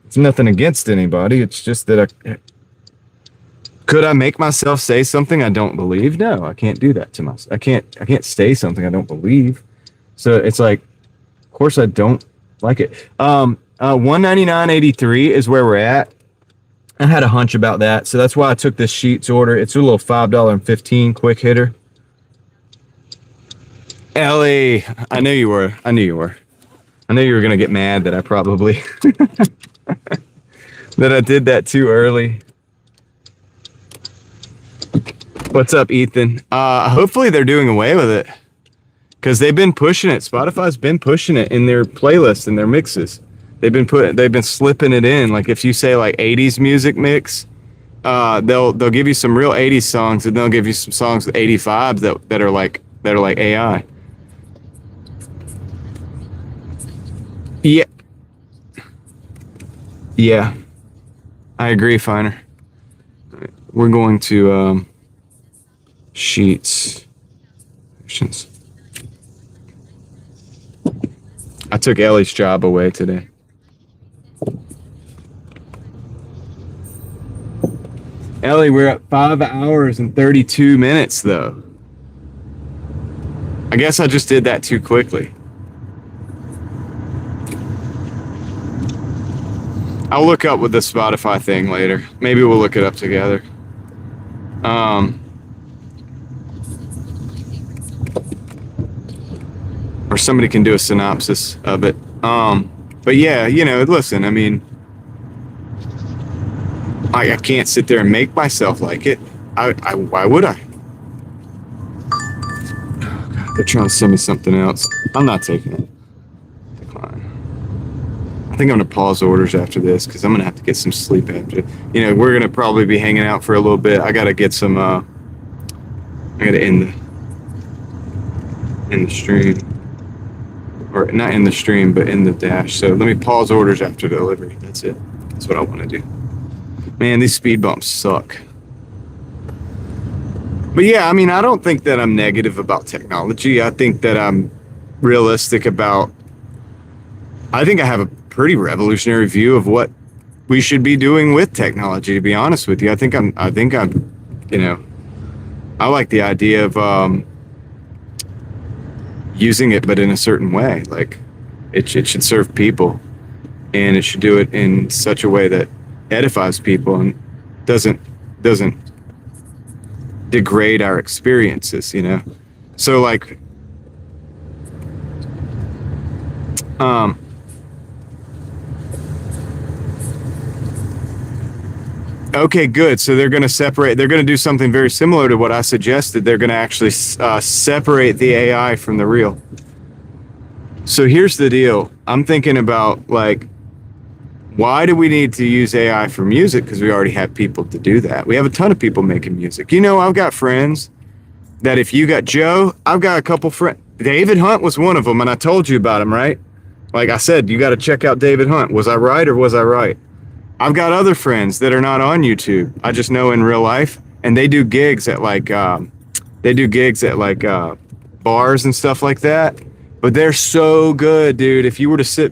It's nothing against anybody. It's just that could I make myself say something I don't believe? No, I can't do that to myself. I can't say something I don't believe. So it's like, of course I don't like it. 199.83 is where we're at. I had a hunch about that, so that's why I took this Sheets order. It's a little $5.15 quick hitter. Ellie, I knew you were. I knew you were gonna get mad that I probably that I did that too early. What's up, Ethan? Hopefully they're doing away with it, because they've been pushing it. Spotify's been pushing it in their playlists and their mixes. They've been slipping it in. Like if you say like 80s music mix, they'll give you some real 80s songs, and they'll give you some songs with 85s that are like AI. Yeah. Yeah. I agree, Finer. We're going to Sheets. I took Ellie's job away today. Ellie, we're at 5 hours and 32 minutes, though. I guess I just did that too quickly. I'll look up with the Spotify thing later. Maybe we'll look it up together. Or somebody can do a synopsis of it. But yeah, listen, I mean, I can't sit there and make myself like it. Why would I? Oh, God, they're trying to send me something else. I'm not taking it. Decline. I think I'm going to pause orders after this, because I'm going to have to get some sleep after. We're going to probably be hanging out for a little bit. I got to get some, I got to end the stream. Or not in the stream, but in the dash. So let me pause orders after delivery. That's it. That's what I want to do. Man, these speed bumps suck. But yeah, I mean, I don't think that I'm negative about technology. I think that I'm realistic about, I think I have a pretty revolutionary view of what we should be doing with technology, to be honest with you. I think I'm, I like the idea of using it, but in a certain way. Like it should serve people, and it should do it in such a way that edifies people and doesn't degrade our experiences, So like, okay, good. So they're going to separate. They're going to do something very similar to what I suggested. They're going to actually separate the AI from the real. So here's the deal. I'm thinking about, like, why do we need to use AI for music? Because we already have people to do that. We have a ton of people making music. I've got friends that, if you got Joe, I've got a couple friends. David Hunt was one of them, and I told you about him, right? Like I said, you got to check out David Hunt. Was I right or was I right? I've got other friends that are not on YouTube. I just know in real life, and they do gigs at bars and stuff like that. But they're so good, dude. If you were to sit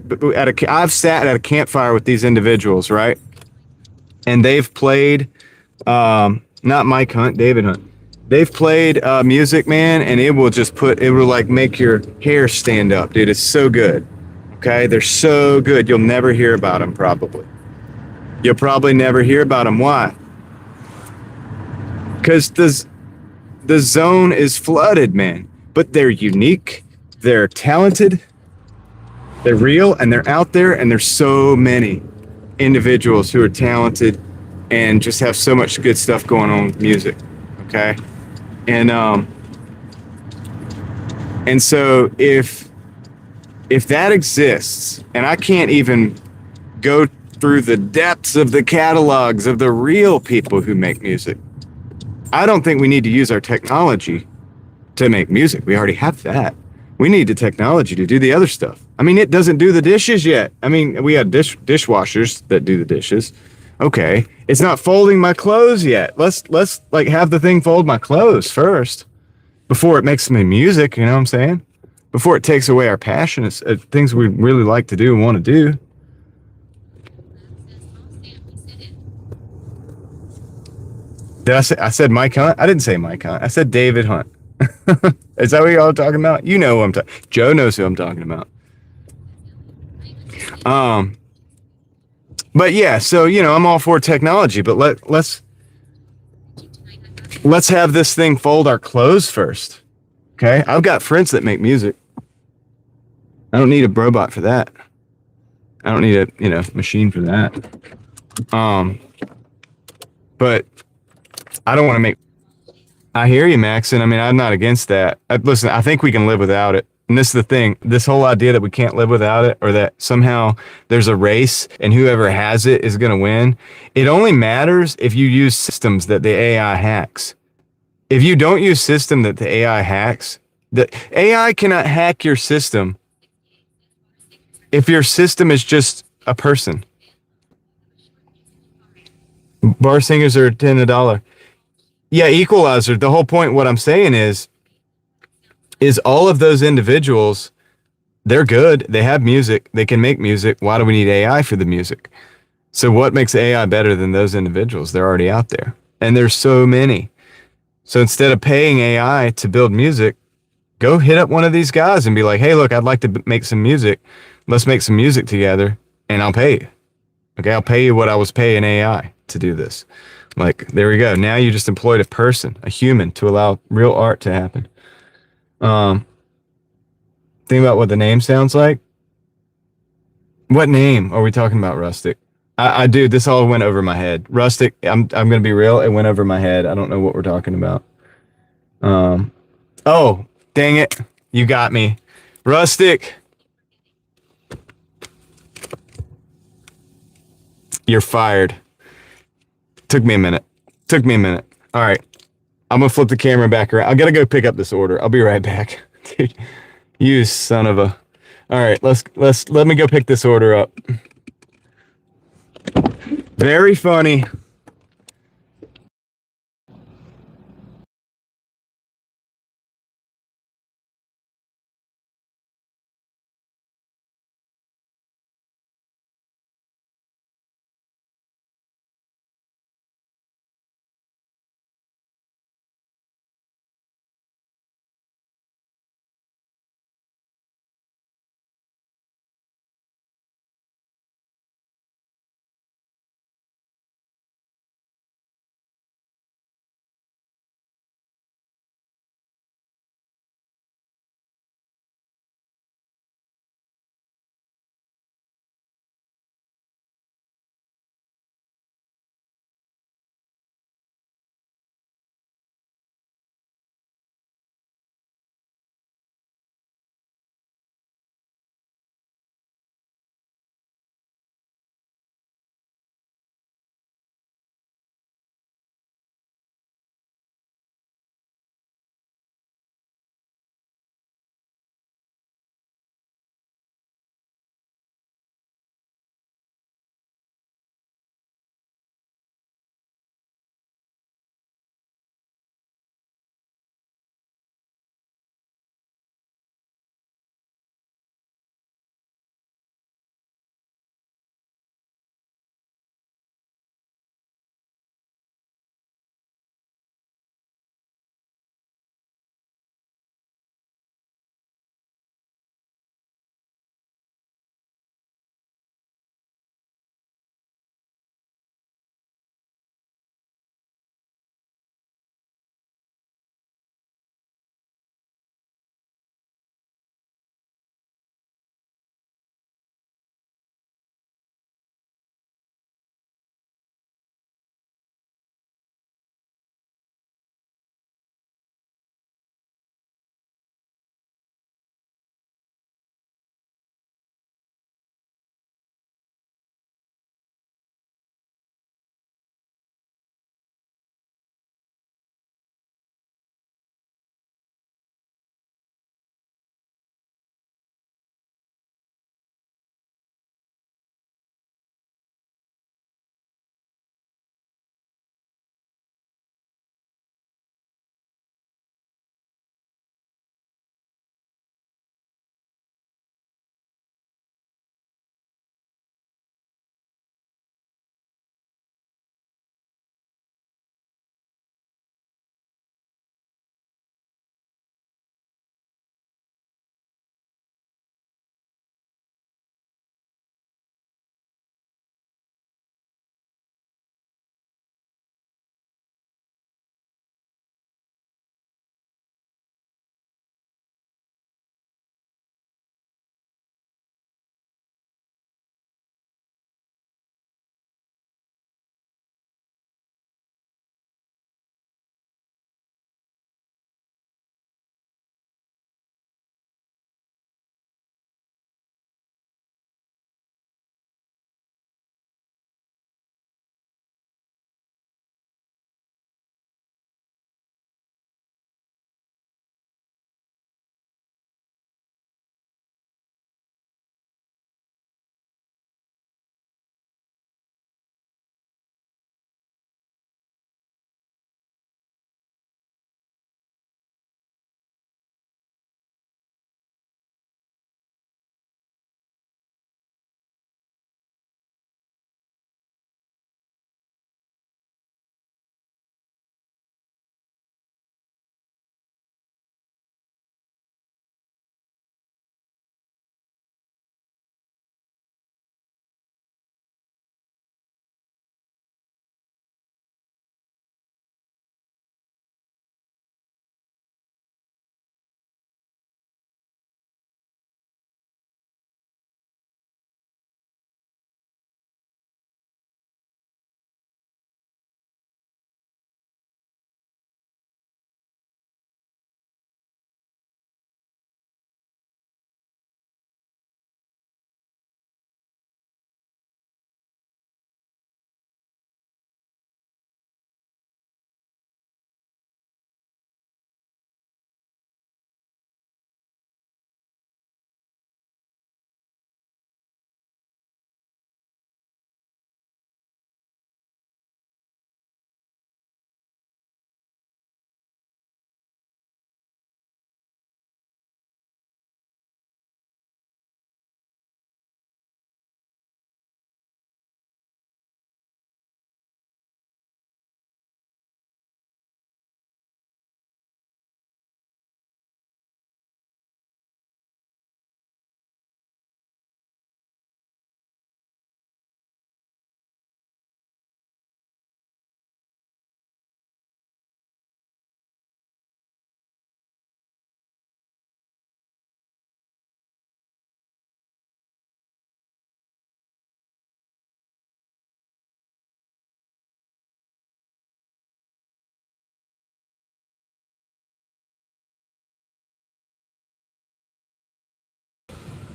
I've sat at a campfire with these individuals, right? And they've played, not Mike Hunt, David Hunt. They've played music, man, and it will like make your hair stand up, dude. It's so good. Okay, they're so good. You'll never hear about them, probably. You'll probably never hear about them. Why? Because the zone is flooded, man. But they're unique, they're talented, they're real, and they're out there, and there's so many individuals who are talented and just have so much good stuff going on with music. Okay. And so if that exists, and I can't even go through the depths of the catalogs of the real people who make music, I don't think we need to use our technology to make music. We already have that. We need the technology to do the other stuff. I mean, it doesn't do the dishes yet. I mean, we have dishwashers that do the dishes. Okay, it's not folding my clothes yet. Let's like have the thing fold my clothes first before it makes me music. You know what I'm saying? Before it takes away our passion, it's things we really like to do and want to do. Did I say? I said Mike Hunt. I didn't say Mike Hunt. I said David Hunt. Is that what y'all talking about? You know who I'm talking. Joe knows who I'm talking about. Um, but yeah, so I'm all for technology, but let's have this thing fold our clothes first. Okay, I've got friends that make music. I don't need a robot for that. I don't need a machine for that. Um, but I don't want to make. I hear you, Max, and I mean I'm not against that. Listen, I think we can live without it. And this is the thing. This whole idea that we can't live without it, or that somehow there's a race and whoever has it is going to win. It only matters if you use systems that the AI hacks. If you don't use system that the AI hacks, the AI cannot hack your system if your system is just a person. Bar singers are 10 a dollar. Yeah, equalizer. The whole point, what I'm saying is all of those individuals, they're good. They have music. They can make music. Why do we need AI for the music? So what makes AI better than those individuals? They're already out there. And there's so many. So instead of paying AI to build music, go hit up one of these guys and be like, hey, look, I'd like to make some music. Let's make some music together and I'll pay you. Okay, I'll pay you what I was paying AI to do this. Like, there we go. Now you just employed a person, a human, to allow real art to happen. Um, think about what the name sounds like. What name are we talking about, Rustic? I do. This all went over my head. Rustic, I'm gonna be real. It went over my head. I don't know what we're talking about. Um, oh, dang it. You got me. Rustic, you're fired. Took me a minute. Took me a minute. All right. I'm gonna flip the camera back around. I gotta go pick up this order. I'll be right back. Dude, you son of a. All right, let me go pick this order up. Very funny.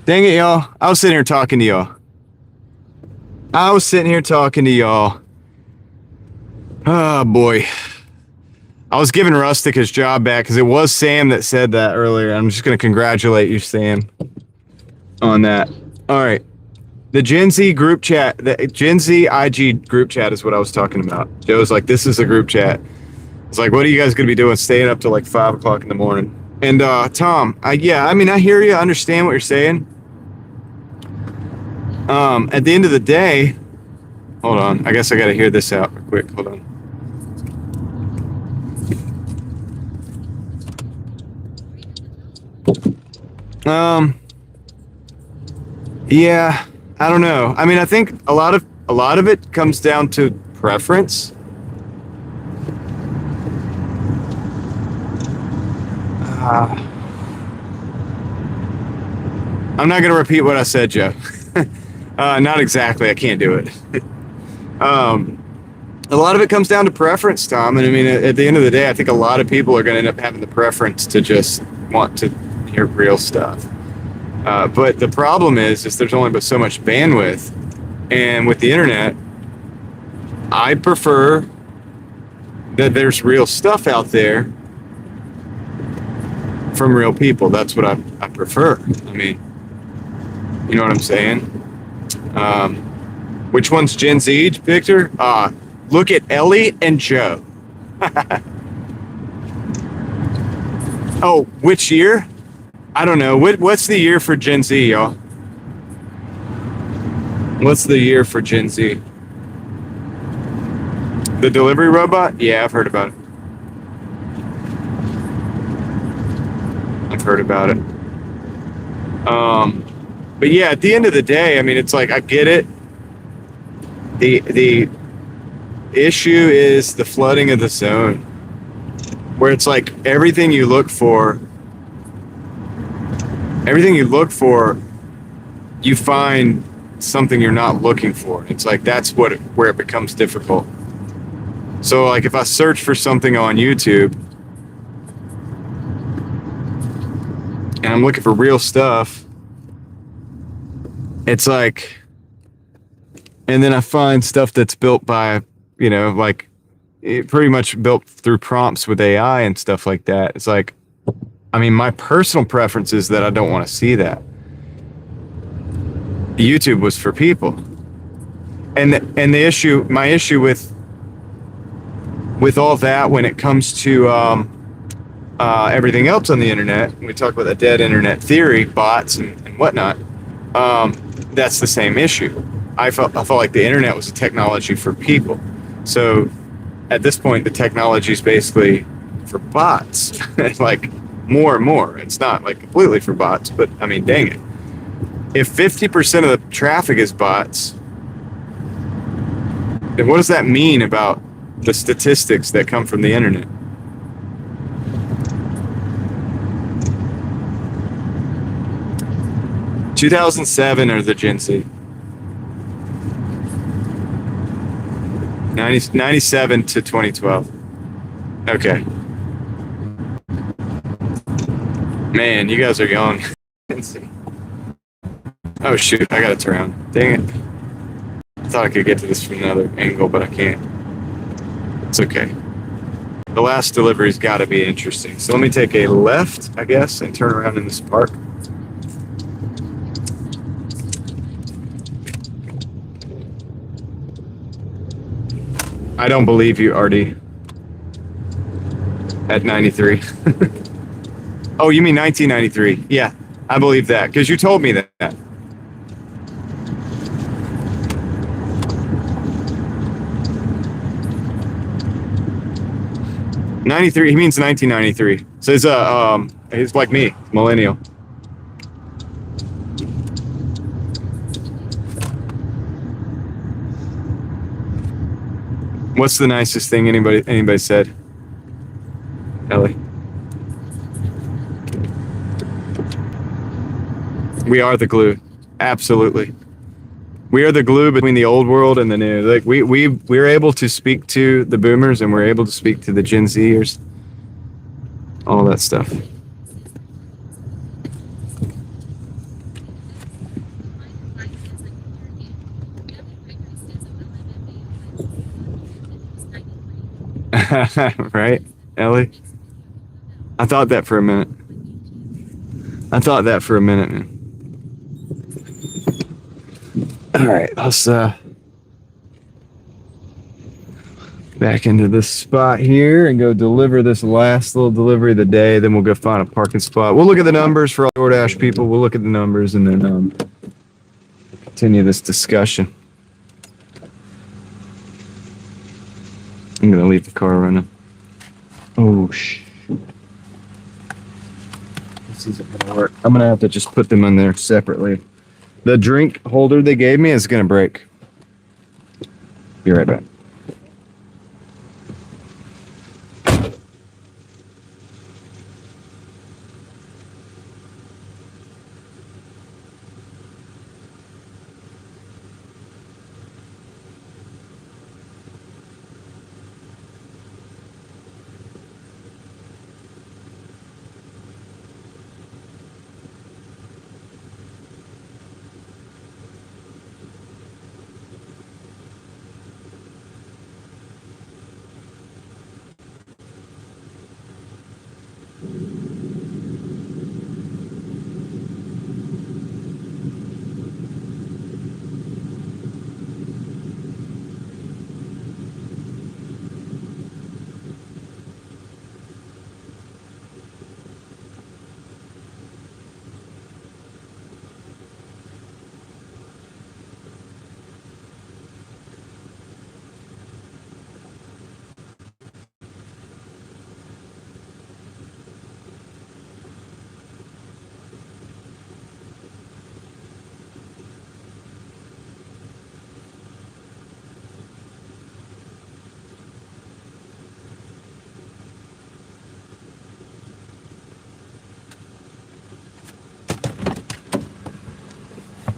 Dang it, y'all. I was sitting here talking to y'all. Oh, boy. I was giving Rustic his job back because it was Sam that said that earlier. I'm just going to congratulate you, Sam, on that. All right. The Gen Z group chat, the Gen Z IG group chat is what I was talking about. Joe's like, this is a group chat. It's like, what are you guys going to be doing? Staying up till like 5 o'clock in the morning. And Tom, I hear you. I understand what you're saying. At the end of the day, hold on. I guess I got to hear this out real quick. Hold on. Yeah, I don't know. I mean, I think a lot of it comes down to preference. I'm not going to repeat what I said, Joe. Not exactly. I can't do it. A lot of it comes down to preference, Tom. And I mean, at the end of the day, I think a lot of people are going to end up having the preference to just want to hear real stuff. But the problem is there's only but so much bandwidth. And with the internet, I prefer that there's real stuff out there from real people. That's what I prefer. I mean, you know what I'm saying? Which one's Gen Z, Victor? Look at Ellie and Joe. Oh, which year? I don't know. What's the year for Gen Z, y'all? What's the year for Gen Z? The delivery robot? Yeah, I've heard about it. But yeah, at the end of the day, I mean, it's like, I get it. The issue is the flooding of the zone, where it's like everything you look for, you find something you're not looking for. It's like that's where it becomes difficult. So like if I search for something on YouTube and I'm looking for real stuff, it's like, and then I find stuff that's built by, like it pretty much built through prompts with AI and stuff like that. It's like, I mean, my personal preference is that I don't want to see that. YouTube was for people. And my issue with all that when it comes to everything else on the internet, we talk about the dead internet theory, bots and whatnot, that's the same issue. I felt like the internet was a technology for people. So at this point, the technology is basically for bots. Like more and more. It's not like completely for bots, but I mean, dang it. If 50% of the traffic is bots, then what does that mean about the statistics that come from the internet? (2007) or the Gen Z? 97 to 2012. Okay. Man, you guys are young. Oh shoot, I gotta turn around. Dang it. I thought I could get to this from another angle, but I can't. It's okay. The last delivery's gotta be interesting. So let me take a left, I guess, and turn around in this park. I don't believe you, RD. At 93. Oh, you mean 1993? Yeah, I believe that because you told me that. 93. He means 1993. So he's like me, millennial. What's the nicest thing anybody said? Ellie. We are the glue. Absolutely. We are the glue between the old world and the new. Like we're able to speak to the boomers and we're able to speak to the Gen Zers. All that stuff. Right, Ellie? I thought that for a minute. Man. All right, let's back into this spot here and go deliver this last little delivery of the day. Then we'll go find a parking spot. We'll look at the numbers for all DoorDash people. We'll look at the numbers and then continue this discussion. I'm gonna leave the car running. Oh shit. This isn't gonna work. I'm gonna have to just put them in there separately. The drink holder they gave me is gonna break. Be right back.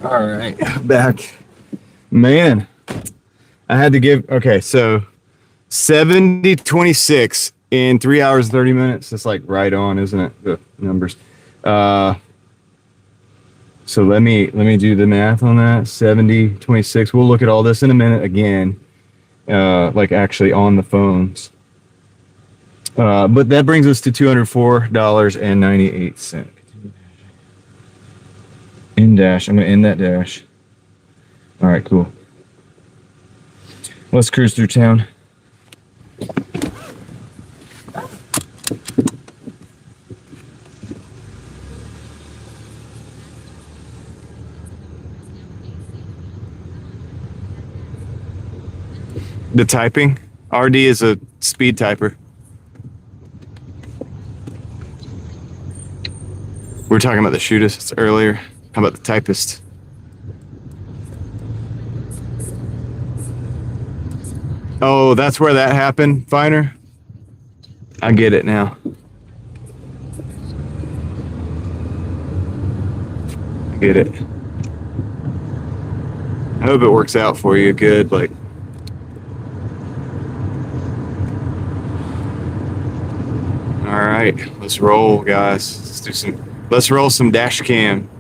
All right, back. Man, I had to give, okay, so 70-26 in 3 hours and 30 minutes. That's like right on, isn't it? The numbers. So let me do the math on that. 70-26. We'll look at all this in a minute again, like actually on the phones. But that brings us to $204.98. In dash. I'm going to end that dash. All right, cool. Let's cruise through town. The typing. RD is a speed typer. We were talking about the shootist earlier. How about the typist? Oh, that's where that happened, Finer? I get it now. I get it. I hope it works out for you good, like. All right, let's roll, guys. Let's roll some dash cam.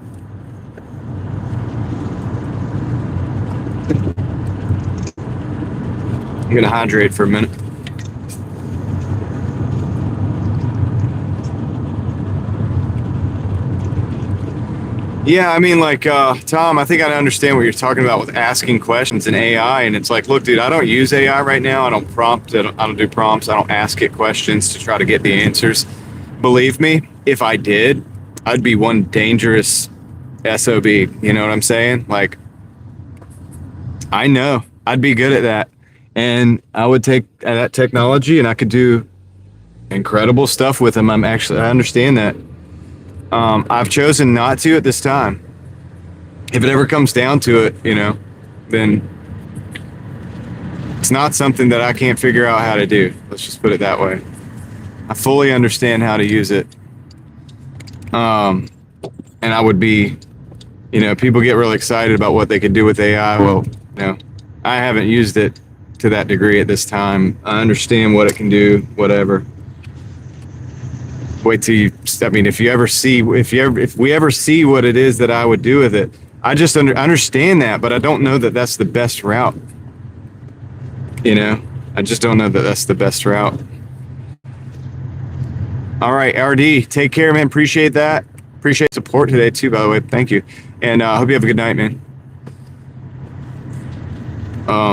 I'm gonna hydrate for a minute. Yeah, I mean, like, Tom, I think I understand what you're talking about with asking questions in AI. And it's like, look, dude, I don't use AI right now. I don't prompt it. I don't do prompts. I don't ask it questions to try to get the answers. Believe me, if I did, I'd be one dangerous SOB. You know what I'm saying? Like, I know I'd be good at that. And I would take that technology and I could do incredible stuff with them. I understand that. I've chosen not to at this time. If it ever comes down to it, you know, then it's not something that I can't figure out how to do. Let's just put it that way. I fully understand how to use it. And I would be, you know, people get really excited about what they can do with AI. Well, you know, I haven't used it to that degree at this time. I understand what it can do, whatever. Wait till you, I mean, if we ever see what it is that I would do with it, I just understand that, but I don't know that that's the best route, you know? I just don't know that that's the best route. All right, RD, take care, man. Appreciate that. Appreciate support today too, by the way. Thank you. And I hope you have a good night, man.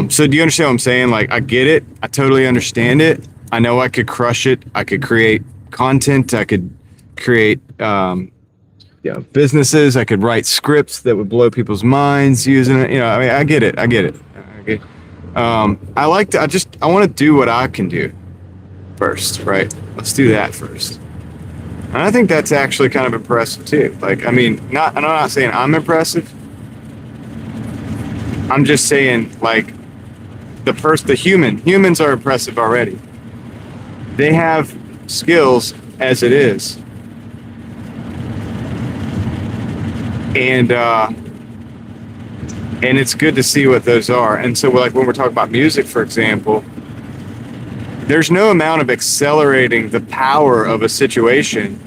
So do you understand what I'm saying? Like, I get it. I totally understand it. I know I could crush it. I could create content. I could create businesses. I could write scripts that would blow people's minds using it. I mean, I get it. I want to do what I can do first, right? Let's do that first. And I think that's actually kind of impressive too. Like, I mean, I'm not saying I'm impressive. I'm just saying, like, humans are impressive already. They have skills as it is. And it's good to see what those are. And so, like, when we're talking about music, for example, there's no amount of accelerating the power of a situation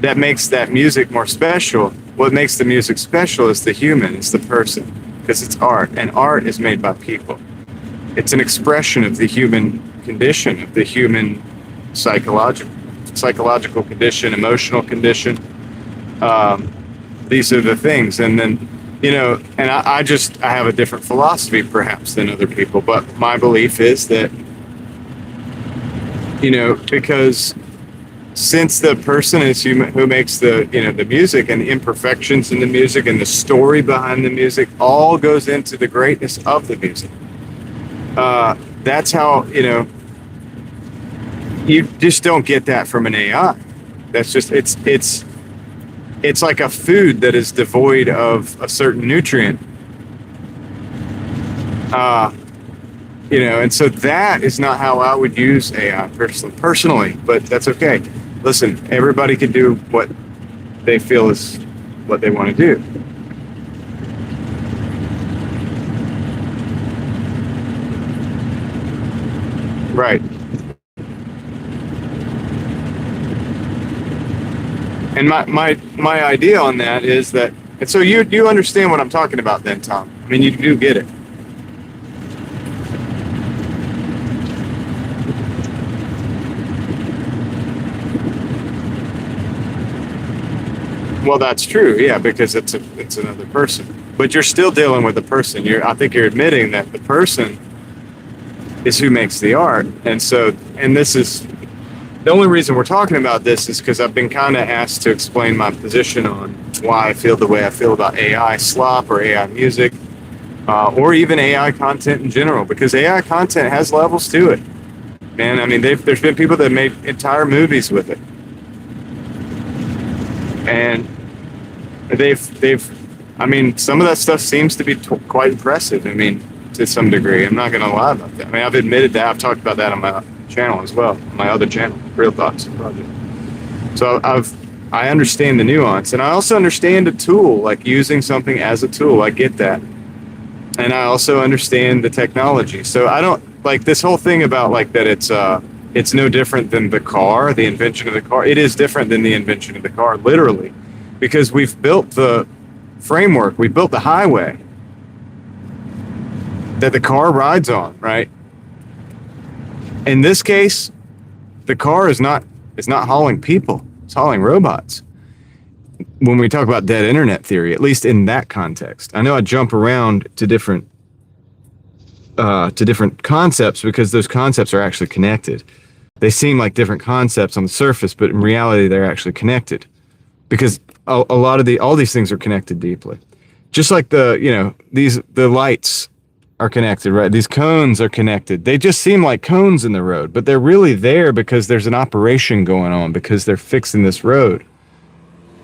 that makes that music more special. What makes the music special is the human, it's the person, because it's art, and art is made by people. It's an expression of the human condition, of the human psychological condition, emotional condition. These are the things. And then, and I have a different philosophy perhaps than other people, but my belief is that, because since the person is human who makes the music, and the imperfections in the music and the story behind the music all goes into the greatness of the music. That's how, you just don't get that from an AI. That's just, it's like a food that is devoid of a certain nutrient. And so that is not how I would use AI personally, but that's okay. Listen, everybody can do what they feel is what they want to do. Right. And my idea on that is that, and so you understand what I'm talking about then, Tom. I mean, you do get it. Well, that's true, yeah, because it's another person. But you're still dealing with the person. I think you're admitting that the person is who makes the art. And this is the only reason we're talking about this is because I've been kind of asked to explain my position on why I feel the way I feel about AI slop or AI music, or even AI content in general, because AI content has levels to it. Man, I mean, there's been people that made entire movies with it. And I mean, some of that stuff seems to be quite impressive. I mean, to some degree, I'm not going to lie about that. I mean, I've admitted that. I've talked about that on my channel as well, on my other channel, Real Thoughts Project. So I understand the nuance, and I also understand a tool, like using something as a tool. I get that. And I also understand the technology. So I don't like this whole thing about like that it's no different than the car, the invention of the car. It is different than the invention of the car, literally, because we've built the framework, we built the highway that the car rides on, right? In this case, the car is not hauling people, it's hauling robots. When we talk about dead internet theory, at least in that context. I know I jump around to different concepts because those concepts are actually connected. They seem like different concepts on the surface, but in reality, they're actually connected because a lot of all these things are connected deeply. Just like the lights are connected, right? These cones are connected. They just seem like cones in the road, but they're really there because there's an operation going on because they're fixing this road.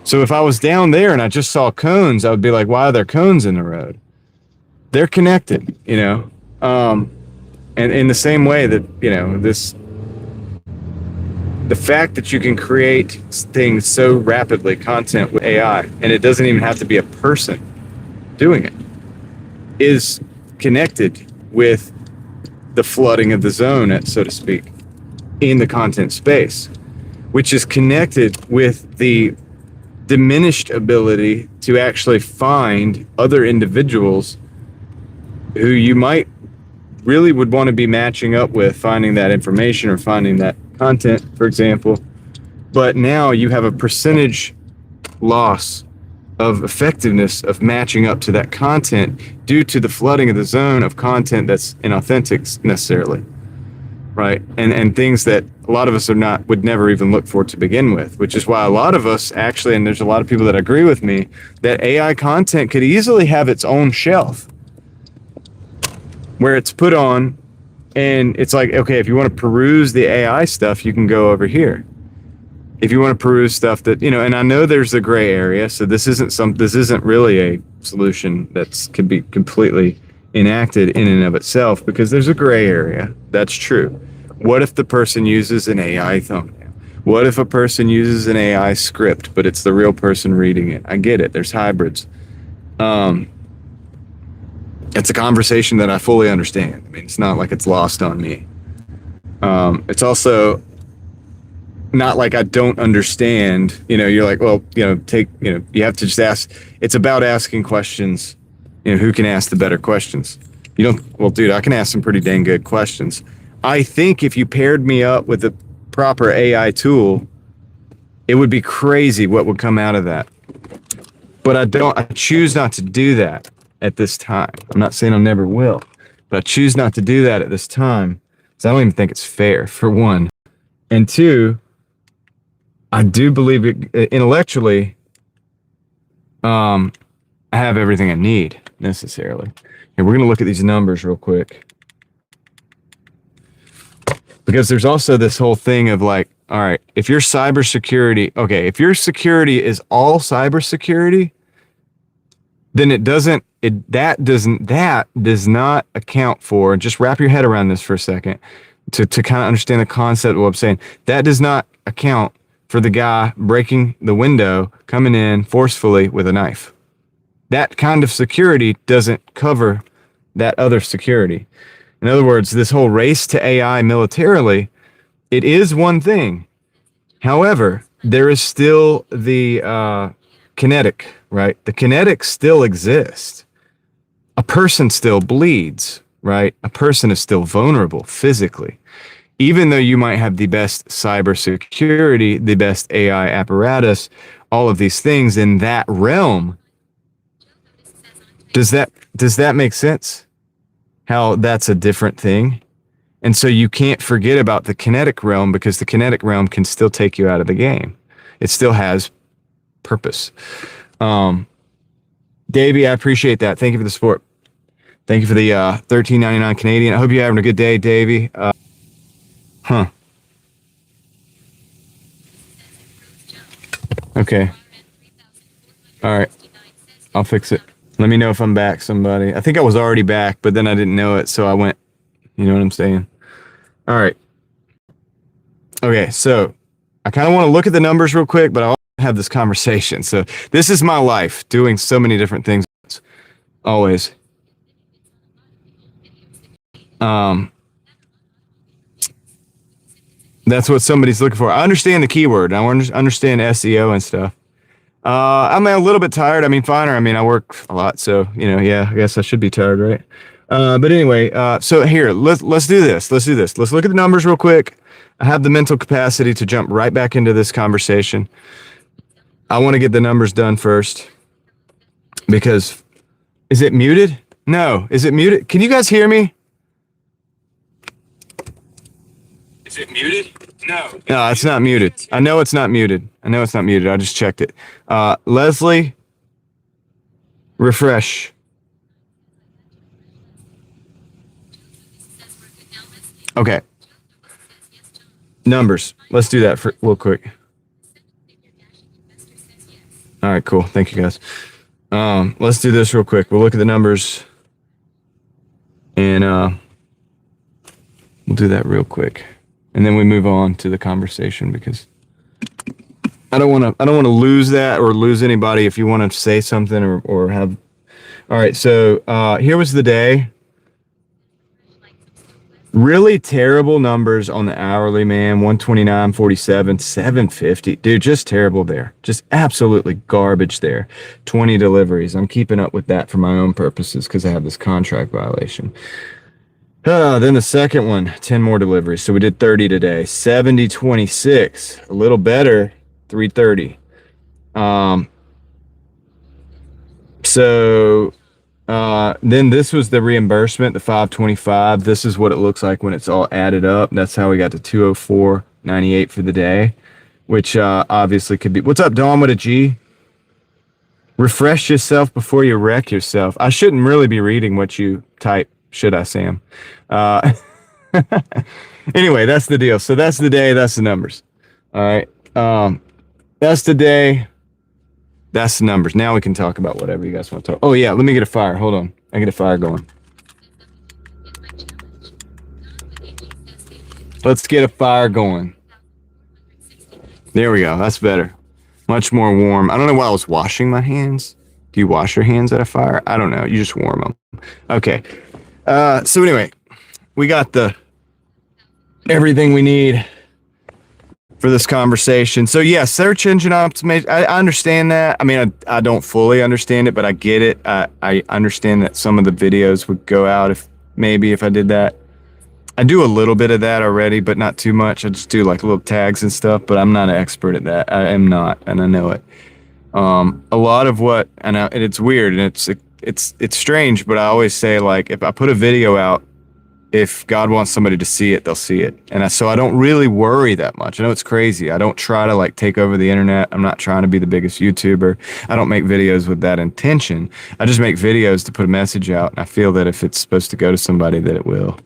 So if I was down there and I just saw cones, I would be like, why are there cones in the road? They're connected, and in the same way that, the fact that you can create things so rapidly, content with AI, and it doesn't even have to be a person doing it, is connected with the flooding of the zone, so to speak, in the content space, which is connected with the diminished ability to actually find other individuals who you might really would want to be matching up with, finding that information or finding that content, for example. But now you have a percentage loss of effectiveness of matching up to that content due to the flooding of the zone of content that's inauthentic necessarily, right? And things that a lot of us would never even look for to begin with, which is why a lot of us actually, and there's a lot of people that agree with me, that AI content could easily have its own shelf where it's put on, and it's like, okay, if you want to peruse the AI stuff, you can go over here. If you want to peruse stuff that, and I know there's a gray area, so this isn't really a solution that's can be completely enacted in and of itself, because there's a gray area. That's true. What if the person uses an AI thumbnail? What if a person uses an AI script, but it's the real person reading it? I get it. There's hybrids. It's a conversation that I fully understand. I mean, it's not like it's lost on me. It's also not like I don't understand. You're like, well, you have to just ask. It's about asking questions. Who can ask the better questions? Well, dude, I can ask some pretty dang good questions. I think if you paired me up with a proper AI tool, it would be crazy what would come out of that. But I choose not to do that at this time. I'm not saying I never will, but I choose not to do that at this time because I don't even think it's fair, for one. And two, I do believe intellectually, I have everything I need necessarily. And we're going to look at these numbers real quick, because there's also this whole thing of like, all right, if your cybersecurity, if your security is all cybersecurity, then that does not account for, just wrap your head around this for a second to kind of understand the concept of what I'm saying. That does not account for the guy breaking the window, coming in forcefully with a knife. That kind of security doesn't cover that other security. In other words, this whole race to AI militarily, it is one thing. However, there is still the kinetic, right? The kinetic still exists. A person still bleeds, right? A person is still vulnerable physically. Even though you might have the best cybersecurity, the best AI apparatus, all of these things in that realm, does that make sense? How that's a different thing? And so you can't forget about the kinetic realm, because the kinetic realm can still take you out of the game. It still has purpose. Davey, I appreciate that. Thank you for the support. Thank you for the $13.99 Canadian. I hope you're having a good day, Davey. Okay. All right. I'll fix it. Let me know if I'm back, somebody. I think I was already back, but then I didn't know it, so I went. You know what I'm saying? All right. Okay, so I kind of want to look at the numbers real quick, but I also have this conversation. So this is my life, doing so many different things always. That's what somebody's looking for. I understand the keyword. I understand SEO and stuff. I'm a little bit tired. I mean, fine. I work a lot, so yeah. I guess I should be tired, right? But anyway, so here, let's do this. Let's look at the numbers real quick. I have the mental capacity to jump right back into this conversation. I want to get the numbers done first, because is it muted? No, is it muted? Can you guys hear me? Is it muted? No, it's not muted. I know it's not muted. I just checked it. Leslie, refresh. Okay. Numbers. Let's do that real quick. All right, cool. Thank you, guys. Let's do this real quick. We'll look at the numbers, and we'll do that real quick. And then we move on to the conversation, because I don't want to lose that or lose anybody if you want to say something or have. All right, so here was the day. Really terrible numbers on the hourly, man. 129.47, 750. Dude, just terrible there. Just absolutely garbage there. 20 deliveries. I'm keeping up with that for my own purposes because I have this contract violation. Then the second one, 10 more deliveries. So we did 30 today. 70-26, a little better, 330. Um, so then this was the reimbursement, the 525. This is what it looks like when it's all added up. That's how we got to 204.98 for the day, which obviously could be. What's up, Dawn with a G? Refresh yourself before you wreck yourself. I shouldn't really be reading what you type, should I, Sam? Uh, anyway, that's the deal. So that's the day. That's the numbers. All right. That's the day. That's the numbers. Now we can talk about whatever you guys want to talk. Oh, yeah. Let me get a fire. Hold on. I get a fire going. Let's get a fire going. There we go. That's better. Much more warm. I don't know why I was washing my hands. Do you wash your hands at a fire? I don't know. You just warm them. Okay. So anyway, we got everything we need for this conversation. So yeah, search engine optimization. I understand that. I mean, I don't fully understand it, but I get it. I understand that some of the videos would go out if I did that. I do a little bit of that already, but not too much. I just do like little tags and stuff, but I'm not an expert at that. I am not, and I know it. A lot of what, and it's weird and it's strange, but I always say, like, if I put a video out, if God wants somebody to see it, they'll see it. And so I don't really worry that much. I know it's crazy. I don't try to like take over the internet. I'm not trying to be the biggest YouTuber. I don't make videos with that intention. I just make videos to put a message out. And I feel that if it's supposed to go to somebody, that it will.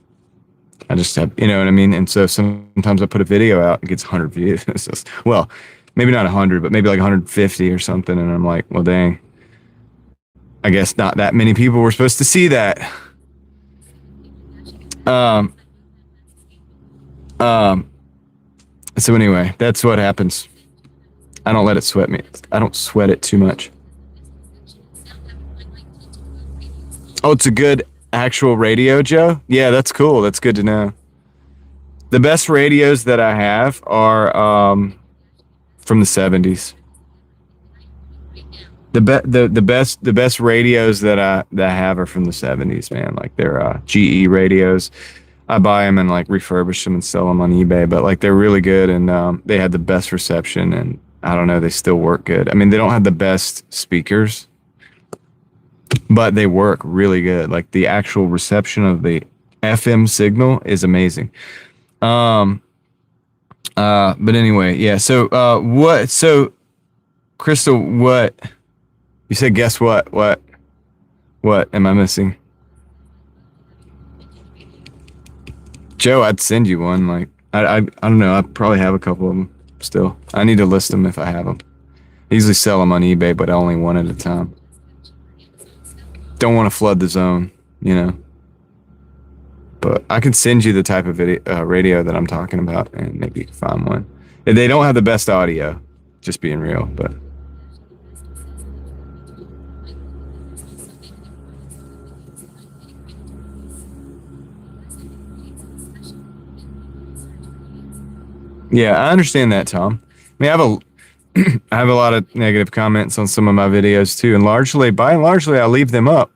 I just have, you know what I mean? And so sometimes I put a video out, it gets 100 views. It's just, well, maybe not 100, but maybe like 150 or something. And I'm like, well, dang, I guess not that many people were supposed to see that. So anyway, that's what happens. I don't let it sweat me. I don't sweat it too much. Oh, it's a good actual radio, Joe? Yeah, that's cool. That's good to know. The best radios that I have are from the 70s. The best radios that I have are from the 70s, man. Like they're GE radios. I buy them and like refurbish them and sell them on eBay, but like they're really good and they had the best reception and I don't know, they still work good. I mean, they don't have the best speakers, but they work really good. Like the actual reception of the FM signal is amazing. But anyway, yeah. So Crystal, what you said? Guess what? What am I missing? Joe, I'd send you one. Like I don't know. I probably have a couple of them still. I need to list them if I have them. I usually sell them on eBay, but only one at a time. Don't want to flood the zone, you know. But I can send you the type of radio that I'm talking about, and maybe you can find one. They don't have the best audio, just being real, but. Yeah, I understand that, Tom. I mean, I have a lot of negative comments on some of my videos too, and by and largely, I leave them up.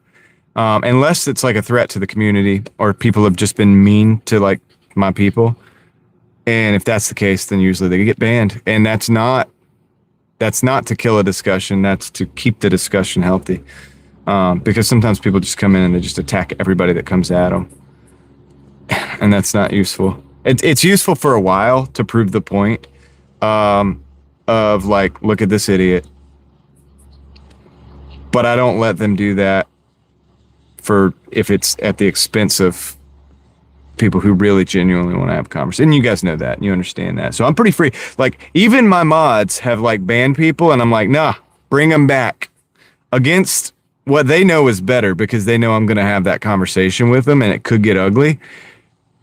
Unless it's like a threat to the community or people have just been mean to like my people. And if that's the case, then usually they get banned. And that's not to kill a discussion. That's to keep the discussion healthy. Because sometimes people just come in and they just attack everybody that comes at them. And that's not useful. It's useful for a while to prove the point of like, look at this idiot. But I don't let them do that if it's at the expense of people who really genuinely want to have a conversation. And you guys know that, and you understand that. So I'm pretty free. Like, even my mods have like banned people, and I'm like, nah, bring them back against what they know is better because they know I'm going to have that conversation with them and it could get ugly.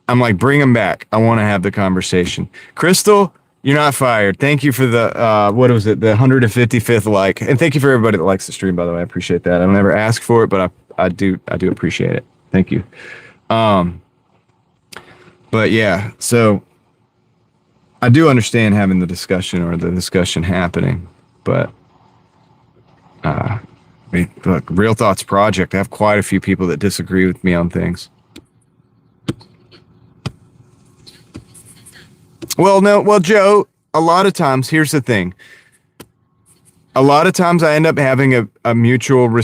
I'm like, bring them back. I want to have the conversation. Crystal, you're not fired. Thank you for the, what was it? The 155th like. And thank you for everybody that likes the stream, by the way. I appreciate that. I don't ever ask for it, but I do appreciate it. Thank you. But yeah, so I do understand having the discussion or the discussion happening, but look, Real Thoughts Project, I have quite a few people that disagree with me on things. Well, no, well, Joe, a lot of times, here's the thing. A lot of times I end up having a mutual,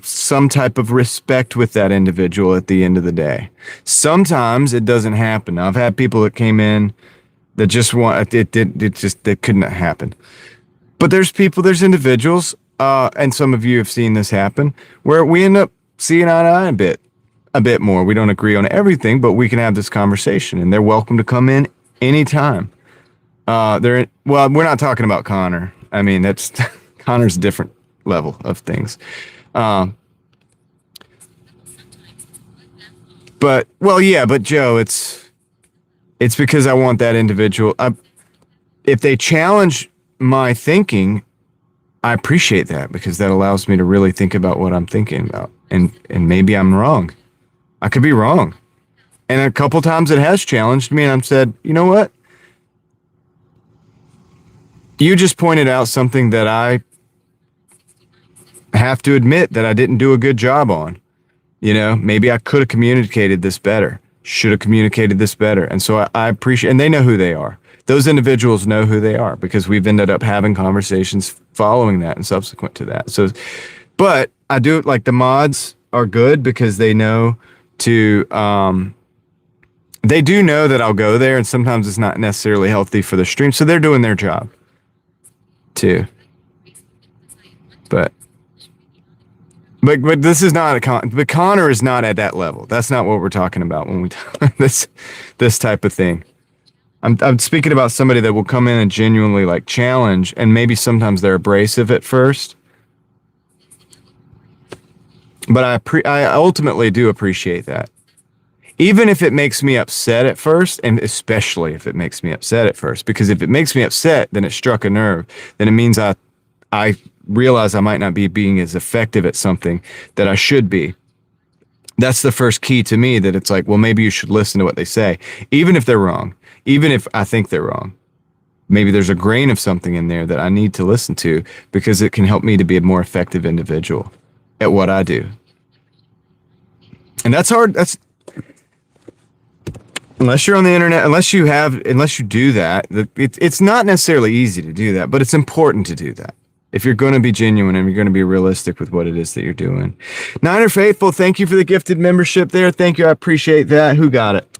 some type of respect with that individual at the end of the day. Sometimes it doesn't happen. Now, I've had people that came in that just want, it couldn't happen. But there's individuals, and some of you have seen this happen, where we end up seeing eye to eye a bit more. We don't agree on everything, but we can have this conversation, and they're welcome to come in anytime. Well, we're not talking about Connor. I mean, that's Connor's a different level of things. But Joe, it's because I want that individual. If they challenge my thinking, I appreciate that, because that allows me to really think about what I'm thinking about. And maybe I'm wrong. I could be wrong. And a couple times it has challenged me, and I've said, you know what? You just pointed out something that I have to admit that I didn't do a good job on. Maybe I could have communicated this better, should have communicated this better. And so I appreciate, and they know who they are. Those individuals know who they are, because we've ended up having conversations following that and subsequent to that. So, but I do, like, the mods are good because they know they do know that I'll go there, and sometimes it's not necessarily healthy for the stream. So they're doing their job too. But this is not but Connor is not at that level. That's not what we're talking about when we talk this type of thing. I'm speaking about somebody that will come in and genuinely, like, challenge, and maybe sometimes they're abrasive at first. But I ultimately do appreciate that. Even if it makes me upset at first, and especially if it makes me upset at first, because if it makes me upset, then it struck a nerve. Then it means I realize I might not be being as effective at something that I should be. That's the first key to me, that it's like, well, maybe you should listen to what they say, even if they're wrong, even if I think they're wrong. Maybe there's a grain of something in there that I need to listen to, because it can help me to be a more effective individual at what I do. And that's hard. Unless you're on the internet, unless you do that, it's not necessarily easy to do that, but it's important to do that. If you're going to be genuine and you're going to be realistic with what it is that you're doing. Niner Faithful, thank you for the gifted membership there. Thank you. I appreciate that. Who got it?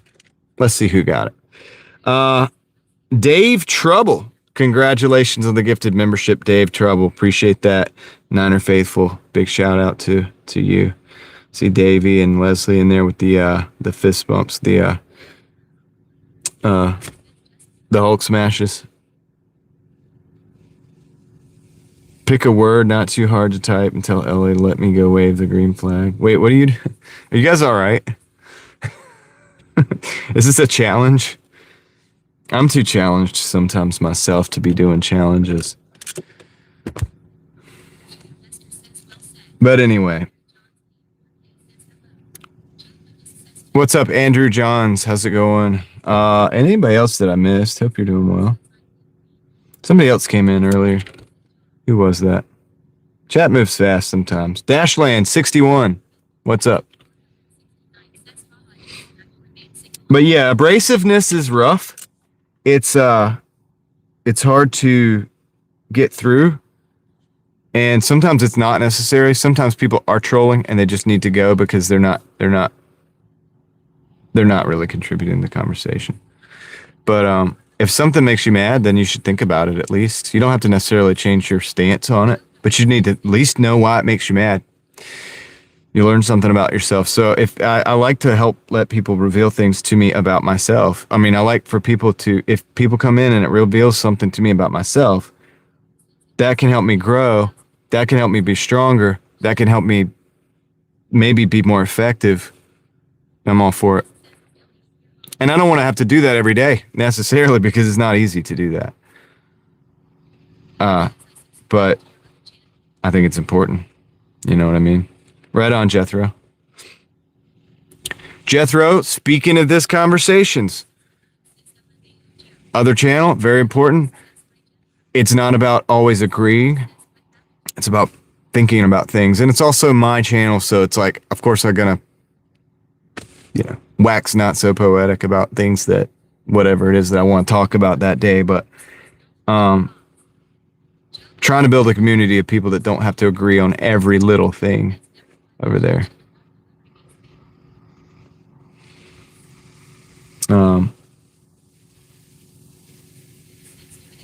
Let's see who got it. Dave Trouble. Congratulations on the gifted membership, Dave Trouble. Appreciate that. Niner Faithful. Big shout out to you. See Davey and Leslie in there with the fist bumps, the Hulk smashes. Pick a word not too hard to type and tell Ellie to let me go wave the green flag. Wait, what are you doing? Are you guys all right? Is this a challenge? I'm too challenged sometimes myself to be doing challenges. But anyway. What's up, Andrew Johns? How's it going? Anybody else that I missed? Hope you're doing well. Somebody else came in earlier. Who was that? Chat moves fast sometimes. Dashland 61. What's up? But yeah, abrasiveness is rough. It's hard to get through. And sometimes it's not necessary. Sometimes people are trolling and they just need to go because they're not really contributing to the conversation. But if something makes you mad, then you should think about it at least. You don't have to necessarily change your stance on it, but you need to at least know why it makes you mad. You learn something about yourself. So if I like to help let people reveal things to me about myself. I mean, I like for people to, if people come in and it reveals something to me about myself, that can help me grow. That can help me be stronger. That can help me maybe be more effective. I'm all for it. And I don't want to have to do that every day necessarily, because it's not easy to do that. But I think it's important. You know what I mean? Right on, Jethro. Jethro, speaking of this conversations, other channel, very important. It's not about always agreeing. It's about thinking about things. And it's also my channel. So it's like, of course, I'm going to, wax not so poetic about things that whatever it is that I want to talk about that day. But trying to build a community of people that don't have to agree on every little thing over there.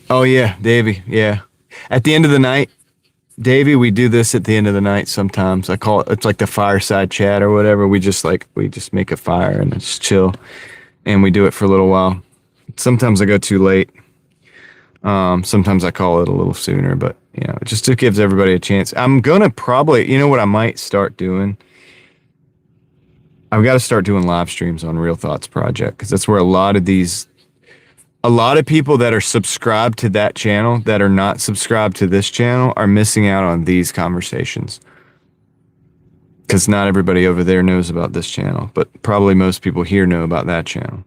Oh yeah, Davey. Yeah. At the end of the night, Davey, we do this at the end of the night sometimes. I call it's like the fireside chat or whatever. We just make a fire and just chill, and we do it for a little while. Sometimes I go too late. Sometimes I call it a little sooner, but it just gives everybody a chance. I'm gonna probably, what I might start doing? I've got to start doing live streams on Real Thoughts Project, because that's where a lot of people that are subscribed to that channel that are not subscribed to this channel are missing out on these conversations. Because not everybody over there knows about this channel, but probably most people here know about that channel.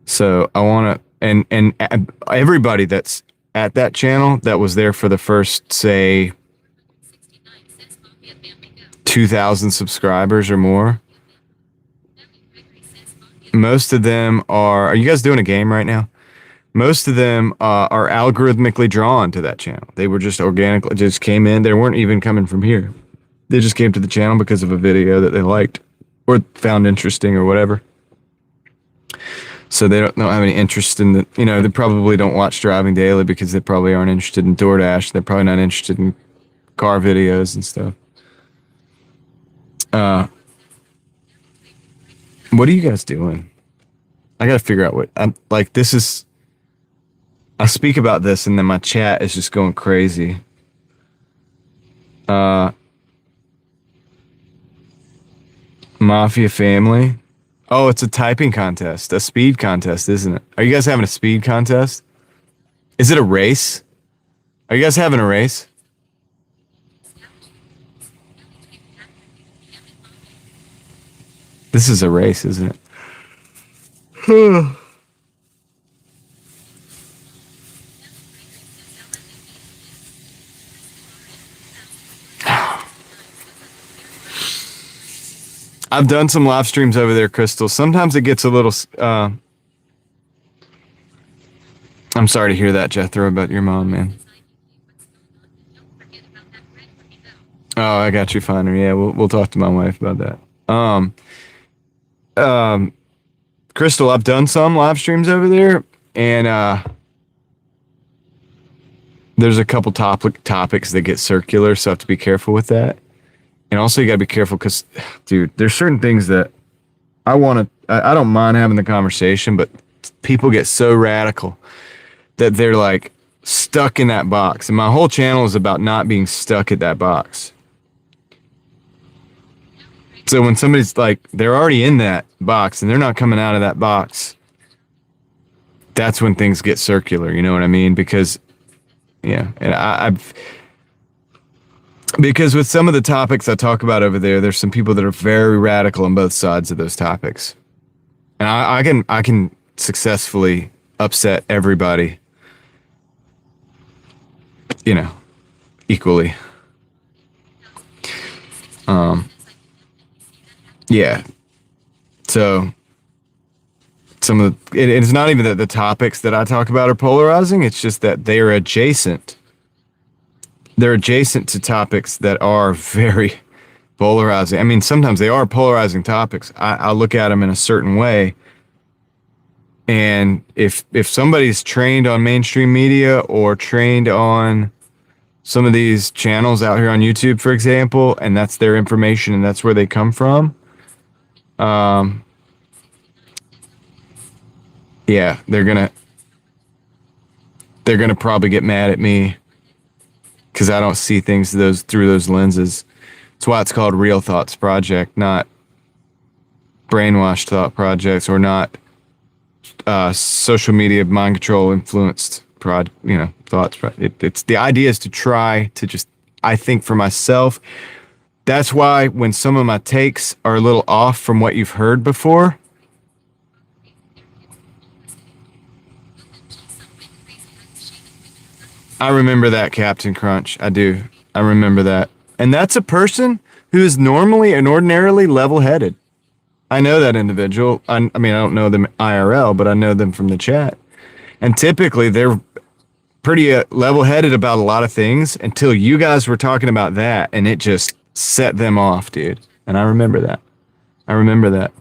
So I want to, and everybody that's at that channel that was there for the first, say, 2,000 subscribers or more, most of them are you guys doing a game right now? Most of them are algorithmically drawn to that channel. They were just organically, just came in. They weren't even coming from here. They just came to the channel because of a video that they liked or found interesting or whatever. So they don't have any interest in they probably don't watch Driving Daily because they probably aren't interested in Doordash. They're probably not interested in car videos and stuff. What are you guys doing? I got to figure out what I'm like. I speak about this and then my chat is just going crazy. Mafia family. Oh, it's a typing contest, a speed contest, isn't it? Are you guys having a speed contest? Is it a race? Are you guys having a race? This is a race, isn't it? I've done some live streams over there, Crystal. Sometimes it gets a little... I'm sorry to hear that, Jethro, about your mom, man. Oh, I got you, Finder. Yeah, we'll talk to my wife about that. Crystal, I've done some live streams over there, and there's a couple topics that get circular, so I have to be careful with that. And also, you got to be careful because, dude, there's certain things that I don't mind having the conversation, but people get so radical that they're like stuck in that box. And my whole channel is about not being stuck at that box. So when somebody's like, they're already in that box and they're not coming out of that box, that's when things get circular. You know what I mean? Because, and because with some of the topics I talk about over there, there's some people that are very radical on both sides of those topics. And I can successfully upset everybody, equally. Yeah. So it's not even that the topics that I talk about are polarizing. It's just that they're adjacent. They're adjacent to topics that are very polarizing. I mean, sometimes they are polarizing topics. I look at them in a certain way. And if somebody's trained on mainstream media or trained on some of these channels out here on YouTube, for example, and that's their information and that's where they come from, yeah, they're gonna probably get mad at me because I don't see things through those lenses. That's why it's called Real Thoughts Project, not brainwashed thought projects, or not social media mind control influenced thoughts. It's the idea is to try to just, I think for myself, that's why when some of my takes are a little off from what you've heard before, I remember that, Captain Crunch. I do. I remember that. And that's a person who is normally and ordinarily level-headed. I know that individual. I mean, I don't know them IRL, but I know them from the chat. And typically they're pretty level-headed about a lot of things until you guys were talking about that, and it just set them off, dude. And I remember that. I remember that.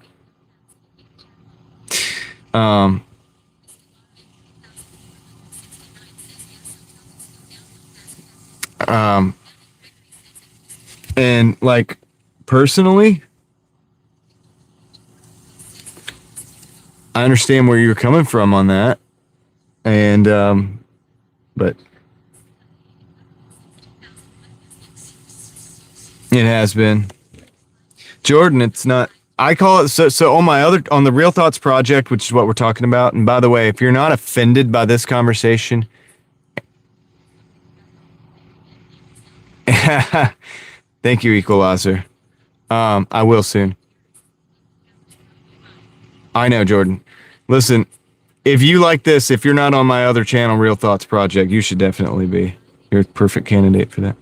And like personally, I understand where you're coming from on that. And but it has been. Jordan, it's not. I call it so on the Real Thoughts Project, which is what we're talking about. And by the way, if you're not offended by this conversation, thank you, Equalizer. I will soon. I know, Jordan. Listen, if you like this, if you're not on my other channel, Real Thoughts Project, you should definitely be. You're a perfect candidate for that.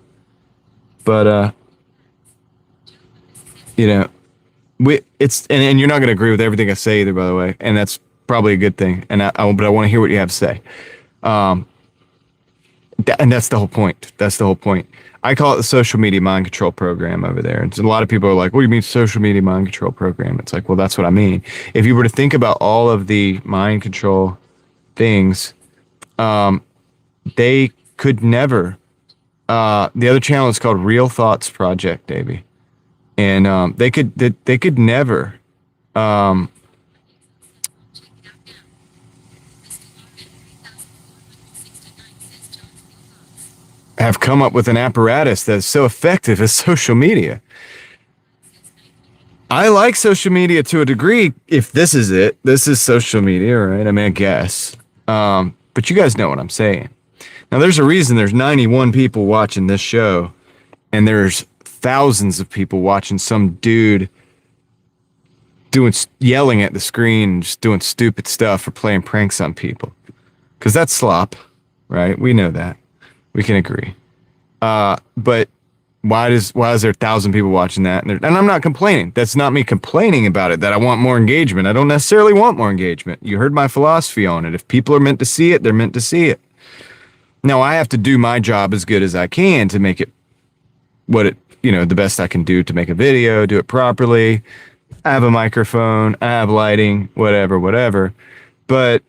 But you know, and you're not going to agree with everything I say either, by the way, and that's probably a good thing. And but I want to hear what you have to say. And that's the whole point. That's the whole point. I call it the social media mind control program over there. And so a lot of people are like, what do you mean social media mind control program? It's like, well, that's what I mean. If you were to think about all of the mind control things, they could never, the other channel is called Real Thoughts Project, Davey. And they could never have come up with an apparatus that's so effective as social media. I like social media to a degree. If this is it, this is social media, right? I mean, I guess. But you guys know what I'm saying. Now, there's a reason there's 91 people watching this show, and there's thousands of people watching some dude yelling at the screen, just doing stupid stuff or playing pranks on people. Because that's slop, right? We know that. We can agree. But why is there 1,000 people watching that? And I'm not complaining. That's not me complaining about it, that I want more engagement. I don't necessarily want more engagement. You heard my philosophy on it. If people are meant to see it, they're meant to see it. Now, I have to do my job as good as I can to make it the best I can do to make a video, do it properly. I have a microphone, I have lighting, whatever. But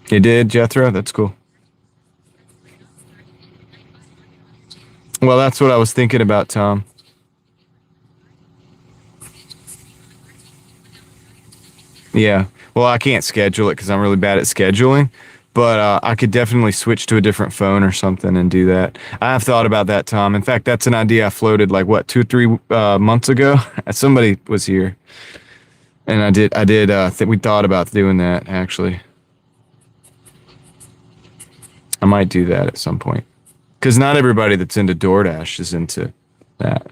you did, Jethro? That's cool. Well, that's what I was thinking about, Tom. Yeah. Well, I can't schedule it because I'm really bad at scheduling. But I could definitely switch to a different phone or something and do that. I have thought about that, Tom. In fact, that's an idea I floated 2 or 3 months ago. Somebody was here, and I did. We thought about doing that actually. I might do that at some point, because not everybody that's into Doordash is into that.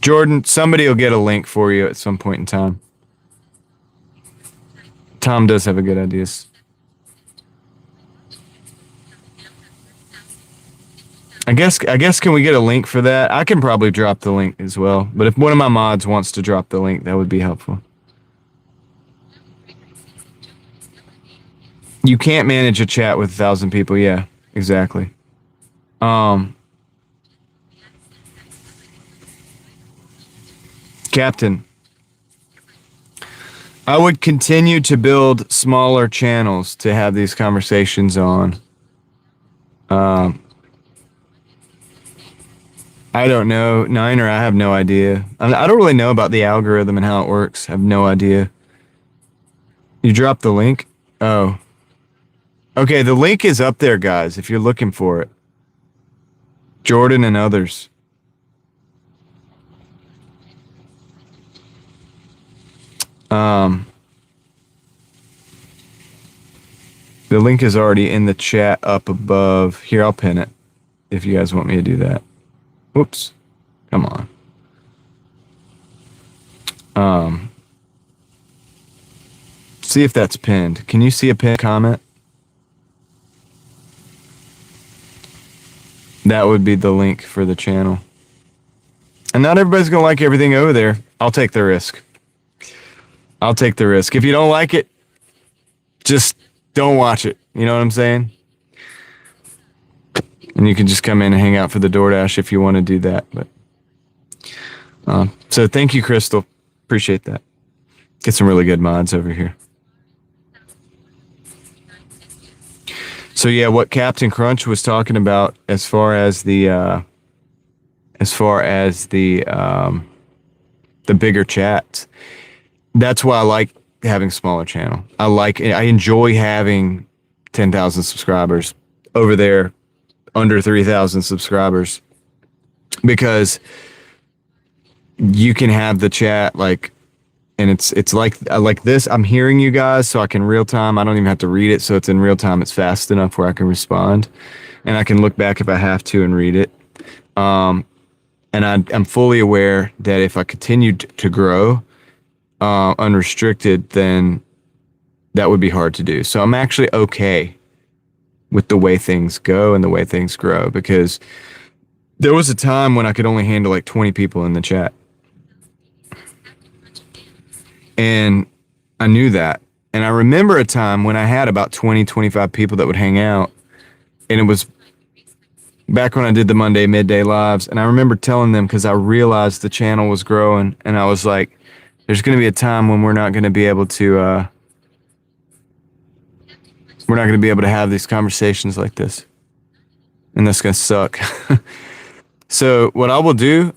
Jordan, somebody will get a link for you at some point in time. Tom does have a good ideas. I guess can we get a link for that? I can probably drop the link as well. But if one of my mods wants to drop the link, that would be helpful. You can't manage a chat with 1,000 people. Yeah, exactly. Captain, I would continue to build smaller channels to have these conversations on. I don't know, Niner. I have no idea. I don't really know about the algorithm and how it works. I have no idea. You dropped the link? Oh. Okay, the link is up there, guys, if you're looking for it. Jordan and others. The link is already in the chat up above. Here, I'll pin it if you guys want me to do that. Whoops. Come on. See if that's pinned. Can you see a pinned comment? That would be the link for the channel. And not everybody's going to like everything over there. I'll take the risk. I'll take the risk. If you don't like it, just don't watch it. You know what I'm saying? And you can just come in and hang out for the Doordash if you want to do that. But so thank you, Crystal. Appreciate that. Get some really good mods over here. So yeah, what Captain Crunch was talking about as far as the bigger chats. That's why I like having smaller channel. I enjoy having 10,000 subscribers over there, under 3,000 subscribers, because you can have the chat like, and it's like this. I'm hearing you guys, so I can real time. I don't even have to read it, so it's in real time. It's fast enough where I can respond, and I can look back if I have to and read it. And I'm fully aware that if I continued to grow unrestricted, then that would be hard to do. So I'm actually okay with the way things go and the way things grow, because there was a time when I could only handle like 20 people in the chat. And I knew that. And I remember a time when I had about 20, 25 people that would hang out. And it was back when I did the Monday midday lives. And I remember telling them, because I realized the channel was growing, and I was like, there's going to be a time when we're not going to be able to have these conversations like this. And that's going to suck. So what I will do,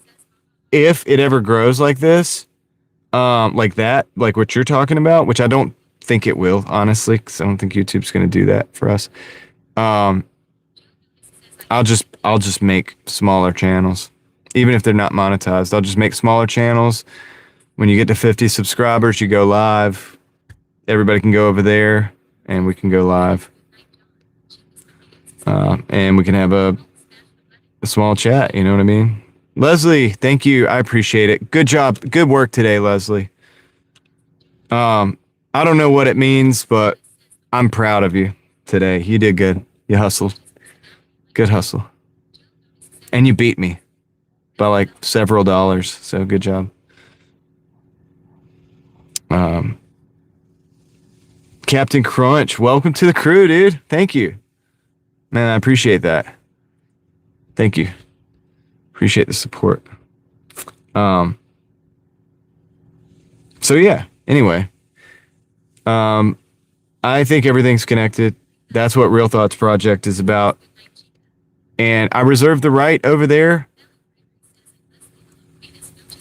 if it ever grows like this, like that, like what you're talking about, which I don't think it will, honestly, because I don't think YouTube's going to do that for us. I'll just make smaller channels, even if they're not monetized. I'll just make smaller channels. When you get to 50 subscribers, you go live. Everybody can go over there, and we can go live. And we can have a small chat, you know what I mean? Leslie, thank you. I appreciate it. Good job. Good work today, Leslie. I don't know what it means, but I'm proud of you today. You did good. You hustled. Good hustle. And you beat me by like several dollars. So good job. Captain Crunch, welcome to the crew, dude. Thank you. Man, I appreciate that. Thank you. Appreciate the support. So yeah, anyway. I think everything's connected. That's what Real Thoughts Project is about. And I reserve the right over there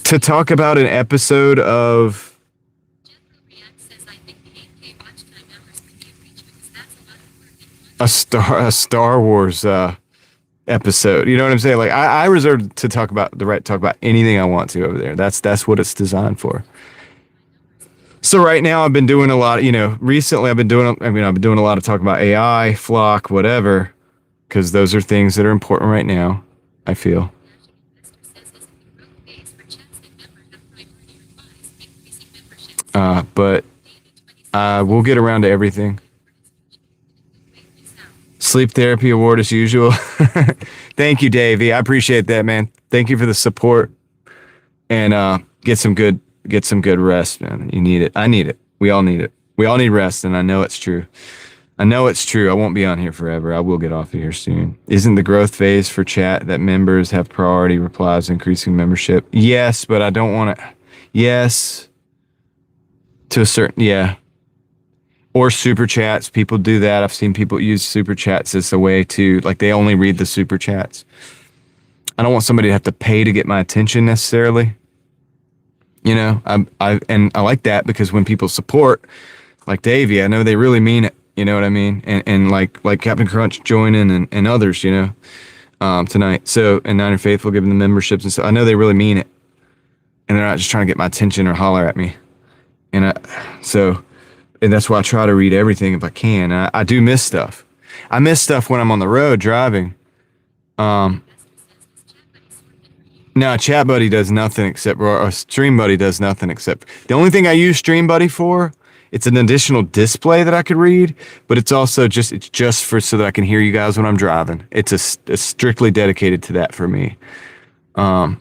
to talk about an episode of a Star Wars episode. You know what I'm saying? Like I reserve to talk about the right to talk about anything I want to over there. That's what it's designed for. So right now I've been doing a lot, recently I've been doing a lot of talk about AI, flock, whatever, because those are things that are important right now, I feel. But we'll get around to everything. Sleep therapy award as usual. Thank you, Davey. I appreciate that, man. Thank you for the support. And get some good rest, man. You need it. I need it. We all need it. We all need rest, and I know it's true. I won't be on here forever. I will get off of here soon. Isn't the growth phase for chat that members have priority replies increasing membership? Yes, but I don't want to. Yes, to a certain, yeah. Or super chats. People do that. I've seen people use super chats as a way to, like, they only read the super chats. I don't want somebody to have to pay to get my attention necessarily. I like that, because when people support, like Davey, I know they really mean it. You know what I mean? And like Captain Crunch joining and others, tonight. So, and Niner Faithful giving the memberships and stuff. I know they really mean it. And they're not just trying to get my attention or holler at me. And that's why I try to read everything if I can. I do miss stuff. I miss stuff when I'm on the road driving. No, Chat Buddy does nothing except, or Stream Buddy does nothing except. The only thing I use Stream Buddy for it's an additional display that I could read, but it's also it's just for so that I can hear you guys when I'm driving. It's strictly dedicated to that for me. I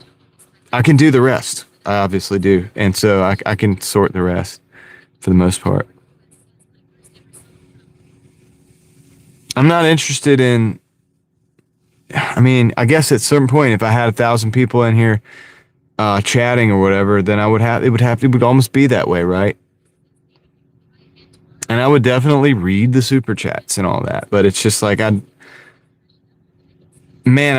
can do the rest. I obviously do. And so I can sort the rest for the most part. I'm not interested in, I mean, I guess at some point, if I had 1,000 people in here chatting or whatever, then it would almost be that way, right? And I would definitely read the super chats and all that, but it's just like, I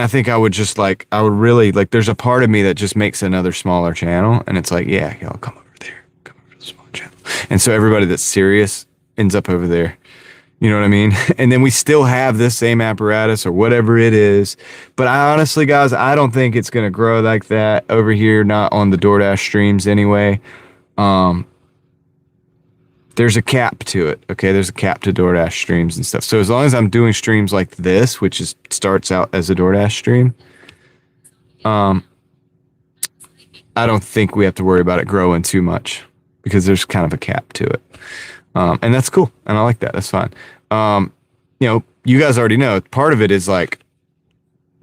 think I would just like, I would really like, there's a part of me that just makes another smaller channel. And it's like, yeah, y'all come over there, come over to the small channel. And so everybody that's serious ends up over there. You know what I mean? And then we still have this same apparatus or whatever it is. But I honestly, guys, I don't think it's going to grow like that over here, not on the Doordash streams anyway. There's a cap to it. Okay, there's a cap to Doordash streams and stuff. So as long as I'm doing streams like this, which starts out as a Doordash stream, I don't think we have to worry about it growing too much because there's kind of a cap to it. And that's cool. And I like that. That's fine. You guys already know part of it is like,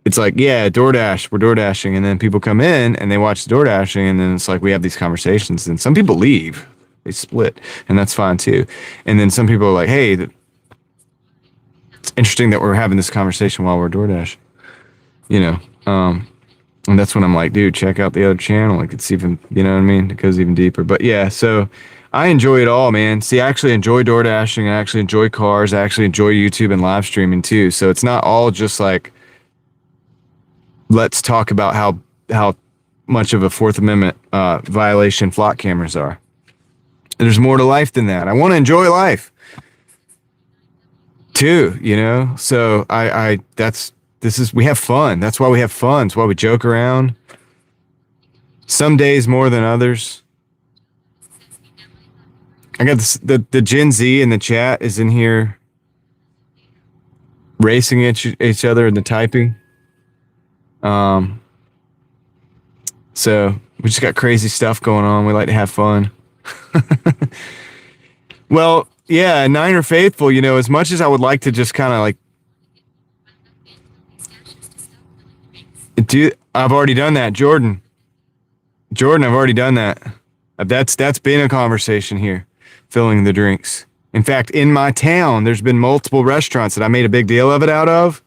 it's like, yeah, DoorDash, we're DoorDashing. And then people come in and they watch the DoorDashing. And then it's like, we have these conversations and some people leave, they split, and that's fine too. And then some people are like, hey, it's interesting that we're having this conversation while we're DoorDash, and that's when I'm like, dude, check out the other channel. Like it's even, you know what I mean? It goes even deeper, but yeah, so I enjoy it all, man. See, I actually enjoy DoorDashing. I actually enjoy cars. I actually enjoy YouTube and live streaming too. So it's not all just like, let's talk about how much of a Fourth Amendment violation flock cameras are. There's more to life than that. I want to enjoy life too, So we have fun. That's why we have fun. It's why we joke around. Some days more than others. I got the Gen Z in the chat is in here racing each other in the typing. So we just got crazy stuff going on. We like to have fun. Well, yeah, Niner Faithful, as much as I would like to just kind of like I've already done that, Jordan, I've already done that. That's been a conversation here, filling the drinks. In fact, in my town, there's been multiple restaurants that I made a big deal of it out of.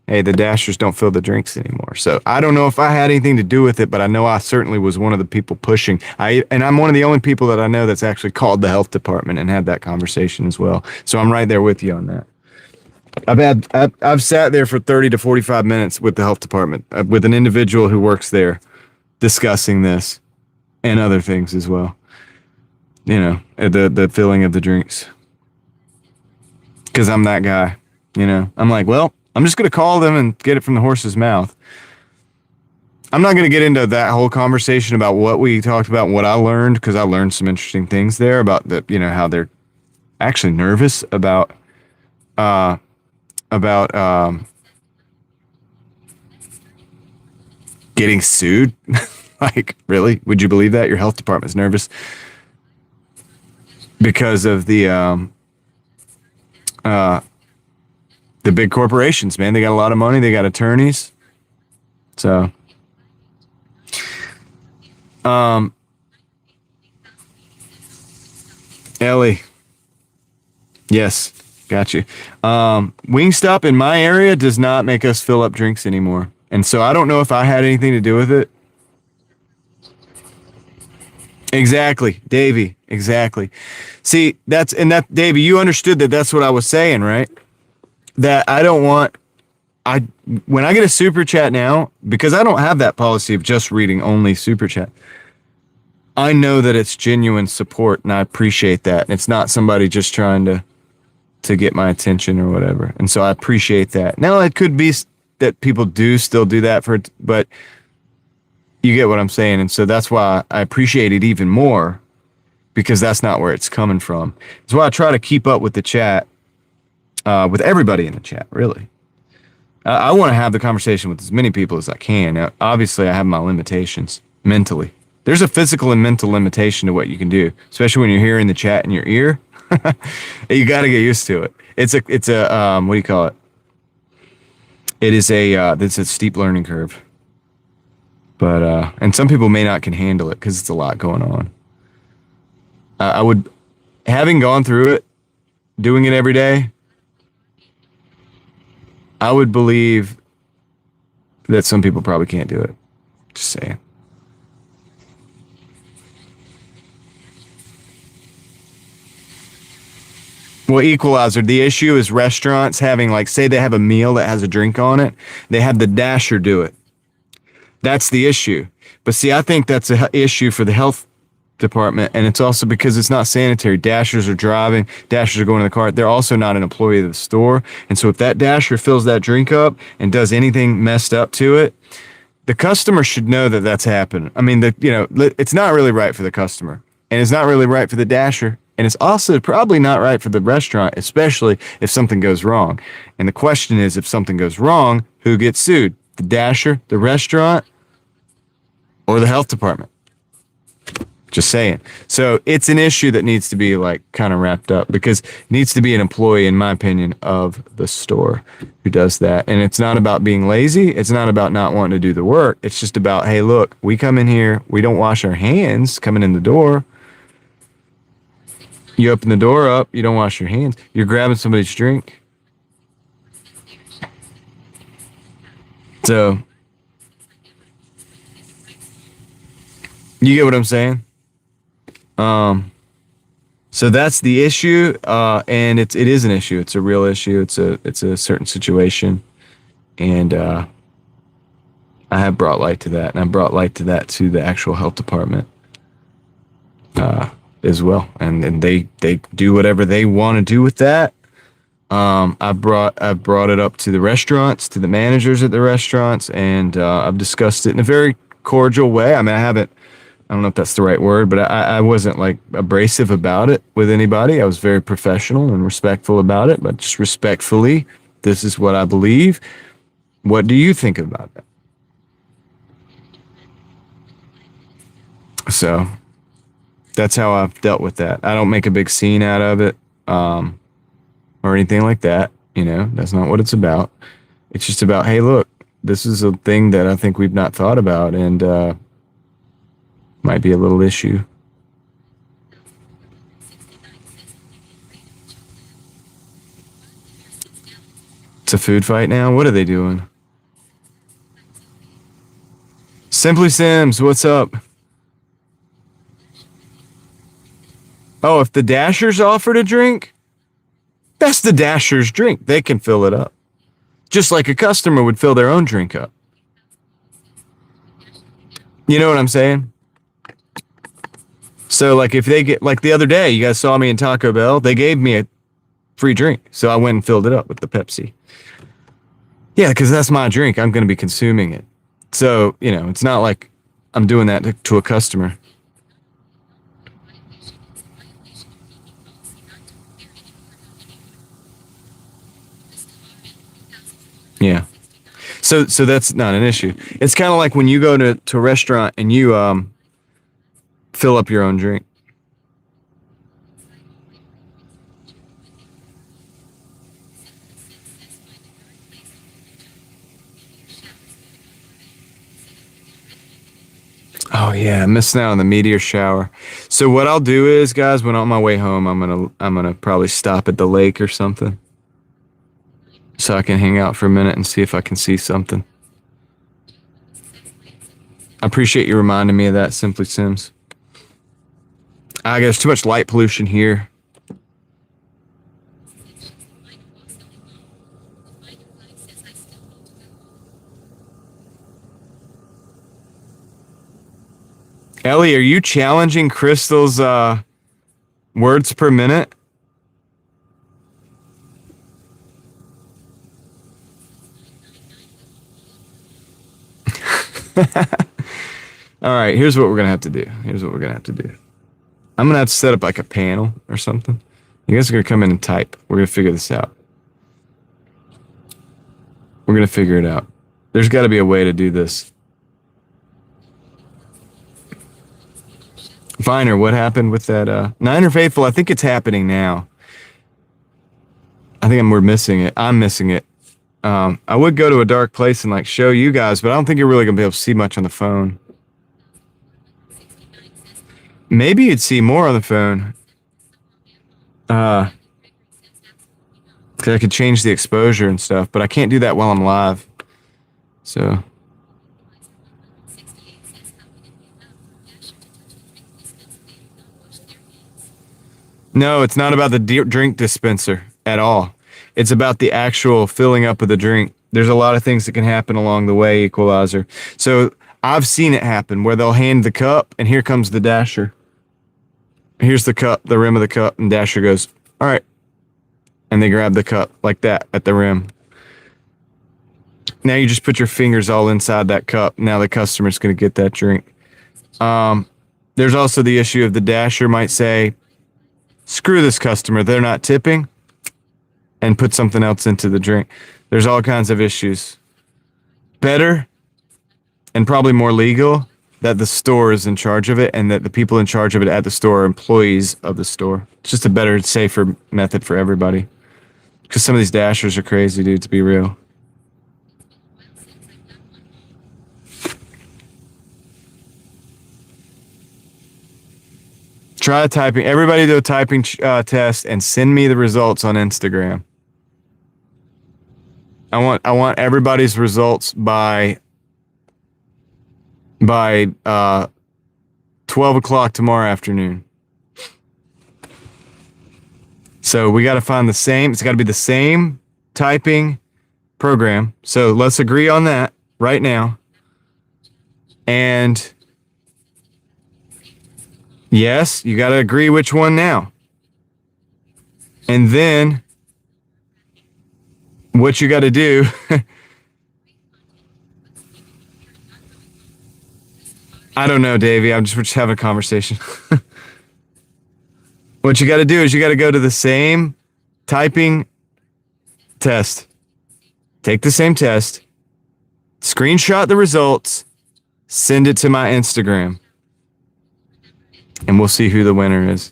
Hey, the Dashers don't fill the drinks anymore. So I don't know if I had anything to do with it, but I know I certainly was one of the people pushing. And I'm one of the only people that I know that's actually called the health department and had that conversation as well. So I'm right there with you on that. I've sat there for 30 to 45 minutes with the health department, with an individual who works there, discussing this and other things as well. The filling of the drinks. Because I'm that guy, I'm like, well, I'm just going to call them and get it from the horse's mouth. I'm not going to get into that whole conversation about what we talked about and what I learned, because I learned some interesting things there about how they're actually nervous about getting sued. Like, really? Would you believe that? Your health department's nervous because of the big corporations, man. They got a lot of money. They got attorneys. So, Ellie. Yes, got you. Wingstop in my area does not make us fill up drinks anymore. And so I don't know if I had anything to do with it. Exactly, Davey. Exactly. See, Davey, you understood that that's what I was saying, right? That when I get a super chat now, because I don't have that policy of just reading only super chat, I know that it's genuine support, and I appreciate that. And it's not somebody just trying to get my attention or whatever. And so I appreciate that. Now, it could be that people do still do that but you get what I'm saying. And so that's why I appreciate it even more, because that's not where it's coming from. That's why I try to keep up with the chat. With everybody in the chat, really. I want to have the conversation with as many people as I can. Now, obviously, I have my limitations mentally, There's a physical and mental limitation to what you can do, especially when you're hearing the chat in your ear. You got to get used to it. It's a what do you call it? It's a steep learning curve. But and some people may not can handle it because it's a lot going on. I would, having gone through it, doing it every day, I would believe that some people probably can't do it. Just saying. Well, equalizer, the issue is restaurants having, like, say they have a meal that has a drink on it, they have the dasher do it. That's the issue. But see, I think that's an issue for the health department, and it's also because it's not sanitary. Dashers are driving, dashers are going in the car. They're also not an employee of the store. And so if that dasher fills that drink up and does anything messed up to it, the customer should know that that's happened. I mean, it's not really right for the customer, and it's not really right for the dasher. And it's also probably not right for the restaurant, especially if something goes wrong. And the question is, if something goes wrong, who gets sued? The dasher, the restaurant, or the health department? Just saying. So it's an issue that needs to be, like, kind of wrapped up, because it needs to be an employee, in my opinion, of the store who does that. And it's not about being lazy. It's not about not wanting to do the work. It's just about, hey, look, we come in here, we don't wash our hands coming in the door. You open the door up, you don't wash your hands. You're grabbing somebody's drink. So, you get what I'm saying? So that's the issue, and it is an issue. It's a real issue. It's a certain situation, and I have brought light to that, and I brought light to that to the actual health department as well, and they do whatever they want to do with that. I've brought it up to the restaurants, to the managers at the restaurants, and I've discussed it in a very cordial way. I mean, I don't know if that's the right word, but I wasn't, like, abrasive about it with anybody. I was very professional and respectful about it, but just respectfully, this is what I believe. What do you think about that? So that's how I've dealt with that. I don't make a big scene out of it, or anything like that. That's not what it's about. It's just about, hey, look, this is a thing that I think we've not thought about, and might be a little issue. It's a food fight now? What are they doing? Simply Sims, what's up? Oh, if the Dashers offered a drink, that's the Dashers' drink. They can fill it up. Just like a customer would fill their own drink up. You know what I'm saying? So, like, if they get, like, the other day, you guys saw me in Taco Bell, they gave me a free drink. So I went and filled it up with the Pepsi. Yeah, because that's my drink. I'm going to be consuming it. So, it's not like I'm doing that to a customer. Yeah. So that's not an issue. It's kind of like when you go to a restaurant and you fill up your own drink. Oh yeah, I'm missing out on the meteor shower. So what I'll do is, guys, when on my way home, I'm gonna probably stop at the lake or something, so I can hang out for a minute and see if I can see something. I appreciate you reminding me of that, Simply Sims. I guess too much light pollution here. Ellie, are you challenging Crystal's words per minute? All right, here's what we're gonna have to do. I'm gonna have to set up, like, a panel or something. You guys are gonna come in and type. We're gonna figure this out. We're gonna figure it out. There's got to be a way to do this. Viner, what happened with that? Niner Faithful, I think it's happening now. I think we're missing it. I'm missing it. I would go to a dark place and like show you guys, but I don't think you're really gonna be able to see much on the phone. Maybe you'd see more on the phone. 'Cause I could change the exposure and stuff, but I can't do that while I'm live. So. No, it's not about the drink dispenser at all. It's about the actual filling up of the drink. There's a lot of things that can happen along the way, Equalizer. So I've seen it happen where they'll hand the cup and here comes the dasher. Here's the cup, the rim of the cup, and dasher goes, all right. And they grab the cup like that at the rim. Now you just put your fingers all inside that cup. Now the customer's going to get that drink. There's also the issue of the dasher might say, screw this customer, they're not tipping, and put something else into the drink. There's all kinds of issues. Better and probably more legal that the store is in charge of it and that the people in charge of it at the store are employees of the store. It's just a better, safer method for everybody. Because some of these dashers are crazy, dude, to be real. Try typing. Everybody do a typing test and send me the results on Instagram. I want everybody's results by 12 o'clock tomorrow afternoon. So we got to find the same. It's got to be the same typing program. So let's agree on that right now. And yes, you got to agree which one now. And then what you got to do. I don't know, Davey. We're just having a conversation. What you got to do is you got to go to the same typing test. Take the same test, screenshot the results, send it to my Instagram, and we'll see who the winner is.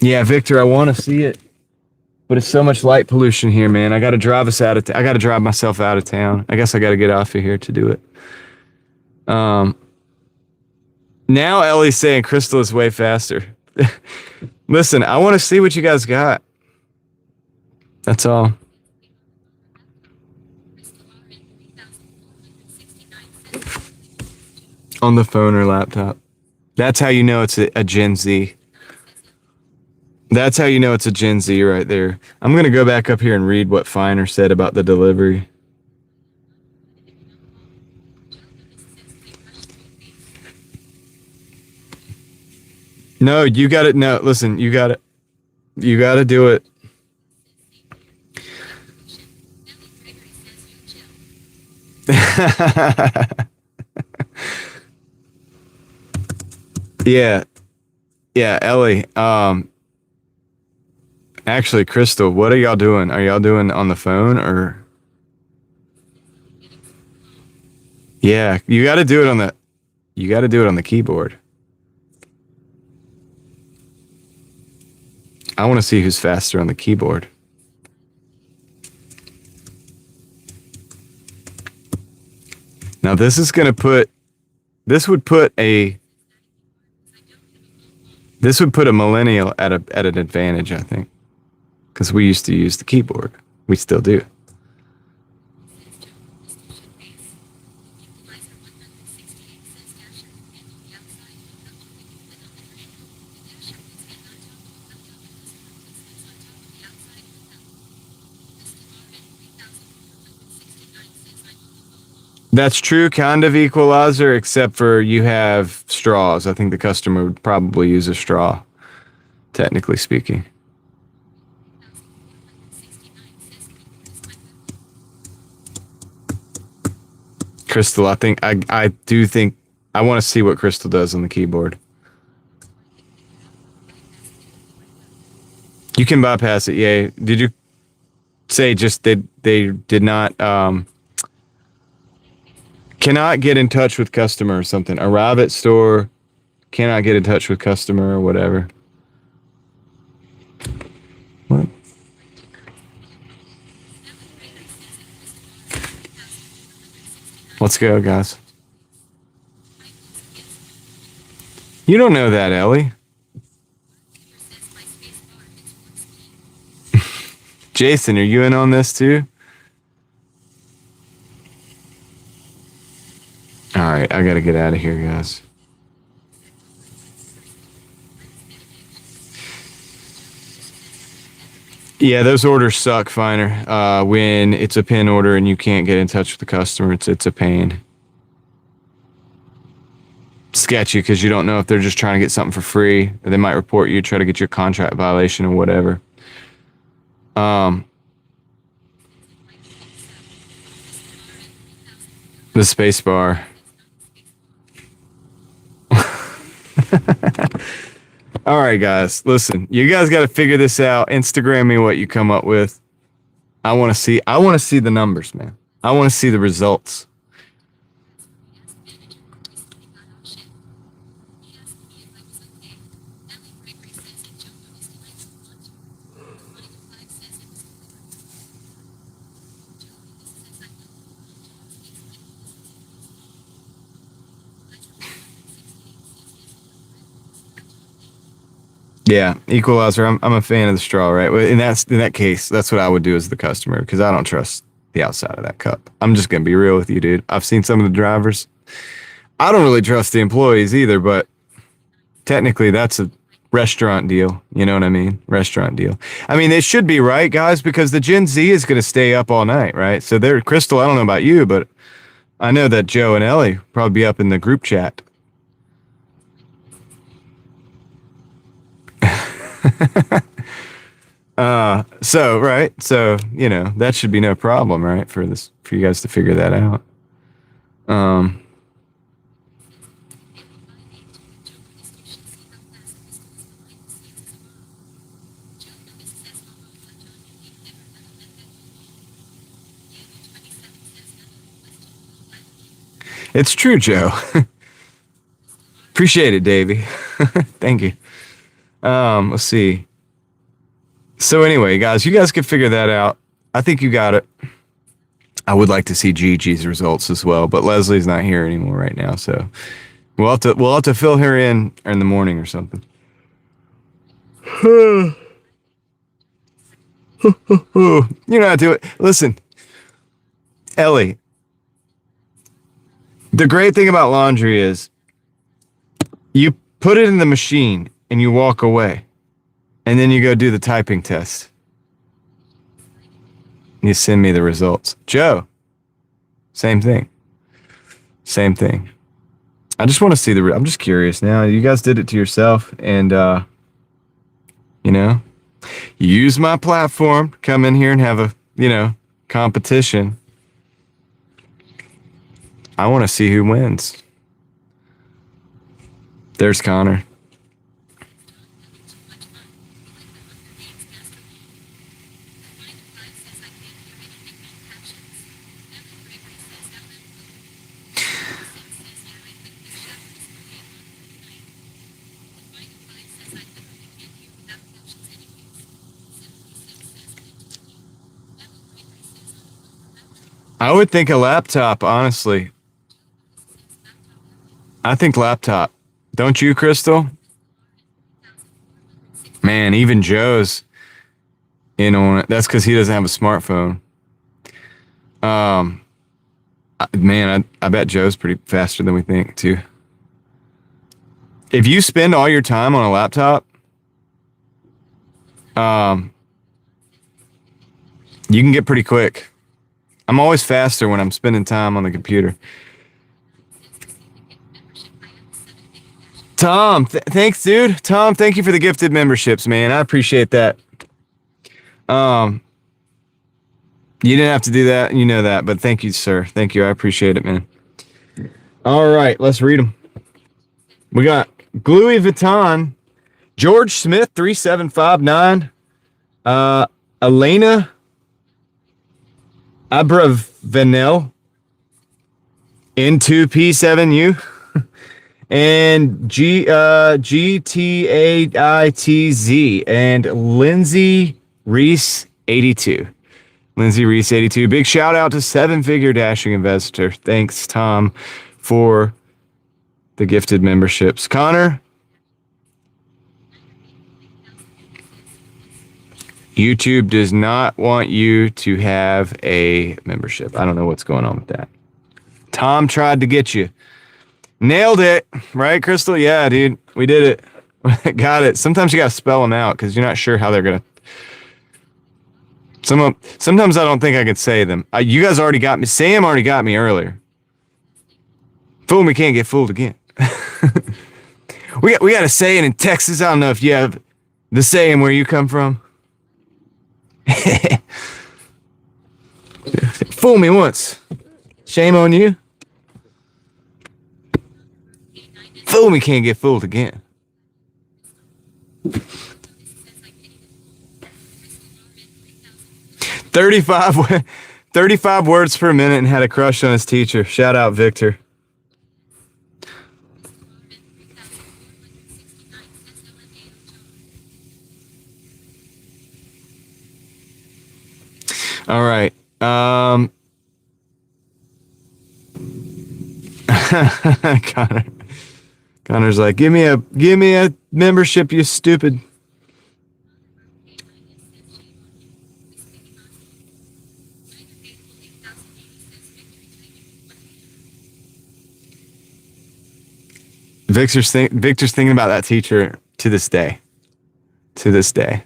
Yeah, Victor, I want to see it, but it's so much light pollution here, man. I got to drive us out of I got to drive myself out of town. I guess I got to get off of here to do it. Now Ellie's saying Crystal is way faster. Listen, I want to see what you guys got. That's all. On the phone or laptop. That's how you know it's a Gen Z. That's how you know it's a Gen Z right there. I'm going to go back up here and read what Finer said about the delivery. No, you got it. No, listen, you got it. You got to do it. Yeah. Yeah, Ellie. Actually, Crystal, what are y'all doing? Are y'all doing on the phone or? Yeah, you got to do it on the keyboard. I want to see who's faster on the keyboard. Now this would put a millennial at an advantage, I think. Because we used to use the keyboard. We still do. That's true, kind of Equalizer, except for you have straws. I think the customer would probably use a straw, technically speaking. Crystal, I do think I want to see what Crystal does on the keyboard. You can bypass it, yeah. Did you say just they did not cannot get in touch with customer or something. Arrive at store, cannot get in touch with customer or whatever. What? Let's go, guys. You don't know that, Ellie. Jason, are you in on this too? All right, I got to get out of here, guys. Yeah, those orders suck, Finer. When it's a pin order and you can't get in touch with the customer, it's a pain. Sketchy because you don't know if they're just trying to get something for free, or they might report you, try to get your contract violation or whatever. The space bar. All right, guys. Listen, you guys got to figure this out. Instagram me what you come up with. I want to see the numbers, man. I want to see the results. Yeah, equalizer. I'm a fan of the straw, right? In that case, that's what I would do as the customer because I don't trust the outside of that cup. I'm just gonna be real with you, dude. I've seen some of the drivers. I don't really trust the employees either, but technically that's a restaurant deal. You know what I mean? Restaurant deal. I mean, it should be right, guys, because the Gen Z is gonna stay up all night, right? So they're Crystal. I don't know about you, but I know that Joe and Ellie probably be up in the group chat. So you know that should be no problem, right? For you guys to figure that out. It's true, Joe. Appreciate it, Davey. Thank you. Let's see. So anyway, guys, you guys can figure that out. I think you got it. I would like to see Gigi's results as well, but Leslie's not here anymore right now, so we'll have to fill her in the morning or something. You know how to do it. Listen, Ellie, the great thing about laundry is you put it in the machine and you walk away. And then you go do the typing test. You send me the results. Joe, same thing. Same thing. I just want to see I'm just curious now. You guys did it to yourself and, you know, use my platform, come in here and have a, you know, competition. I want to see who wins. There's Connor. I would think a laptop, honestly. I think laptop. Don't you, Crystal? Man, even Joe's in on it. That's because he doesn't have a smartphone. Man, I bet Joe's pretty faster than we think, too. If you spend all your time on a laptop, you can get pretty quick. I'm always faster when I'm spending time on the computer. Tom, thanks, dude. Tom, thank you for the gifted memberships, man. I appreciate that. You didn't have to do that, you know that, but thank you, sir. Thank you. I appreciate it, man. All right, let's read them. We got Louis Vuitton, George Smith 3759, Elena Abravanel, N2P7U and GTAITZ and Lindsay Reese 82. Lindsay Reese 82. Big shout out to Seven Figure Dashing Investor. Thanks, Tom, for the gifted memberships. Connor, YouTube does not want you to have a membership. I don't know what's going on with that. Tom tried to get you. Nailed it. Right, Crystal? Yeah, dude. We did it. Got it. Sometimes you got to spell them out because you're not sure how they're going to. Sometimes I don't think I could say them. You guys already got me. Sam already got me earlier. Fool me can't get fooled again. We got a saying in Texas. I don't know if you have the saying where you come from. Fool me once. Shame on you. Fool me can't get fooled again. 35 words per minute and had a crush on his teacher. Shout out, Victor. All right. Connor's like, give me a membership, you stupid. Victor's thinking about that teacher to this day. To this day.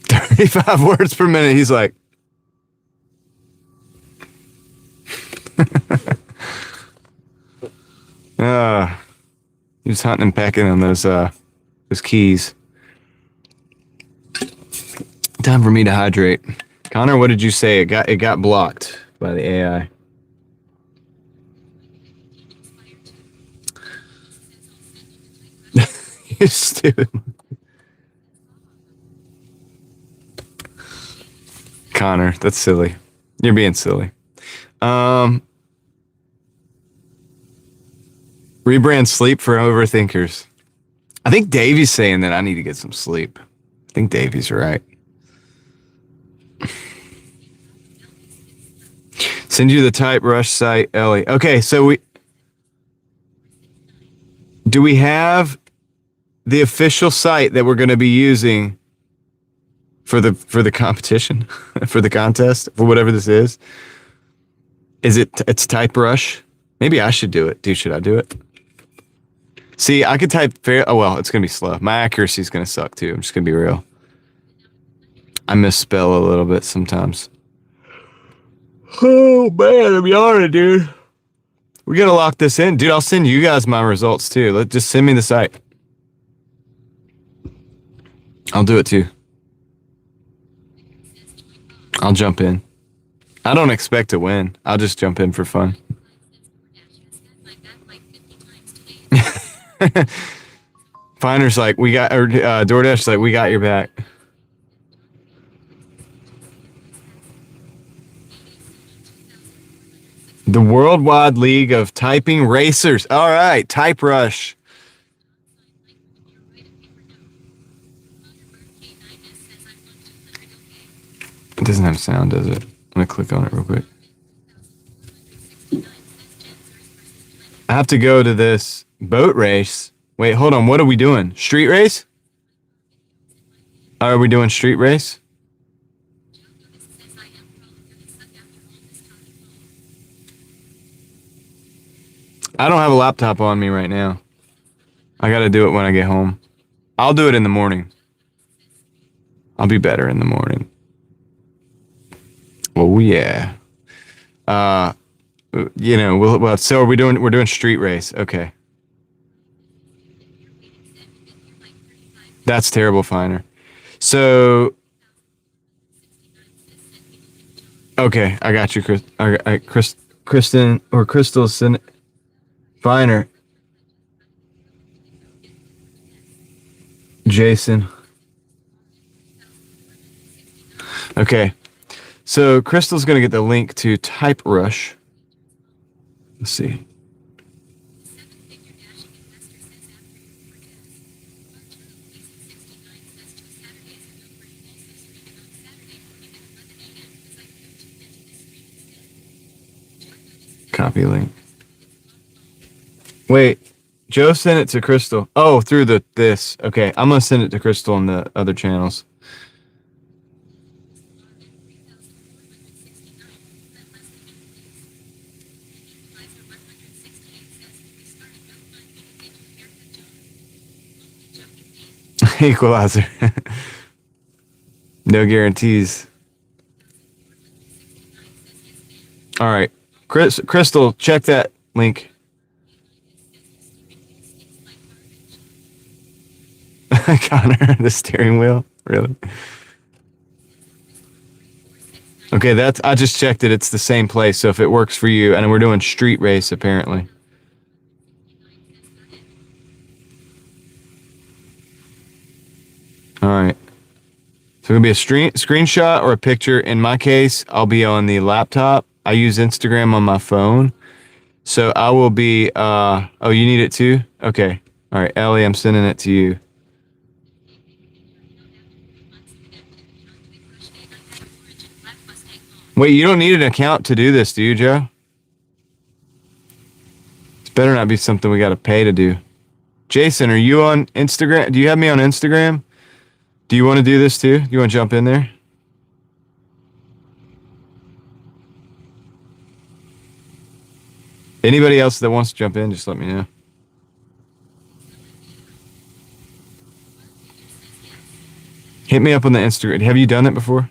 "35 words per minute." He's like, he was hunting and pecking on those keys. Time for me to hydrate. Connor, what did you say? It got blocked by the AI. You're stupid. Connor, that's silly. You're being silly. Rebrand sleep for overthinkers. I think Davey's saying that I need to get some sleep. I think Davey's right. Send you the Type Rush site, Ellie. Okay, so do we have the official site that we're going to be using for the competition, for the contest, for whatever this is? It's Type Rush? Maybe I should do it. Dude, should I do it? See, I could type oh well, it's going to be slow. My accuracy is going to suck too. I'm just going to be real. I misspell a little bit sometimes. Oh man, I'm yawning, dude. We got to lock this in. Dude, I'll send you guys my results too. Just send me the site. I'll do it too. I'll jump in. I don't expect to win. I'll just jump in for fun. Finder's like, DoorDash's like, we got your back. The Worldwide League of Typing Racers. All right, Type Rush. It doesn't have sound, does it? I'm going to click on it real quick. I have to go to this boat race. Wait, hold on. What are we doing? Street race? Are we doing street race? I don't have a laptop on me right now. I got to do it when I get home. I'll do it in the morning. I'll be better in the morning. Oh yeah. So we're doing street race. Okay. That's terrible, Finer. So okay, I got you, Kristen or Crystal Finer. Jason. Okay. So Crystal's going to get the link to Type Rush. Let's see. Copy link. Wait, Joe sent it to Crystal. Oh, through this. Okay, I'm gonna send it to Crystal on the other channels. Equalizer. No guarantees. All right, Crystal, check that link. Connor, the steering wheel. Really? Okay, I just checked it. It's the same place. So if it works for you, and we're doing street race apparently. All right. So it'll be a screenshot or a picture. In my case, I'll be on the laptop. I use Instagram on my phone. So I will be, oh, you need it too? Okay. All right, Ellie, I'm sending it to you. Wait, you don't need an account to do this, do you, Joe? It's better not be something we got to pay to do. Jason, are you on Instagram? Do you have me on Instagram? Do you want to do this too? Do you want to jump in there? Anybody else that wants to jump in, just let me know. Hit me up on the Instagram. Have you done it before?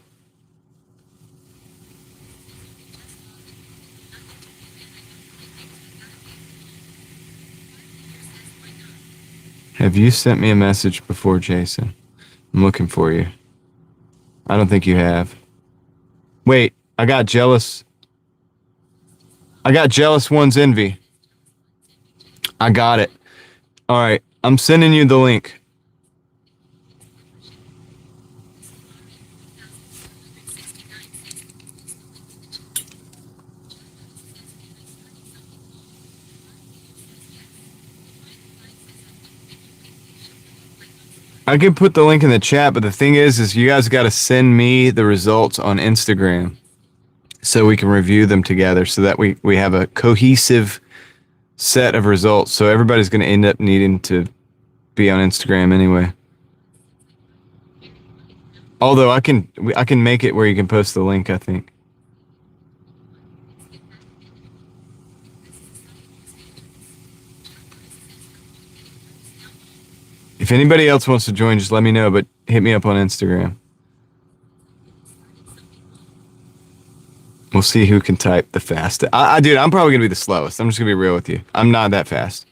Have you sent me a message before, Jason? I'm looking for you. I don't think you have. Wait, I got jealous. I got jealous one's envy. I got it. All right, I'm sending you the link. I can put the link in the chat, but the thing is you guys got to send me the results on Instagram so we can review them together so that we have a cohesive set of results. So everybody's going to end up needing to be on Instagram anyway. Although I can make it where you can post the link, I think. If anybody else wants to join, just let me know, but hit me up on Instagram. We'll see who can type the fastest. Dude, I'm probably going to be the slowest. I'm just going to be real with you. I'm not that fast.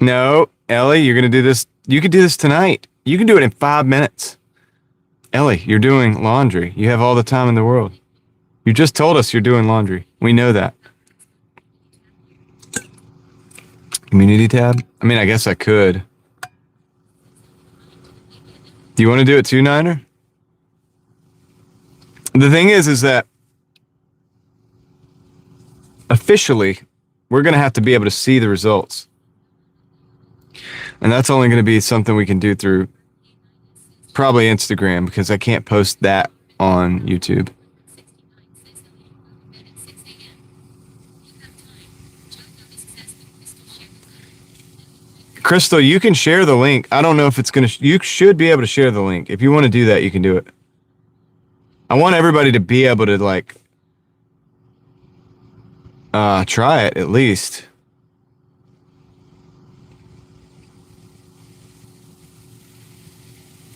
No, Ellie, you're going to do this. You could do this tonight. You can do it in 5 minutes. Ellie, you're doing laundry. You have all the time in the world. You just told us you're doing laundry. We know that. Community tab? I mean, I guess I could. Do you want to do it too, Niner? The thing is that officially, we're going to have to be able to see the results. And that's only going to be something we can do through probably Instagram because I can't post that on YouTube. Crystal, you can share the link. I don't know if it's going to... You should be able to share the link. If you want to do that, you can do it. I want everybody to be able to, like... try it, at least.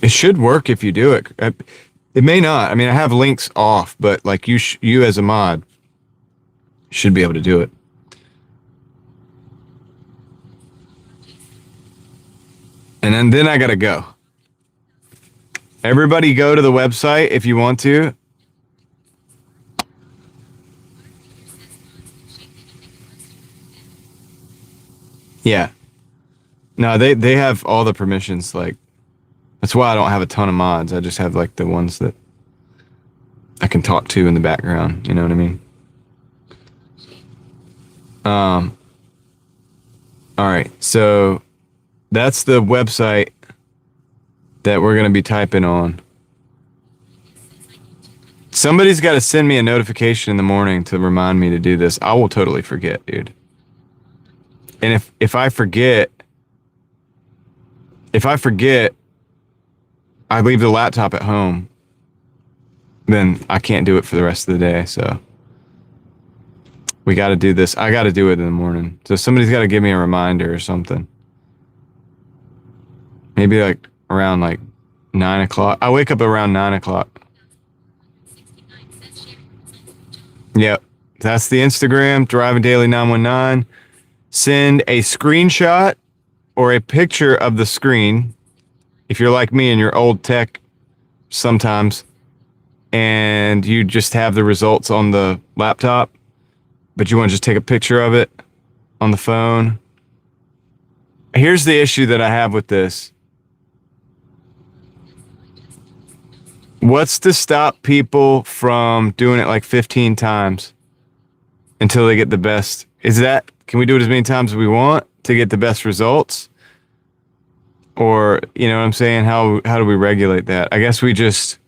It should work if you do it. It may not. I mean, I have links off, but, like, you as a mod should be able to do it. And then I gotta go. Everybody go to the website if you want to. Yeah. No, they have all the permissions, like, That's why I don't have a ton of mods. I just have like the ones that I can talk to in the background. You know what I mean? All right. So that's the website that we're going to be typing on. Somebody's got to send me a notification in the morning to remind me to do this. I will totally forget, dude. And if I forget, I leave the laptop at home, then I can't do it for the rest of the day. So we got to do this. I got to do it in the morning. So somebody's got to give me a reminder or something. Maybe like around like 9 o'clock. I wake up around 9 o'clock. Yep. That's the Instagram, DrivingDaily919. Send a screenshot or a picture of the screen if you're like me and you're old tech sometimes and you just have the results on the laptop, but you want to just take a picture of it on the phone. Here's the issue that I have with this. What's to stop people from doing it like 15 times until they get the best? Can we do it as many times as we want to get the best results? Or, you know what I'm saying? How do we regulate that? I guess you just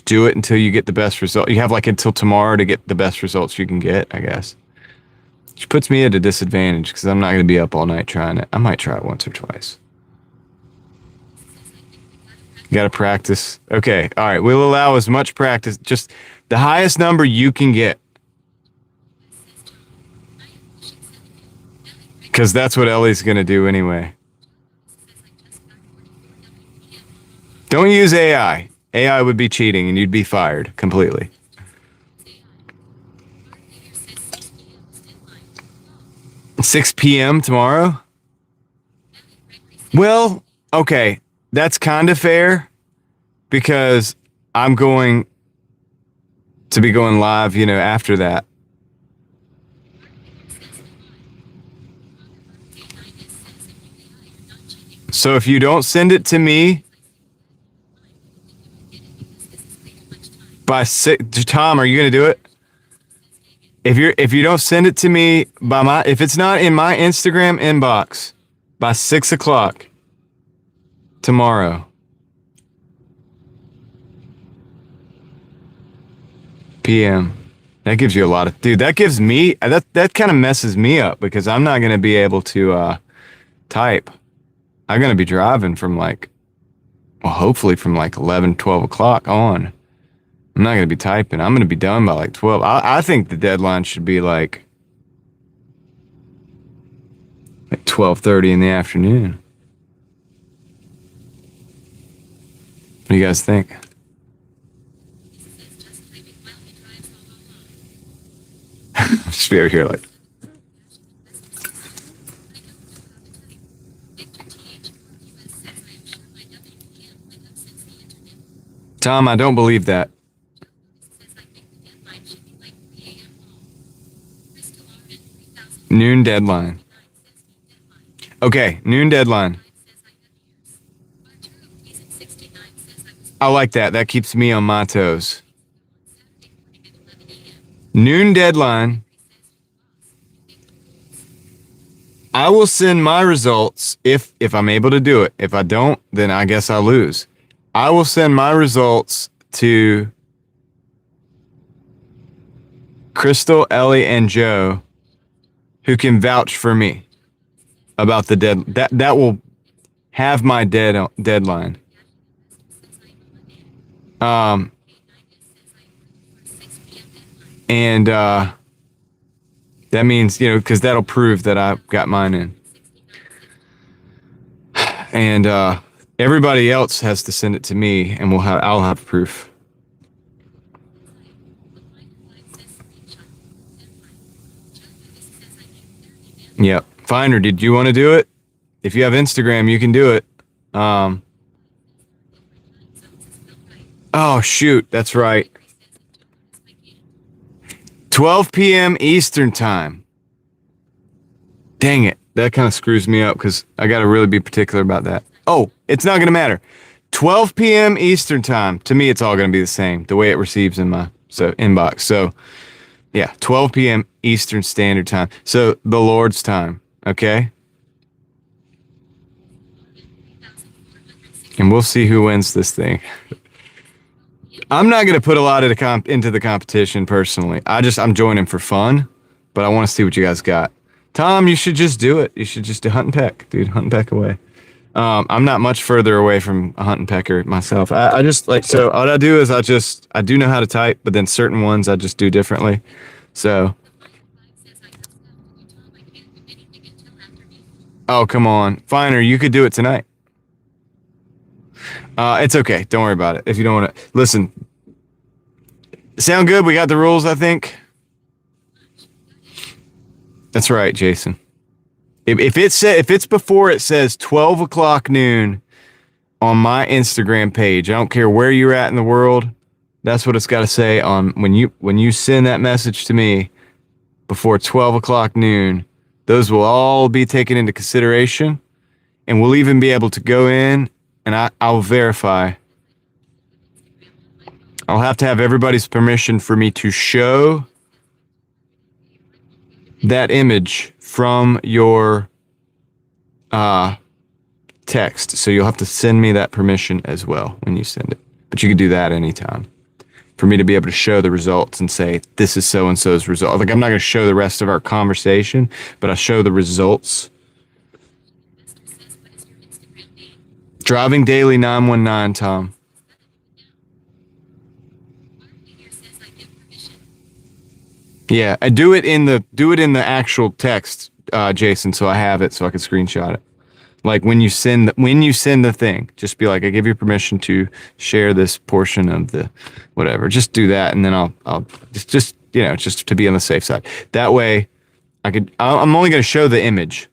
do it until you get the best result. You have like until tomorrow to get the best results you can get, I guess. Which puts me at a disadvantage because I'm not going to be up all night trying it. I might try it once or twice. You got to practice. Okay. All right. We'll allow as much practice. Just the highest number you can get. Because that's what Ellie's going to do anyway. Don't use AI. AI would be cheating and you'd be fired completely. $6 p.m. tomorrow? Well, okay. That's kind of fair because I'm going to be going live, after that. So if you don't send it to me by 6, Tom, are you going to do it? If you don't send it to me if it's not in my Instagram inbox by 6 o'clock tomorrow p.m. That gives you a lot of, dude, that gives me, that kind of messes me up because I'm not going to be able to type. I'm going to be driving from hopefully from 11, 12 o'clock on. I'm not going to be typing. I'm going to be done by 12. I think the deadline should be like 12:30 in the afternoon. What do you guys think? Just be over here Tom, I don't believe that. Noon deadline. Okay, noon deadline. I like that. That keeps me on my toes. Noon deadline. I will send my results if I'm able to do it. If I don't, then I guess I lose. I will send my results to Crystal, Ellie, and Joe, who can vouch for me about the that will have my deadline. And that means, because that'll prove that I got mine in. And everybody else has to send it to me, and I'll have proof. Yep. Finder, did you want to do it? If you have Instagram, you can do it. Oh, shoot. That's right. 12 p.m. Eastern time. Dang it. That kind of screws me up because I got to really be particular about that. Oh, it's not going to matter. 12 p.m. Eastern time. To me, it's all going to be the same, the way it receives in my inbox. So, yeah, 12 p.m. Eastern Standard Time. So, the Lord's time, okay? And we'll see who wins this thing. I'm not going to put a lot of into the competition personally. I'm joining for fun, but I want to see what you guys got. Tom, you should just do it. You should just do hunt and peck, dude. Hunt and peck away. I'm not much further away from a hunt and pecker myself. I just like, so what I do is I do know how to type, but then certain ones I just do differently. So. Oh, come on. Finer, you could do it tonight. It's okay. Don't worry about it. If you don't want to listen, sound good. We got the rules, I think. That's right, Jason. If it's before it says 12 o'clock noon on my Instagram page, I don't care where you're at in the world. That's what it's got to say on when you send that message to me before 12 o'clock noon. Those will all be taken into consideration, and we'll even be able to go in and I'll verify. I'll have to have everybody's permission for me to show that image from your text. So you'll have to send me that permission as well when you send it. But you can do that anytime for me to be able to show the results and say, this is so-and-so's result. Like, I'm not going to show the rest of our conversation, but I show the results. DrivingDaily 919, Tom. Yeah, I do it in the actual text, Jason, so I have it so I can screenshot it. Like when you send the thing, just be like, I give you permission to share this portion of the whatever. Just do that, and then I'll just to be on the safe side. That way, I'm only going to show the image,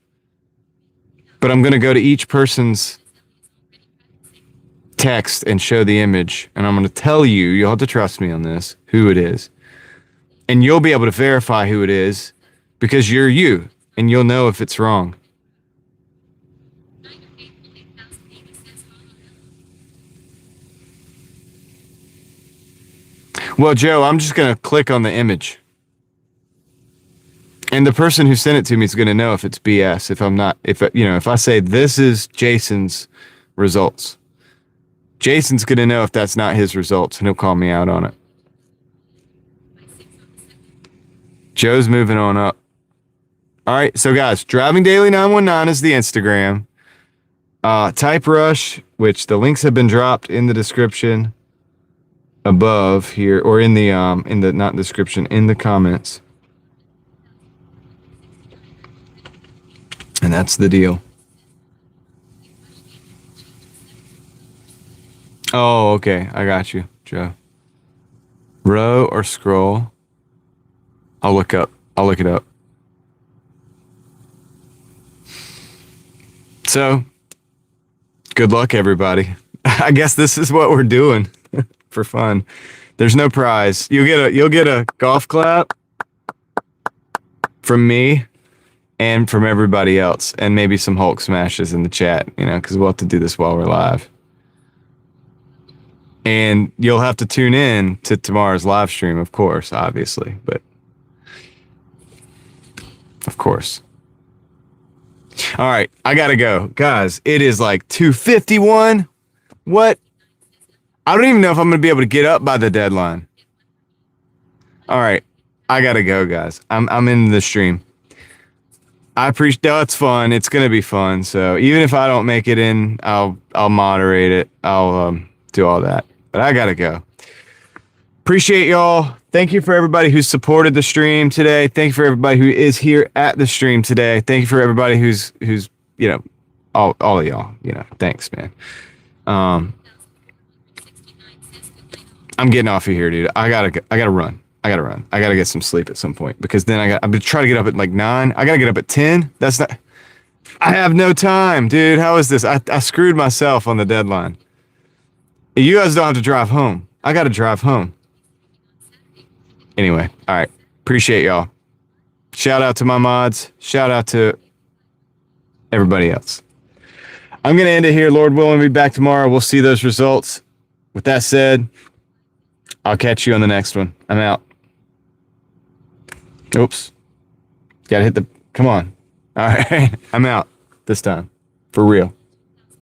but I'm going to go to each person's text and show the image, and I'm going to tell you. You'll have to trust me on this. Who it is. And you'll be able to verify who it is because you're you, and you'll know if it's wrong. Well, Joe, I'm just going to click on the image. And the person who sent it to me is going to know if it's BS, if I say this is Jason's results. Jason's going to know if that's not his results, and he'll call me out on it. Joe's moving on up. All right, so guys, DrivingDaily 919 is the Instagram. Type Rush, which the links have been dropped in the description above here, or in the not description, in the comments. And that's the deal. Oh, okay. I got you, Joe. Row or scroll? I'll look it up. So, good luck, everybody. I guess this is what we're doing for fun. There's no prize. You'll get a golf clap from me and from everybody else, and maybe some Hulk smashes in the chat, because we'll have to do this while we're live. And you'll have to tune in to tomorrow's live stream, of course, obviously, but of course. All right, I gotta go. Guys, it is like 2:51. What? I don't even know if I'm gonna be able to get up by the deadline. All right, I gotta go, guys. I'm in the stream. I appreciate that. It's fun. It's gonna be fun. So even if I don't make it in, I'll moderate it. I'll do all that. But I gotta go. Appreciate y'all. Thank you for everybody who supported the stream today. Thank you for everybody who is here at the stream today. Thank you for everybody who's all of y'all. Thanks, man. I'm getting off of here, dude. I gotta run. I gotta get some sleep at some point, because then I'm gonna try to get up at like 9. I gotta get up at 10. I have no time, dude. How is this? I screwed myself on the deadline. You guys don't have to drive home. I gotta drive home. Anyway, all right. Appreciate y'all. Shout out to my mods. Shout out to everybody else. I'm going to end it here. Lord willing, we'll be back tomorrow. We'll see those results. With that said, I'll catch you on the next one. I'm out. Oops. Gotta hit the... Come on. All right. I'm out this time. For real.